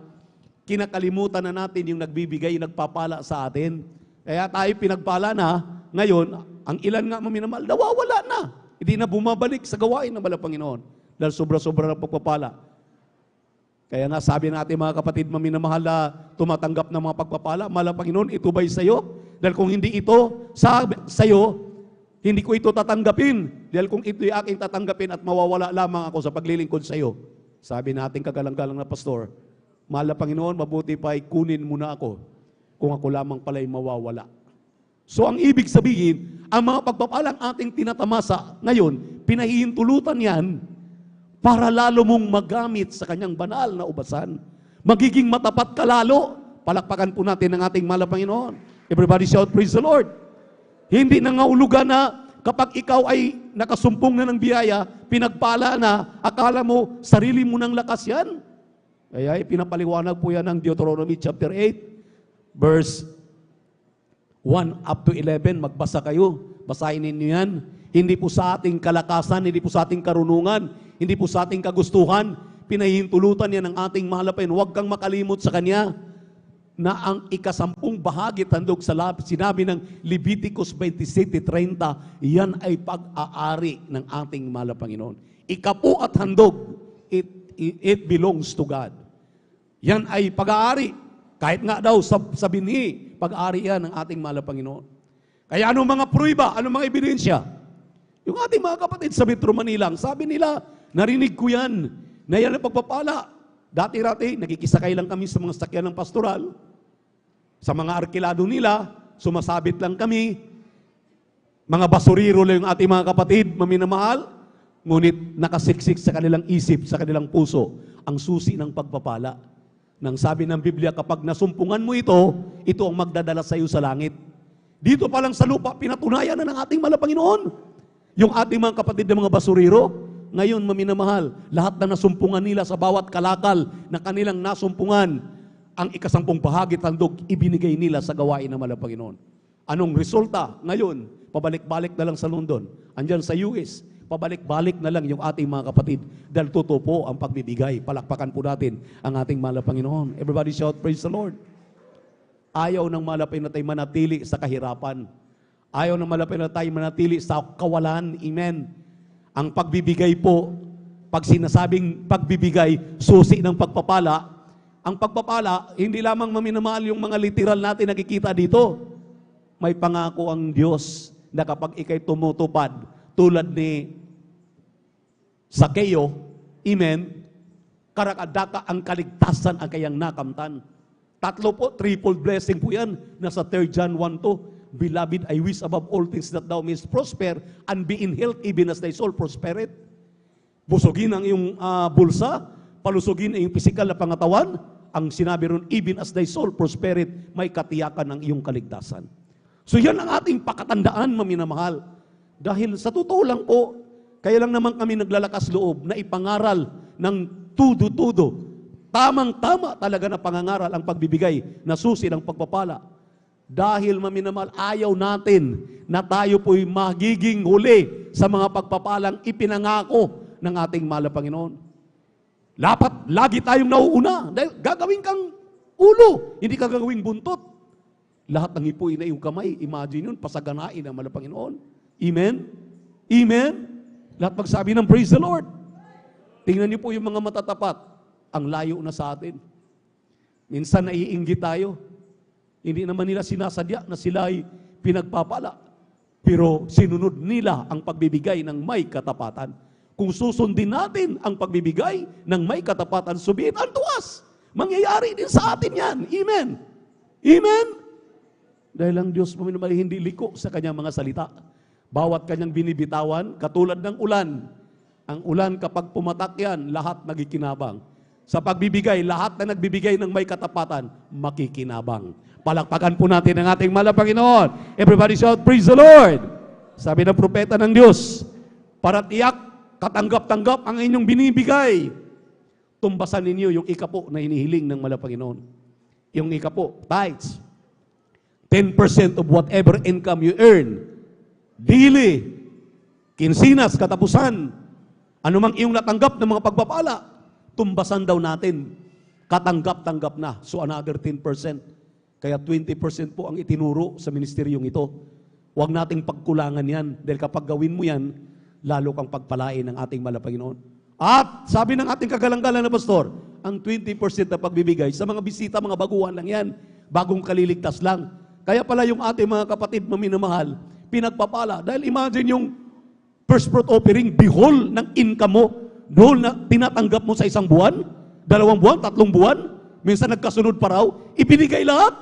kinakalimutan na natin yung nagbibigay, yung nagpapala sa atin. Kaya tayo pinagpala na, ngayon, ang ilan nga maminamahal, nawawala na. Hindi na bumabalik sa gawain ng mahal na Panginoon. Dahil sobra-sobra ng pagpapala. Kaya nga sabi natin mga kapatid, maminamahal na tumatanggap ng mga pagpapala, mahal na Panginoon, ito ba'y sa'yo? Dahil kung hindi ito sa'yo, hindi ko ito tatanggapin. Dahil kung ito'y aking tatanggapin at mawawala lamang ako sa paglilingkod sa'yo. Sabi natin kagalang-galang na pastor, mahal na Panginoon, mabuti pa ay kunin mo na ako kung ako lamang pala'y mawawala. So ang ibig sabihin, ang mga pagpapalang ating tinatamasa ngayon, pinahihintulutan yan para lalo mong magamit sa kanyang banal na ubasan. Magiging matapat ka lalo. Palakpakan po natin ang ating mahal na Panginoon. Everybody shout, praise the Lord. Hindi nangahulugan na kapag ikaw ay nakasumpong na ng biyaya, pinagpala na, akala mo sarili mo ng lakas yan. Kaya pinapaliwanag po yan ng Deuteronomy chapter 8, verse 1 up to 11. Magbasa kayo. Basahin ninyo yan. Hindi po sa ating kalakasan, hindi po sa ating karunungan, hindi po sa ating kagustuhan. Pinahihintulutan yan ng ating mahal na Panginoon. Huwag kang makalimot sa Kanya na ang ikasampung bahagi tandog sa sinabi ng Leviticus 27:30, yan ay pag-aari ng ating mahal na Panginoon. Ikapu at handog, it belongs to God. Yan ay pag-aari. Kahit nga daw sa binhi, pag-aari yan ng ating mahal na Panginoon. Kaya anong mga pruiba, anong mga ebidensya? Yung ating mga kapatid sa Metro Manila, sabi nila, narinig ko yan, na yan ang pagpapala. Dati-rati, nakikisakay lang kami sa mga sakyan ng pastoral. Sa mga arkilado nila, sumasabit lang kami. Mga basuriro lang yung ating mga kapatid, maminamahal. Ngunit nakasiksik sa kanilang isip, sa kanilang puso, ang susi ng pagpapala. Nang sabi ng Biblia, kapag nasumpungan mo ito ang magdadala sa iyo sa langit. Dito pa lang sa lupa, pinatunayan na ng ating mahal na Panginoon. Yung ating mga kapatid ng mga basuriro, ngayon maminamahal, lahat na nasumpungan nila sa bawat kalakal na kanilang nasumpungan, ang ikasampung bahagi tandog, ibinigay nila sa gawain ng mahal na Panginoon. Anong resulta? Ngayon, pabalik-balik na lang sa London. Andyan sa US, pabalik-balik na lang yung ating mga kapatid dahil totoo po ang pagbibigay. Palakpakan po natin ang ating mahal na Panginoon. Everybody shout, praise the Lord. Ayaw ng mahal na Panginoon tayo manatili sa kahirapan. Ayaw ng mahal na Panginoon tayo manatili sa kawalan. Amen. Ang pagbibigay po, pag sinasabing pagbibigay, susi ng pagpapala, ang pagpapala, hindi lamang maminamahal yung mga literal natin nakikita dito. May pangako ang Diyos na kapag ikay tumutupad, tulad ni Sakeo, amen, karakadaka ang kaligtasan ang kayang nakamtan. Tatlo po, threefold blessing po yan. Nasa 3 John 1:2. Beloved, I wish above all things that thou mayest prosper and be in health even as thy soul prospereth. Busugin ang iyong bulsa, palusugin ang iyong pisikal na pangatawan. Ang sinabi ron, even as thy soul prospereth, may katiyakan ng iyong kaligtasan. So yan ang ating pakatandaan, maminamahal. Dahil sa totoo lang po, kaya lang naman kami naglalakas loob na ipangaral ng tudo-tudo. Tamang-tama talaga na pangangaral ang pagbibigay na susi ng pagpapala. Dahil maminamahal, ayaw natin na tayo po'y magiging huli sa mga pagpapalang ipinangako ng ating mahal na Panginoon. Lagi tayong nauuna dahil gagawin kang ulo, hindi ka gagawing buntot. Lahat ng hipuin na iyong kamay, imagine yun, pasaganain ang mahal na Panginoon. Amen? Amen? Lahat magsabi ng praise the Lord. Tingnan niyo po yung mga matatapat, ang layo na sa atin. Minsan naiinggit tayo. Hindi naman nila sinasadya na sila ay pinagpapala. Pero sinunod nila ang pagbibigay ng may katapatan. Kung susundin natin ang pagbibigay ng may katapatan, subihin ang tuwas. Mangyayari din sa atin yan. Amen. Amen. Dahil ang Diyos hindi liko sa kanyang mga salita. Bawat kanyang binibitawan, katulad ng ulan. Ang ulan kapag pumatak yan, lahat nagikinabang. Sa pagbibigay, lahat na nagbibigay ng may katapatan, makikinabang. Palakpakan po natin ang ating mahal na Panginoon. Everybody shout, praise the Lord. Sabi ng propeta ng Diyos, para tiyak, katanggap-tanggap ang inyong binibigay. Tumbasan ninyo yung ikapo na hinihiling ng mahal na Panginoon. Yung ikapo, tithes. 10% of whatever income you earn. Daily, kinsinas, katapusan, anumang iyong natanggap ng mga pagpapala, tumbasan daw natin. Katanggap-tanggap na. So another 10%. Kaya 20% po ang itinuro sa ministeryong ito. Huwag nating pagkulangan yan. Dahil kapag gawin mo yan, lalo kang pagpalain ng ating mahal na Panginoon. At sabi ng ating kagalang-galang na pastor, ang 20% na pagbibigay sa mga bisita, mga baguhan lang yan. Bagong kaliligtas lang. Kaya pala yung ating mga kapatid maminamahal, pinagpapala. Dahil imagine yung first fruit offering, bihol ng income mo, doon na tinatanggap mo sa isang buwan, 2 buwan, 3 buwan, minsan nagkasunod pa raw, ibinigay lahat.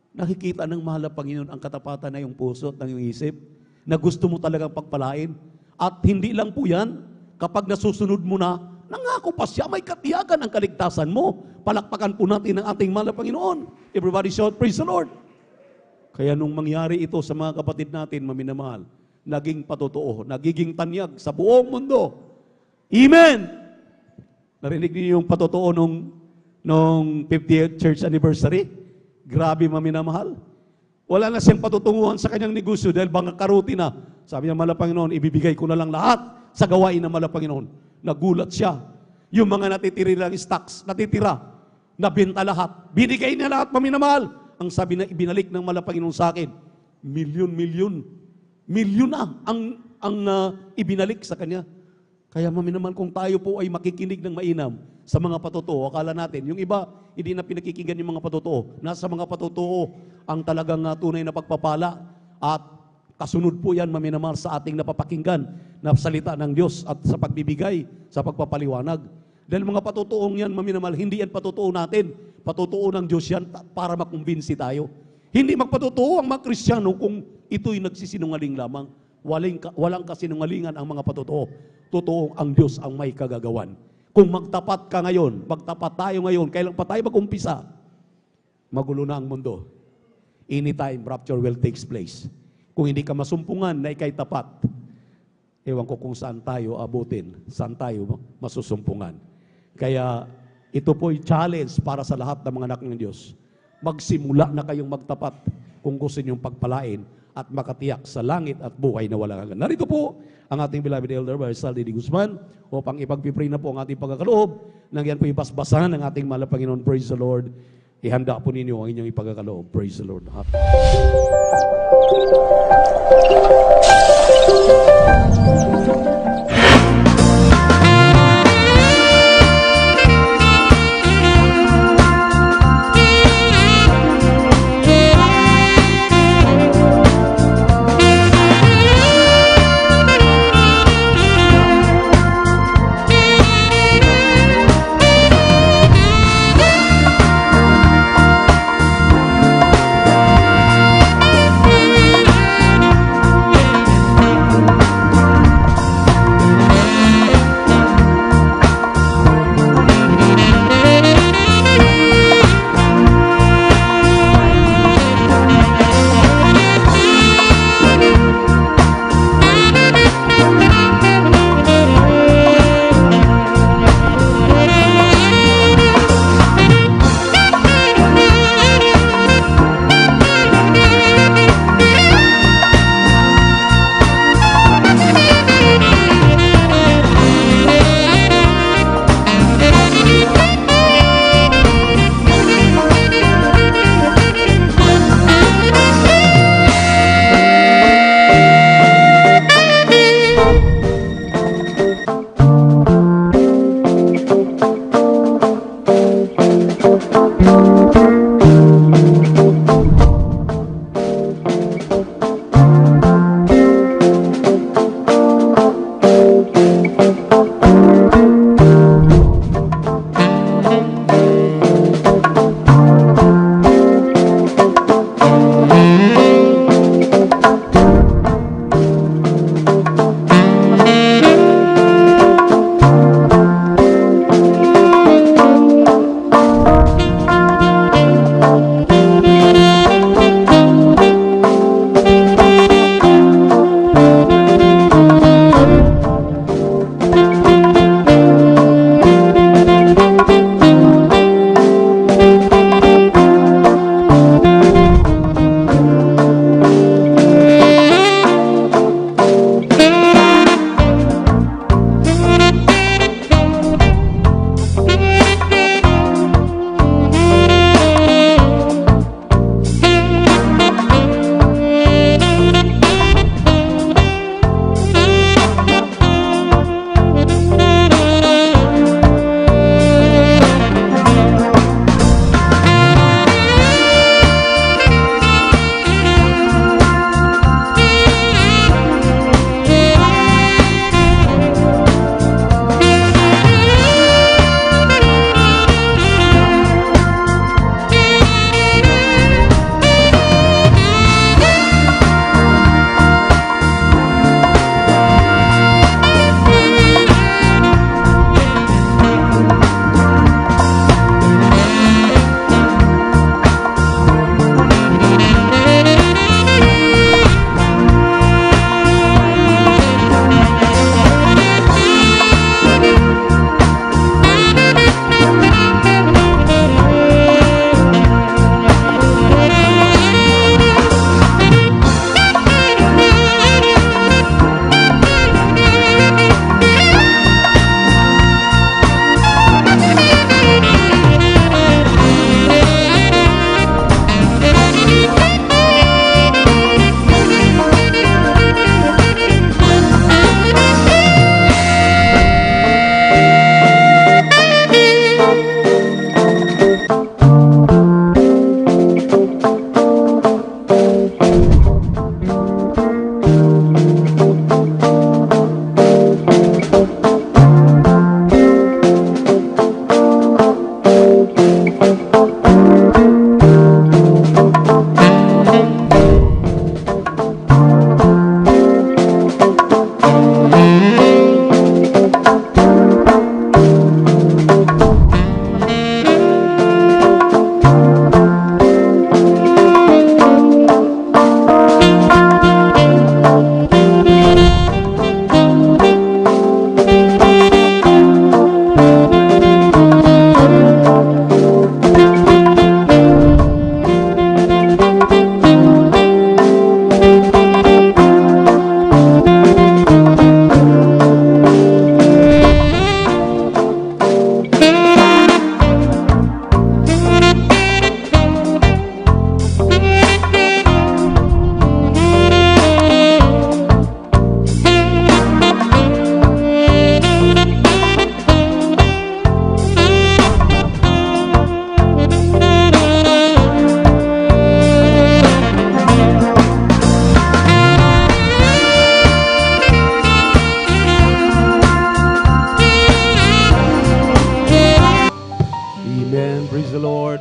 Nakikita ng mahal na Panginoon ang katapatan na yung puso at ng iyong isip, na gusto mo talagang pagpalain. At hindi lang po yan, kapag nasusunod mo na, nangako pa siya, may katiyakan ang kaligtasan mo. Palakpakan po natin ang ating mahal na Panginoon. Everybody shout, praise the Lord. Kaya nung mangyari ito sa mga kapatid natin, maminamahal, naging patotoo, nagiging tanyag sa buong mundo. Amen! Narinig niyo yung patotoo nung 50th church anniversary? Grabe maminamahal. Wala na siyang patutunguhan sa kanyang negosyo dahil bangakaruti na. Sabi niya, mahal na Panginoon, ibibigay ko na lang lahat sa gawain ng mahal na Panginoon. Nagulat siya. Yung mga natitira stocks, natitira, nabenta lahat. Binigay niya lahat, maminamahal. Ang sabi na ibinalik ng mahal na Panginoon sa akin, milyon na ang ibinalik sa kanya. Kaya maminamahal, kung tayo po ay makikinig ng mainam sa mga patotoo, akala natin, yung iba, hindi na pinakikinggan yung mga patotoo. Nasa mga patotoo ang talagang tunay na pagpapala at kasunod po yan, maminamahal, sa ating napapakinggan na salita ng Diyos at sa pagbibigay, sa pagpapaliwanag. Dahil mga patotoong yan, maminamahal, hindi yan patotoo natin. Patotoo ng Diyos yan para makumbinsi tayo. Hindi magpatotoo ang mga Kristiyano kung ito'y nagsisinungaling lamang. Walang kasinungalingan ang mga patotoo. Totoo ang Diyos ang may kagagawan. Kung magtapat ka ngayon, magtapat tayo ngayon, kailan pa tayo mag-umpisa? Magulo na ang mundo. Anytime rapture will takes place. Kung hindi ka masumpungan na ikay tapat, ewan ko kung saan tayo abutin, saan tayo masusumpungan. Kaya Ito po'y challenge para sa lahat ng mga anak ng Diyos. Magsimula na kayong magtapat kung gusto niyong pagpalain at makatiyak sa langit at buhay na walang hanggan. Narito po ang ating beloved Elder Barzal D. Guzman upang ipagpipray na po ang ating pagkakaloob nang yan po ibasbasan ng ating mahal na Panginoon. Praise the Lord. Ihanda po ninyo ang inyong ipagkakaloob. Praise the Lord.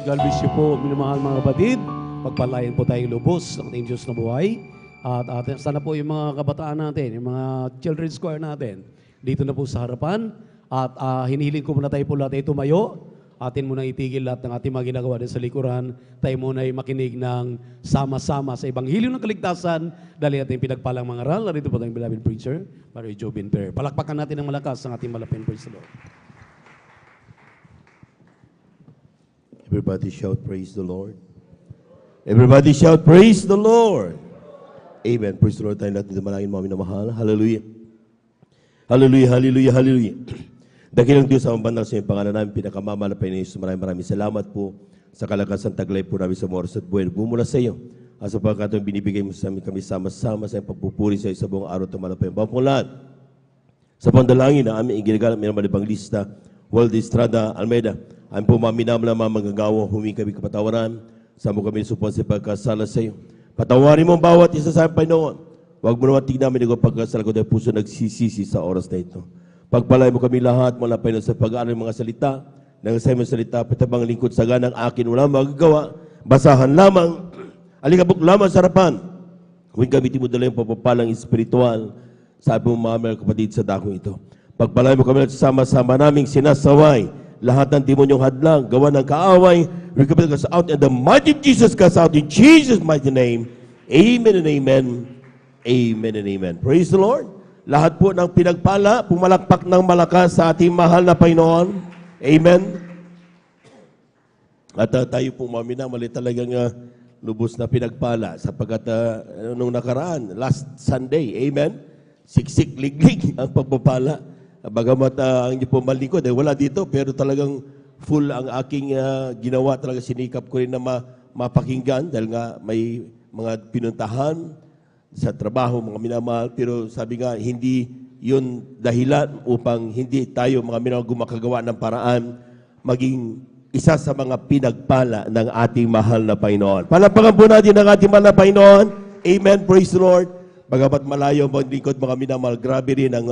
God bless you po, minamahal mga kapatid. Pagpalayan po tayong lubos ng ating Diyos na buhay. At sana po yung mga kabataan natin, yung mga children's choir natin, dito na po sa harapan. At hinihiling ko muna tayo po lahat ay tumayo. Atin muna itigil lahat ng ating mga ginagawa din sa likuran. Tayo muna ay makinig ng sama-sama sa Ebanghelyo ng Kaligtasan dahil ating pinagpalang mga aral. Narito po tayong beloved preacher, Mary Jobin Per. Palakpakan natin ng malakas ang ating malapin. Praise the Lord. Everybody shout, praise the Lord. Everybody shout, praise the Lord. Amen. Praise the Lord. Tayo natin dumalangin mga minamahal. Hallelujah. Hallelujah, hallelujah, hallelujah. Dakilang Diyos ang banal sa iyong pangalan namin, pinakamamalapay na Yesus. Maraming salamat po sa kalakasan taglay po namin sa oras at buhay. Bumula sa iyo. At sa pagkatong binibigay mo sa amin kami sama-sama sa iyong pagpupuri sa iyo sa buong araw at malapay. Bapulan sa pandalangin na aming iginigalang minamalibang lista, Waldo Estrada Almeida. Ang po maminamala mga manggagawa, humingi kami kapatawaran. Sama kami supon sa pagkasala sa iyo. Patawarin mo ang bawat isa sa Panginoon. Huwag mo naman tignan namin ang pagkasala ko dahil puso nagsisisi sa oras na ito. Pagpalay mo kami lahat, malapay na sa pag-aaral ng mga salita, nangasay mo salita, patabang lingkod sa ganang akin, wala magagawa, basahan lamang, alikabok lamang sa harapan. Huwag gamitin mo dala yung papapalang espiritual, sabi mo mga kapatid sa dakong ito. Pagpalay mo kami sama-sama naming sinasaway, lahat ng demonyong hadlang, gawa ng kaaway, we commit us out in the mighty Jesus, cast out in Jesus' mighty name. Amen and amen. Amen and amen. Praise the Lord. Lahat po ng pinagpala, pumalakpak ng malakas sa ating mahal na Panginoon. Amen. At tayo po maminamali talagang lubos na pinagpala sapagkat nung nakaraan, last Sunday, amen, siksik, liglig ang pagpapala. Bagamat ang inyo po malingkod, wala dito, pero talagang full ang aking ginawa. Talaga sinikap ko rin na mapakinggan dahil nga may mga pinuntahan sa trabaho, mga minamahal, pero sabi nga, hindi yun dahilan upang hindi tayo mga minamahal gumakagawa ng paraan maging isa sa mga pinagpala ng ating mahal na Panginoon. Palapakan po natin ang ating mahal na Panginoon. Amen. Praise the Lord. Bagamat malayo ang lingkod mga minamahal, grabe rin ang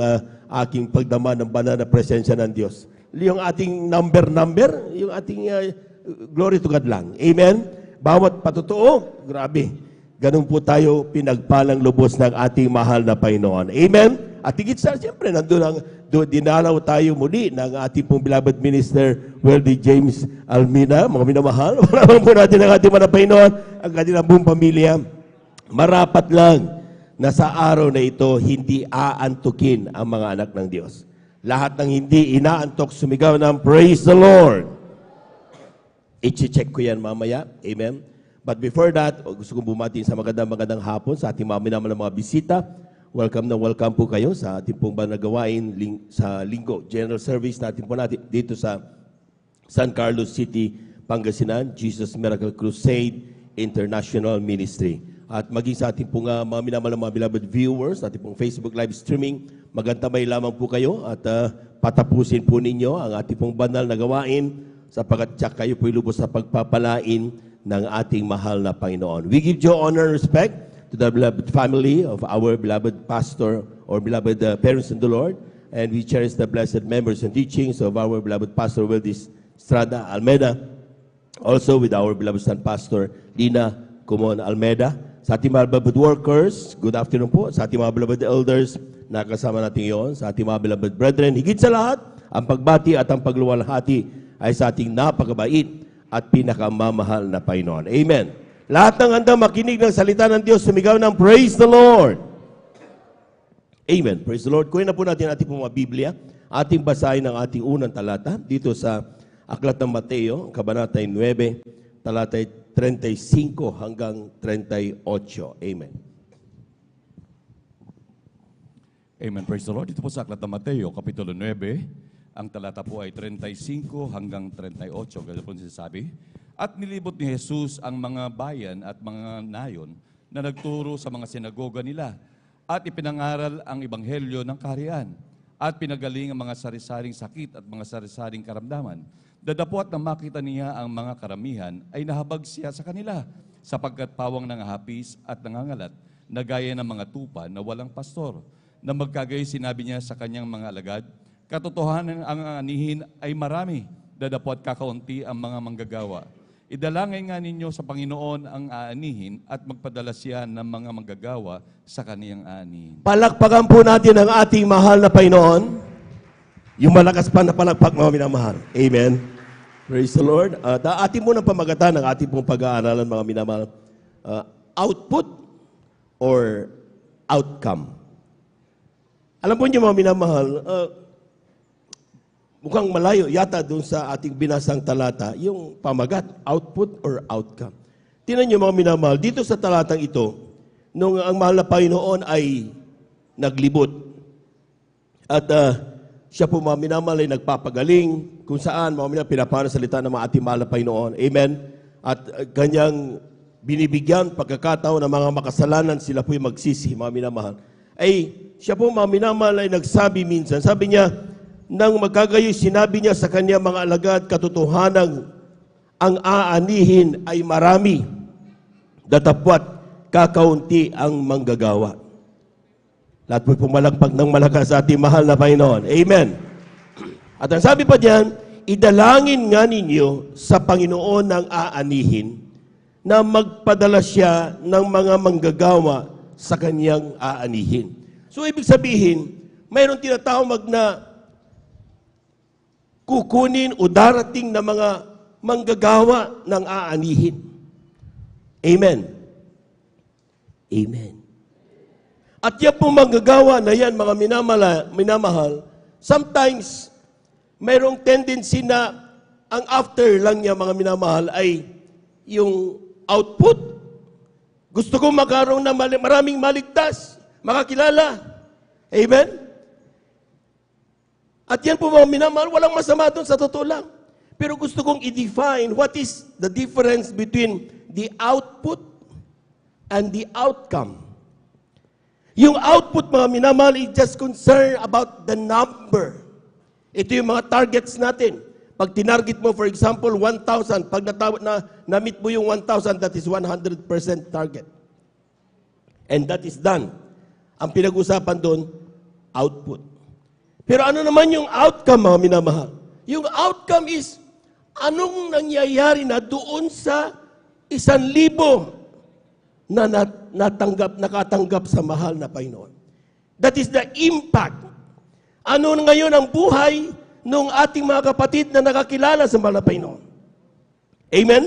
aking pagdama ng banal na presensya ng Diyos. Yung ating number, yung ating glory to God lang. Amen. Bawat patotoo, grabe. Ganun po tayo pinagpalang lubos ng ating mahal na Panginoon. Amen? At higit sa, siyempre, dinalaw tayo muli ng ating pong beloved minister, Weldy James Almina, mga minamahal. Malaman po natin ang ating mahal na Panginoon, ang kanilang buong pamilya. Marapat lang na sa araw na ito, hindi aantukin ang mga anak ng Diyos. Lahat ng hindi inaantok, sumigaw ng praise the Lord. I-check ko yan mamaya. Amen? But before that, gusto kong bumati sa magandang hapon sa ating mga bisita. Welcome na welcome po kayo sa ating pong banagawain sa linggo. General service natin po natin dito sa San Carlos City, Pangasinan, Jesus Miracle Crusade International Ministry. At maging sa ating pong mga beloved viewers, ating pong Facebook live streaming, magantabay lamang po kayo at patapusin po ninyo ang ating pong banal na gawain sapagkat kayo po ilubos sa pagpapalain ng ating mahal na Panginoon. We give due honor and respect to the beloved family of our beloved pastor or beloved parents in the Lord, and we cherish the blessed members and teachings of our beloved pastor, Weldy Estrada Almeida, also with our beloved son pastor, Lina Kumon Almeida. Sa ating mga beloved workers, good afternoon po. Sa ating mga beloved elders, nakasama natin yon. Sa ating mga beloved brethren, higit sa lahat, ang pagbati at ang pagluwalhati ay sa ating napakabait at pinakamamahal na Panginoon. Amen. Lahat ng handa makinig ng salita ng Diyos, sumigaw ng praise the Lord. Amen. Praise the Lord. Kunin na po natin ating mga Biblia. Ating basahin ang ating unang talata dito sa Aklat ng Mateo, Kabanata 9, talata 35 hanggang 38. Amen. Amen. Praise the Lord. Dito po sa Aklat ng Mateo, Kapitulo 9, ang talata po ay 35 hanggang 38. Ganyan po sinasabi. At nilibot ni Jesus ang mga bayan at mga nayon na nagturo sa mga sinagoga nila at ipinangaral ang ebanghelyo ng kaharian at pinagaling ang mga sari-saring sakit at mga sari-saring karamdaman. Dadapot na makita niya ang mga karamihan ay nahabag siya sa kanila sapagkat pawang nangahapis at nangangalat na gaya ng mga tupa na walang pastor. Na magkagay sinabi niya sa kanyang mga alagad, katotohanan ang anihin ay marami, dadapot kakaunti ang mga manggagawa. idalangin nga ninyo sa Panginoon ang aanihin at magpadala siya ng mga manggagawa sa kaniyang aanihin. Palakpakan po natin ang ating mahal na Panginoon. Yung malakas pa na palakpak, mga minamahal. Amen. Praise the Lord. At ating muna pamagatan ng ating pong pag-aaralan, mga minamahal. Output or outcome. Alam po niyo, mga minamahal, mukhang malayo yata doon sa ating binasang talata, yung pamagat, output or outcome. Tingnan niyo, mga minamahal, dito sa talatang ito, nung ang mahal na Panginoon ay naglibot, at siya po, mga minamahal, ay nagpapagaling, kung saan, mga minamahal, pinapano salita ng mga ating mahal na Panginoon. Amen? At kanyang binibigyan pagkakataon ng mga makasalanan, sila po'y magsisi, mga minamahal. Ay, siya po, mga minamahal, ay nagsabi minsan, sabi niya, nang magkagayoy, sinabi niya sa kanya mga alagad, katotohanan, ang aanihin ay marami, datapwat kakaunti ang manggagawa. Lahat po'y pumalakpak ng malakas sa ating mahal na Panginoon. Amen. At ang sabi pa diyan, idalangin nga ninyo sa Panginoon ng aanihin na magpadala siya ng mga manggagawa sa kanyang aanihin. So, ibig sabihin, mayroon tinatawag na kukunin o darating na mga manggagawa ng aanihin. Amen. Amen. At yan pong manggagawa na yan, mga minamahal, sometimes, mayroong tendency na ang after lang niya, mga minamahal, ay yung output. Gusto ko magkaroon ng maraming maligtas, makakilala. Amen? At yan po, mga minamahal, walang masama doon sa totoo lang. Pero gusto kong i-define what is the difference between the output and the outcome. Yung output, mga minamahal, is just concerned about the number. Ito yung mga targets natin. Pag tinarget mo, for example, 1,000, pag na-meet mo yung 1,000, that is 100% target. And that is done. Ang pinag-usapan doon, output. Pero ano naman yung outcome, mga minamahal? Yung outcome is, anong nangyayari na doon sa 1,000 na nakatanggap sa mahal na Panginoon. That is the impact. Ano ngayon ang buhay ng ating mga kapatid na nakakilala sa mahal na Panginoon? Amen?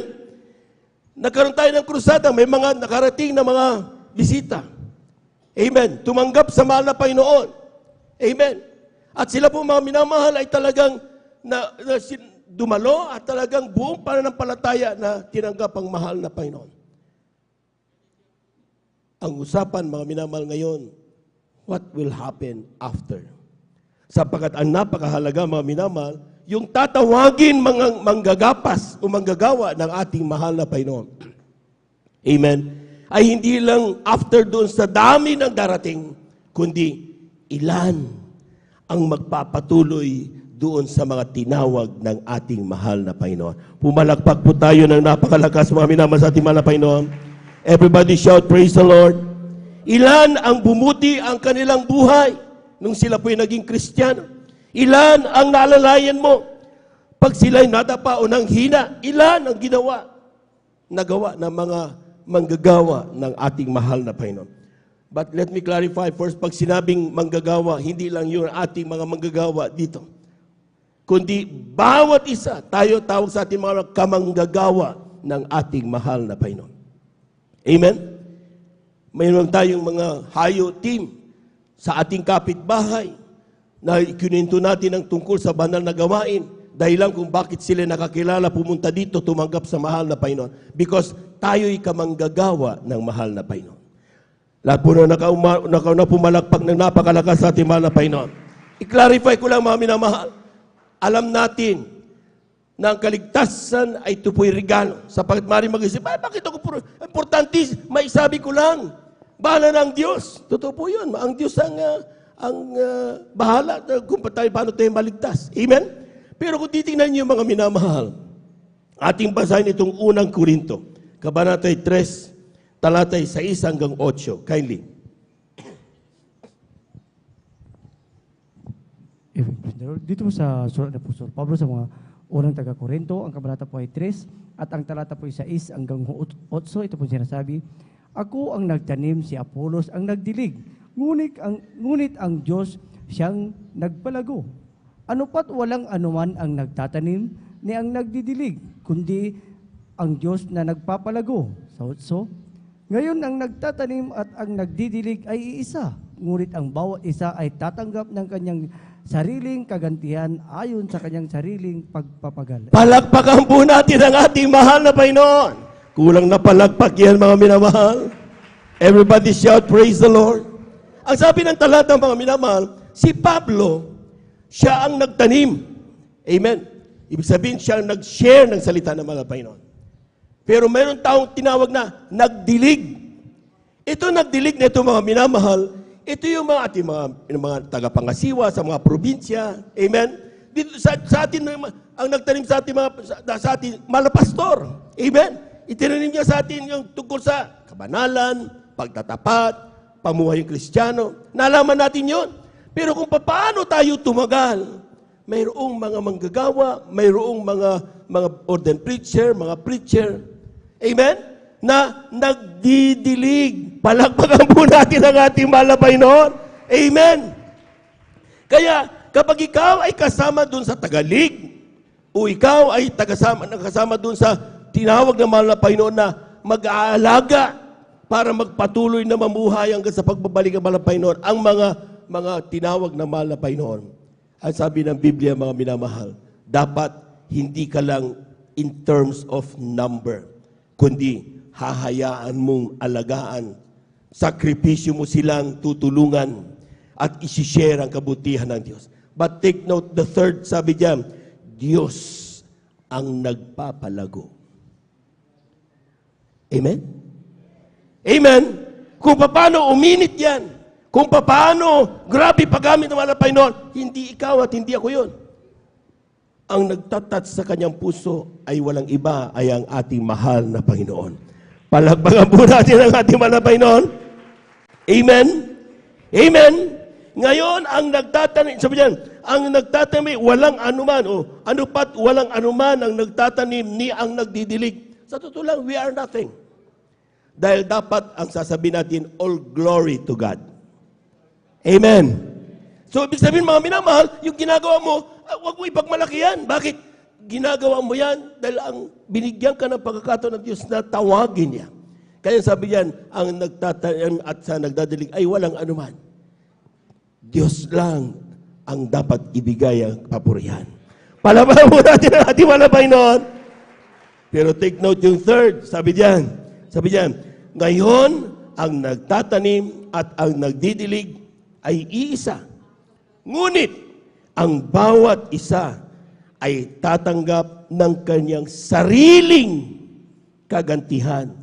Nagkaroon tayo ng krusada, may mga nakarating na mga bisita. Amen? Tumanggap sa mahal na Panginoon. Amen? At sila po, mga minamahal, ay talagang dumalo at talagang buong pananampalataya na tinanggap ang mahal na Panginoon. Ang usapan, mga minamahal, ngayon, what will happen after? Sapagkat ang napakahalaga, mga minamahal, yung tatawagin mga manggagapas o manggagawa ng ating mahal na Panginoon. Amen? Ay hindi lang after doon sa dami ng darating, kundi ilan ang magpapatuloy doon sa mga tinawag ng ating mahal na Panginoon. Pumalakpak po tayo ng napakalakas, mga minamahal, sa ating mahal na Panginoon. Everybody shout, praise the Lord. Ilan ang bumuti ang kanilang buhay nung sila po'y naging Kristiyano? Ilan ang naalalayan mo pag sila'y nadapa o nang hina? Ilan ang nagawa ng mga manggagawa ng ating mahal na Panginoon? But let me clarify first, pag sinabing manggagawa, hindi lang yung ating mga manggagawa dito. Kundi bawat isa, tayo tawag sa ating mga kamanggagawa ng ating mahal na Panginoon. Amen? Mayroon tayong mga hayo team sa ating kapitbahay na ikininto natin ang tungkol sa banal na gawain dahilan kung bakit sila nakakilala pumunta dito tumanggap sa mahal na Panginoon. Because tayo'y kamanggagawa ng mahal na Panginoon. Lahat po na pumalakpak ng napakalakas sa ating mahal na Panginoon. I-clarify ko lang, mga minamahal. Alam natin na ang kaligtasan ay ito po'y regalo. Sapagkat maaaring mag-isip, bakit ako importante? May sabi ko lang, bahala ng Diyos. Totoo po yun. Ang Diyos ang bahala kung paano tayo maligtas. Amen? Pero kung titingnan niyo, mga minamahal, ating basahin itong unang Korinto, Kabanatay 3, talatay 6 hanggang 8. Kindly. Dito po sa surat ng Apostol Pablo sa mga unang taga-Korinto, ang kabanata po ay 3, at ang talata po ay 6 hanggang 8, ito po sinasabi, ako ang nagtanim, si Apolos ang nagdilig, ngunit ang Diyos siyang nagpalago. Ano pat walang anuman ang nagtatanim ni ang nagdidilig, kundi ang Diyos na nagpapalago. Sa 8, ngayon ang nagtatanim at ang nagdidilig ay iisa, ngunit ang bawat isa ay tatanggap ng kanyang sariling kagantihan ayon sa kanyang sariling pagpapagal. Palakpakan po natin ang ating mahal na Panginoon. Kulang na palakpak yan, mga minamahal. Everybody shout, praise the Lord. Ang sabi ng talata, mga minamahal, si Pablo, siya ang nagtanim. Amen. Ibig sabihin, siya ang nag-share ng salita ng mga Panginoon. Pero mayroon taong tinawag na nagdilig. Ito nagdilig na ito, mga minamahal, ito yung mga ating mga tagapangasiwa sa mga probinsya. Amen? Dito sa atin, ang nagtanim sa ating mga pastor. Amen? Itinanim niya sa atin yung tungkol sa kabanalan, pagtatapat, pamuhay yung Kristiyano. Nalaman natin yon. Pero kung paano tayo tumagal, mayroong mga manggagawa, mayroong mga ordained preacher, mga preacher. Amen? Na nagdidilig. Palakpakan po natin ang ating mahal na Panginoon. Amen. Kaya, kapag ikaw ay kasama dun sa tagalig, o ikaw ay nakasama dun sa tinawag ng mahal na Panginoon na mag-aalaga para magpatuloy na mamuhay hanggang sa pagbabalik ng mahal na Panginoon, ang mga tinawag ng mahal na Panginoon. Ang sabi ng Biblia, mga minamahal, dapat hindi ka lang in terms of number, kundi hahayaan mong alagaan. Sakripisyo mo silang tutulungan at isishare ang kabutihan ng Diyos. But take note, the third, sabi diyan, Diyos ang nagpapalago. Amen? Amen? Kung paano uminit yan, kung paano grabe paggamit ng mga Panginoon, hindi ikaw at hindi ako yun. Ang nagtatats sa kanyang puso ay walang iba, ay ang ating mahal na Panginoon. Palakpakan po natin ang ating mahal na Panginoon. Amen? Amen? Ngayon, ang nagtatanim, sabi diyan, ang nagtatanim, walang anuman, ano pat walang anuman ang nagtatanim ni ang nagdidilig. Sa totoo lang, we are nothing. Dahil dapat, ang sasabihin natin, all glory to God. Amen? So, ibig sabihin, mga minamahal, yung ginagawa mo, huwag mo ipagmalaki yan. Bakit? Ginagawa mo yan dahil ang binigyan ka ng pagkakataon ng Diyos na tawagin niya. Kaya sabi yan, ang nagtatanim at sa nagdadilig ay walang anuman. Diyos lang ang dapat ibigay ang papurihan. Palabahan mo natin ang ating mahal na Panginoon. Pero take note yung third, sabi diyan, ngayon, ang nagtatanim at ang nagdidilig ay iisa. Ngunit, ang bawat isa ay tatanggap ng kanyang sariling kagantihan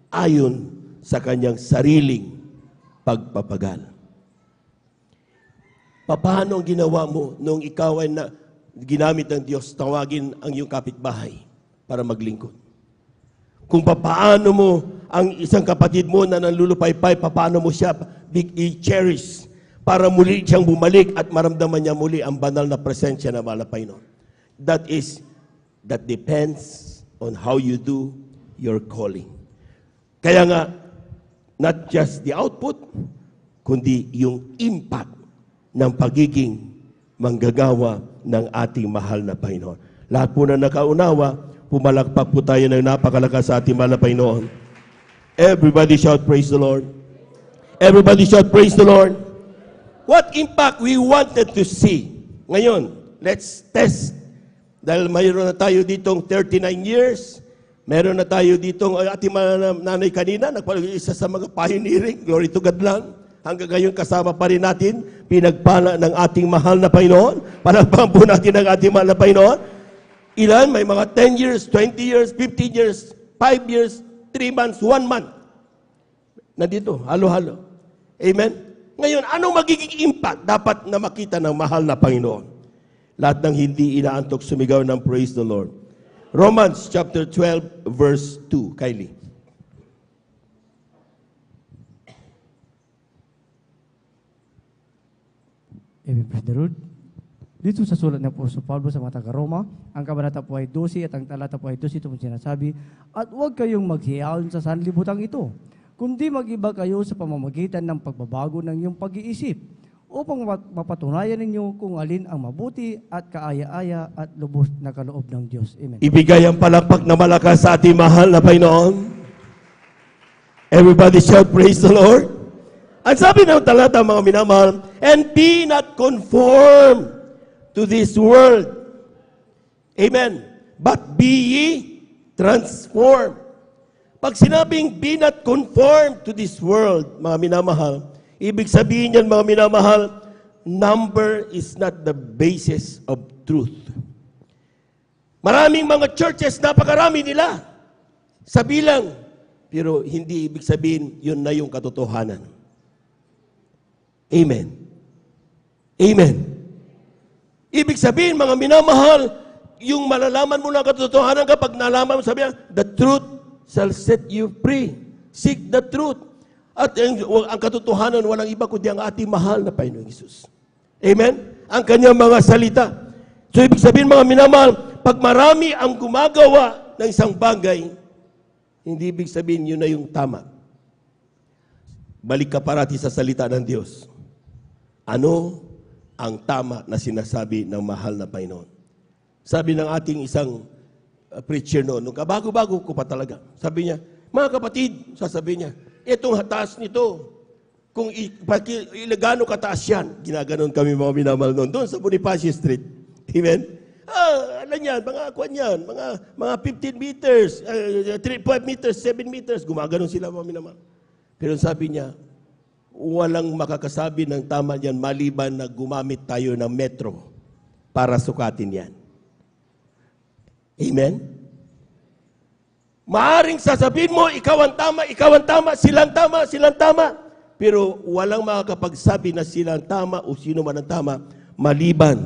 ayon sa kanyang sariling pagpapagal. Paano ang ginawa mo nung ikaw ay ginamit ng Diyos tawagin ang iyong kapitbahay para maglingkod? Kung paano mo ang isang kapatid mo na nanlulupaypay, paano mo siya i-cherish para muli siyang bumalik at maramdaman niya muli ang banal na presensya ng mahal na Panginoon. That depends on how you do your calling. Kaya nga, not just the output, kundi yung impact ng pagiging manggagawa ng ating mahal na Panginoon. Lahat po na nakaunawa, pumalakpak po tayo ng napakalakas sa ating mahal na Panginoon. Everybody shout, praise the Lord. Everybody shout, praise the Lord. What impact we wanted to see. Ngayon, let's test. Dahil mayroon na tayo ditong 39 years, meron na tayo ditong ating nanay kanina, isa sa mga pioneering, glory to God lang. Hanggang ngayon kasama pa rin natin, pinagpala ng ating mahal na Panginoon. Palakpakan po natin ang ating mahal na Panginoon. Ilan? May mga 10 years, 20 years, 15 years, 5 years, 3 months, 1 month. Nandito, halo-halo. Amen? Ngayon, anong magiging impact dapat na makita ng mahal na Panginoon? Lahat ng hindi inaantok sumigaw ng praise the Lord. Romans chapter 12 verse 2. Kylie. Amen, praise the Lord. Dito sa sulat ni Apostol Pablo sa mga taga-Roma, ang kabanata po ay 12 at ang talata po ay 12, ito po sinasabi, at huwag kayong maghiyaon sa sanlibutan ito, kundi mag-iba kayo sa pamamagitan ng pagbabago ng iyong pag-iisip, upang mapatunayan ninyo kung alin ang mabuti at kaaya-aya at lubos na kaloob ng Diyos. Amen. Ibigay ang palakpak na malakas sa ating mahal na Panginoon. Everybody shout, praise the Lord. Ang sabi ng talata, mga minamahal, and be not conformed to this world. Amen. But be ye transformed. Pag sinabing be not conformed to this world, mga minamahal, ibig sabihin yan, mga minamahal, number is not the basis of truth. Maraming mga churches, napakarami nila sa bilang, pero hindi ibig sabihin yun na yung katotohanan. Amen. Amen. Ibig sabihin, mga minamahal, yung malalaman mo na katotohanan kapag nalaman mo, sabi niya, the truth shall set you free. Seek the truth. At ang katotohanan, walang iba kundi ang ating mahal na Panginoong Hesus. Amen? Ang kanyang mga salita. So, ibig sabihin, mga minamahal, pag marami ang gumagawa ng isang bagay, hindi ibig sabihin yun na yung tama. Balik ka parati sa salita ng Diyos. Ano ang tama na sinasabi ng mahal na Panginoon? Sabi ng ating isang preacher noon, nung kabago-bago ko pa talaga, sabi niya, mga kapatid, sasabihin niya, itong taas nito, kung ilagano kataas yan, ginaganon kami mga minamahal noon, doon sa Bonifacio Street. Amen? Alam yan, mga kwan yan, mga 15 meters, 5 meters, 7 meters, gumaganon sila mga minamahal. Pero sabi niya, walang makakasabi ng tama yan maliban na gumamit tayo ng metro para sukatin yan. Amen? Maaring sasabihin mo, ikaw ang tama, silang tama. Pero walang makakapagsabi na silang tama o sino man ang tama maliban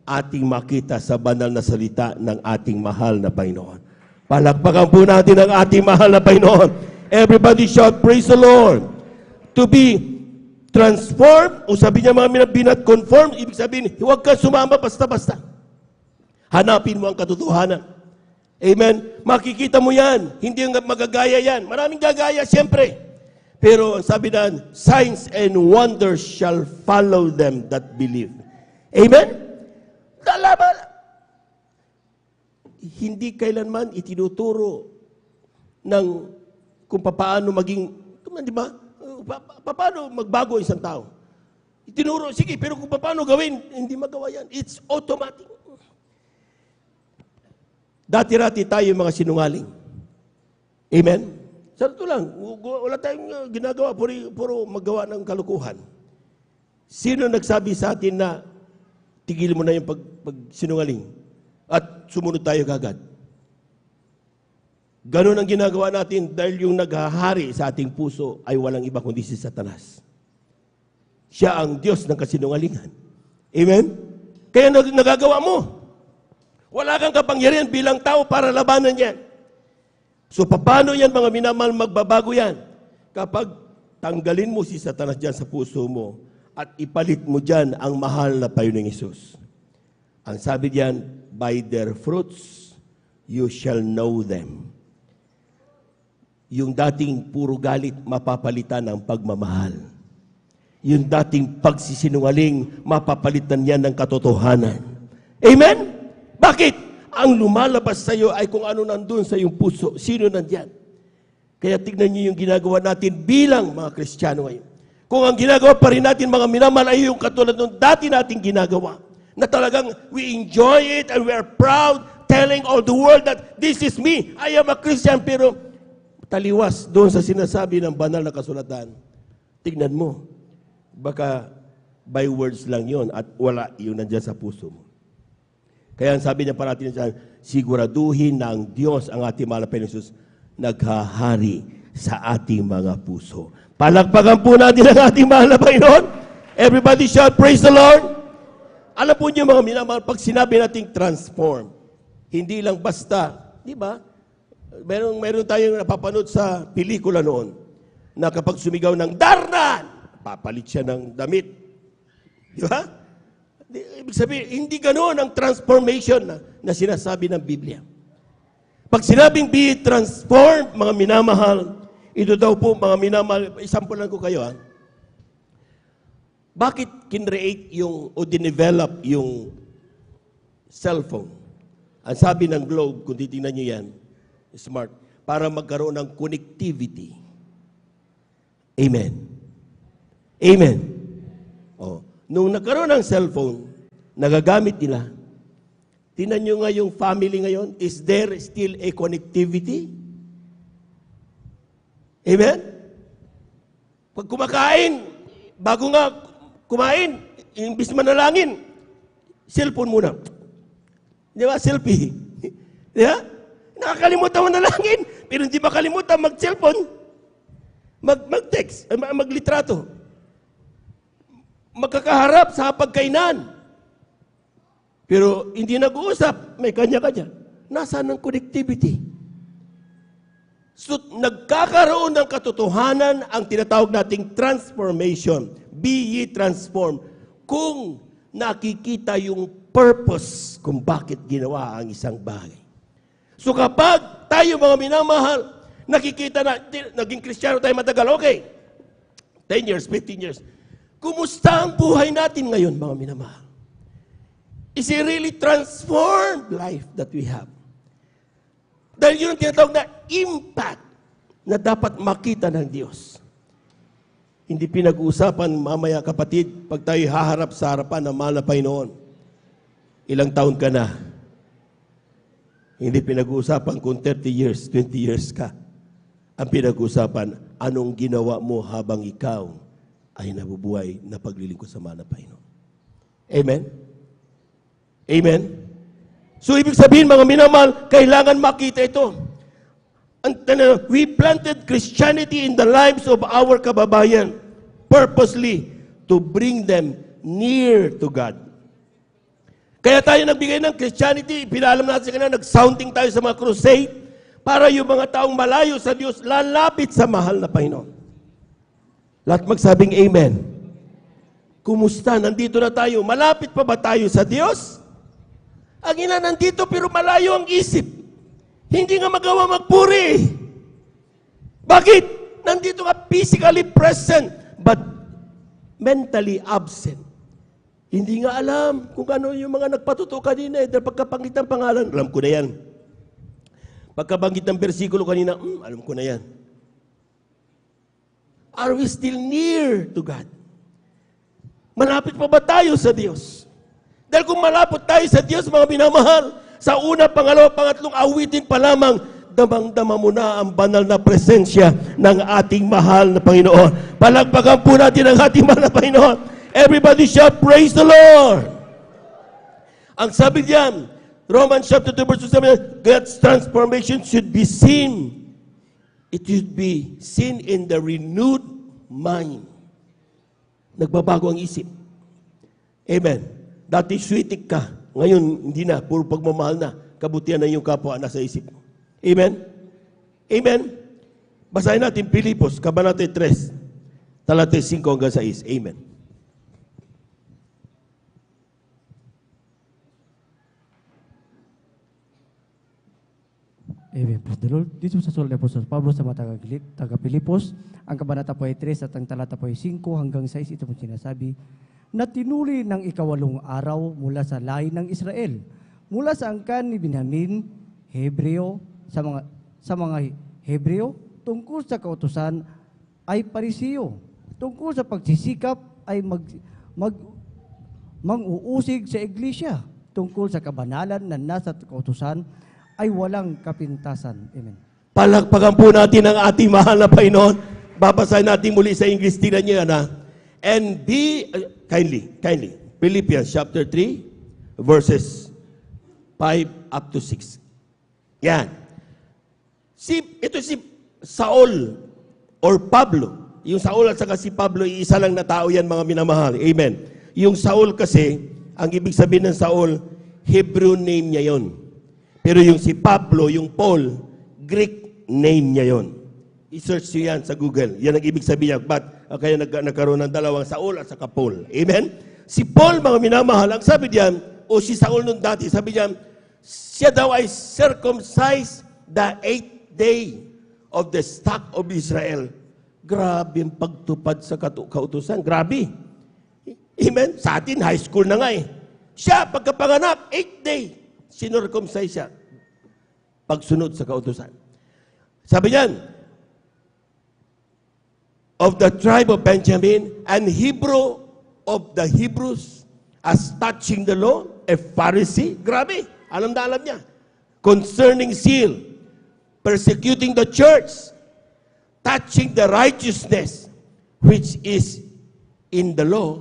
ating makita sa banal na salita ng ating mahal na Panginoon. Palakpakan po natin ang ating mahal na Panginoon. Everybody shout, praise the Lord. To be transformed, o sabi niya mga be not conformed, ibig sabihin, huwag ka sumama basta-basta. Hanapin mo ang katotohanan. Amen? Makikita mo yan. Hindi magagaya yan. Maraming gagaya, siyempre. Pero ang sabi na, signs and wonders shall follow them that believe. Amen? Hindi kailanman itinuturo ng kung paano maging, di ba? Paano magbago isang tao? Itinuro, sige, pero kung paano gawin, hindi magawa yan. It's automatic. Dati-rati tayo yung mga sinungaling. Amen? Sa ito lang, wala tayong ginagawa, puro magawa ng kalukuhan. Sino nagsabi sa atin na tigil mo na yung pagsinungaling at sumunod tayo kagad? Ganon ang ginagawa natin dahil yung naghahari sa ating puso ay walang iba kundi si Satanas. Siya ang Diyos ng kasinungalingan. Amen? Kaya nagagawa mo. Wala kang kapangyarihan bilang tao para labanan yan. So paano yan mga minamahal magbabago yan? Kapag tanggalin mo si Satanas dyan sa puso mo at ipalit mo dyan ang mahal na Panginoong Hesus. Ang sabi diyan, by their fruits you shall know them. Yung dating puro galit, mapapalitan ng pagmamahal. Yung dating pagsisinungaling, mapapalitan yan ng katotohanan. Amen? Bakit? Ang lumalabas sa iyo ay kung ano nandun sa iyong puso. Sino nandyan? Kaya tignan niyo yung ginagawa natin bilang mga Kristiyano ngayon. Kung ang ginagawa pa rin natin mga minamahal ay yung katulad ng dati nating ginagawa, na talagang we enjoy it and we are proud telling all the world that this is me, I am a Christian, pero taliwas doon sa sinasabi ng banal na kasulatan. Tignan mo, baka by words lang yon at wala yun nandyan sa puso mo. Kaya ang sabi niya parating dyan, siguraduhin na ang Diyos, ang ating mahal na Panginoon Hesus, naghahari sa ating mga puso. Palakpakan po natin ang ating mahal na Panginoon. Everybody shout, praise the Lord. Alam po niyo mga minamahal, pag sinabi nating transform, hindi lang basta, di ba? Meron tayong napapanood sa pelikula noon na kapag sumigaw ng Darnan, papalit siya ng damit. Di ba? Ibig sabihin, hindi ganoon ang transformation na sinasabi ng Biblia. Pag sinabing be transformed, mga minamahal, ito daw po, mga minamahal, isampulan ko kayo, ha? Bakit kinreate o dinevelop yung cellphone? Ang sabi ng Globe, kung titingnan nyo yan, smart, para magkaroon ng connectivity. Amen. Amen. Oh. Nung nagkaroon ng cellphone, nagagamit nila, tingnan nyo nga yung family ngayon, is there still a connectivity? Amen? Pag kumakain, bago nga kumain, imbis manalangin, cellphone muna. Di ba? Selfie. Di ba? Nakakalimutan manalangin, pero hindi makalimutan mag-cellphone, mag-text, maglitrato. Magkakaharap sa pagkainan. Pero hindi nag-uusap, may kanya-kanya. Nasaan ang connectivity? So, nagkakaroon ng katotohanan ang tinatawag nating transformation. Be ye transformed. Kung nakikita yung purpose kung bakit ginawa ang isang bagay. So kapag tayo mga minamahal, nakikita na, naging Kristiyano tayo matagal, okay. 10 years, 15 years. Kumusta ang buhay natin ngayon, mga minamahal? Is it really transformed life that we have? Dahil yun ang tinatawag na impact na dapat makita ng Diyos. Hindi pinag-uusapan, mamaya kapatid, pag tayo haharap sa harapan ng mahal na Panginoon. Ilang taon ka na? Hindi pinag-uusapan kung 30 years, 20 years ka. Ang pinag-uusapan, anong ginawa mo habang ikaw ay nabubuhay na paglilingkod sa mahal na Panginoon. Amen? Amen? So, ibig sabihin, mga minamahal, kailangan makita ito. We planted Christianity in the lives of our kababayan purposely to bring them near to God. Kaya tayo nagbigay ng Christianity, pinalam natin sa kanila, nag-sounding tayo sa mga crusade para yung mga taong malayo sa Diyos lalapit sa mahal na Panginoon. Lahat magsabing amen. Kumusta? Nandito na tayo. Malapit pa ba tayo sa Diyos? Ang ina nandito pero malayo ang isip. Hindi nga magawa magpuri. Bakit? Nandito nga physically present but mentally absent. Hindi nga alam kung ano yung mga nagpatuto kanina. Dahil pagkabanggit ng pangalan, alam ko na yan. Pagkabanggit ng bersikulo kanina, alam ko na yan. Are we still near to God? Malapit pa ba tayo sa Diyos? Dahil kung malapit tayo sa Diyos, mga minamahal, sa una, pangalawa, pangatlong awitin pa lamang, damang-dama mo na ang banal na presensya ng ating mahal na Panginoon. Palagpagan po natin ang ating mahal na Panginoon. Everybody shout, praise the Lord! Ang sabi diyan, Romans chapter 2 verse 7, God's transformation should be seen. It should be seen in the renewed mind. Nagbabago ang isip. Amen. Dati sweetik ka. Ngayon, hindi na. Puro pagmamahal na. Kabutihan na yung kapwa nasa isip. Amen? Amen? Basahin natin Pilipos, Kabanata 3, talata 5 hanggang 6. Amen. Amen. Praise the Lord. Dito sa sulat ni Apostol Pablo sa mga taga-Pilipos, ang kabanata po ay 3 at ang talata po ay 5 hanggang 6. Ito po sinasabi, na tinuli ng ikawalong araw mula sa lahi ng Israel, mula sa angkan ni Benjamin, Hebreo, sa mga Hebreo, tungkol sa kautusan ay Parisiyo, tungkol sa pagsisikap ay mag-uusig sa iglesia, tungkol sa kabanalan na nasa kautusan ay walang kapintasan. Amen. Palakpakan po natin ang ating mahal na Panginoon. Babasahin natin muli sa English. Tingnan niyo yan, ha? And be, kindly, Philippians chapter 3, verses 5 up to 6. Yan. Ito si Saul or Pablo. Yung Saul at saka si Pablo, isa lang na tao yan, mga minamahal. Amen. Yung Saul kasi, ang ibig sabihin ng Saul, Hebrew name niya yon. Pero yung si Pablo, yung Paul, Greek name niya yon. I-search nyo yan sa Google. Yan ang ibig sabihin niya. Kaya nagkaroon ng dalawang Saul at saka Paul. Amen? Si Paul, mga minamahal, ang sabi diyan, o si Saul nung dati, sabi diyan, siya daw ay circumcised the 8th day of the stock of Israel. Grabe ang pagtupad sa kautusan. Grabe. Amen? Sa atin, high school na nga eh. Siya, pagkapanganak, 8th day, sinircumcise siya. Pagsunod sa kautusan. Sabi niyan, of the tribe of Benjamin, and Hebrew of the Hebrews, as touching the law, a Pharisee. Grabe, alam na alam niya. Concerning zeal, persecuting the church, touching the righteousness, which is in the law,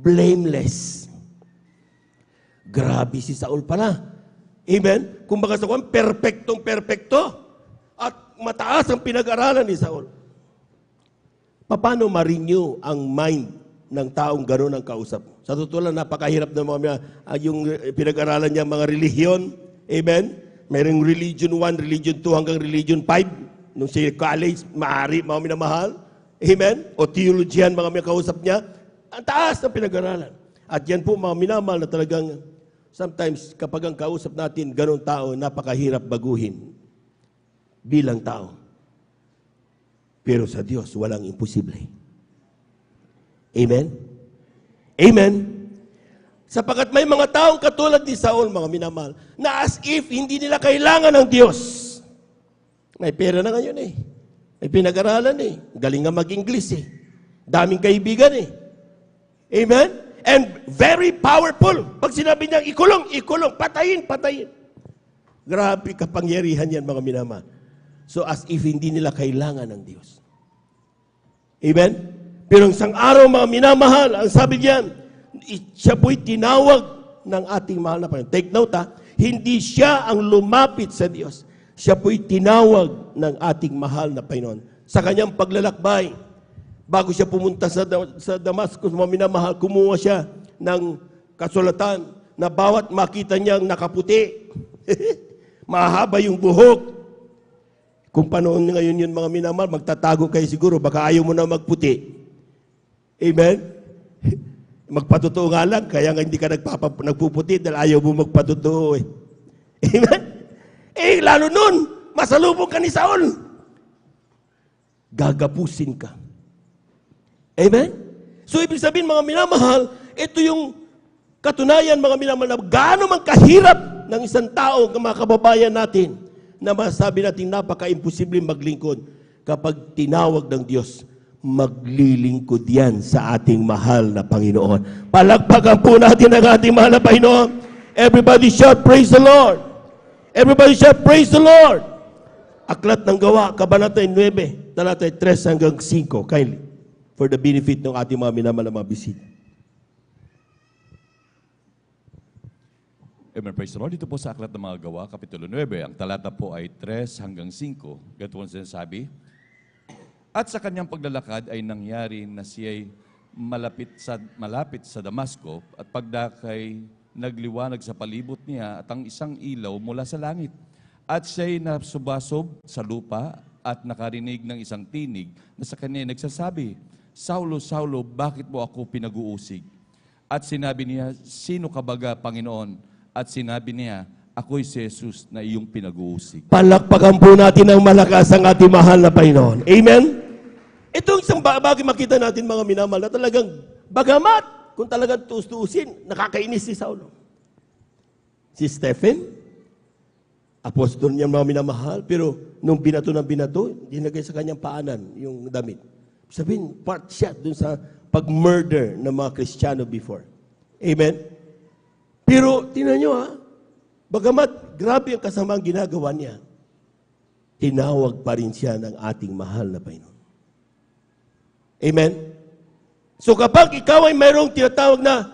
blameless. Grabe si Saul pala. Amen? Kung baka sa kwan, perpektong-perpekto. At mataas ang pinag-aralan ni Saul. Paano ma-renew ang mind ng taong gano'n ang kausap? Sa totoo lang, napakahirap ng mga yung pinag-aralan niya mga relihiyon. Amen? Mayroong religion 1, religion 2 hanggang religion 5. Nung si college, maaari, mga minamahal. Amen? O theologian, mga kausap niya. Ang taas ng pinag-aralan. At yan po, mga minamahal na talagang sometimes kapag ang kausap natin, gano'ng tao, napakahirap baguhin bilang tao. Pero sa Diyos, walang imposible. Amen? Amen? Sapagat may mga taong katulad ni Saul, mga minamahal, na as if hindi nila kailangan ng Diyos. May pera na ngayon eh. May pinag-aralan eh. Galing nga mag-English eh. Daming kaibigan eh. Amen? And very powerful. Pag sinabi niya, ikulong, patayin. Grabe kapangyarihan yan, mga minamahal. So as if hindi nila kailangan ng Diyos. Amen? Pero isang araw, mga minamahal, ang sabi niyan, siya po'y tinawag ng ating mahal na Panginoon. Take note ha, hindi siya ang lumapit sa Diyos. Siya po'y tinawag ng ating mahal na Panginoon. Sa kanyang paglalakbay, bago siya pumunta sa Damascus, mga minamahal, kumuha siya ng kasulatan na bawat makita niyang nakaputi. Mahaba yung buhok. Kung panoon ngayon yun, mga minamahal, magtatago kayo siguro, baka ayaw mo na magputi. Amen? Magpatotoo nga lang, kaya nga hindi ka nagpuputi dahil ayaw mo magpatotoo eh. Amen? Eh, lalo nun, masalubong ka ni Saul. Gagapusin ka. Amen? So, ibig sabihin, mga minamahal, ito yung katunayan, mga minamahal, na gaano man kahirap ng isang tao, ng mga kababayan natin, na masabi natin napaka-imposible maglingkod kapag tinawag ng Diyos, maglilingkod yan sa ating mahal na Panginoon. Palakpakan po natin ang ating mahal na Panginoon. Everybody shout, praise the Lord. Everybody shout, praise the Lord. Aklat ng Gawa, Kabanata 9, talata 3 hanggang 5. Kindly, for the benefit ng ating mga minamahal na mga bisita. Amen, praise the Lord. Dito po sa Aklat ng mga Gawa, Kapitulo 9, ang talata po ay 3 hanggang 5. Ganito po sinasabi. At sa kanyang paglalakad ay nangyari na siya'y malapit sa Damasco at pagdakay nagliwanag sa palibot niya at ang isang ilaw mula sa langit. At siya'y nasubasob sa lupa at nakarinig ng isang tinig na sa kanya nagsasabi, Saulo, Saulo, bakit mo ako pinag-uusig? At sinabi niya, sino ka baga, Panginoon? At sinabi niya, ako'y si Jesus na iyong pinag-uusig. Palakpakan po natin ang malakas ang ating mahal na Panginoon. Amen? Itong isang bagay makita natin, mga minamahal, na talagang bagamat, kung talagang tustusin, nakakainis si Saulo. Si Stephen, apostol niya, mga minamahal, pero nung binato, dinagay sa kanyang paanan yung damit. Sabihin, part siya dun sa pag-murder ng mga Kristiyano before. Amen? Pero, tingnan nyo ha, bagamat grabe ang kasamaang ginagawa niya, tinawag pa rin siya ng ating mahal na Panginoon. Amen? So kapag ikaw ay mayroong tinatawag na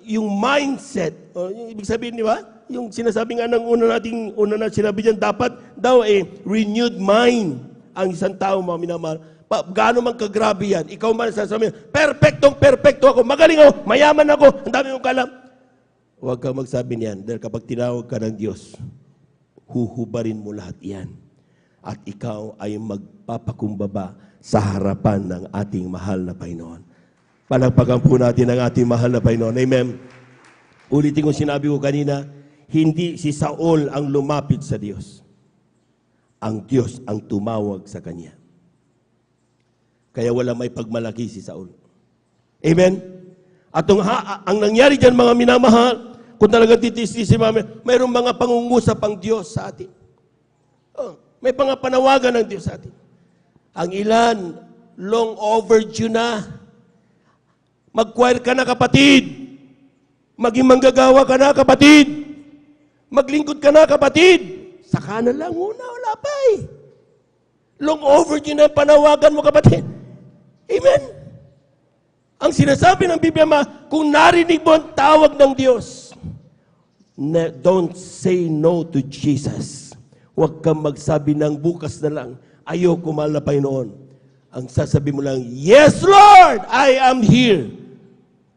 yung mindset, o yung ibig sabihin, di ba? Yung sinasabi nga ng una na sinabi dyan, dapat daw renewed mind ang isang tao, mga minamahal. Gaano man kagrabe yan, ikaw man sasabihin, perfecto ako, magaling ako, mayaman ako, ang dami mong kalam. Huwag kang magsabi niyan dahil kapag tinawag ka ng Diyos, huhubarin mo lahat yan. At ikaw ay magpapakumbaba sa harapan ng ating mahal na Panginoon. Palagpagan po natin ang ating mahal na Panginoon. Amen. Ulitin ko sinabi ko kanina, hindi si Saul ang lumapit sa Diyos. Ang Diyos ang tumawag sa kanya. Kaya wala may pagmalaki si Saul. Amen? At ang nangyari dyan, mga minamahal, kung talagang titis-tisin mayroong mga pangungusap ang Diyos sa atin. May panawagan ng Diyos sa atin. Ang ilan, long overdue na. Mag-choir ka na, kapatid. Maging manggagawa ka na, kapatid. Maglingkod ka na, kapatid. Saka na lang muna, wala pa eh. Long overdue na panawagan mo, kapatid. Amen. Ang sinasabi ng Biblia, kung narinig mo ang tawag ng Diyos, don't say no to Jesus. Huwag kang magsabi ng bukas na lang, ayoko, mahal na Panginoon. Ang sasabi mo lang, yes, Lord, I am here.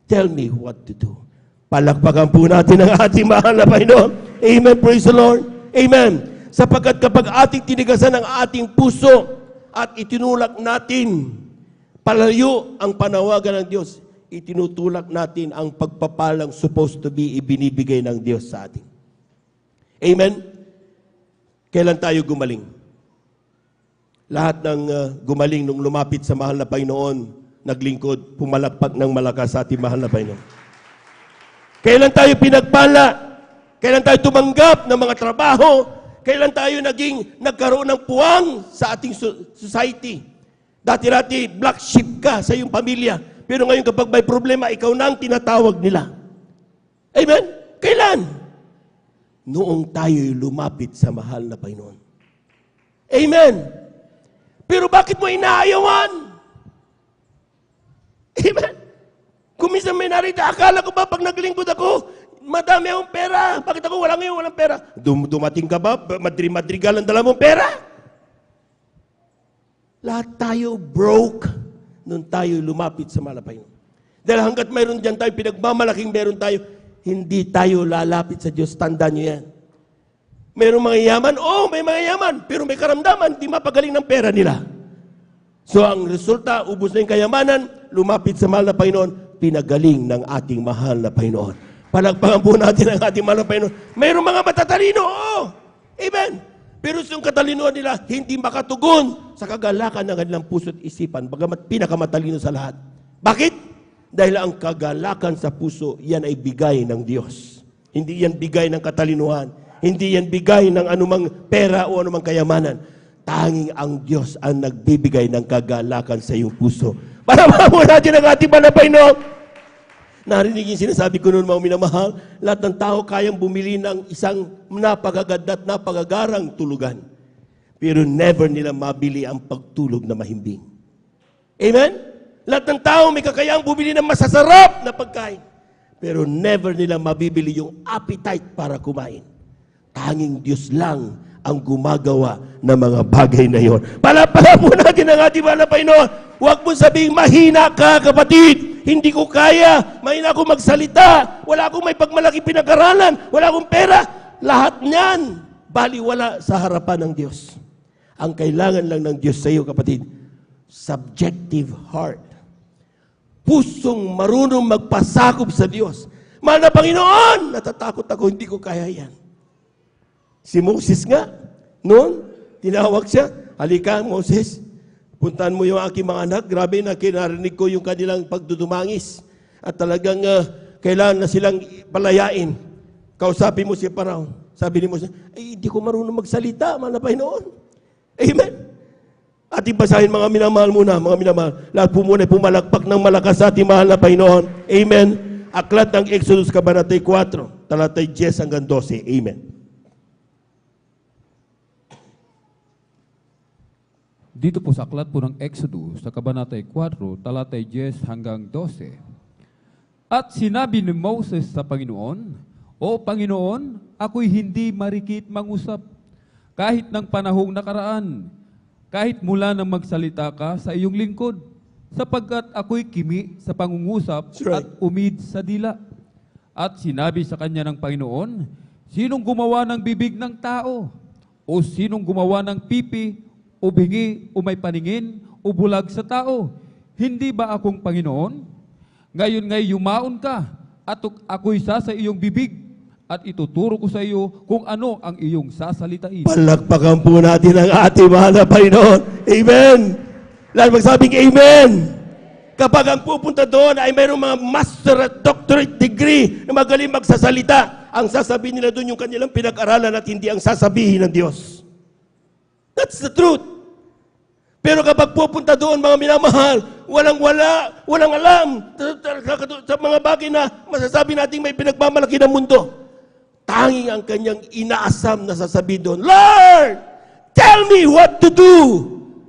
Tell me what to do. Palakpakan po natin ang ating mahal na Panginoon. Amen, praise the Lord. Amen. Sapagkat kapag ating tinigasan ang ating puso at itinulak natin, palayo ang panawagan ng Diyos, itinutulak natin ang pagpapalang supposed to be ibinibigay ng Diyos sa atin. Amen? Kailan tayo gumaling? Lahat ng gumaling nung lumapit sa mahal na Panginoon, naglingkod, pumalakpak ng malakas sa ating mahal na Panginoon. Kailan tayo pinagpala? Kailan tayo tumanggap ng mga trabaho? Kailan tayo nagkaroon ng puwang sa ating society? Dati-dati, black sheep ka sa iyong pamilya. Pero ngayon kapag may problema, ikaw na ang tinatawag nila. Amen? Kailan? Noong tayo'y lumapit sa mahal na Panginoon. Amen? Pero bakit mo inaayawan? Amen? Kung minsan may narita, akala ko ba pag naglingkod ako, madami akong pera. Bakit ako walang pera? Dumating ka ba? Madrigal ang dala mong pera? Lahat tayo broke nung tayo lumapit sa mahal na Panginoon. Dahil hanggat mayroon dyan tayo, pinagmamalaking meron tayo, hindi tayo lalapit sa Diyos. Tandaan nyo yan. Mayroong mga yaman? Oo, may mga yaman. Pero may karamdaman, hindi mapagaling ng pera nila. So ang resulta, ubos na yung kayamanan, lumapit sa mahal na Panginoon, pinagaling ng ating mahal na Panginoon. Palagpakan po natin ang ating mahal na Panginoon. Mayroong mga matatalino, oo. Amen. Pero yung katalinuhan nila, hindi makatugon sa kagalakan ng kanilang puso at isipan, bagamat pinakamatalino sa lahat. Bakit? Dahil ang kagalakan sa puso, yan ay bigay ng Diyos. Hindi yan bigay ng katalinuhan. Hindi yan bigay ng anumang pera o anumang kayamanan. Tanging ang Diyos ang nagbibigay ng kagalakan sa iyong puso. Para mo natin ang ating manapay, no? Narinig yung sinasabi ko noon, mga minamahal, lahat ng tao kayang bumili ng isang napakaganda at napakagarang tulugan. Pero never nila mabili ang pagtulog na mahimbing. Amen? Lahat ng tao may kakayang bumili ng masasarap na pagkain. Pero never nila mabibili yung appetite para kumain. Tanging Diyos lang ang gumagawa ng mga bagay na yon. Palapalan mo natin ang ating mahal na Panginoon. Huwag mo sabihing mahina ka, kapatid. Hindi ko kaya. Mahina ako magsalita. Wala akong may pagmalaki pinag-aralan. Wala akong pera. Lahat niyan, baliwala sa harapan ng Diyos. Ang kailangan lang ng Diyos sa iyo, kapatid, subjective heart. Pusong marunong magpasakop sa Diyos. Mahal na Panginoon, natatakot ako, hindi ko kaya yan. Si Moses nga, noon, tinawag siya, halika Moses, puntahan mo yung aking mga anak. Grabe na kinarinig ko yung kanilang pagdudumangis. At talagang kailangan na silang palayain. Kausapin mo si Parao. Sabi ni Moses, ay hindi ko marunong magsalita, mahal na Panginoon. Amen. At ibasahin mga minamahal muna, mga minamahal. Lahat po muna pumalakpak ng malakas sa ating mahal na Panginoon. Amen. Aklat ng Exodus Kabanata 4, talatay 10 hanggang 12. Amen. Dito po sa aklat po ng Exodus, sa Kabanata 4, talatay 10 hanggang 12. At sinabi ni Moses sa Panginoon, O Panginoon, ako'y hindi marikit mangusap, kahit ng panahong nakaraan, kahit mula nang magsalita ka sa iyong lingkod, sapagkat ako'y kimi sa pangungusap at umid sa dila. At sinabi sa kanya ng Panginoon, sinong gumawa ng bibig ng tao? O sinong gumawa ng pipi, o bingi, o may paningin, o bulag sa tao? Hindi ba akong Panginoon? Ngayon ngay yumaon ka, at ako'y sa iyong bibig, at ituturo ko sa iyo kung ano ang iyong sasalitain. Palakpakan po natin ang ating mahal na Panginoon. Amen! Lahat magsabing Amen! Kapag ang pupunta doon ay mayroong mga master at doctorate degree na magaling magsasalita, ang sasabihin nila doon yung kanilang pinag-aralan at hindi ang sasabihin ng Diyos. That's the truth. Pero kapag pupunta doon, mga minamahal, walang alam sa mga bagay na masasabi natin may pinagmamalaki ng mundo. Tanging ang kanyang inaasam na sasabihin doon, Lord, tell me what to do.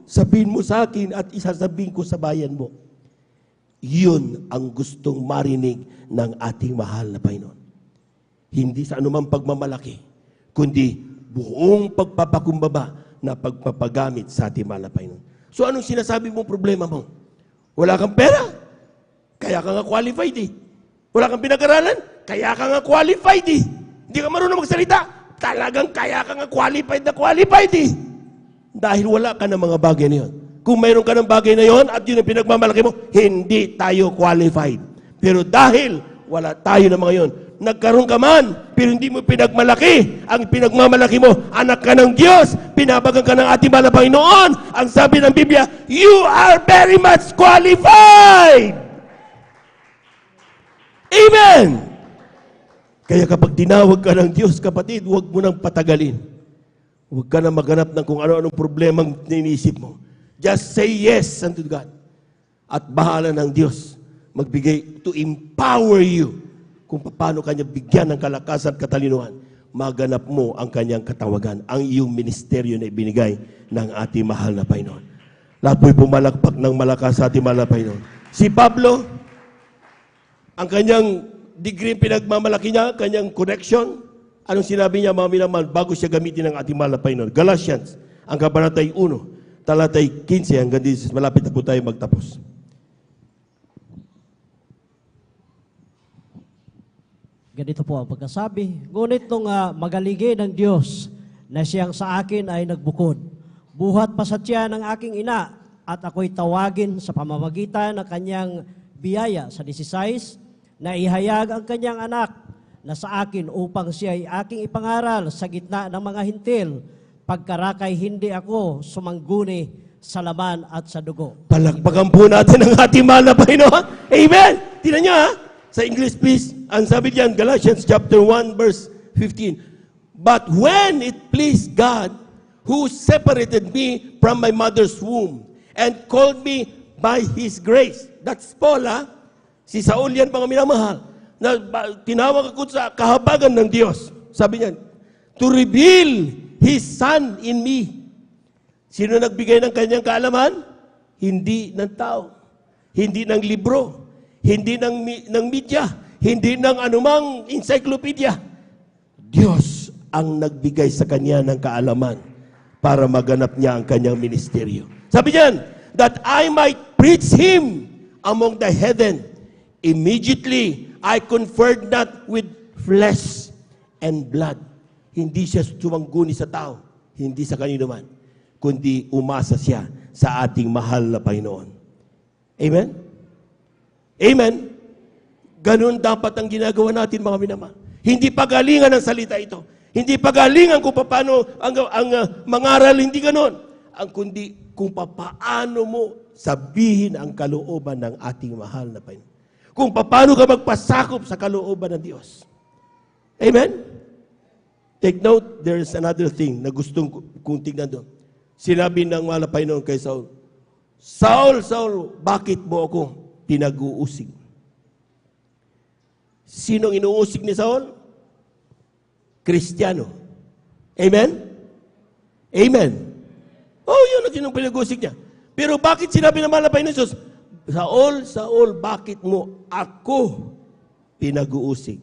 Sabihin mo sa akin at isasabihin ko sa bayan mo. Yun ang gustong marinig ng ating mahal na Panginoon. Hindi sa anumang pagmamalaki, kundi buong pagpapakumbaba na pagpapagamit sa ating mahal na Panginoon. So anong sinasabi mong problema mo? Wala kang pera? Kaya ka nga qualified eh. Wala kang pinag-aralan? Kaya ka nga qualified eh. Hindi ka marunong magsalita? Talagang kaya ka nga qualified eh. Dahil wala ka ng mga bagay na yun. Kung mayroon ka ng bagay na yun at yun ang pinagmamalaki mo, hindi tayo qualified. Pero dahil wala tayo ng mga yun, nagkaroon ka man, pero hindi mo pinagmalaki. Ang pinagmamalaki mo, anak ka ng Diyos, pinabagan ka ng ating mahal na Panginoon. Ang sabi ng Biblia, you are very much qualified. Amen! Kaya kapag tinawag ka ng Diyos, kapatid, huwag mo nang patagalin. Huwag ka na maghanap ng kung ano-anong problemang ninisip mo. Just say yes unto God. At bahala ng Diyos magbigay to empower you kung paano kanya bigyan ng kalakasan at katalinuhan. Maganap mo ang kanyang katawagan, ang iyong ministeryo na ibinigay ng ating mahal na Panginoon. Lahat po'y pumalakpak ng malakas sa ating mahal na Panginoon. Si Pablo, ang kanyang degree pinagmamalaki niya, kanyang connection, anong sinabi niya mga minamahal bago siya gamitin ng ating mahal na Panginoon? Galatians, ang kabanatay 1, talatay 15 hanggang 16. Malapit na po tayo magtapos. Ganito po ang pagkasabi. Ngunit nung magaligay ng Diyos na siyang sa akin ay nagbukod, buhat pa sa tiyan ng aking ina at ako'y tawagin sa pamamagitan ng kanyang biyaya sa 16, na ihayag ang kanyang anak na sa akin upang siya ay aking ipangaral sa gitna ng mga hintil, pagkarakay hindi ako sumangguni sa laman at sa dugo. Palakpakan po natin ang ating mahal na Panginoon. Amen! Tingnan niyo ha, sa English please, ang sabi diyan, Galatians chapter 1 verse 15. But when it pleased God, who separated me from my mother's womb and called me by His grace. That's Paul ha. Si Saul yan, mga minamahal, na tinawag ako sa kahabagan ng Diyos. Sabi niya, to reveal His Son in me. Sino nagbigay ng kanyang kaalaman? Hindi ng tao. Hindi ng libro. Hindi ng media. Hindi ng anumang encyclopedia. Diyos ang nagbigay sa kanya ng kaalaman para maganap niya ang kanyang ministeryo. Sabi niyan, that I might preach Him among the heathen. Immediately, I conferred not with flesh and blood. Hindi siya sumangguni sa tao, hindi sa kanino man, kundi umasa siya sa ating mahal na Panginoon. Amen? Amen? Ganun dapat ang ginagawa natin, mga minamahal. Hindi pagalingan ang salita ito. Hindi pagalingan kung paano ang mangaral, hindi ganun. Ang kundi kung paano mo sabihin ang kalooban ng ating mahal na Panginoon. Kung paano ka magpasakop sa kalooban ng Diyos. Amen? Take note, there is another thing na gustong kong tingnan doon. Sinabi ng mahal na Panginoon kay Saul, Saul, Saul, bakit mo ako pinag-uusig? Sinong inuusig ni Saul? Kristiyano. Amen? Amen. Oh, yun ang pinag-uusig niya. Pero bakit sinabi ng mahal na Panginoon Jesus, Saul, Saul, bakit mo ako pinag-uusig?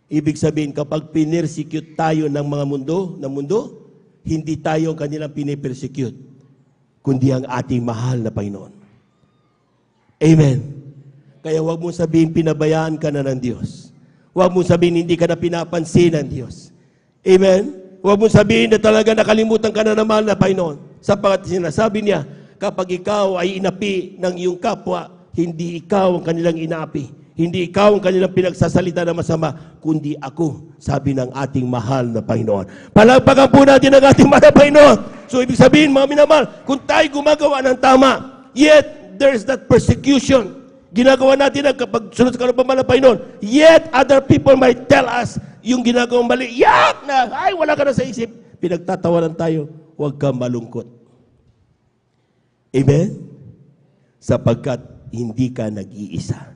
Ibig sabihin, kapag pinersecute tayo ng mga mundo, hindi tayo ang kanilang pinipersecute, kundi ang ating mahal na Panginoon. Amen. Kaya huwag mo sabihin, pinabayaan ka na ng Diyos. Huwag mo sabihin, hindi ka na pinapansin ng Diyos. Amen. Huwag mo sabihin na talaga nakalimutan ka na ng mahal na Panginoon. Sapagat sinasabi niya, kapag ikaw ay inapi ng iyong kapwa, Hindi ikaw ang kanilang inaapi. Hindi ikaw ang kanilang pinagsasalita na masama, kundi ako, sabi ng ating mahal na Panginoon. Palagpagan po natin ang ating mahal na Panginoon. So, ibig sabihin, mga minamahal, kung tayo gumagawa ng tama, yet there's that persecution. Ginagawa natin ang kapag sunod sa kalupang Panginoon, yet other people might tell us yung ginagawang mali, yak na, ay, wala ka na sa isip. Pinagtatawanan tayo, huwag kang malungkot. Amen? Sapagkat hindi ka nag-iisa.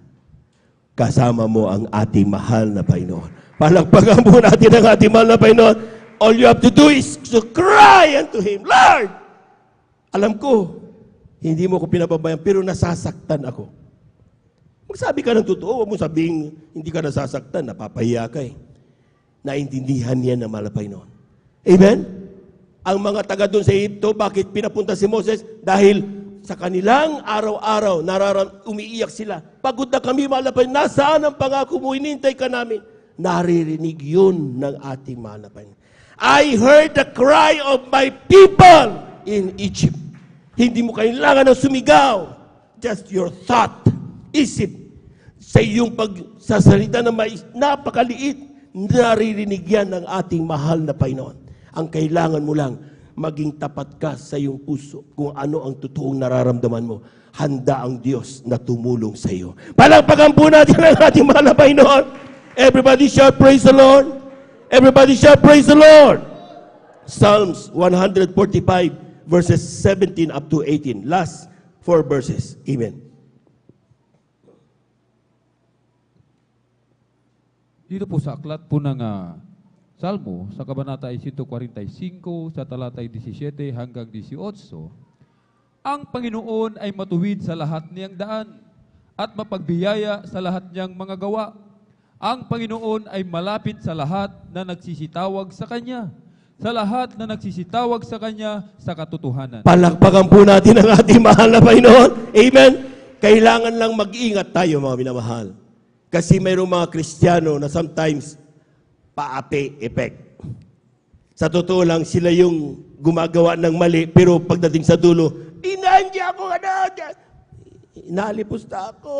Kasama mo ang ating mahal na Panginoon. Palagpagan po natin ang ating mahal na Panginoon. All you have to do is to cry unto Him, Lord! Alam ko, hindi mo ko pinababayan, pero nasasaktan ako. Magsabi ka ng totoo, huwag mo sabing hindi ka nasasaktan, napapahiya ka eh. Naintindihan niya ng mahal na Panginoon. Amen? Ang mga taga doon sa Egypto, bakit pinapunta si Moses? Dahil sa kanilang araw-araw, umiiyak sila. Pagod na kami, mahal na Panginoon. Nasaan ang pangako mo? Hinintay ka namin. Naririnig yun ng ating mahal na Panginoon. I heard the cry of my people in Egypt. Hindi mo kailangan ng sumigaw. Just your thought, isip, sa iyong pagsasalita na napakaliit, naririnig yan ng ating mahal na Panginoon. Ang kailangan mo lang, maging tapat ka sa iyong puso kung ano ang totoong nararamdaman mo. Handa ang Diyos na tumulong sa iyo. Palagpagan po natin ang ating mahal na Panginoon. Everybody shout, praise the Lord. Everybody shout, praise the Lord. Psalms 145 verses 17 up to 18. Last 4 verses. Amen. Dito po sa aklat po ng Salmo, sa Kabanata 145, sa talatay 17 hanggang 18, ang Panginoon ay matuwid sa lahat niyang daan at mapagbiyaya sa lahat niyang mga gawa. Ang Panginoon ay malapit sa lahat na nagsisitawag sa Kanya, sa lahat na nagsisitawag sa Kanya sa katotohanan. Palakpakan po natin ang ating mahal na Panginoon. Amen? Kailangan lang mag-ingat tayo, mga minamahal. Kasi mayroong mga Kristiyano na sometimes paape effect. Sa totoo lang, sila yung gumagawa ng mali, pero pagdating sa dulo, inandya ako, inalipusta ako.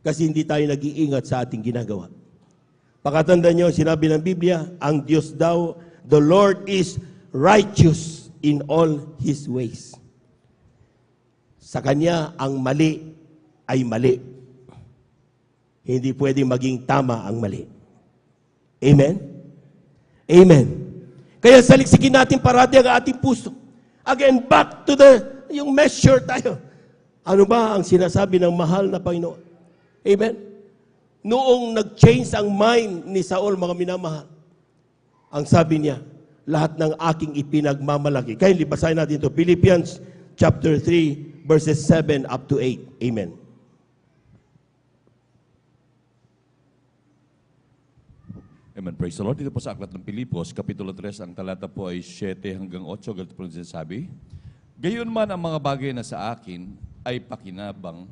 Kasi hindi tayo nag-iingat sa ating ginagawa. Pakatanda nyo, sinabi ng Biblia, ang Diyos daw, the Lord is righteous in all His ways. Sa Kanya, ang mali ay mali. Hindi pwedeng maging tama ang mali. Amen? Amen. Kaya saliksikin natin parati ang ating puso. Again, back to yung measure tayo. Ano ba ang sinasabi ng mahal na Panginoon? Amen? Noong nag-change ang mind ni Saul, mga minamahal, ang sabi niya, lahat ng aking ipinagmamalaki. Kaya libasahin natin ito. Philippians chapter 3, verses 7 up to 8. Amen. Amen. Praise the Lord. Dito po sa aklat ng Pilipos, Kapitulo 3, ang talata po ay 7 hanggang 8. Ganito po sinasabi, gayon man ang mga bagay na sa akin ay pakinabang,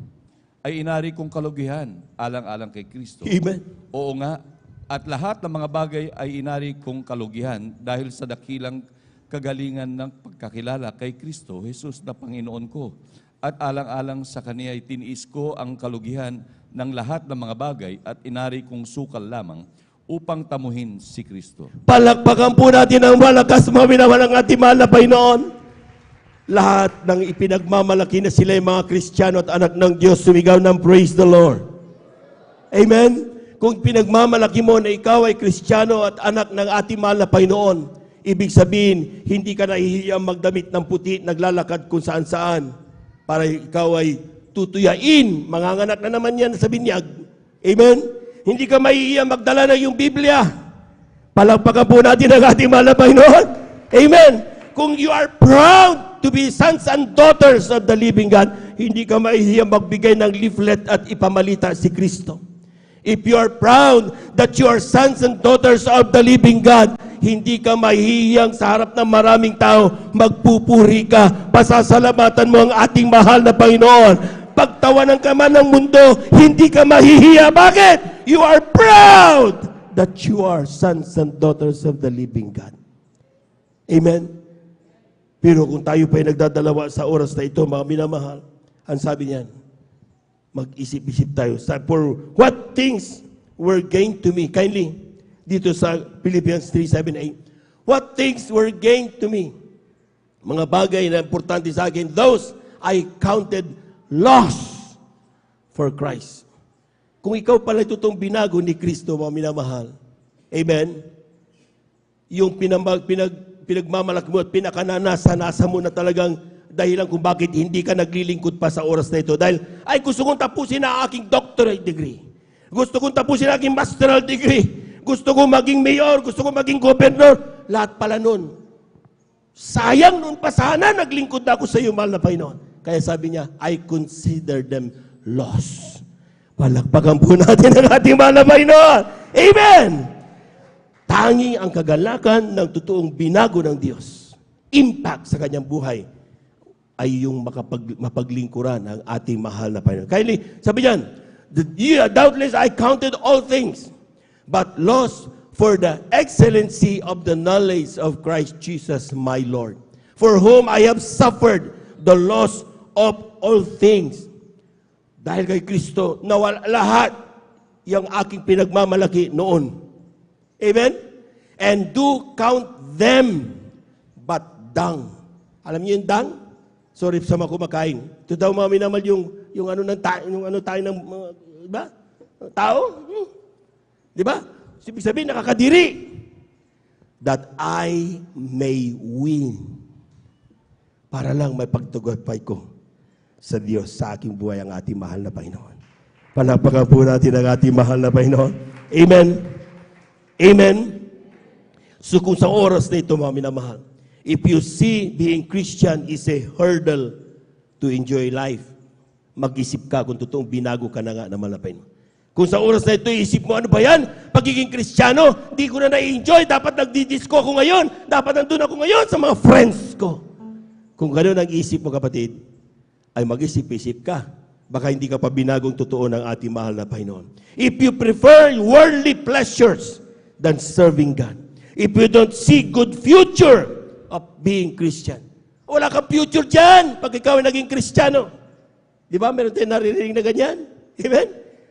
ay inari kong kalugihan, alang-alang kay Kristo. Amen. Oo nga, at lahat ng mga bagay ay inari kong kalugihan dahil sa dakilang kagalingan ng pagkakilala kay Kristo, Jesus na Panginoon ko. At alang-alang sa Kanya ay tiniis ko ang kalugihan ng lahat ng mga bagay at inari kong sukal lamang upang tamuhin si Kristo. Palakpakan po natin ang malakas, mga minamahal ng ating mahal na Panginoon. Lahat ng ipinagmamalaki na sila yung mga Kristiyano at anak ng Diyos, sumigaw ng praise the Lord. Amen? Kung pinagmamalaki mo na ikaw ay Kristiyano at anak ng ating mahal na Panginoon, ibig sabihin, hindi ka nahihiyang magdamit ng puti, naglalakad kung saan-saan, para ikaw ay tutuyain, manganganak na naman yan sa binyag. Amen? Hindi ka mahihiyang magdala ng iyong Biblia. Palakpakan po natin ang ating mahal na Panginoon. Amen. Kung you are proud to be sons and daughters of the living God, hindi ka mahihiyang magbigay ng leaflet at ipamalita si Kristo. If you are proud that you are sons and daughters of the living God, hindi ka mahihiyang sa harap ng maraming tao, magpupuri ka, pasasalamatan mo ang ating mahal na Panginoon. Pagtawanan ka man ng mundo, hindi ka mahihiya. Bakit? You are proud that you are sons and daughters of the living God. Amen? Pero kung tayo pa ay nagdadalawa sa oras na ito, mga minamahal, ang sabi niyan, Mag-isip-isip tayo. For what things were gained to me? Kindly, dito sa Philippians 3:7-8. What things were gained to me? Mga bagay na importante sa akin, those I counted loss for Christ. Kung ikaw pala totoong binago ni Kristo, mga minamahal, amen, yung pinagmamalaki mo at pinakananasa-nasa mo na talagang dahilan kung bakit hindi ka naglilingkod pa sa oras na ito. Dahil, ay gusto kong tapusin ang aking doctorate degree. Gusto kong tapusin ang aking masteral degree. Gusto kong maging mayor. Gusto kong maging governor. Lahat pala nun. Sayang nun pa sana naglingkod na ako sa iyo, mahal na Panginoon. Kaya sabi niya, I consider them loss. Palakpakan po natin ang ating mahal na Panginoon. Amen! Tanging ang kagalakan ng totoong binago ng Diyos, impact sa kanyang buhay, ay yung mapaglingkuran ng ating mahal na Panginoon. Kindly, sabi niyan, doubtless I counted all things, but loss for the excellency of the knowledge of Christ Jesus my Lord, for whom I have suffered the loss of all things. Dahil kay Kristo, nawala lahat yung aking pinagmamalaki noon. Amen? And do count them but dung. Alam niyo yung dung? Sorry sa mga kumakain. Ito daw mga minamal yung ano ng tayo ng diba? Tao? Di ba? Ibig sabihin, nakakadiri. That I may win. Para lang may pagtugapay ko sa Diyos, sa aking buhay, ang ating mahal na Panginoon. Panapakan po natin ang ating mahal na Panginoon. Amen. Amen. So kung sa oras na ito, mga minamahal, if you see being Christian is a hurdle to enjoy life, mag-isip ka kung totoong binago ka na nga na malapay. Kung sa oras na ito, isip mo, ano ba yan? Pagiging Kristiyano, di ko na na-enjoy. Dapat nagdi-disco ako ngayon. Dapat nandun ako ngayon sa mga friends ko. Kung gano'n ang isip mo, kapatid, ay mag-isip-isip ka. Baka hindi ka pa binagong totoo ng ating mahal na Panginoon. If you prefer worldly pleasures than serving God, if you don't see good future of being Christian, wala kang future dyan pag ikaw ay naging Kristiyano. Di ba? Meron tayong naririnig na ganyan. Amen?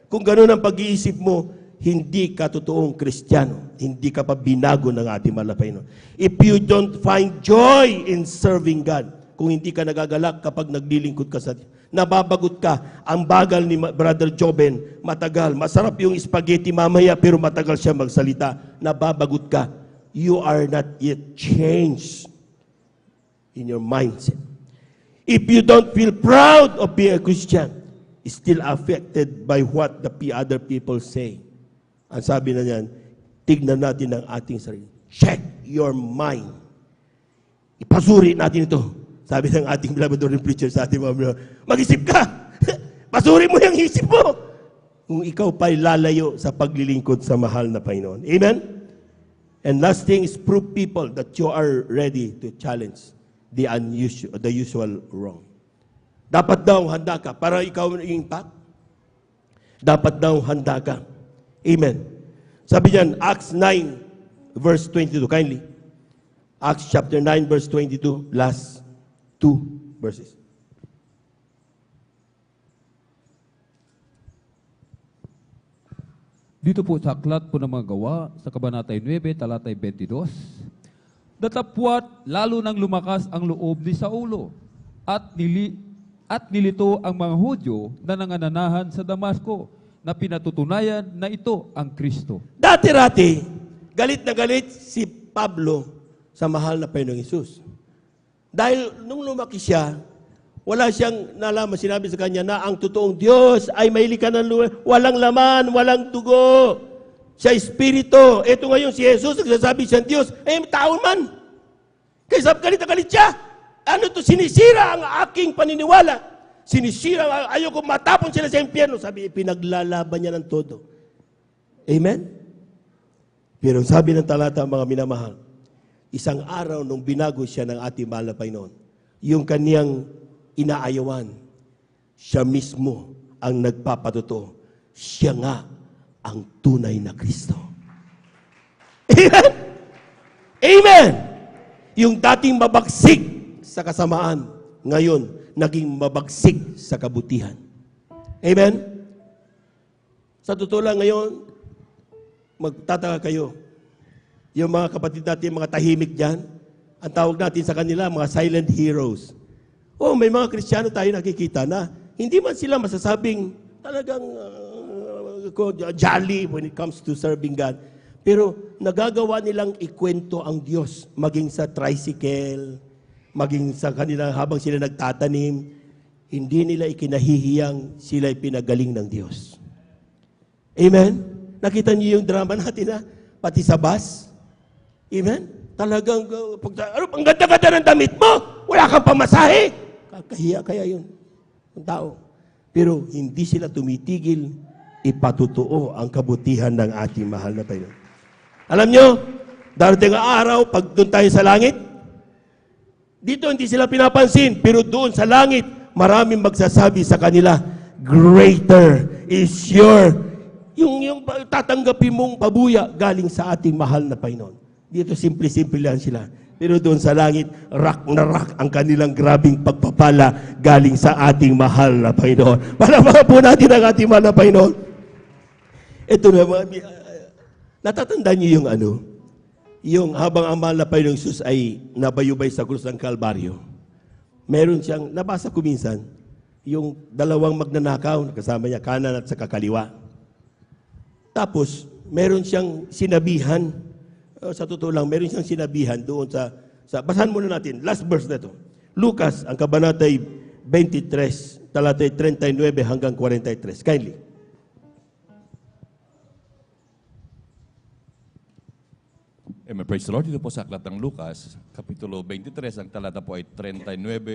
Kung gano'n ang pag-iisip mo, hindi ka totoong Kristiyano. Hindi ka pa binago ng ating mahal na Panginoon. If you don't find joy in serving God, kung hindi ka nagagalak kapag naglilingkod ka sa Diyos, nababagot ka. Ang bagal ni Brother Joben, matagal. Masarap yung spaghetti mamaya, pero matagal siya magsalita. Nababagot ka. You are not yet changed in your mindset. If you don't feel proud of being a Christian, still affected by what the other people say. Ang sabi na niyan, tignan natin ang ating sarili. Check your mind. Ipasuri natin ito. Sabi ng ating beloved preacher sa ating mga mag-isip ka. Pasuri mo yung isip mo. Kung ikaw pa'y lalayo sa paglilingkod sa mahal na Panginoon. Amen? And last thing is prove people that you are ready to challenge the usual wrong. Dapat daw handa ka para ikaw impact. Dapat daw handa ka. Amen. Sabi niyan, Acts 9, verse 22. Kindly. Acts chapter 9, verse 22. Last 2 verses. Dito po sa aklat po ng mga gawa, sa Kabanatay 9, talatay 22, datapwat lalo nang lumakas ang loob ni Saulo at nilito ang mga Hudyo na nangananahan sa Damasco na pinatutunayan na ito ang Kristo. Dati-rati, galit na galit si Pablo sa mahal na Panginoong Hesus. Dahil nung lumaki siya, wala siyang nalaman, sinabi sa kanya na ang totoong Diyos ay may likha ng lupa, walang laman, walang dugo. Siya espiritu. Ito ngayon si Jesus, nagsasabi siyang Diyos, taon man. Kaya sabi, galit na galit siya. Ano to, sinisira ang aking paniniwala. Sinisira, ayoko matapon sila sa impyerno. Sabi, pinaglalaban niya ng todo. Amen? Pero sabi ng talata, mga minamahal, isang araw nung binago siya ng ating mahal na Panginoon, yung kaniyang inaayawan, siya mismo ang nagpapatotoo. Siya nga ang tunay na Kristo. Amen? Amen! Yung dating mabagsik sa kasamaan, ngayon, naging mabagsik sa kabutihan. Amen? Sa totoo lang ngayon, magtataka kayo. Yung mga kapatid natin, mga tahimik dyan, ang tawag natin sa kanila, mga silent heroes. Oh, may mga Kristiyano tayo nakikita na hindi man sila masasabing talagang jolly when it comes to serving God. Pero nagagawa nilang ikwento ang Diyos, maging sa tricycle, maging sa kanila habang sila nagtatanim, hindi nila ikinahihiyang sila'y pinagaling ng Diyos. Amen? Nakita niyo yung drama natin na pati sa bus? Amen? Talagang, ang ganda-ganda ng damit mo, wala kang pamasahe. Kakahiya kaya yun, ang tao. Pero hindi sila tumitigil, ipatutuo ang kabutihan ng ating mahal na Panginoon. Alam nyo, darating ang araw, pag doon tayo sa langit, dito hindi sila pinapansin, pero doon sa langit, maraming magsasabi sa kanila, greater is yung tatanggapin mong pabuya galing sa ating mahal na Panginoon. Dito simple-simple lang sila. Pero doon sa langit, rock na rock ang kanilang grabing pagpapala galing sa ating mahal na Panginoon. Palamahan po natin ang ating mahal na Panginoon. Ito na, natatandaan niyo yung yung habang ang mahal na Panginoong Jesus ay nabayubay sa krus ng Kalbaryo, meron siyang, nabasa ko minsan, yung dalawang magnanakaw, kasama niya kanan at sa kakaliwa. Tapos, meron siyang sinabihan, sa totoo lang, meron siyang sinabihan doon sa basahan muna natin, last verse na ito. Lucas, ang kabanatay 23, talatay 39 hanggang 43. Kindly. Amen. Praise the Lord. Dito po sa aklat ng Lucas, Kapitulo 23, ang talata po ay 39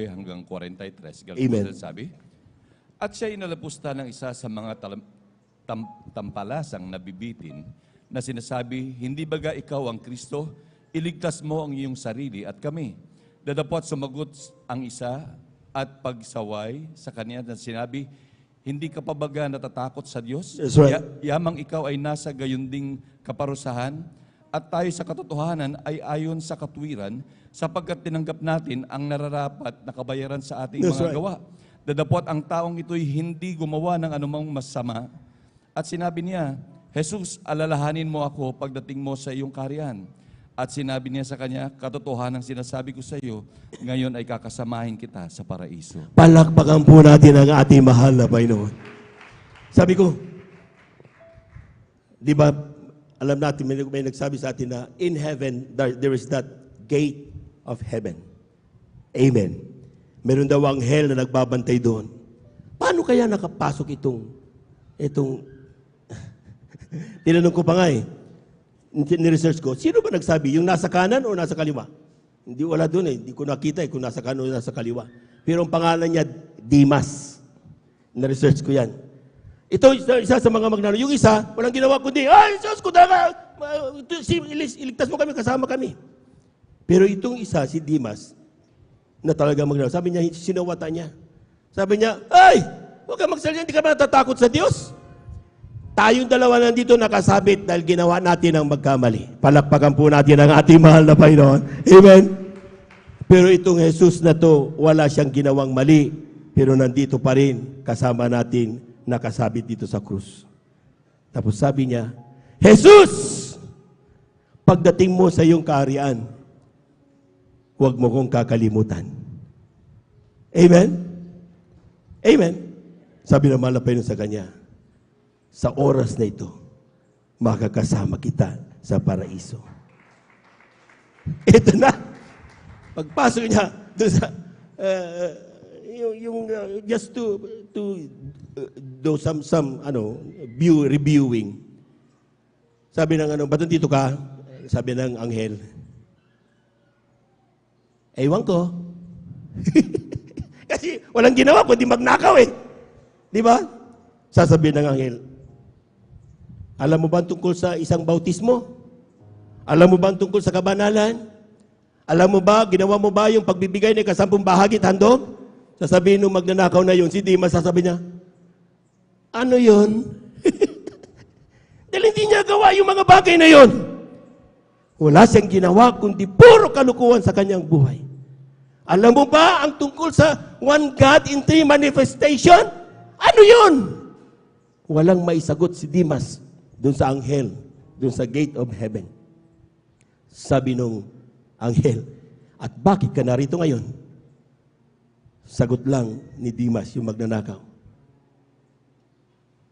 hanggang 43. Ganun po sabi. At siya inalapusta ng isa sa mga tampalasang nabibitin na sinasabi, hindi baga ikaw ang Kristo? Iligtas mo ang iyong sarili at kami. Dadapot sumagot ang isa at pagsaway sa kanya na sinabi, hindi ka pa baga natatakot sa Diyos? That's right. Yamang ikaw ay nasa gayunding kaparusahan at tayo sa katotohanan ay ayon sa katwiran sapagkat tinanggap natin ang nararapat na kabayaran sa ating That's mga right. gawa. Dadapot ang taong ito'y hindi gumawa ng anumang masama at sinabi niya, Jesus, alalahanin mo ako pagdating mo sa iyong kaharian. At sinabi niya sa kanya, katotohanan ang sinasabi ko sa iyo, ngayon ay kakasamahin kita sa paraiso. Palakpakan po natin ang ating mahal na Panginoon. Sabi ko, di ba, alam natin, may nagsabi sa atin na in heaven, there is that gate of heaven. Amen. Meron daw ang hell na nagbabantay doon. Paano kaya nakapasok itong tinanong ko pa nga ni-research ko, sino ba nagsabi? Yung nasa kanan o nasa kaliwa? Hindi, wala doon Hindi ko nakita kung nasa kanan o nasa kaliwa. Pero ang pangalan niya, Dimas. Na-research ko yan. Ito, isa sa mga magnano. Yung isa, walang ginawa kundi, ay, Diyos ko na iligtas mo kami, kasama kami. Pero itong isa, si Dimas, na talaga magnano. Sabi niya, sinawata niya. Sabi niya, ay, huwag ka magsalita, hindi ka ba natatakot sa Diyos? Tayong dalawa nandito nakasabit dahil ginawa natin ang magkamali. Palakpakan po natin ang ating mahal na Panginoon. Amen? Pero itong Jesus na to, wala siyang ginawang mali. Pero nandito pa rin, kasama natin, nakasabit dito sa krus. Tapos sabi niya, Jesus! Pagdating mo sa iyong kaharian, huwag mo kong kakalimutan. Amen? Amen? Sabi ng mahal na Panginoon sa kanya, sa oras na ito, makakasama kita sa paraiso. Ito na. Pagpasok niya doon sa just to do some reviewing. Sabi ng ba't dito ka? Sabi ng anghel. Ewan ko. Kasi walang ginawa kundi magnakaw Di ba? Sasabihin ng anghel, alam mo ba tungkol sa isang bautismo? Alam mo ba tungkol sa kabanalan? Alam mo ba, ginawa mo ba yung pagbibigay ng 10 bahagi at handog? Sasabihin nung magnanakaw na yun, si Dimas sasabi niya, ano yun? Dahil hindi niya gawa yung mga bagay na yun. Wala siyang ginawa, kundi puro kalukuhan sa kanyang buhay. Alam mo ba ang tungkol sa one God in 3 manifestation? Ano yun? Walang maisagot si Dimas doon sa anghel, doon sa gate of heaven. Sabi nung anghel, at bakit ka narito ngayon? Sagot lang ni Dimas, yung magnanakaw.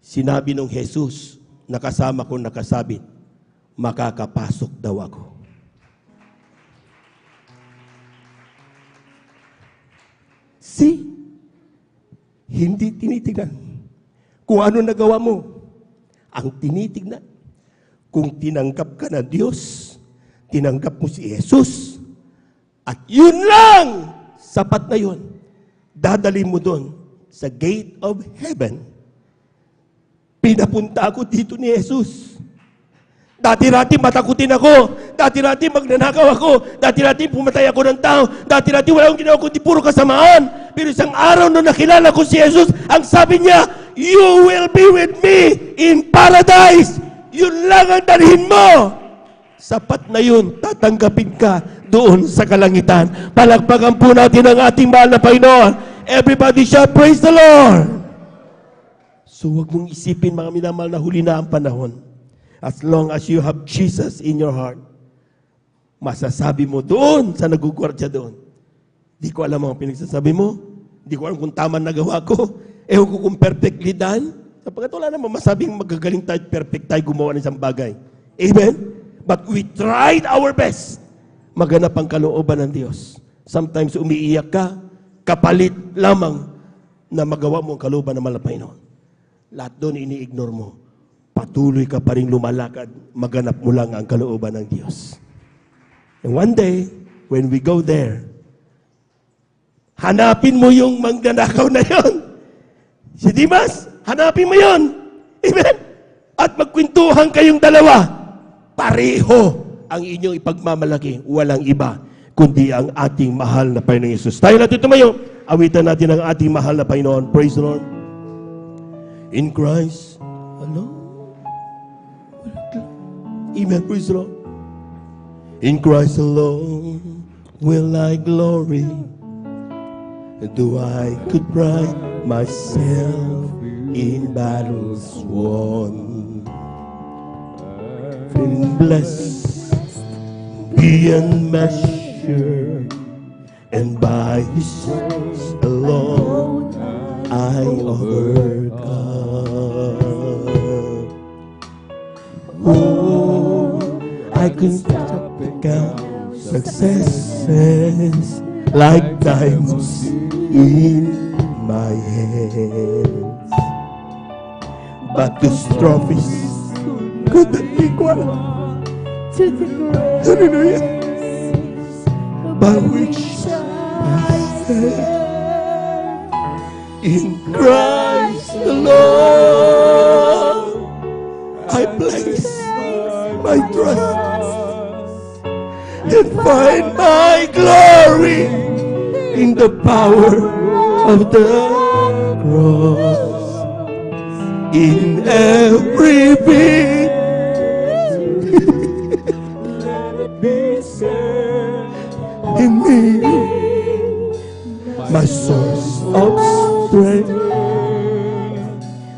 Sinabi nung Jesus, nakasama ko nakasabit, makakapasok daw ako. See? Hindi tinitignan kung ano nagawa mo. Ang tinitignan, kung tinanggap ka na Diyos, tinanggap mo si Jesus, at yun lang, sapat na yun. Dadalhin mo doon sa gate of heaven. Pinapunta ako dito ni Jesus. Dati-dati matakutin ako. Dati-dati magnanakaw ako. Dati-dati pumatay ako ng tao. Dati-dati wala akong ginawa kundi puro kasamaan. Pero isang araw nung nakilala ko si Jesus, ang sabi niya, you will be with me in paradise. Yun lang ang dalhin mo. Sapat na yun, tatanggapin ka doon sa kalangitan. Palakpakan po natin ang ating mahal na Panginoon. Everybody shout, praise the Lord. So huwag mong isipin, mga minamahal, na huli na ang panahon. As long as you have Jesus in your heart, masasabi mo doon sa nagugwardya doon. Di ko alam ang pinagsasabi mo. Di ko alam kung tama nagawa ko. Ewan ko kung perfectly done. Sapagkat wala naman masabing magagaling tayo, perfect tayo gumawa ng isang bagay. Amen? But we tried our best. Maganap ang kalooban ng Diyos. Sometimes umiiyak ka, kapalit lamang na magawa mo ang kalooban ng Panginoon. Lahat doon ini-ignore mo. Patuloy ka pa rin lumalakad, maganap mo lang ang kalooban ng Diyos. And one day, when we go there, hanapin mo yung magnanakaw na yon. Si Dimas, hanapin mo yon. Amen? At magkwentuhan kayong dalawa. Pareho ang inyong ipagmamalaki. Walang iba, kundi ang ating mahal na Panginoon Yesus. Tayo natin tumayo. Awitan natin ang ating mahal na Panginoon. Praise the Lord. In Christ alone. Amen. Praise the Lord. In Christ alone will I glory. Do I could pride myself in battles won. In blessed beyond measure, and by His grace alone I overcome. Oh, I can stop count successes like diamonds in my hands, but those trophies couldn't equal to the grace, hallelujah, by which I stand in Christ alone. I place my trust and find my glory in the power of the cross. In every beat, let it be said in me, my source of strength,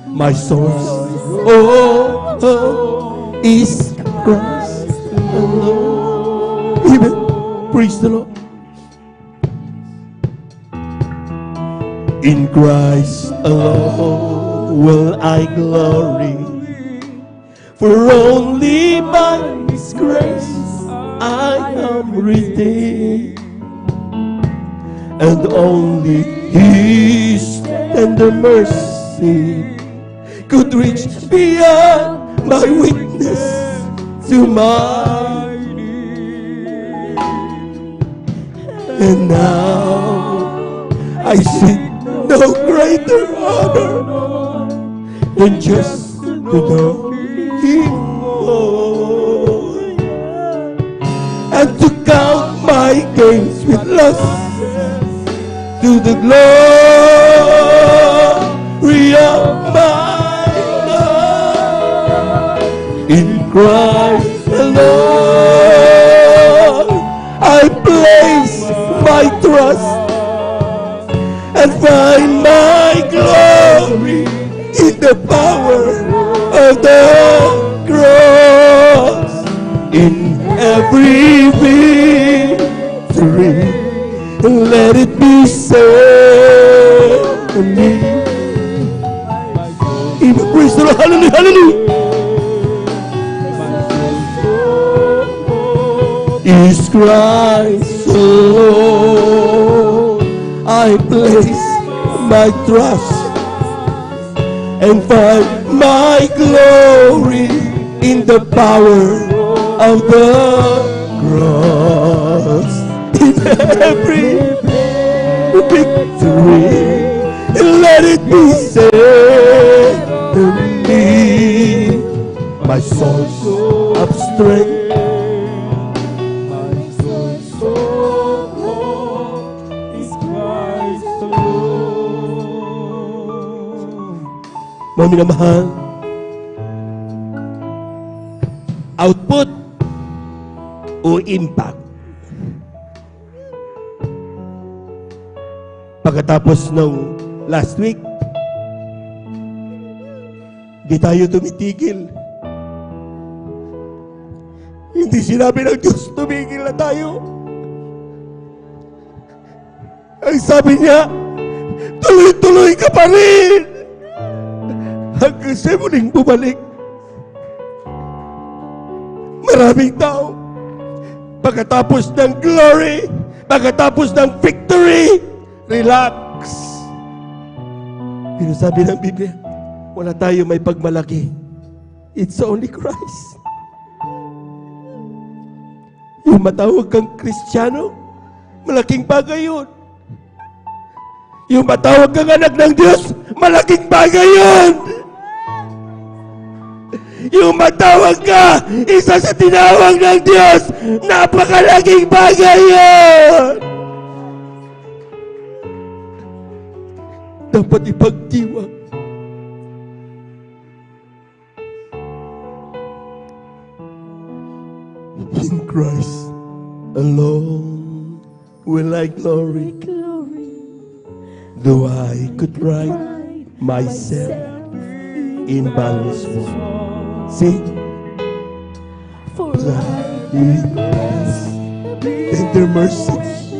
my source, is Christ alone. Amen. Praise the Lord. In Christ alone will I glory, for only by His grace I am redeemed, and only His tender mercy could reach beyond my weakness to my need. And now I seek no greater honor than just to know Him more, and to count my gains with loss to the glory of my in Christ alone. I place my trust and find my glory the power of the cross. In every victory, let it be said to me. Even praise the Lord. Hallelujah, hallelujah. Is Christ alone. I place my trust and find my glory in the power of the cross. In every victory, let it be said to me, my source of strength, mga minamahal, output o impact. Pagkatapos ng last week, di tayo tumitigil. Hindi sinabi ng Diyos, tumigil na tayo. Ang sabi niya, tuloy-tuloy ka pa rin. Hanggang sa muling bumalik. Maraming tao, pagkatapos ng glory, pagkatapos ng victory, relax. Pero sabi ng Biblia, wala tayo may pagmalaki. It's only Christ. Yung matawag kang Kristiyano, malaking bagay yun. Yung matawag kang anak ng Diyos, malaking bagay yun. Yung matawag ka, isa sa tinawag ng Diyos, napakalaking bagay yun. Dapat ipagdiwang. In Christ alone will I glory, though I could write myself in balance form. See? For tender mercies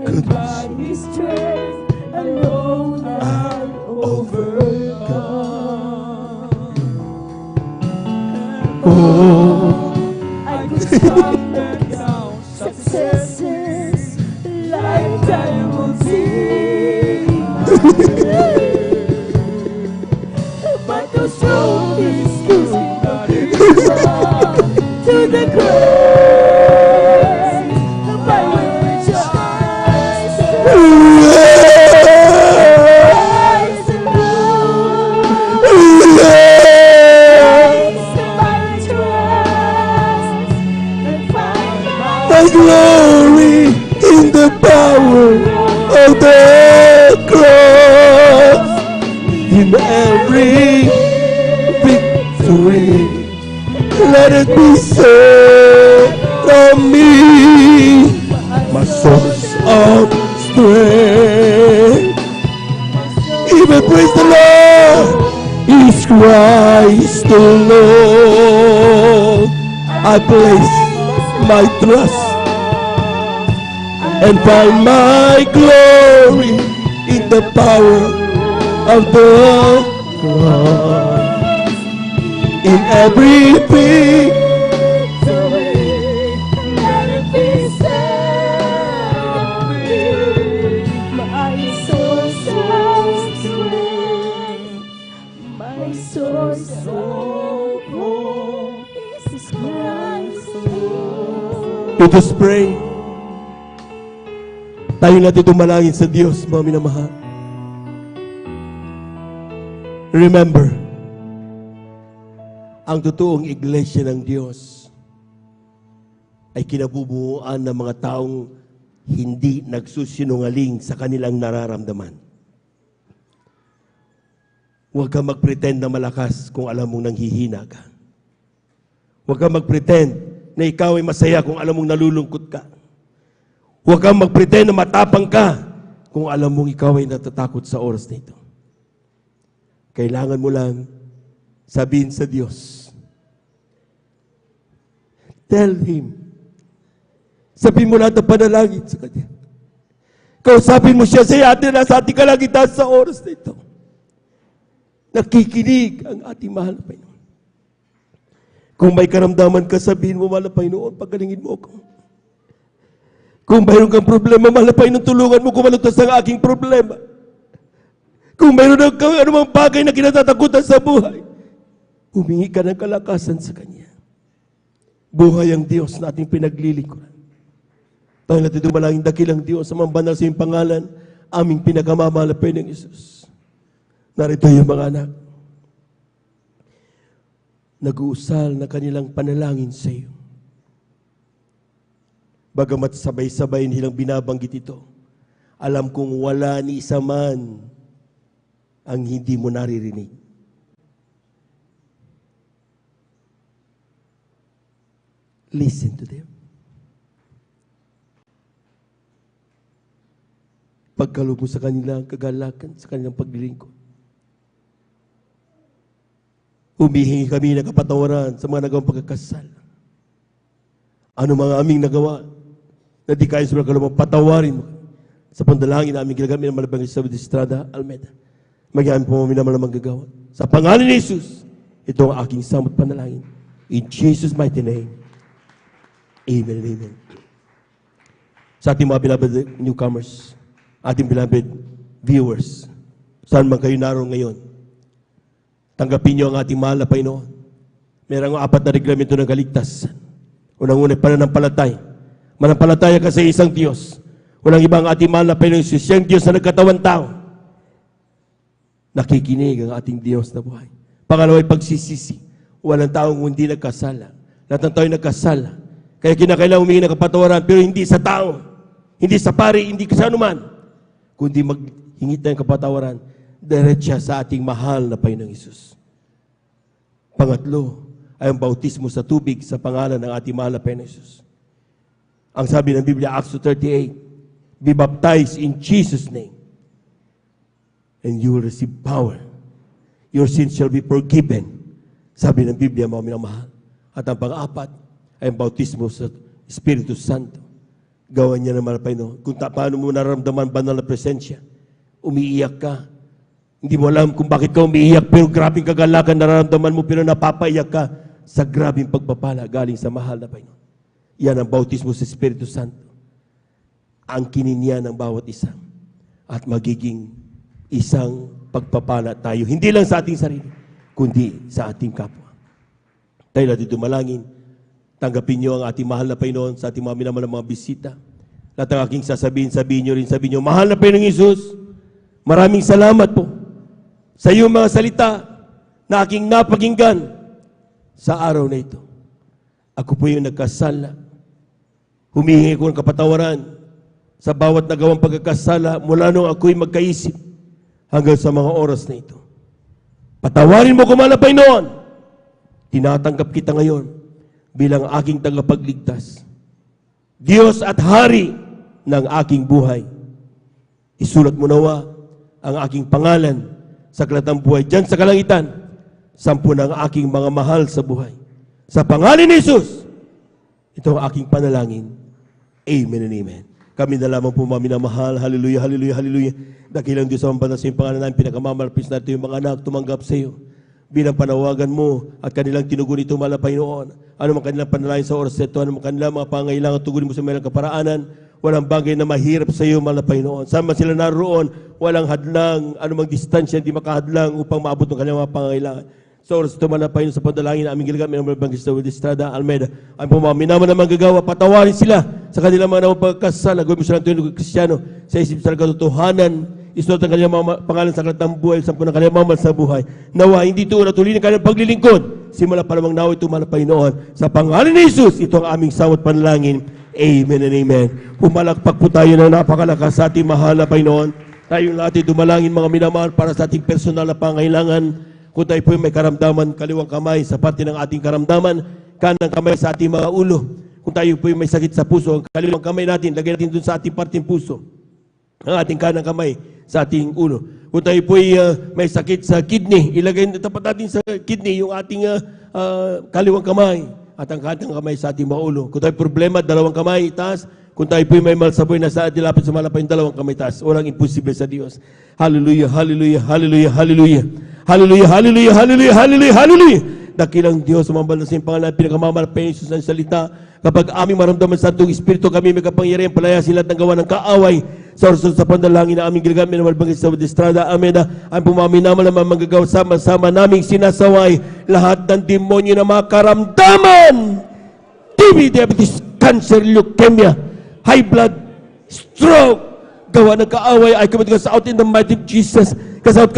could I overcome. Oh, I could find and count successes like diamonds in but those trophies to the cross, by which I rise and my glory in the power of the cross. In every victory, let it be said from me, my source of strength. Even praise the Lord, is Christ the Lord. I place my trust and find my glory in the power of the cross. In every victory, let it be said of me, my source of strength, my source of hope is Christ alone. Let us pray. Tayo natin tumalangin sa Diyos, mga minamahal. Remember, ang totoong iglesia ng Diyos ay kinabubuuan ng mga taong hindi nagsusinungaling sa kanilang nararamdaman. Huwag kang mag-pretend na malakas kung alam mong nanghihina ka. Huwag kang mag-pretend na ikaw ay masaya kung alam mong nalulungkot ka. Huwag kang mag-pretend na matapang ka kung alam mong ikaw ay natatakot sa oras na ito. Kailangan mo lang sabihin sa Diyos. Tell Him. Sabihin mo lahat ng panalangin sa Kanya. Kausapin mo siya sa atin na sa ating kalangitan sa oras na ito. Nakikinig ang ating mahal na Panginoon. Kung may karamdaman ka, sabihin mo, mahal na Panginoon, pagalingin mo ako. Kung mayroon kang problema, mahal na Panginoon, tulungan mo kumalutas ang aking problema. Kung mayroon kang anumang bagay na kinatatakutan sa buhay, humingi ka ng kalakasan sa Kanya. Buhay ang Diyos na ating pinaglilingkuran. Tayo natin dumalangin dakilang Diyos sa mga banal sa iyong pangalan, aming pinakamamahal na Panginoong Isus. Narito yung mga anak. Nag-uusal na kanilang panalangin sa iyo. Bagamat sabay-sabay nilang binabanggit ito, alam kong wala ni isa man ang hindi mo naririnig. Listen to them. Pagkaloob mo sa kanilang kagalakan, sa kanilang paglilingkod. Humihingi kami ng kapatawaran sa mga nagawang pagkakasal. Ano mga aming nagawa na di kayo sa kaloob, patawarin mo. Sa pandalangin namin ginagamit ng Malabang Isabel de Estrada Almeida. Magyayami po mga minamalamang gagawa. Sa pangalan ni Jesus, ito ang aking samot panalangin. In Jesus' mighty name. Amen and amen. Sa ating mga beloved newcomers, ating beloved viewers, saan man kayo naroon ngayon, tanggapin niyo ang ating mahal na Panginoon. Merong 4 na reglamento ng kaligtasan. Unang-una, pananampalataya. Manampalataya ka sa isang Diyos. Walang ibang ating mahal na Panginoon Jesus. Siyang Diyos na nagkatawan tao. Nakikinig ang ating Diyos na buhay. Pangalawa ay pagsisisi. Walang taong hindi nagkasala. Lahat ng tao ay nagkasala. Kaya kinakailangan humingi ng kapatawaran, pero hindi sa tao, hindi sa pari, hindi sa anuman, kundi maghingit ng kapatawaran diretsa sa ating mahal na Panginoong Hesus. Pangatlo ay ang bautismo sa tubig sa pangalan ng ating mahal na Panginoong Hesus. Ang sabi ng Biblia, Acts 2:38, be baptized in Jesus' name and you will receive power. Your sins shall be forgiven. Sabi ng Biblia, mga minamahal. At ang pang-apat ay ang bautismo sa Espiritu Santo. Gawan niya naman, Panginoon. Kung paano mo nararamdaman banal na presensya, umiiyak ka. Hindi mo alam kung bakit ka umiiyak, pero grabing kagalakan nararamdaman mo, pero napapaiyak ka sa grabing pagpapala galing sa mahal na Panginoon. Yan ang bautismo sa Espiritu Santo. Ang kininyan ng bawat isa. At magiging isang pagpapala tayo. Hindi lang sa ating sarili, kundi sa ating kapwa. Tayo natin dumalangin. Tanggapin niyo ang ating mahal na Panginoon sa ating mga minamahal na mga bisita. Lahat ang aking sabihin niyo rin, sabihin niyo, mahal na Panginoong Hesus, maraming salamat po sa iyong mga salita na aking napakinggan sa araw na ito. Ako po yung nagkasala. Humihingi ko ng kapatawaran sa bawat nagawang pagkakasala mula nung ako'y magkaisip hanggang sa mga oras na ito. Patawarin mo ko, mahal na Panginoon. Tinatanggap kita ngayon bilang aking tagapagligtas. Diyos at Hari ng aking buhay. Isulat mo nawa ang aking pangalan sa aklat ng buhay diyan sa kalangitan. 10 ng aking mga mahal sa buhay. Sa pangalan ni Jesus, ito ang aking panalangin. Amen and amen. Kami na lamang po mga minamahal. Hallelujah, hallelujah, hallelujah. Dakilang Diyos ang banal sa iyong pangalan namin, pinakamalapis natin yung mga anak tumanggap sa iyo. Bilang panawagan mo at kanilang tinugon ito, mahal na Panginoon. Ano man kanilang panalangin sa oras ito, ano man kanilang mga pangailangan, tugunin mo sa mga kaparaanan. Walang bagay na mahirap sa iyo, mahal na Panginoon. Saan man sila naroon, walang hadlang, anumang distansya, hindi makahadlang upang maabot ng kanilang mga pangailangan. Sa oras ito, mahal na Panginoon, sa pandalangin na aming ginagamit ng Malabang Isabel de Estrada Almeida, ang pumaminaman na manggagawa, patawarin sila sa kanilang mga pagkasala. Gawin mo silang tuwing Kristiyano sa isip sa katotohanan. Isulat ang kanilang mga pangalan sa aklat ng buhay, 10 ng kanilang mamahal sa buhay. Nawa, hindi ito natuloy ng kanilang paglilingkod. Simula pa lamang nawa ito, mahal na Panginoon. Sa pangalan ni Jesus, ito ang aming samot panalangin. Amen and amen. Pumalakpak po tayo ng napakalakas sa ating mahal na Panginoon. Tayong lahat ay dumalangin mga minamahal para sa ating personal na pangailangan. Kung tayo po may karamdaman, kaliwang kamay sa parte ng ating karamdaman, kanang kamay sa ating mga ulo. Kung tayo po may sakit sa puso, kaliwang kamay natin, lagay natin dun sa ating parteng puso. Ang ating kanang kamay sa ating ulo. Kung tayo po'y may sakit sa kidney, ilagay tapat natin sa kidney yung ating kaliwang kamay at ang kanang kamay sa ating mga ulo. Kung tayo problema, dalawang kamay, taas. Kung tayo po'y may malsaboy na sa dilapit sa malapay, dalawang kamay, taas. Walang imposible sa Diyos. Hallelujah, hallelujah, hallelujah, hallelujah. Hallelujah, hallelujah, hallelujah, hallelujah, hallelujah. Dakilang Diyos, sumambal na sa iyong pangalan, pinakamalapay pa Jesus ng salita. Kapag aming maramdaman sa Santong Espiritu, kami may kapangyarihan, palayasin lahat ng gawa ng kaaway. Sa oras sa pandalangin na aming ginagamit na malbangis sa Estrada, amen na ang pumaminaman na manggagawa sama-sama naming sinasaway lahat ng demonyo na makaramdaman. TB, diabetes, cancer, leukemia, high blood, stroke, gawa ng kaaway, I commit us out in the mighty of Jesus. Cast out,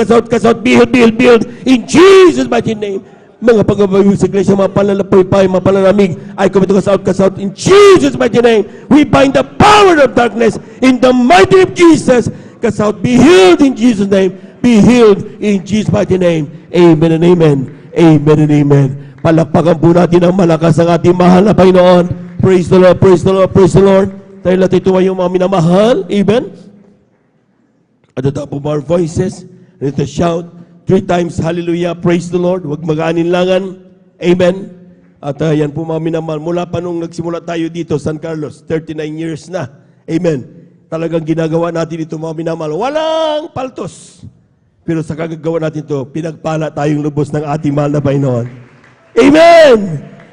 build, in Jesus' mighty name. Mga pagbabayo sa iglesia, mga palalapay, mga palalamig, I commit us out, in Jesus' mighty name. We bind the power of darkness in the mighty of Jesus. Cast out, be healed in Jesus' name. Be healed in Jesus' mighty name. Amen and amen. Amen and amen. Palakpakan po natin ang malakas ng ating mahal na Panginoon. Praise the Lord, praise the Lord, praise the Lord. Tayo natin tumayo mga minamahal. Amen. At the top of our voices, let us shout 3 times, hallelujah, praise the Lord. Huwag mag-aaninlangan. Amen. At yan po mga minamahal. Mula pa nung nagsimula tayo dito, San Carlos, 39 years na. Amen. Talagang ginagawa natin ito mga minamahal. Walang paltos. Pero sa kagagawa natin ito, pinagpala tayong lubos ng ating mahal na Panginoon. Amen.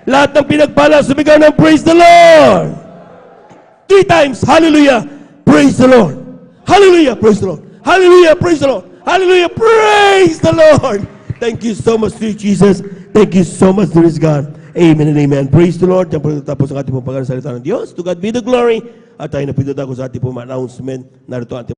Lahat ng pinagpala, sumigaw ng praise the Lord. 3 times, hallelujah, praise the Lord. Hallelujah, praise the Lord. Hallelujah, praise the Lord. Hallelujah, praise the Lord. Thank you so much, dear Jesus. Thank you so much, dear God. Amen and amen. Praise the Lord. Diyan po tapos ang ating pong pagkasalita ng Diyos. To God be the glory. At tayo na pinadako sa ating pong announcement. Narito ang ating